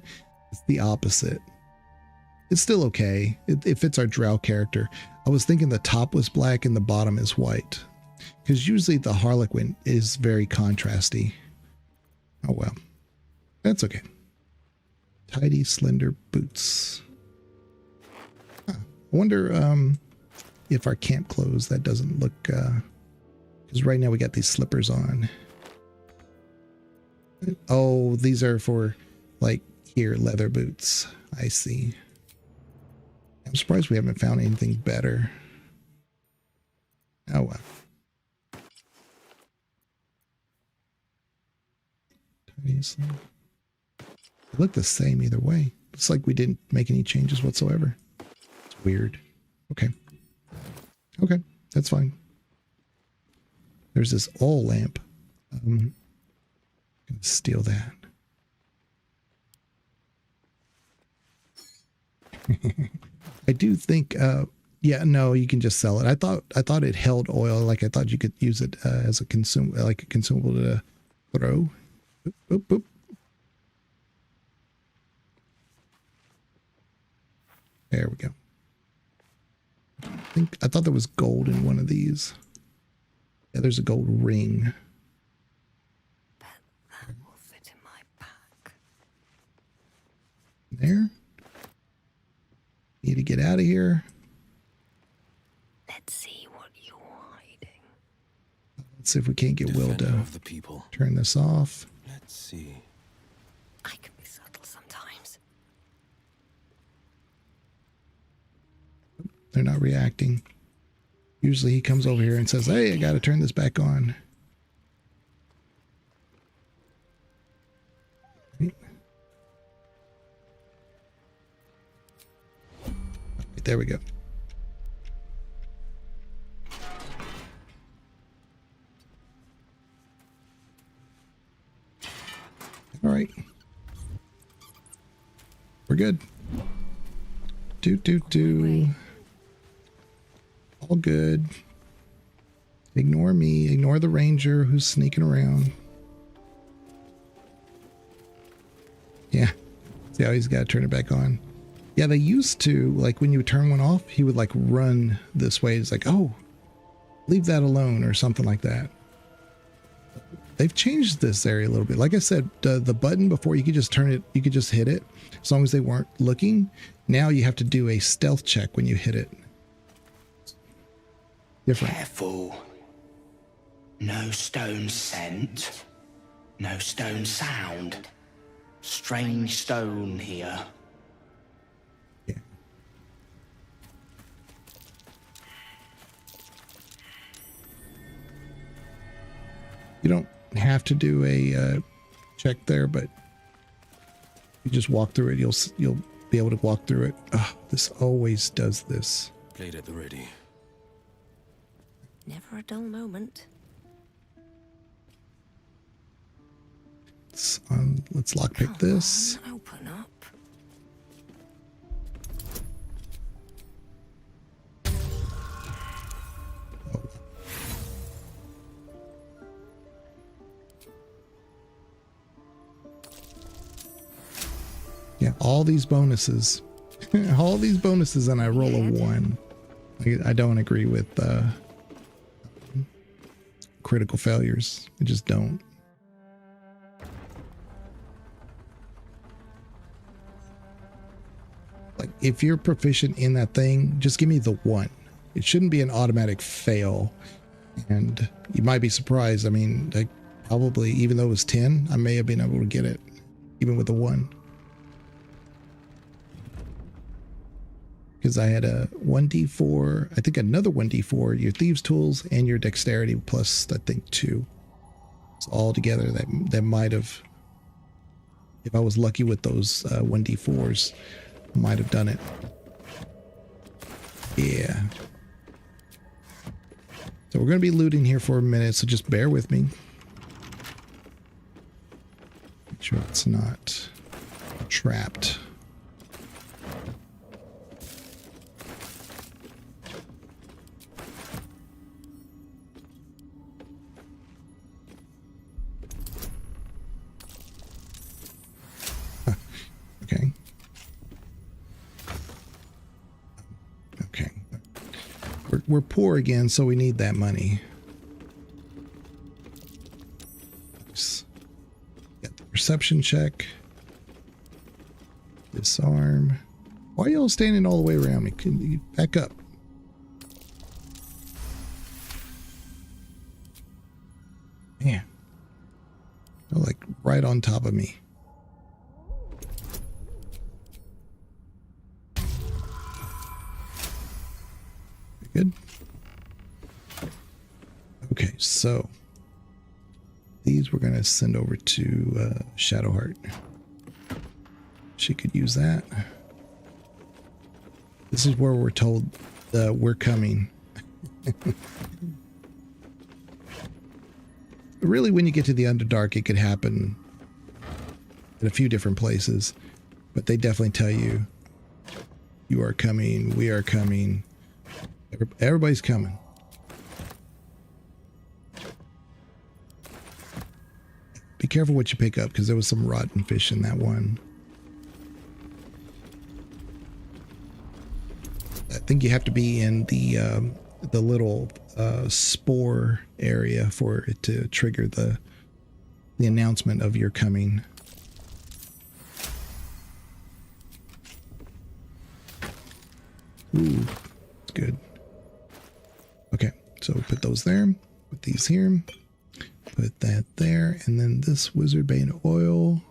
[SPEAKER 1] It's the opposite. It's still okay. It fits our Drow character. I was thinking the top was black and the bottom is white. Because usually the Harlequin is very contrasty. Oh well. That's okay. Tidy, slender boots. Huh. I wonder if our camp clothes, that doesn't look... because right now we got these slippers on. Oh, these are for, like, here, leather boots. I see. I'm surprised we haven't found anything better. Oh, well. Tidy, slender. They look the same either way. It's like we didn't make any changes whatsoever. It's weird. Okay. Okay, that's fine. There's this oil lamp. I'm gonna steal that. I do think yeah, no, you can just sell it. I thought it held oil, like I thought you could use it as a consumable to throw. Boop, boop, boop. There we go. I thought there was gold in one of these. Yeah, there's a gold ring.
[SPEAKER 19] Bet that will fit in my pack.
[SPEAKER 1] There. Need to get out of here.
[SPEAKER 19] Let's see what you're hiding.
[SPEAKER 1] Let's see if we can't get Will to turn this off.
[SPEAKER 17] Let's see.
[SPEAKER 19] I can be subtle sometimes.
[SPEAKER 1] They're not reacting. Usually he comes over here and says, hey, I got to turn this back on. Right, there we go. All right. We're good. Do. All good. Ignore me. Ignore the ranger who's sneaking around. Yeah. See how he's got to turn it back on. Yeah, they used to, like when you would turn one off, he would like run this way. It's like, oh, leave that alone or something like that. They've changed this area a little bit. Like I said, the button before you could just turn it, you could just hit it as long as they weren't looking. Now you have to do a stealth check when you hit it. Different.
[SPEAKER 13] Careful. No stone scent. No stone sound. Strange stone here.
[SPEAKER 1] Yeah. You don't have to do a check there, but you just walk through it. You'll be able to walk through it. Oh, this always does this.
[SPEAKER 17] Blade at the ready.
[SPEAKER 19] Never a dull moment.
[SPEAKER 1] Let's lockpick this.
[SPEAKER 19] Open up.
[SPEAKER 1] Yeah, all these bonuses. All these bonuses and I roll a 1. I don't agree with critical failures. I just don't. Like, if you're proficient in that thing, just give me the 1. It shouldn't be an automatic fail. And you might be surprised. I mean, like, probably, even though it was 10, I may have been able to get it, even with a 1. Because I had a 1d4, I think another 1d4, your thieves' tools, and your dexterity plus, I think, 2. So all together, that might have, if I was lucky with those 1d4s, I might have done it. Yeah. So we're going to be looting here for a minute, so just bear with me. Make sure it's not trapped. Okay. Okay. We're poor again, so we need that money. Nice. Got the perception check. Disarm. Why are y'all standing all the way around me? Can you back up? Man. They're like right on top of me. Good. Okay, so these we're going to send over to Shadowheart. She could use that. This is where we're told we're coming. Really, when you get to the Underdark, it could happen in a few different places, but they definitely tell you, you are coming, we are coming. Everybody's coming. Be careful what you pick up, because there was some rotten fish in that one. I think you have to be in the little spore area for it to trigger the announcement of your coming. Ooh, that's good. Okay, so put those there, put these here, put that there, and then this Wizard Bane oil.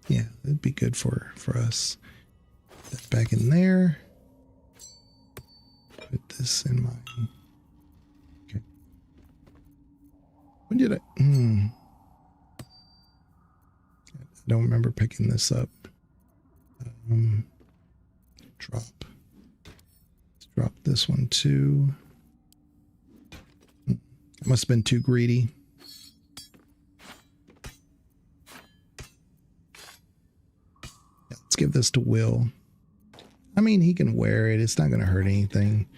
[SPEAKER 1] Yeah, that'd be good for us. Put that back in there. Put this in my... Okay. When did I... I don't remember picking this up. Drop. Let's drop this one too. I must have been too greedy. Yeah, let's give this to Will. I mean, he can wear it. It's not going to hurt anything.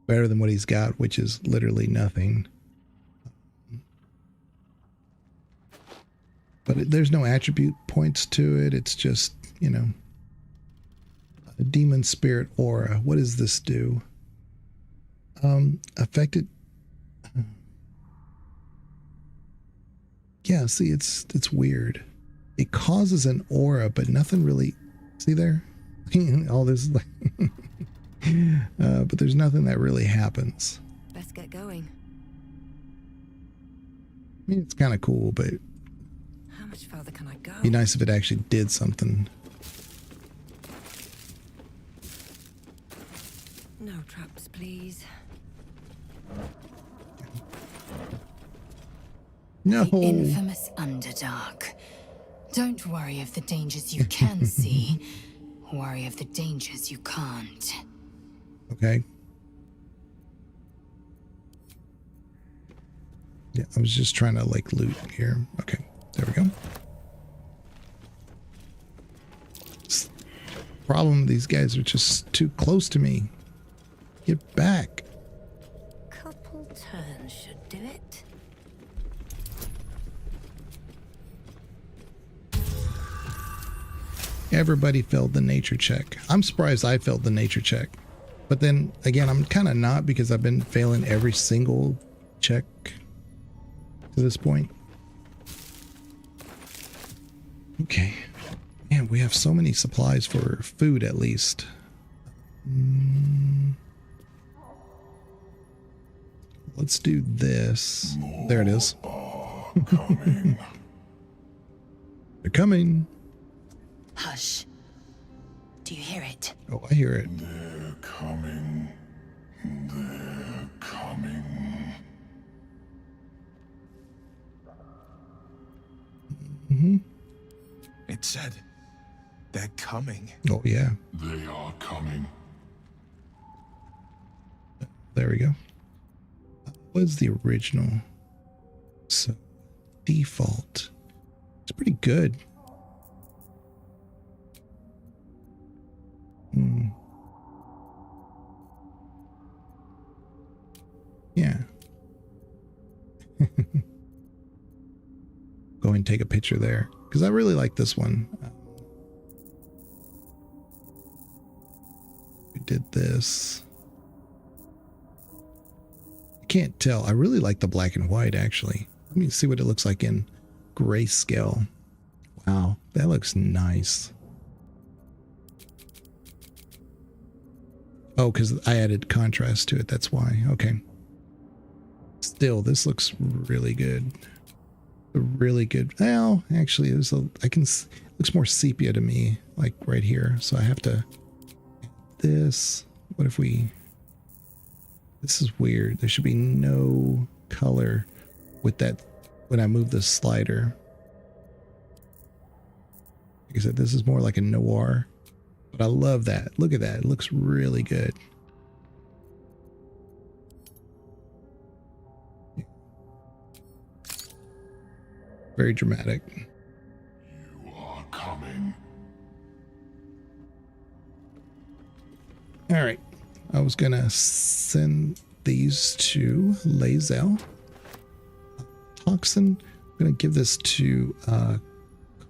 [SPEAKER 1] Better than what he's got, which is literally nothing. But there's no attribute points to it. It's just, you know, a demon spirit aura. What does this do? Affected. Yeah, see, it's weird. It causes an aura, but nothing really. See there? All this, like, but there's nothing that really happens.
[SPEAKER 19] Best get going.
[SPEAKER 1] I mean, it's kind of cool, but
[SPEAKER 19] How much further can I go?
[SPEAKER 1] Be nice if it actually did something.
[SPEAKER 19] No traps, please.
[SPEAKER 1] No.
[SPEAKER 12] The infamous Underdark. Don't worry of the dangers you can see. Worry of the dangers you can't.
[SPEAKER 1] Okay. Yeah, I was just trying to like loot here. Okay, there we go. Problem, these guys are just too close to me. Get back.
[SPEAKER 19] Couple turns should do it.
[SPEAKER 1] Everybody failed the nature check. I'm surprised I failed the nature check. But then again, I'm kind of not, because I've been failing every single check to this point. Okay. Man, we have so many supplies for food, at least. Let's do this. There it is. They're coming.
[SPEAKER 5] Hush. Do you hear it?
[SPEAKER 1] Oh, I hear it.
[SPEAKER 11] They're coming. They're coming.
[SPEAKER 1] Mm-hmm.
[SPEAKER 7] It said, they're coming.
[SPEAKER 1] Oh, yeah.
[SPEAKER 11] They are coming.
[SPEAKER 1] There we go. What is the original? So, default. It's pretty good. Yeah. Go and take a picture there, because I really like this one. We did this. I can't tell. I really like the black and white, actually. Let me see what it looks like in grayscale. Wow, that looks nice. Oh, because I added contrast to it. That's why. Okay. Still, this looks really good. Really good. Well, actually, there's a. Looks more sepia to me, like right here. So I have to. This. What if we? This is weird. There should be no color with that when I move the slider. Like I said, this is more like a noir. But I love that. Look at that. It looks really good. Very dramatic.
[SPEAKER 11] You are coming.
[SPEAKER 1] All right. I was going to send these to Lae'zel. Toxin. I'm going to give this to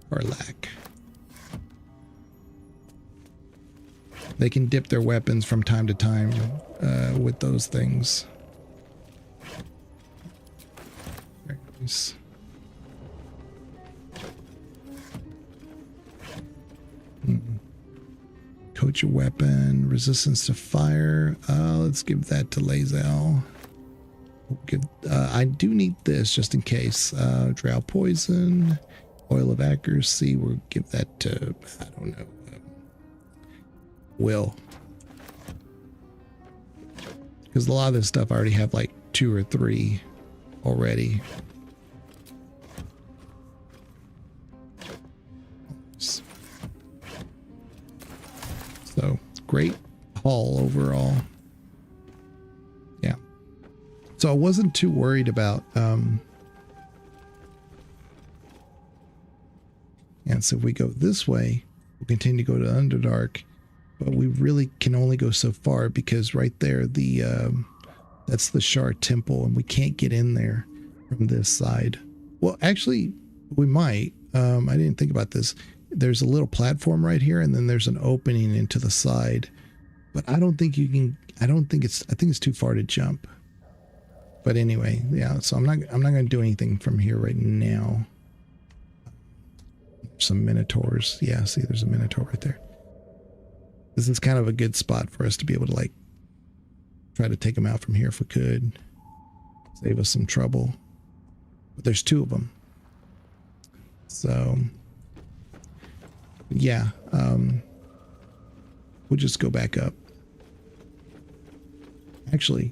[SPEAKER 1] Karlach. They can dip their weapons from time to time with those things. Very nice. Coat your weapon, resistance to fire. Let's give that to Lae'zel. I do need this just in case. Drow poison, oil of accuracy. We'll give that to, I don't know, Will. Because a lot of this stuff I already have like 2 or 3 already. So great haul overall. Yeah. So I wasn't too worried about and so if we go this way, we'll continue to go to Underdark, but we really can only go so far because right there that's the Shard Temple and we can't get in there from this side. Well, actually we might. I didn't think about this. There's a little platform right here and then there's an opening into the side, but I don't think you can. I think it's too far to jump. But anyway, yeah, so I'm not going to do anything from here right now. Some minotaurs. Yeah, see, there's a minotaur right there. This is kind of a good spot for us to be able to like try to take them out from here if we could. Save us some trouble. But there's 2 of them. So yeah, we'll just go back up. Actually,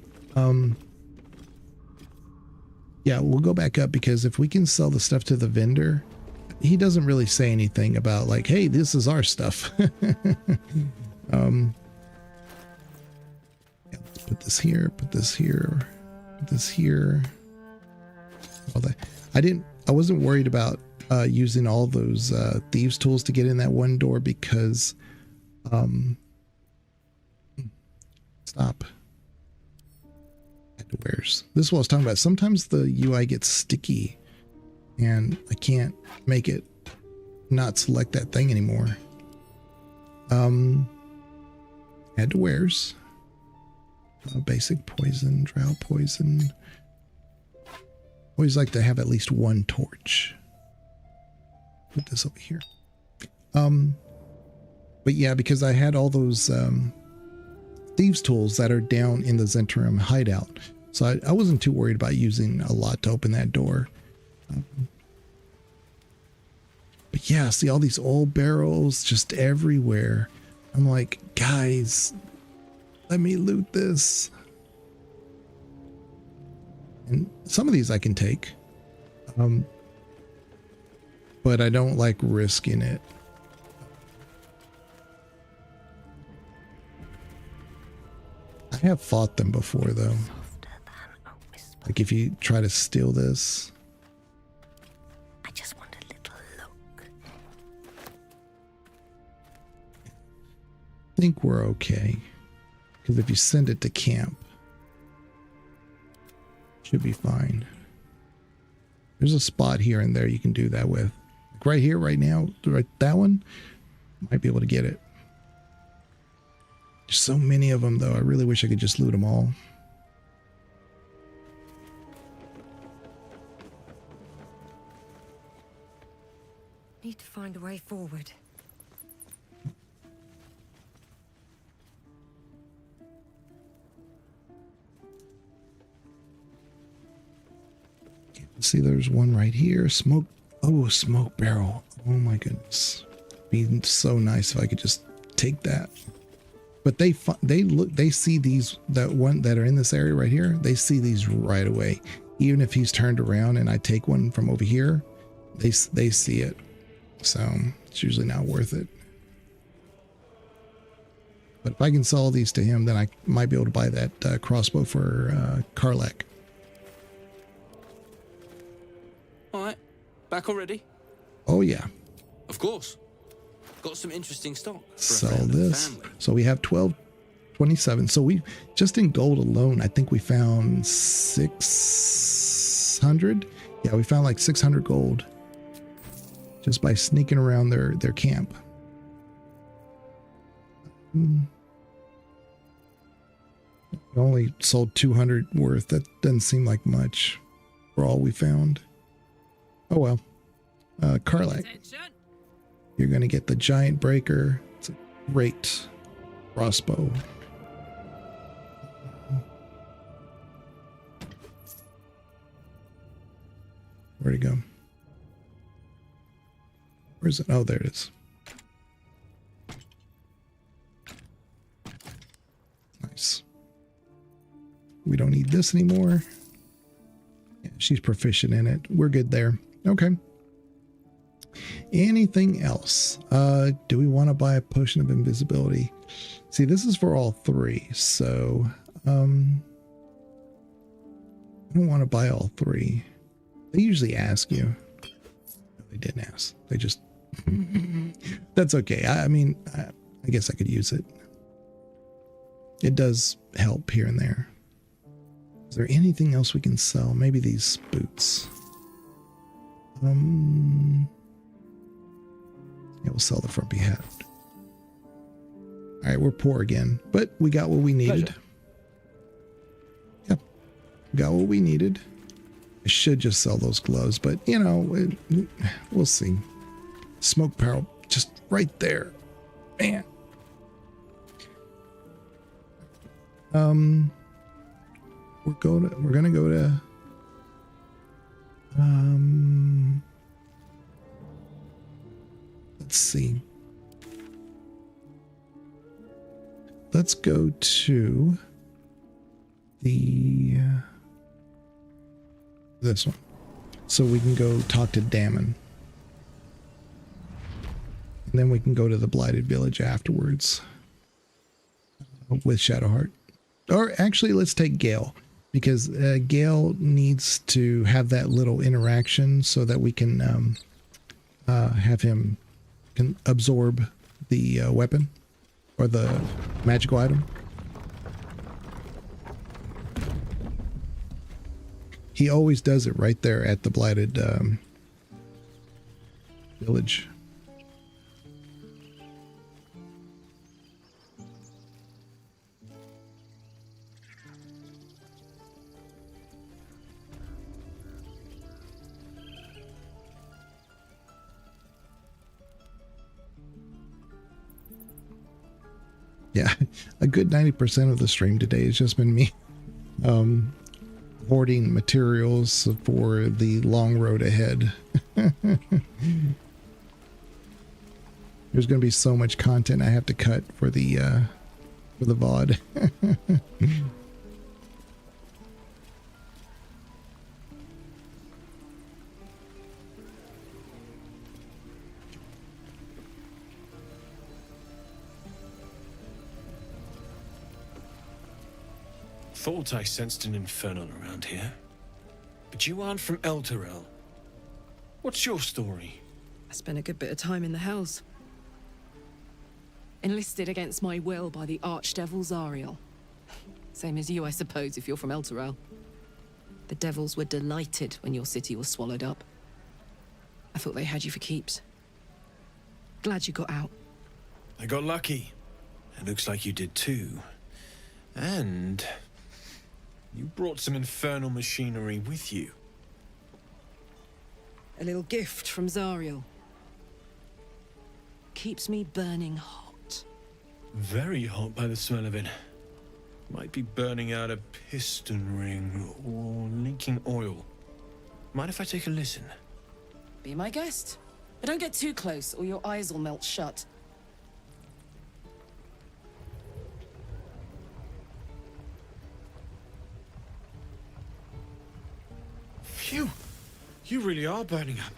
[SPEAKER 1] yeah, we'll go back up because if we can sell the stuff to the vendor, he doesn't really say anything about like, hey, this is our stuff. Yeah, let's put this here, put this here, put this here. All that. I wasn't worried about using all those thieves tools to get in that one door because stop. This is what I was talking about. Sometimes the UI gets sticky and I can't make it not select that thing anymore. Add to wares. basic poison, drow poison. Always like to have at least one torch. Put this over here. But yeah, because I had all those thieves tools that are down in the Zhentarim hideout, so I wasn't too worried about using a lot to open that door. But yeah, see all these old barrels just everywhere. I'm like, guys, let me loot this. And some of these I can take. But I don't like risking it. I have fought them before though. Like if you try to steal this.
[SPEAKER 19] I just want a little look.
[SPEAKER 1] I think we're okay. Because if you send it to camp, should be fine. There's a spot here and there you can do that with. Like right here, right now, right that one, might be able to get it. There's so many of them though. I really wish I could just loot them all.
[SPEAKER 19] Need to find a way forward.
[SPEAKER 1] See, there's one right here. Smoke. Oh, smoke barrel. Oh my goodness. Be so nice if I could just take that. But they see these, that are in this area right here. They see these right away. Even if he's turned around and I take one from over here, they see it. So it's usually not worth it. But if I can sell these to him, then I might be able to buy that crossbow for Karlach.
[SPEAKER 23] All right, back already?
[SPEAKER 1] Oh yeah.
[SPEAKER 23] Of course. Got some interesting stock.
[SPEAKER 1] Sell this. So we have 1227. So we just in gold alone, I think we found 600. Yeah, we found like 600 gold just by sneaking around their camp. We only sold 200 worth. That doesn't seem like much for all we found. Oh well. Karlach. You're going to get the giant breaker. It's a great crossbow. Where'd it go? Where's it? Oh, there it is. Nice. We don't need this anymore. Yeah, she's proficient in it. We're good there. Okay. Anything else? Do we want to buy a potion of invisibility? See, this is for all three, so I don't want to buy all three. They usually ask you. No, they didn't ask. They just that's okay. I mean, I guess I could use it. It does help here and there. Is there anything else we can sell? Maybe these boots. Yeah, we'll sell the frumpy hat. All right, we're poor again, but we got what we needed. Yep, got what we needed. I should just sell those gloves, but you know, we'll see. Smoke barrel, just right there, man. We're gonna go to. Let's see. Let's go to the this one, so we can go talk to Damon, and then we can go to the Blighted Village afterwards with Shadowheart. Or actually, let's take Gale, because Gale needs to have that little interaction so that we can have him can absorb the weapon or the magical item. He always does it right there at the Blighted Village. Yeah, a good 90% of the stream today has just been me hoarding materials for the long road ahead. There's going to be so much content I have to cut for the VOD.
[SPEAKER 17] Thought I sensed an infernal around here. But you aren't from Elturel. What's your story?
[SPEAKER 16] I spent a good bit of time in the Hells. Enlisted against my will by the Archdevil Zariel. Same as you, I suppose, if you're from Elturel. The devils were delighted when your city was swallowed up. I thought they had you for keeps. Glad you got out.
[SPEAKER 17] I got lucky. It looks like you did too. And you brought some infernal machinery with you.
[SPEAKER 16] A little gift from Zariel. Keeps me burning hot.
[SPEAKER 17] Very hot by the smell of it. Might be burning out a piston ring or leaking oil. Mind if I take a listen?
[SPEAKER 16] Be my guest. But don't get too close or your eyes will melt shut.
[SPEAKER 17] Phew! You really are burning up.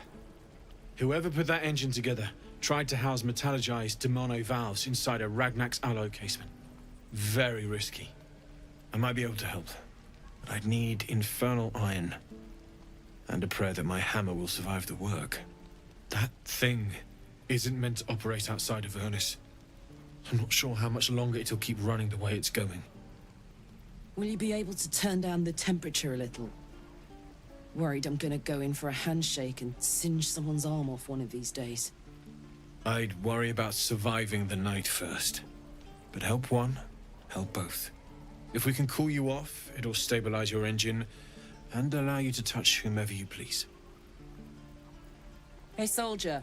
[SPEAKER 17] Whoever put that engine together tried to house metallurgized Demono valves inside a Ragnak's alloy casement. Very risky. I might be able to help, but I'd need infernal iron. And a prayer that my hammer will survive the work. That thing isn't meant to operate outside of Ernest. I'm not sure how much longer it'll keep running the way it's going.
[SPEAKER 16] Will you be able to turn down the temperature a little? Worried I'm gonna go in for a handshake and singe someone's arm off one of these days.
[SPEAKER 17] I'd worry about surviving the night first. But help one, help both. If we can cool you off, it'll stabilize your engine and allow you to touch whomever you please.
[SPEAKER 16] Hey, soldier.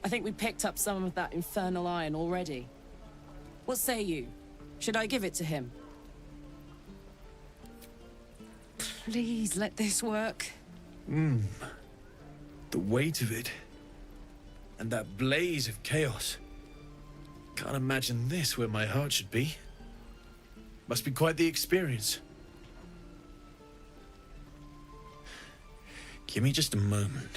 [SPEAKER 16] I think we picked up some of that infernal iron already. What say you? Should I give it to him? Please let this work.
[SPEAKER 17] The weight of it. And that blaze of chaos. Can't imagine this where my heart should be. Must be quite the experience. Give me just a moment.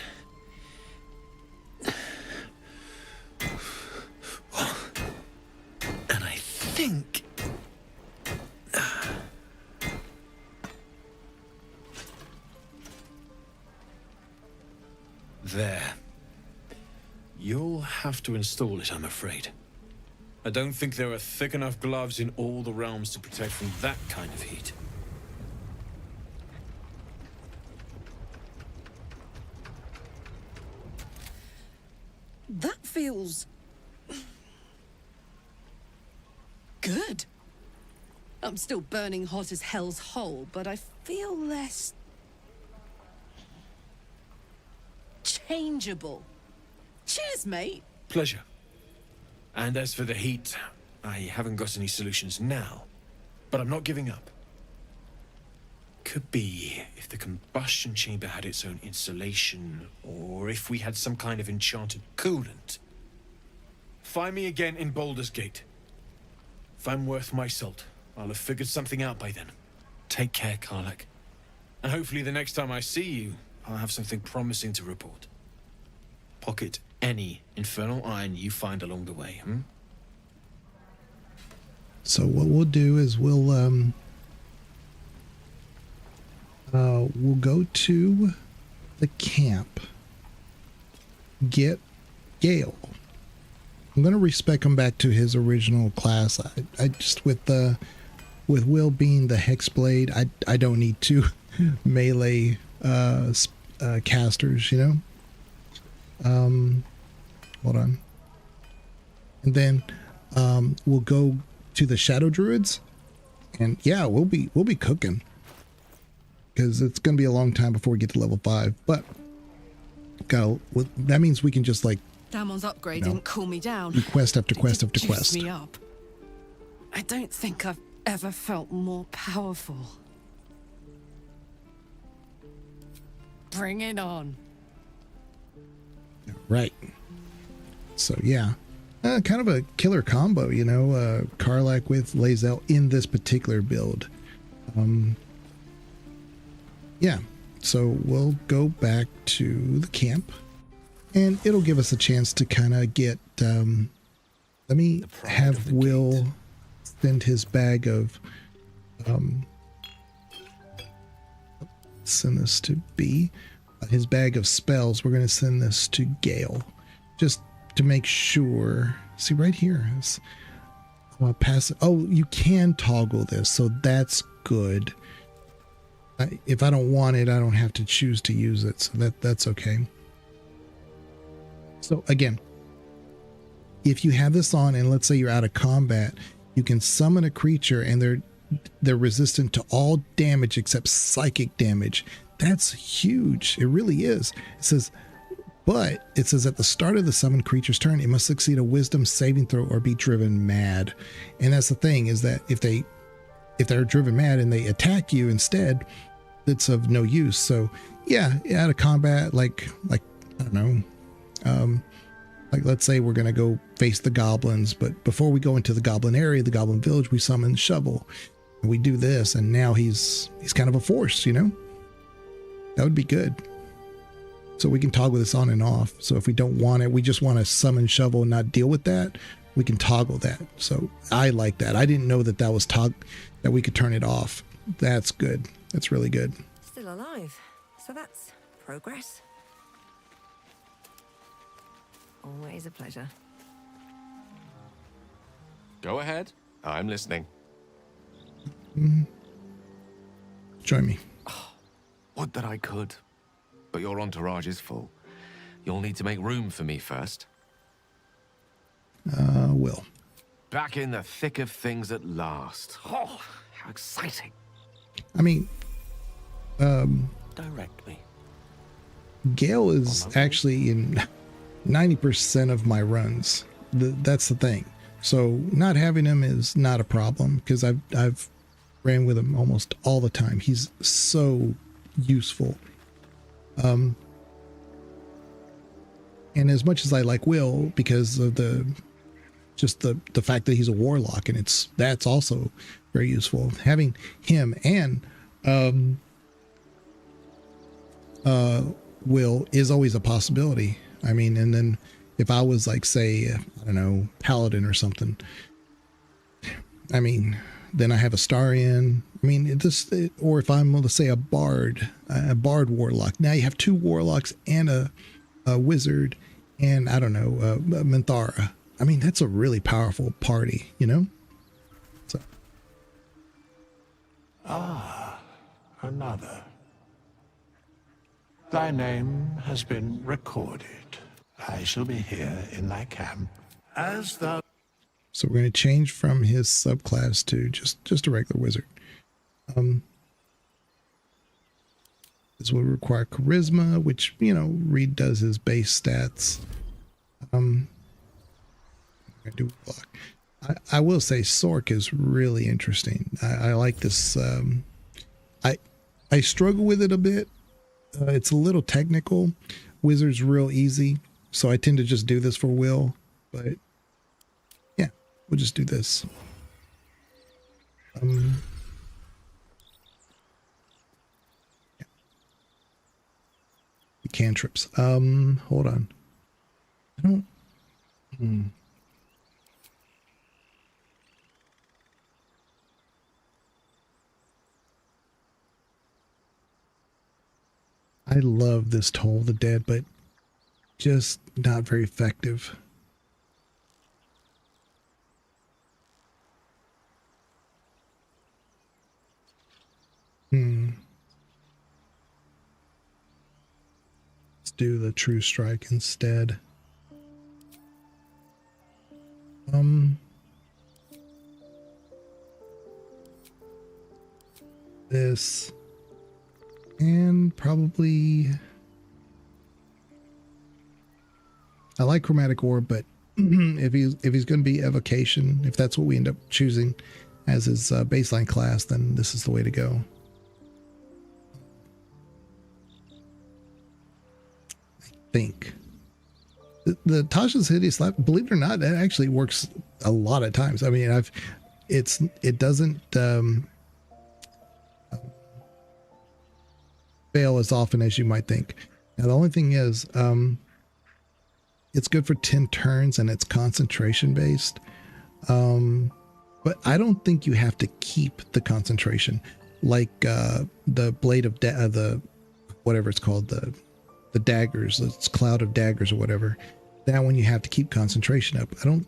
[SPEAKER 17] And I think... There. You'll have to install it, I'm afraid. I don't think there are thick enough gloves in all the realms to protect from that kind of heat.
[SPEAKER 16] That feels... good. I'm still burning hot as hell's hole, but I feel less... changeable. Cheers, mate.
[SPEAKER 17] Pleasure. And as for the heat, I haven't got any solutions now, but I'm not giving up. Could be if the combustion chamber had its own insulation, or if we had some kind of enchanted coolant. Find me again in Baldur's Gate. If I'm worth my salt, I'll have figured something out by then. Take care, Karlach. And hopefully the next time I see you, I'll have something promising to report. Pocket any infernal iron you find along the way,
[SPEAKER 1] So what we'll do is we'll go to the camp, get Gale. I'm gonna respec him back to his original class. I just with Will being the Hexblade, I don't need two melee casters, you know. Hold on, and then we'll go to the Shadow Druids, and yeah, we'll be cooking, because it's gonna be a long time before we get to level 5. But that means we can just like
[SPEAKER 16] Damon's upgrade didn't cool me down.
[SPEAKER 1] do quest after quest after
[SPEAKER 16] Juice
[SPEAKER 1] quest.
[SPEAKER 16] me up. I don't think I've ever felt more powerful. Bring it on.
[SPEAKER 1] Right. So yeah, kind of a killer combo, you know, Karlach with Lae'zel in this particular build. Yeah, so we'll go back to the camp, and it'll give us a chance to kind of get, let me have Will send his bag of, send this to B, his bag of spells. We're going to send this to Gale, just to make sure. See right here, pass. Oh, you can toggle this, so that's good. If I don't want it, I don't have to choose to use it, so that's okay. So again, if you have this on and let's say you're out of combat, you can summon a creature and they're resistant to all damage except psychic damage. That's huge. It really is. It says, but it says at the start of the summoned creature's turn, it must succeed a wisdom saving throw or be driven mad. And that's the thing, is that if they're driven mad and they attack you instead, it's of no use. So yeah, out of combat, like I don't know, like let's say we're gonna go face the goblins, but before we go into the goblin area, the goblin village, we summon Shovel. And we do this, and now he's kind of a force, you know? That would be good. So we can toggle this on and off. So if we don't want it, we just want to summon Shovel and not deal with that, we can toggle that. So I like that. I didn't know that was that we could turn it off. That's good. That's really good.
[SPEAKER 19] Still alive. So that's progress. Always a pleasure.
[SPEAKER 6] Go ahead. I'm listening.
[SPEAKER 1] Join me.
[SPEAKER 6] Would that I could. But your entourage is full. You'll need to make room for me first.
[SPEAKER 1] Will.
[SPEAKER 6] Back in the thick of things at last. Oh, how exciting.
[SPEAKER 1] I mean,
[SPEAKER 6] direct me.
[SPEAKER 1] Gale is actually in 90% of my runs. That's the thing. So not having him is not a problem, because I've ran with him almost all the time. He's so useful. And as much as I like Will because of the fact that he's a warlock, and that's also very useful. Having him and Will is always a possibility. I mean, and then if I was like, say, I don't know, paladin or something, I mean, then I have a Starian. I mean, or if I'm, let's say, a bard warlock. Now you have two warlocks and a wizard, and I don't know, Minthara. I mean, that's a really powerful party, you know? So.
[SPEAKER 11] Another. Thy name has been recorded. I shall be here in thy camp as thou.
[SPEAKER 1] So we're going to change from his subclass to just a regular wizard. This will require charisma, which, you know, Reed does his base stats. I'm going to do block. I will say Sork is really interesting. I like this. I struggle with it a bit. It's a little technical. Wizard's real easy, so I tend to just do this for Will. But yeah, we'll just do this. Yeah. The cantrips. Hold on. I don't. I love this Toll the Dead, but just not very effective. Let's do the True Strike instead. This. And probably, I like Chromatic Orb, but if he's going to be evocation, if that's what we end up choosing as his baseline class, then this is the way to go. I think the Tasha's Hideous Life, believe it or not, that actually works a lot of times. I mean, it doesn't fail as often as you might think. Now the only thing is, it's good for 10 turns and it's concentration based. But I don't think you have to keep the concentration, like the blade of the whatever it's called, the daggers, it's Cloud of Daggers or whatever. That one you have to keep concentration up. I don't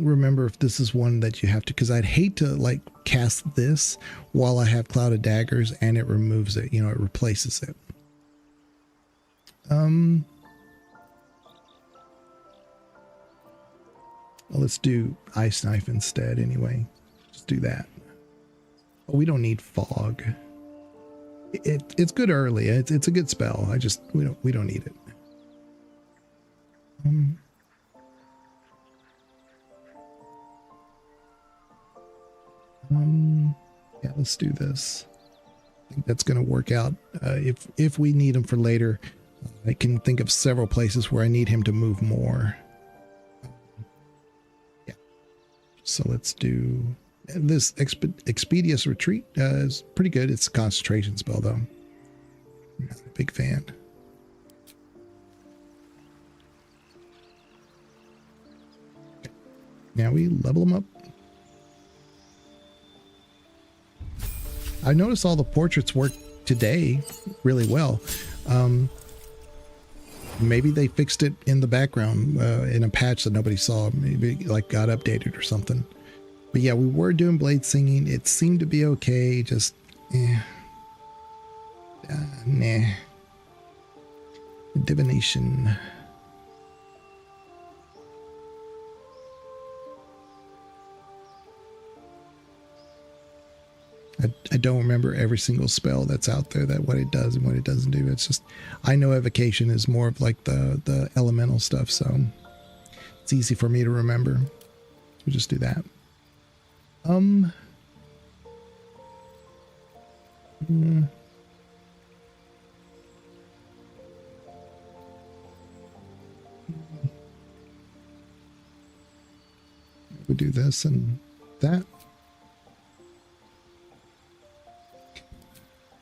[SPEAKER 1] remember if this is one that you have to, because I'd hate to like cast this while I have Cloud of Daggers and it removes it, you know, it replaces it. Well, let's do Ice Knife instead anyway. Just do that. But we don't need Fog. It's good early. It's a good spell. We don't need it. Yeah, let's do this. I think that's going to work out. If we need him for later, I can think of several places where I need him to move more. Yeah. So let's do this. Expeditious Retreat is pretty good. It's a concentration spell though. Not a big fan. Okay. Now we level them up. I noticed all the portraits work today really well. Maybe they fixed it in the background in a patch that nobody saw. Maybe like got updated or something. But yeah, we were doing blade singing. It seemed to be okay. Just nah. Divination. I don't remember every single spell that's out there, that what it does and what it doesn't do. It's just, I know evocation is more of like the elemental stuff, so it's easy for me to remember. We'll just do that. We do this and that.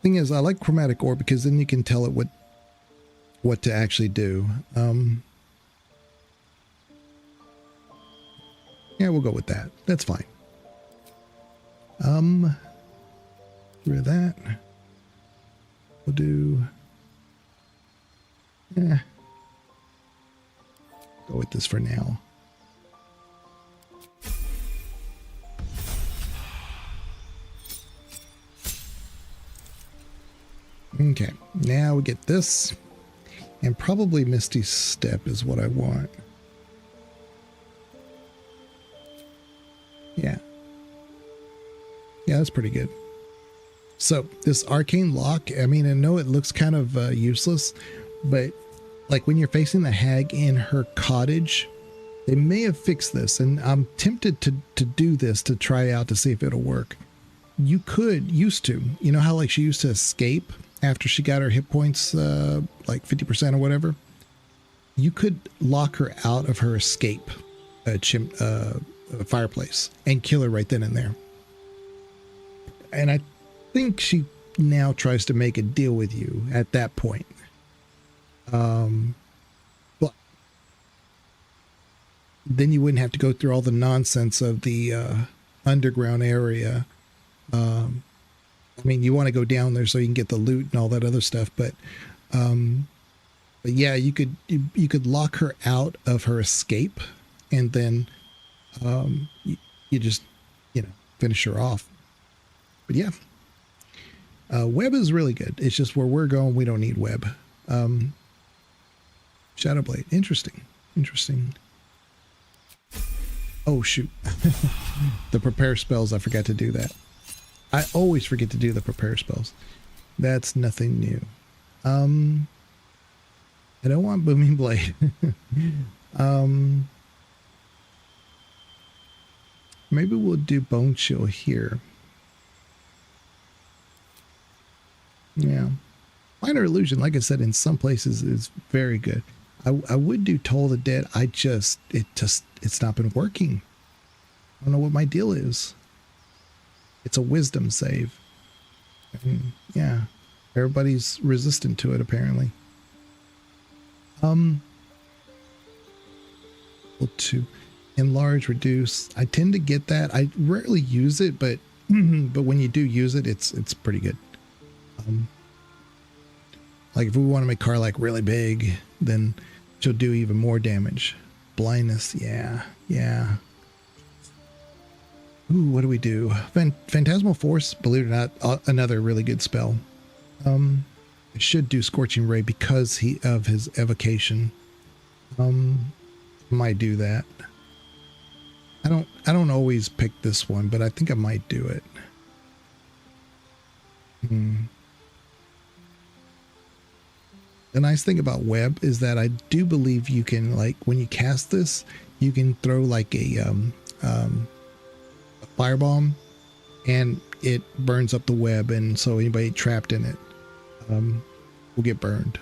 [SPEAKER 1] Thing is, I like chromatic orb because then you can tell it what to actually do. Yeah, we'll go with that. That's fine. Rid of that. We'll do. Yeah. Go with this for now. Okay, now we get this, and probably Misty Step is what I want. Yeah. Yeah, that's pretty good. So this arcane lock, I mean, I know it looks kind of useless, but like when you're facing the hag in her cottage, they may have fixed this, and I'm tempted to do this to try out to see if it'll work. You used to, you know how like she used to escape after she got her hit points like 50% or whatever? You could lock her out of her escape fireplace and kill her right then and there. And I think she now tries to make a deal with you at that point. But then you wouldn't have to go through all the nonsense of the underground area. I mean, you want to go down there so you can get the loot and all that other stuff, but yeah, you could lock her out of her escape, and then you just, you know, finish her off. But yeah, web is really good. It's just where we're going, we don't need web. Shadowblade, interesting. Oh shoot, the prepare spells. I forgot to do that. I always forget to do the prepare spells. That's nothing new. I don't want Booming Blade. Maybe we'll do bone chill here. Yeah. Minor illusion, like I said, in some places is very good. I would do Toll the Dead. It's not been working. I don't know what my deal is. It's a wisdom save. And yeah. Everybody's resistant to it apparently. To enlarge, reduce. I tend to get that. I rarely use it, but when you do use it, it's pretty good. Like if we want to make Karlach really big, then she'll do even more damage. Blindness, yeah. Ooh, what do we do? Phantasmal Force, believe it or not, another really good spell. It should do Scorching Ray because of his evocation. Might do that. I don't always pick this one, but I think I might do it. The nice thing about web is that I do believe you can, like, when you cast this, you can throw like a firebomb and it burns up the web, and so anybody trapped in it will get burned.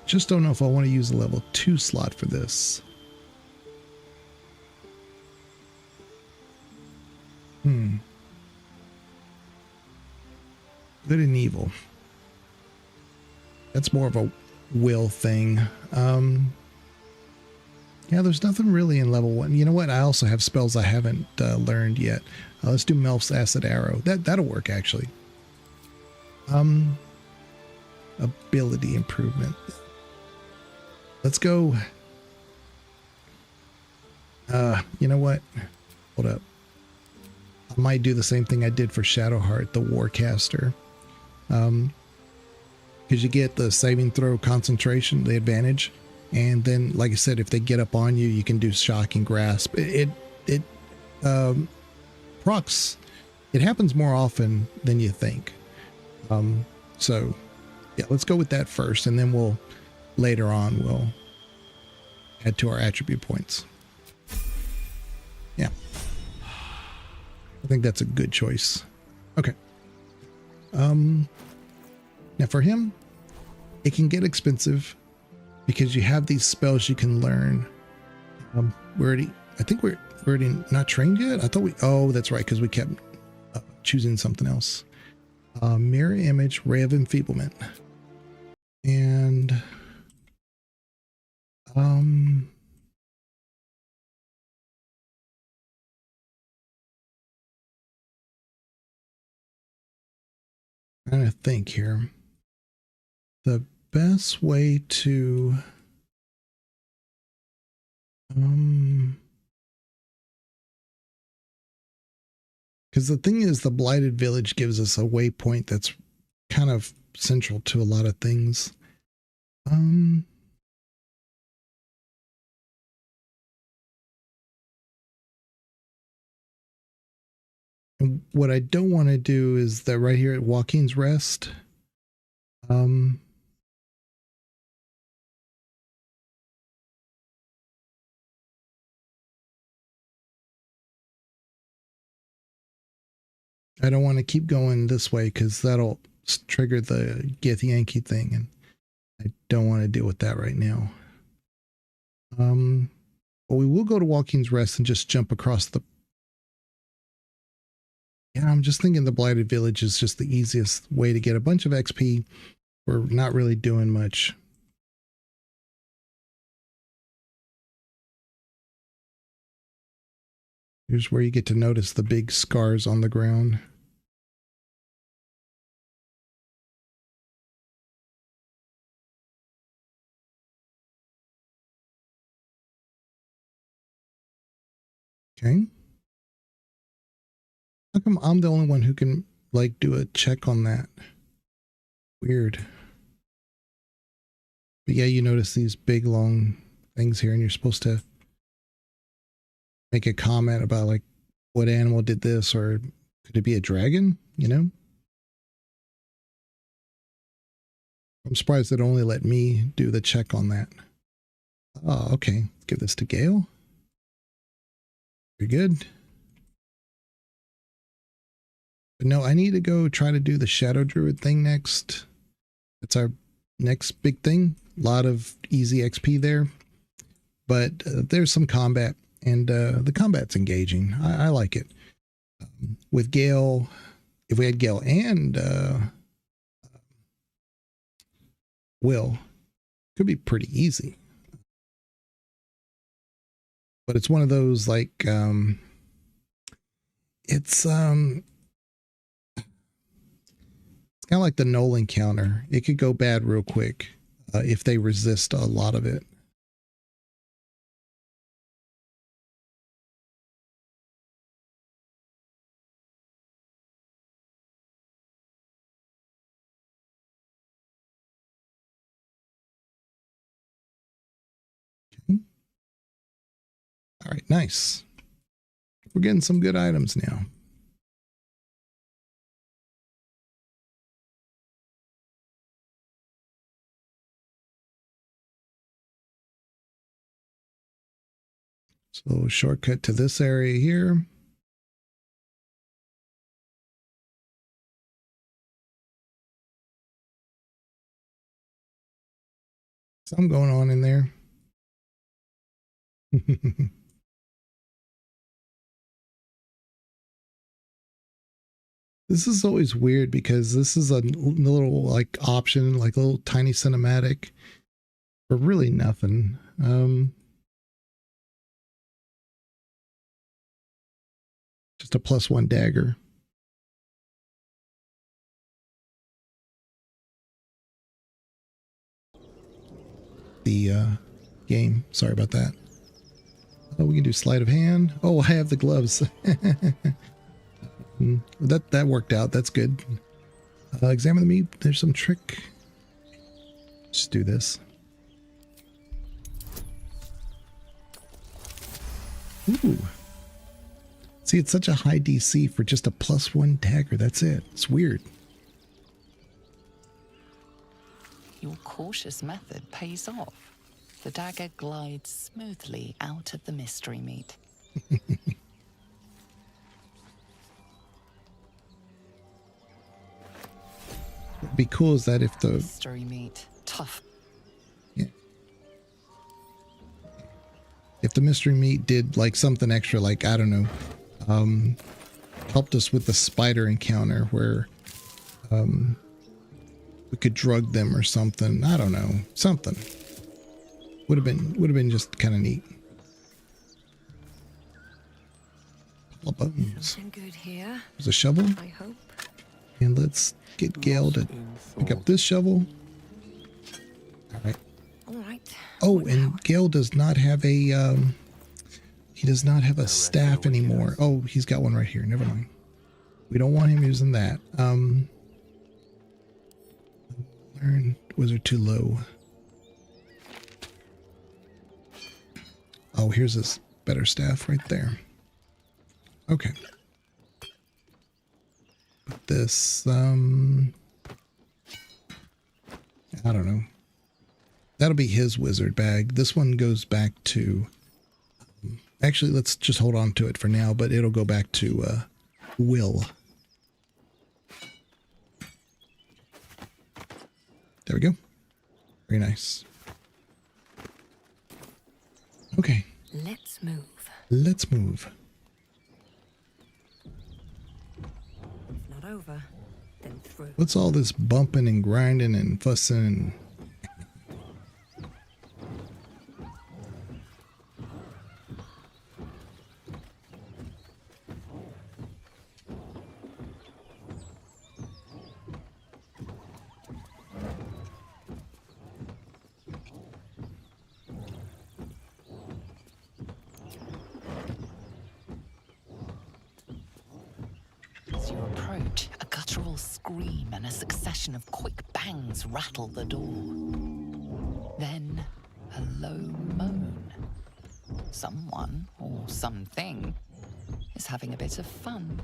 [SPEAKER 1] Just don't know if I want to use a level 2 slot for this. Good and evil. That's more of a will thing. Yeah, there's nothing really in level 1. You know what? I also have spells I haven't learned yet. Let's do Melf's Acid Arrow. That'll work actually. Ability improvement. Let's go. You know what? Hold up. I might do the same thing I did for Shadowheart, the Warcaster. Because you get the saving throw concentration, the advantage. And then, like I said, if they get up on you, you can do Shocking Grasp. It procs. It happens more often than you think. So, yeah, let's go with that first, and then we'll later on we'll add to our attribute points. Yeah, I think that's a good choice. Okay. Now for him, it can get expensive because you have these spells you can learn. I think we're already not trained yet. I thought oh, that's right, because we kept choosing something else. Mirror Image, Ray of Enfeeblement. And trying to think here. The best way to because the thing is, the Blighted Village gives us a waypoint that's kind of central to a lot of things. And what I don't want to do is that right here at Joaquin's Rest. I don't want to keep going this way because that'll trigger the Githyanki thing, and I don't want to deal with that right now. But we will go to Joaquin's Rest and just jump across the... Yeah, I'm just thinking the Blighted Village is just the easiest way to get a bunch of XP. We're not really doing much. Here's where you get to notice the big scars on the ground. Okay. How come I'm the only one who can, like, do a check on that? Weird. But yeah, you notice these big, long things here, and you're supposed to make a comment about, like, what animal did this, or could it be a dragon, you know? I'm surprised it only let me do the check on that. Oh, okay. Give this to Gale. Very good. But no, I need to go try to do the Shadow Druid thing next. That's our next big thing. A lot of easy XP there. But there's some combat, and the combat's engaging. I like it. With Gale, if we had Gale and Will, could be pretty easy. But it's one of those like it's kind of like the Gnoll encounter. It could go bad real quick if they resist a lot of it. Okay. All right, nice. We're getting some good items now. So shortcut to this area here. Something going on in there. This is always weird because this is a little like option, like a little tiny cinematic for really nothing. Just a +1 dagger. The game. Sorry about that. Oh, we can do sleight of hand. Oh, I have the gloves. That worked out. That's good. Examine the meat. There's some trick. Just do this. Ooh. See, it's such a high DC for just a +1 dagger. That's it. It's weird.
[SPEAKER 4] Your cautious method pays off. The dagger glides smoothly out of the mystery meat.
[SPEAKER 1] What'd be cool is that if the
[SPEAKER 4] mystery meat, tough.
[SPEAKER 1] Yeah. If the mystery meat did like something extra, like I don't know, helped us with the spider encounter where we could drug them or something. I don't know, something would have been just kind of neat. All bones.
[SPEAKER 19] Good here.
[SPEAKER 1] There's a shovel.
[SPEAKER 19] I hope.
[SPEAKER 1] And let's get Gale to pick up this shovel. All right.
[SPEAKER 19] All right.
[SPEAKER 1] Oh, and Gale does not have a he does not have a staff anymore. Oh, he's got one right here. Never mind. We don't want him using that. Learn wizard too low. Oh, here's this better staff right there. Okay. Put this I don't know. That'll be his wizard bag. This one goes back to actually, let's just hold on to it for now, but it'll go back to Will. There we go. Very nice. Okay.
[SPEAKER 19] Let's move.
[SPEAKER 1] Let's move.
[SPEAKER 19] If not over, then through.
[SPEAKER 1] What's all this bumping and grinding and fussing and...
[SPEAKER 4] As you approach, a guttural scream and a succession of quick bangs rattle the door. Then, a low moan. Someone, or something, is having a bit of fun.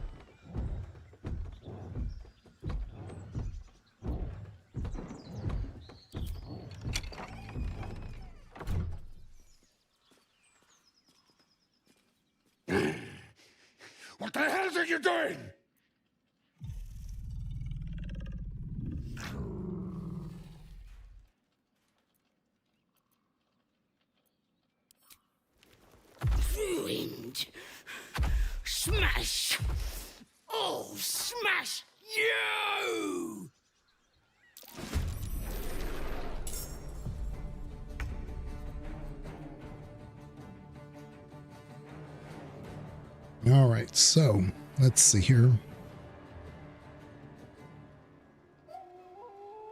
[SPEAKER 22] What the hell are you doing?
[SPEAKER 13] Ruined. Smash. Oh, smash you!
[SPEAKER 1] All right, so let's see here.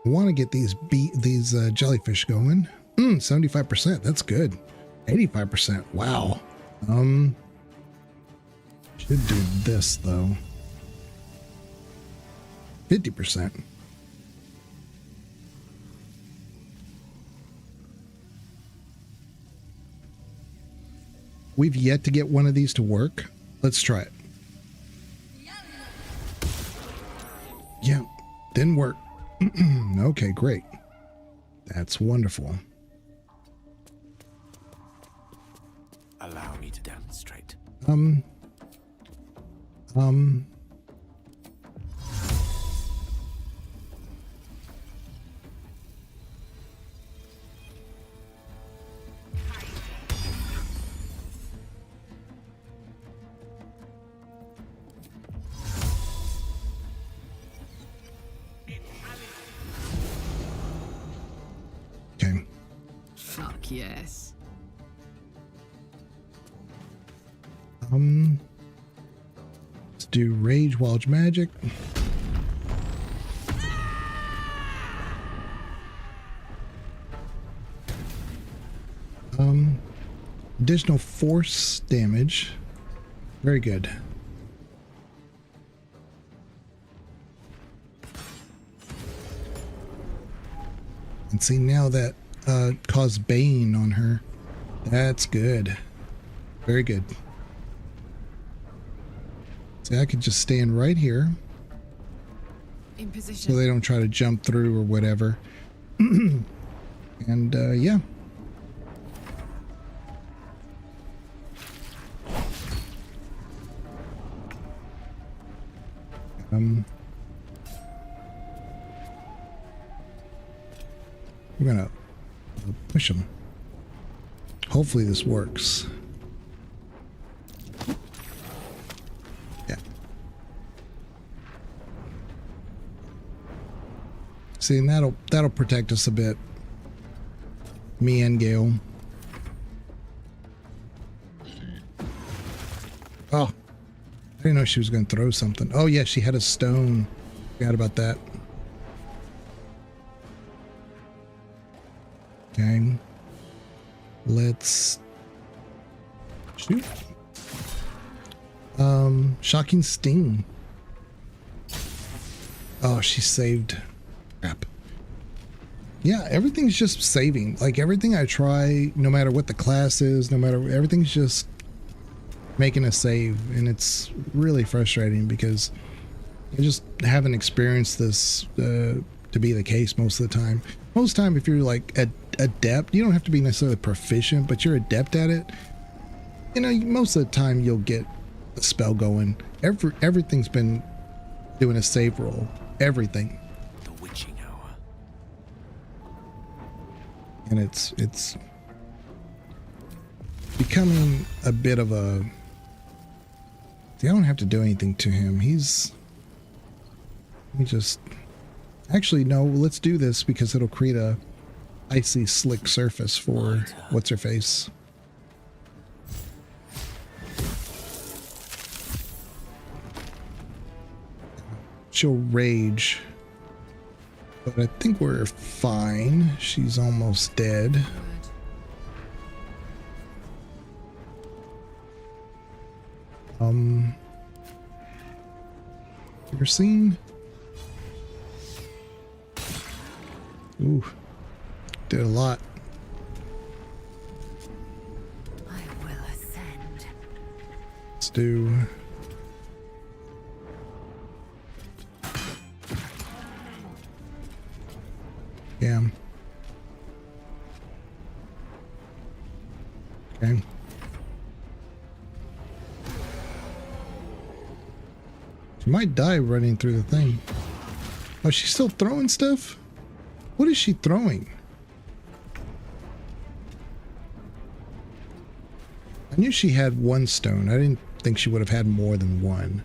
[SPEAKER 1] I want to get these jellyfish going. 75%. That's good. 85%. Wow. Should do this though. 50%. We've yet to get one of these to work. Let's try it. Yeah, didn't work. Okay, great. That's wonderful.
[SPEAKER 6] Allow me to demonstrate.
[SPEAKER 1] Okay.
[SPEAKER 3] Fuck yes.
[SPEAKER 1] Let's do Rage Wild Magic. Additional force damage. Very good. And see, now that caused Bane on her. That's good. Very good. See, I could just stand right here.
[SPEAKER 3] In position.
[SPEAKER 1] So they don't try to jump through or whatever. And yeah. We're gonna push them. Hopefully this works. Yeah. See, and that'll protect us a bit. Me and Gale. Oh, I didn't know she was going to throw something. Oh yeah, she had a stone. Forgot about that. Okay. Let's shoot. Shocking Sting. Oh, she saved. Crap. Yeah, everything's just saving. Like everything I try, no matter what the class is, no matter, everything's just making a save, and it's really frustrating because I just haven't experienced this to be the case most of the time. Most of the time, if you're like adept, you don't have to be necessarily proficient, but you're adept at it. You know, most of the time you'll get a spell going. Everything's been doing a save roll. Everything.
[SPEAKER 6] The witching hour.
[SPEAKER 1] And it's becoming a bit of a. See, I don't have to do anything to him. Let me just. Actually, no. Let's do this because it'll create a icy slick surface for what's her face. She'll rage, but I think we're fine. She's almost dead. Piercing. Ooh, did a lot.
[SPEAKER 12] I will ascend.
[SPEAKER 1] Let's do. Yeah. She might die running through the thing. Oh, she's still throwing stuff? What is she throwing? I knew she had one stone. I didn't think she would have had more than one.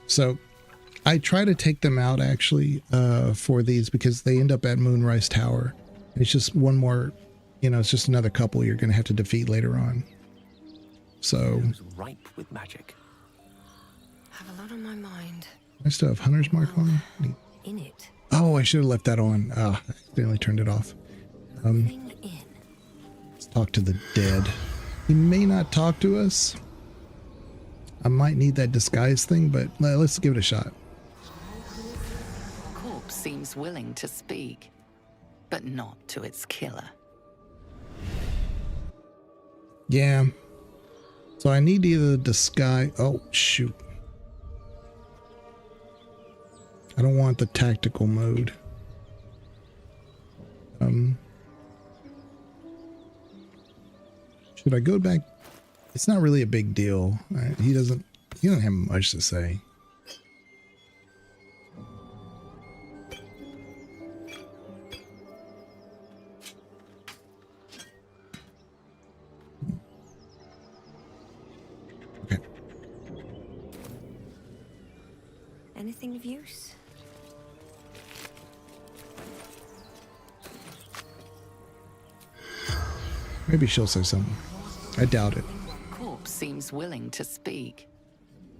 [SPEAKER 1] So I try to take them out actually for these because they end up at Moonrise Tower. It's just one more, you know, it's just another couple you're going to have to defeat later on. So
[SPEAKER 6] ripe with magic.
[SPEAKER 19] Have a lot on my mind.
[SPEAKER 1] I still have Hunter's Mark on.
[SPEAKER 19] In it.
[SPEAKER 1] Oh, I should have left that on. I accidentally turned it off. Let's talk to the dead. He may not talk to us. I might need that disguise thing, but let's give it a shot.
[SPEAKER 4] Corpse seems willing to speak, but not to its killer.
[SPEAKER 1] Yeah. So I need either disguise. Oh, shoot. I don't want the tactical mode. Should I go back? It's not really a big deal. He doesn't have much to say. Okay.
[SPEAKER 19] Anything of use?
[SPEAKER 1] Maybe she'll say something. I doubt it.
[SPEAKER 4] Corpse seems willing to speak,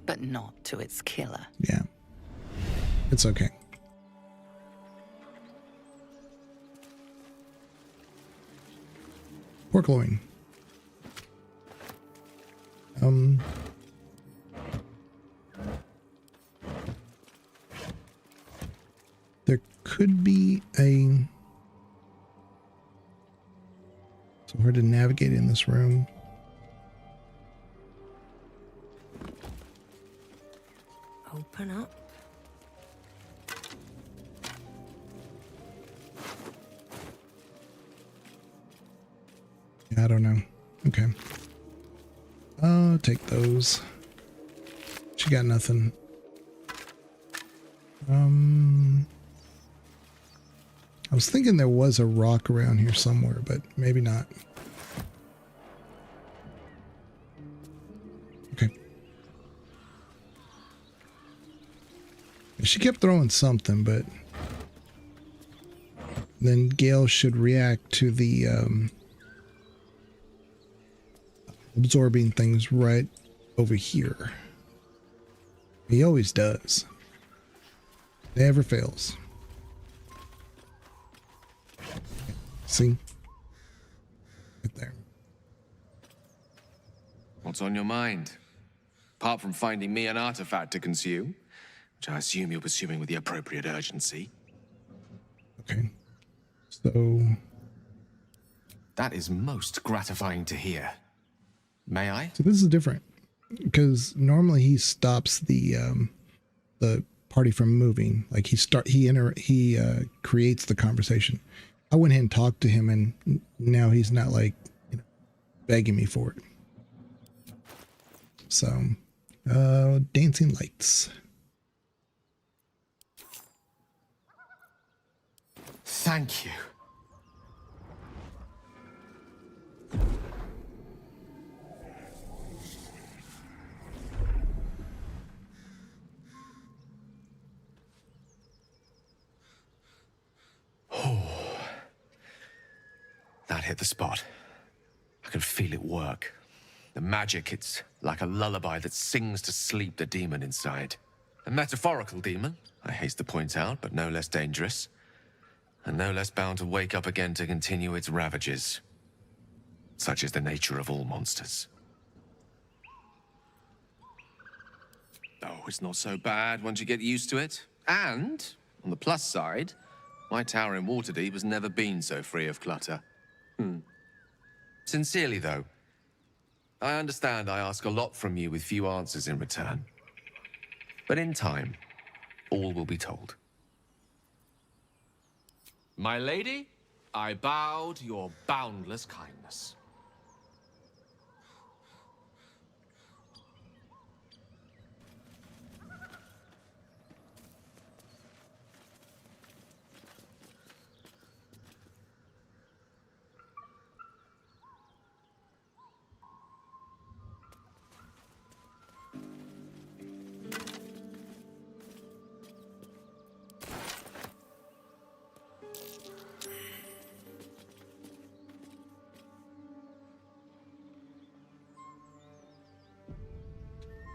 [SPEAKER 4] but not to its killer.
[SPEAKER 1] Yeah. It's okay. Pork loin. There could be a... So hard to navigate in this room.
[SPEAKER 19] Open up.
[SPEAKER 1] Yeah, I don't know. Okay. I'll take those. She got nothing. I was thinking there was a rock around here somewhere, but maybe not. Okay. She kept throwing something, but then Gale should react to the absorbing things right over here. He always does. Never fails. See? Right there.
[SPEAKER 6] What's on your mind? Apart from finding me an artifact to consume, which I assume you're pursuing with the appropriate urgency.
[SPEAKER 1] Okay. So...
[SPEAKER 6] That is most gratifying to hear. May I?
[SPEAKER 1] So this is different. Because normally he stops the party from moving. Like he creates the conversation. I went ahead and talked to him, and now he's not like, you know, begging me for it. So, dancing lights.
[SPEAKER 6] Thank you. That hit the spot. I can feel it work. The magic, it's like a lullaby that sings to sleep the demon inside. A metaphorical demon, I haste to point out, but no less dangerous. And no less bound to wake up again to continue its ravages. Such is the nature of all monsters. Oh, it's not so bad once you get used to it. And, on the plus side, my tower in Waterdeep has never been so free of clutter. Sincerely, though, I understand I ask a lot from you with few answers in return. But in time, all will be told. My lady, I bow to your boundless kindness.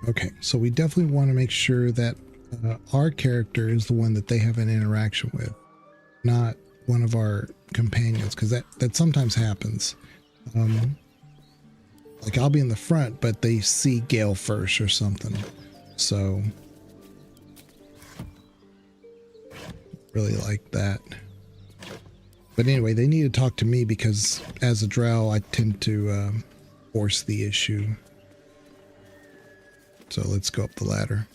[SPEAKER 1] Okay, so we definitely want to make sure that our character is the one that they have an interaction with, not one of our companions, because that sometimes happens. Like I'll be in the front, but they see Gale first or something. So really like that. But anyway, they need to talk to me because as a Drow, I tend to force the issue. So let's go up the ladder.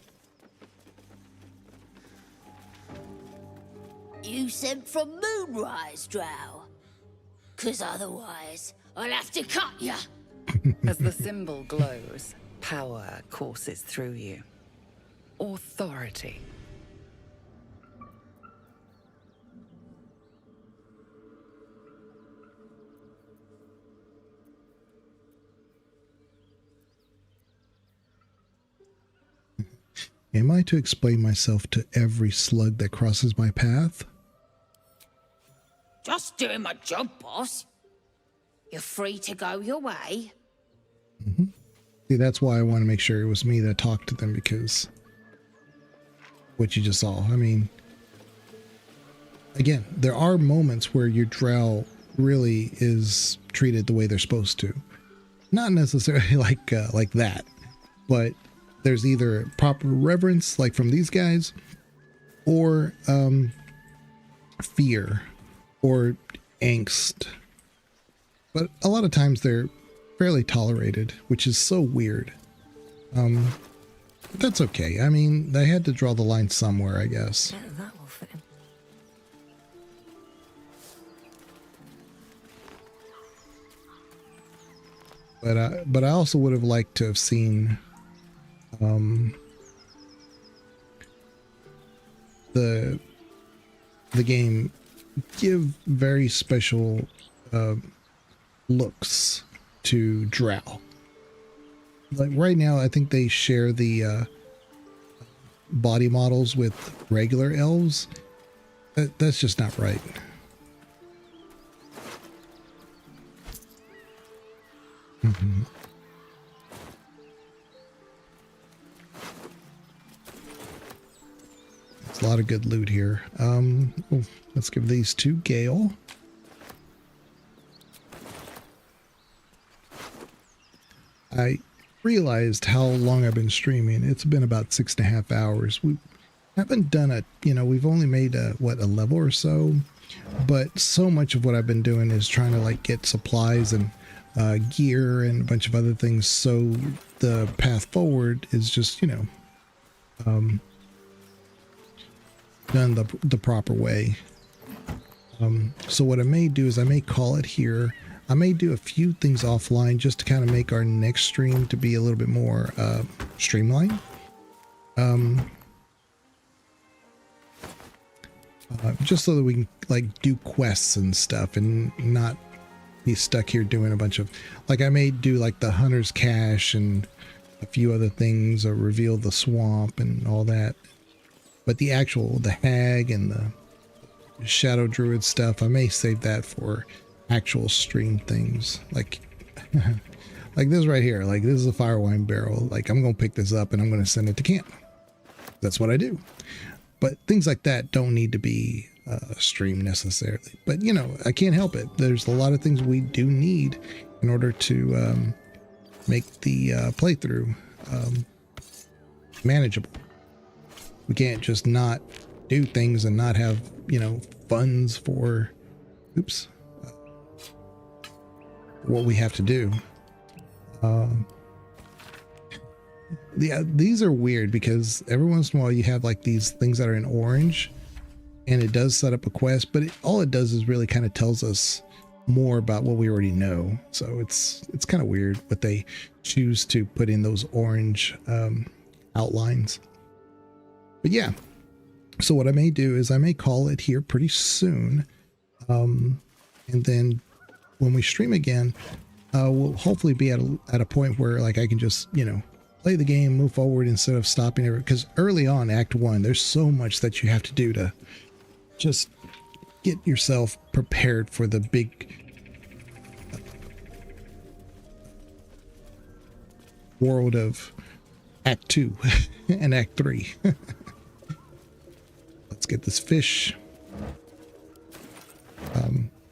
[SPEAKER 13] You sent from Moonrise, Drow? 'Cause otherwise, I'll have to cut ya.
[SPEAKER 4] As the symbol glows, power courses through you. Authority.
[SPEAKER 1] Am I to explain myself to every slug that crosses my path?
[SPEAKER 13] Just doing my job, boss. You're free to go your way.
[SPEAKER 1] Mm-hmm. See, that's why I want to make sure it was me that talked to them, because what you just saw. I mean, again, there are moments where your Drow really is treated the way they're supposed to. Not necessarily like that, but there's either proper reverence, like from these guys, or fear or angst. But a lot of times they're fairly tolerated, which is so weird. But that's okay. I mean, they had to draw the line somewhere, I guess.
[SPEAKER 19] Yeah, that will fit him.
[SPEAKER 1] But I also would have liked to have seen the game give very special looks to Drow. Like right now, I think they share the body models with regular elves. That's just not right. Mm-hmm. It's a lot of good loot here. Let's give these to Gale. I realized how long I've been streaming. It's been about 6.5 hours. We haven't done we've only made a level or so, but so much of what I've been doing is trying to like get supplies and gear and a bunch of other things. So the path forward is just, done the proper way. So what I may do is I may call it here. I may do a few things offline just to kind of make our next stream to be a little bit more streamlined. Just so that we can like do quests and stuff and not be stuck here doing a bunch of, like I may do like the hunter's cache and a few other things, or reveal the swamp and all that. But the hag and the shadow druid stuff, I may save that for actual stream things. Like like this right here, like this is a firewine barrel. Like I'm gonna pick this up and I'm gonna send it to camp. That's what I do. But things like that don't need to be streamed necessarily. But I can't help it. There's a lot of things we do need in order to make the playthrough manageable. We can't just not do things and not have, funds for, what we have to do. These are weird because every once in a while you have like these things that are in orange, and it does set up a quest, but all it does is really kind of tells us more about what we already know. So it's kind of weird what they choose to put in those orange outlines. But yeah, so what I may do is I may call it here pretty soon, and then when we stream again, we'll hopefully be at a point where like I can just, you know, play the game, move forward instead of stopping it. Because early on, Act 1, there's so much that you have to do to just get yourself prepared for the big world of Act 2 and Act 3. Let's get this fish.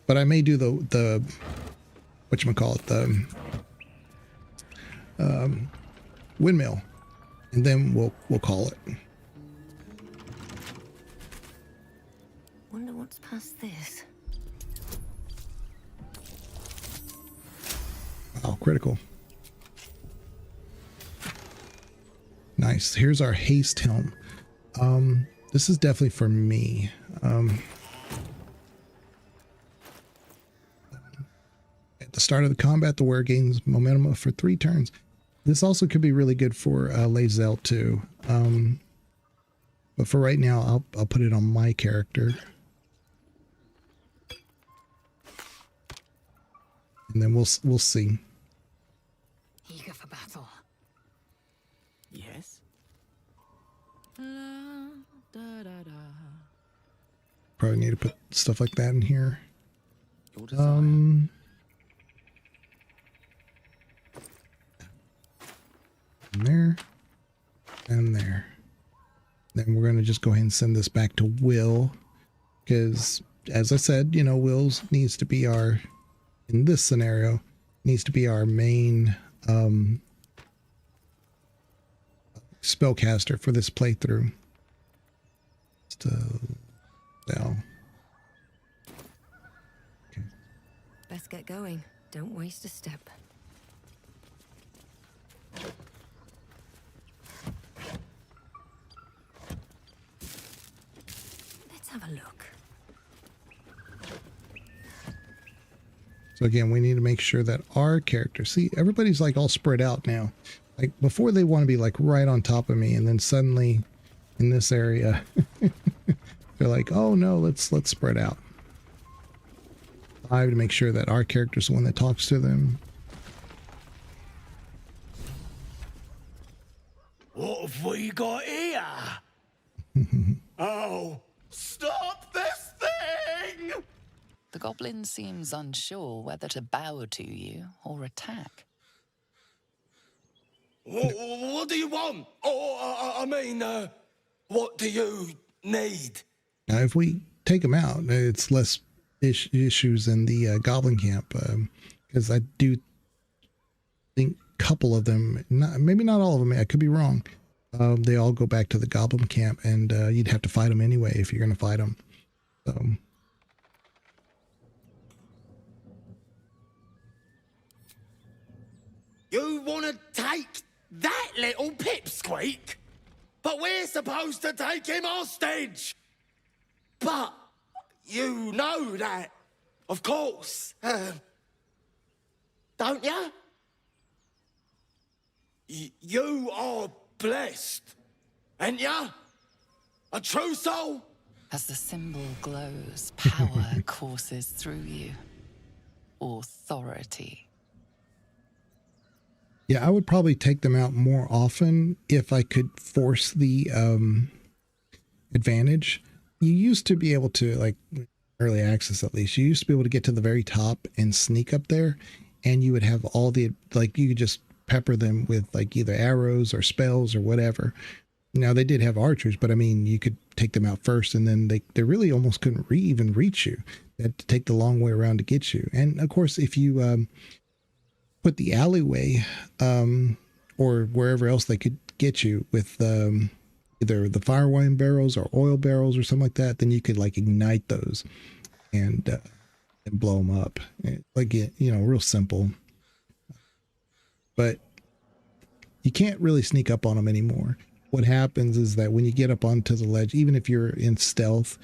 [SPEAKER 1] But I may do the whatchamacallit, the windmill, and then we'll call it.
[SPEAKER 19] Wonder what's past this.
[SPEAKER 1] Oh, critical. Nice. Here's our haste helm. This is definitely for me. At the start of the combat, the wearer gains momentum for 3 turns. This also could be really good for Lae'zel too. But for right now, I'll put it on my character. And then we'll see.
[SPEAKER 19] Eager for battle.
[SPEAKER 3] Yes.
[SPEAKER 1] Probably need to put stuff like that in here. There and there. Then we're going to just go ahead and send this back to Will, because as I said, you know, Will's needs to be our, in this scenario, needs to be our main spellcaster for this playthrough. So, okay.
[SPEAKER 19] Best get going. Don't waste a step. Let's have a look.
[SPEAKER 1] So again, we need to make sure that our character, see, everybody's like all spread out now. Like before they want to be like right on top of me, and then suddenly in this area, they're like, oh no, let's spread out. I have to make sure that our character's the one that talks to them.
[SPEAKER 9] What have we got here? Oh, stop this thing!
[SPEAKER 4] The goblin seems unsure whether to bow to you or attack.
[SPEAKER 9] What do you want? Oh, I mean, what do you need?
[SPEAKER 1] Now, if we take them out, it's less issues in the goblin camp, because I do think a couple of them, maybe not all of them, I could be wrong, they all go back to the goblin camp, and you'd have to fight them anyway if you're going to fight them. So
[SPEAKER 9] you want to take that little pipsqueak? But we're supposed to take him hostage! But you know that, of course, don't ya? You are blessed, ain't ya? A true soul?
[SPEAKER 4] As the symbol glows, power courses through you. Authority.
[SPEAKER 1] yeah, I would probably take them out more often if I could force the advantage. You used to be able to, like early access at least, you used to be able to get to the very top and sneak up there, and you would have all the, like, you could just pepper them with like either arrows or spells or whatever. Now they did have archers, but I mean, you could take them out first, and then they really almost couldn't even reach you. They had to take the long way around to get you. And of course, if you put the alleyway or wherever else they could get you with either the fire wine barrels or oil barrels or something like that, then you could like ignite those and blow them up. Like, you know, real simple. But you can't really sneak up on them anymore. What happens is that when you get up onto the ledge, even if you're in stealth,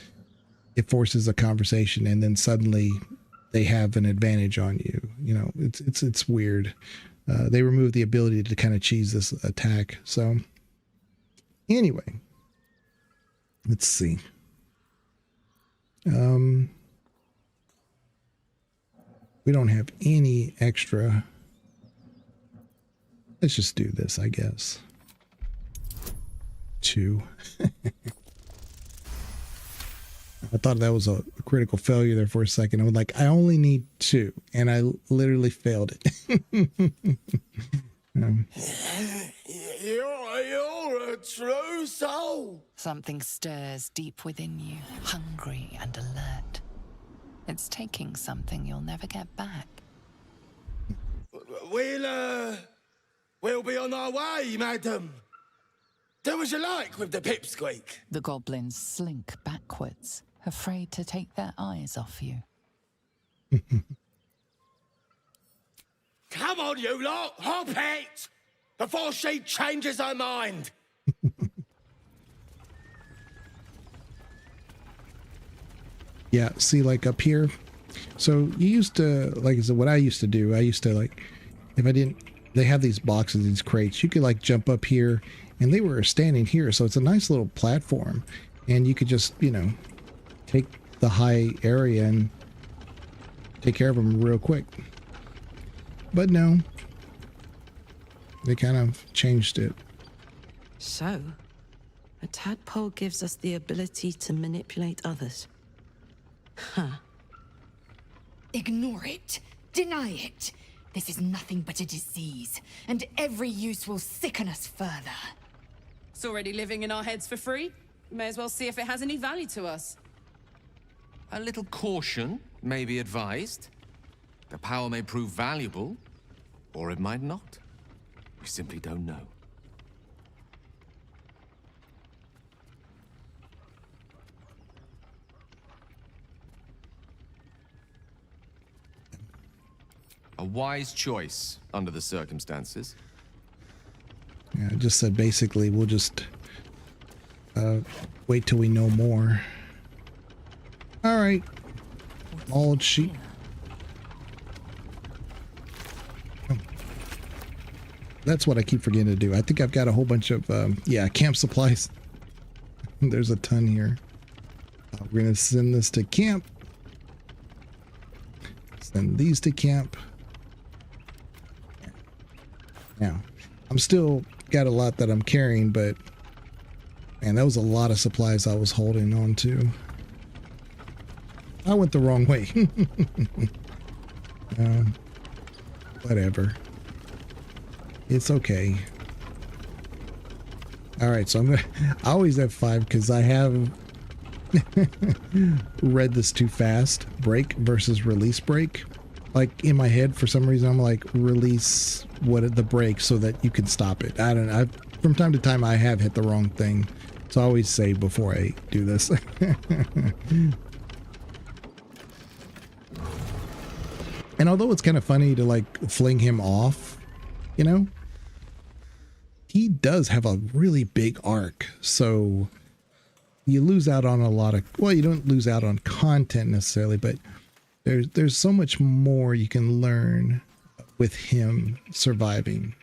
[SPEAKER 1] it forces a conversation, and then suddenly they have an advantage on you. You know, it's weird. They remove the ability to kind of cheese this attack. So anyway, let's see. We don't have any extra. Let's just do this, I guess. 2. I thought that was a critical failure there for a second. I was like, I only need 2, and I literally failed it.
[SPEAKER 9] You're a true soul.
[SPEAKER 4] Something stirs deep within you, hungry and alert. It's taking something you'll never get back.
[SPEAKER 9] We'll be on our way, madam. Do as you like with the pipsqueak.
[SPEAKER 4] The goblins slink backwards, afraid to take their eyes off you.
[SPEAKER 9] Come on, you lot, hop it! Before she changes her mind.
[SPEAKER 1] Yeah, see, like up here. So you used to, like, so what I used to do, I used to, like, if I didn't, they have these boxes, these crates, you could like jump up here, and they were standing here, so it's a nice little platform, and you could just, you know, take the high area and take care of them real quick. But no, they kind of changed it.
[SPEAKER 16] So, a tadpole gives us the ability to manipulate others. Huh.
[SPEAKER 12] Ignore it. Deny it. This is nothing but a disease, and every use will sicken us further.
[SPEAKER 16] It's already living in our heads for free. May as well see if it has any value to us.
[SPEAKER 6] A little caution may be advised. The power may prove valuable, or it might not. We simply don't know. A wise choice under the circumstances.
[SPEAKER 1] Yeah, I just said basically we'll just wait till we know more. All right, old sheep. Oh. That's what I keep forgetting to do. I think I've got a whole bunch of yeah, camp supplies. There's a ton here. We're gonna send this to camp. Send these to camp. Now, I'm still got a lot that I'm carrying, but man, that was a lot of supplies I was holding on to. I went the wrong way. Whatever. It's okay. All right, so I always have 5 because I have read this too fast. Break versus release break. Like in my head, for some reason, I'm like, release the break so that you can stop it. I don't know. From time to time, I have hit the wrong thing. So I always say before I do this. And although it's kind of funny to like fling him off, you know, he does have a really big arc. So you lose out on a lot of, well, you don't lose out on content necessarily, but there's so much more you can learn with him surviving.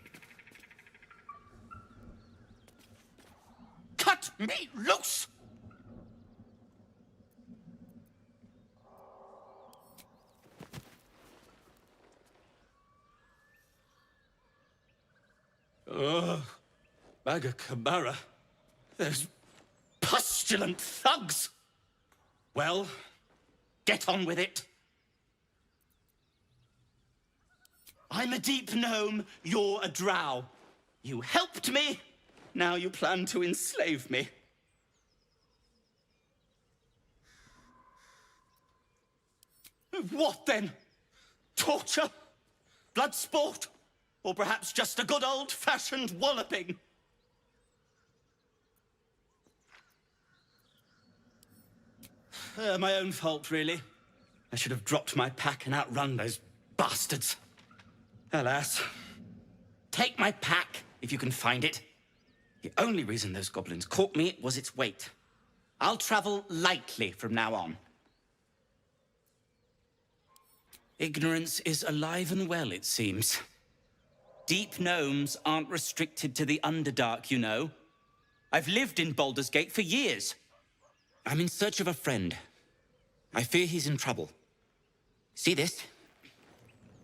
[SPEAKER 9] Cut me loose!
[SPEAKER 8] Bag of Kamara. Those pustulant thugs! Well, get on with it. I'm a deep gnome, you're a drow. You helped me, now you plan to enslave me. What then? Torture? Blood sport? Or perhaps just a good old-fashioned walloping? My own fault, really. I should have dropped my pack and outrun those bastards. Alas. Take my pack, if you can find it. The only reason those goblins caught me was its weight. I'll travel lightly from now on. Ignorance is alive and well, it seems. Deep gnomes aren't restricted to the Underdark, you know. I've lived in Baldur's Gate for years. I'm in search of a friend. I fear he's in trouble. See this?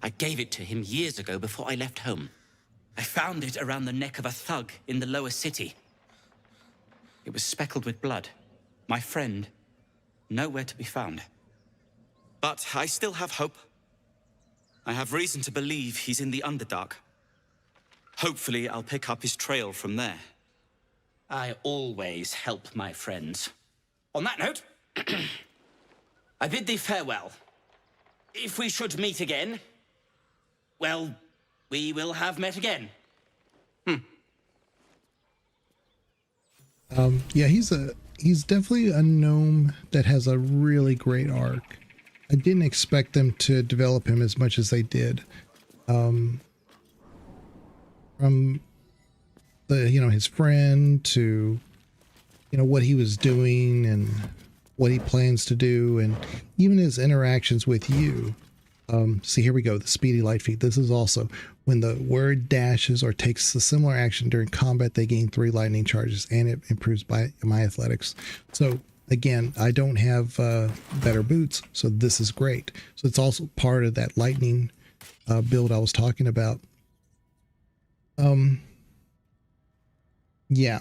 [SPEAKER 8] I gave it to him years ago before I left home. I found it around the neck of a thug in the lower city. It was speckled with blood. My friend, nowhere to be found. But I still have hope. I have reason to believe he's in the Underdark. Hopefully, I'll pick up his trail from there. I always help my friends. On that note, I bid thee farewell. If we should meet again, well, we will have met again.
[SPEAKER 1] Yeah, he's definitely a gnome that has a really great arc. I didn't expect them to develop him as much as they did. From the, his friend to, what he was doing and what he plans to do, and even his interactions with you. See, here we go. The speedy light feat. This is also when the word dashes or takes a similar action during combat, they gain 3 lightning charges, and it improves my athletics. So again, I don't have better boots, so this is great. So it's also part of that lightning build I was talking about. Yeah.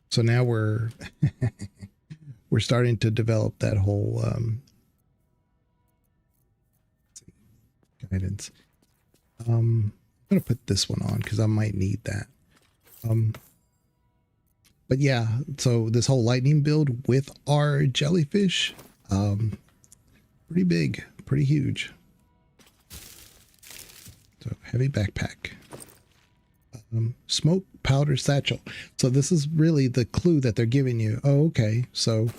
[SPEAKER 1] So now we're starting to develop that whole guidance. I'm gonna put this one on because I might need that. But yeah, so this whole lightning build with our jellyfish, pretty big, pretty huge. So heavy backpack. Smoke powder satchel. So this is really the clue that they're giving you. Oh, okay. So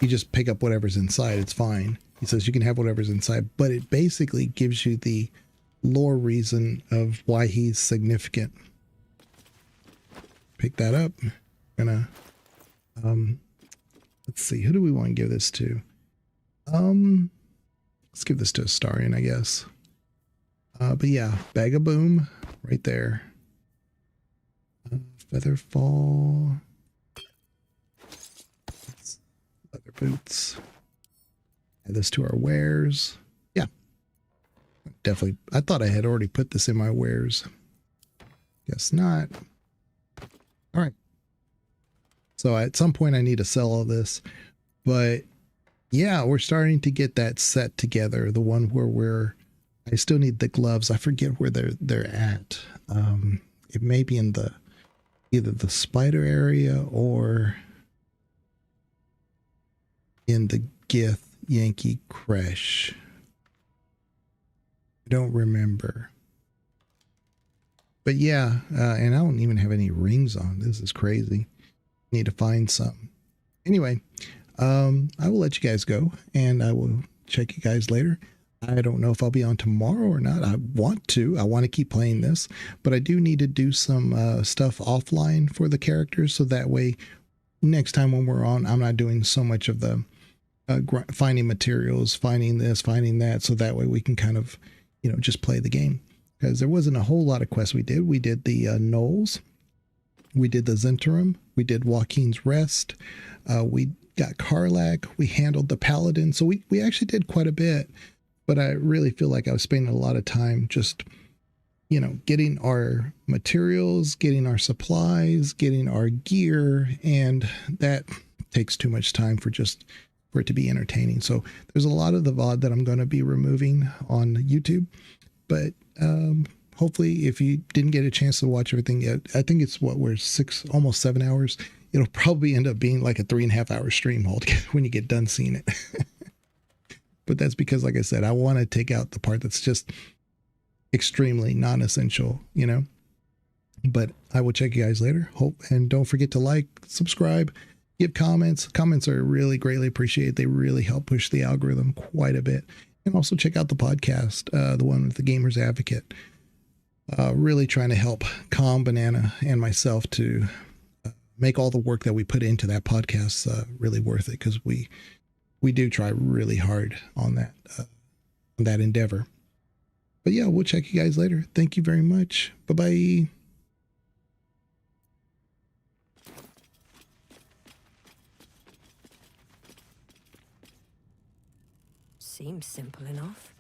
[SPEAKER 1] you just pick up whatever's inside. It's fine. He says you can have whatever's inside, but it basically gives you the lore reason of why he's significant. Pick that up. Gonna, let's see. Who do we want to give this to? Let's give this to Astarion, I guess. But yeah, bag of boom right there. Featherfall. Leather boots. Add this to our wares. Yeah. Definitely. I thought I had already put this in my wares. Guess not. All right. So at some point I need to sell all this. But yeah, we're starting to get that set together. The one where I still need the gloves. I forget where they're at. It may be in either the spider area or in the Gith Yankee Crash. I don't remember. But yeah, and I don't even have any rings on. This is crazy. Need to find some. Anyway, I will let you guys go, and I will check you guys later. I don't know if I'll be on tomorrow or not. I want to keep playing this, but I do need to do some stuff offline for the characters, so that way next time when we're on, I'm not doing so much of the finding materials, finding this, finding that, so that way we can kind of, just play the game. Because there wasn't a whole lot of quests we did. We did the gnolls, we did the Zhentarim, we did Joaquin's Rest, we got Karlach, we handled the paladins, so we actually did quite a bit. But I really feel like I was spending a lot of time just, getting our materials, getting our supplies, getting our gear, and that takes too much time for it to be entertaining. So there's a lot of the VOD that I'm going to be removing on YouTube, but hopefully if you didn't get a chance to watch everything yet, I think it's we're almost 7 hours. It'll probably end up being like a 3.5 hour stream altogether when you get done seeing it. But that's because, like I said, I want to take out the part that's just extremely non-essential, But I will check you guys later. And don't forget to like, subscribe, give comments. Comments are really greatly appreciated. They really help push the algorithm quite a bit. And also check out the podcast, the one with the Gamers Advocate. Really trying to help Calm, Banana, and myself to make all the work that we put into that podcast really worth it, because we we do try really hard on that endeavor. But yeah, we'll check you guys later. Thank you very much. Bye-bye.
[SPEAKER 19] Seems simple enough.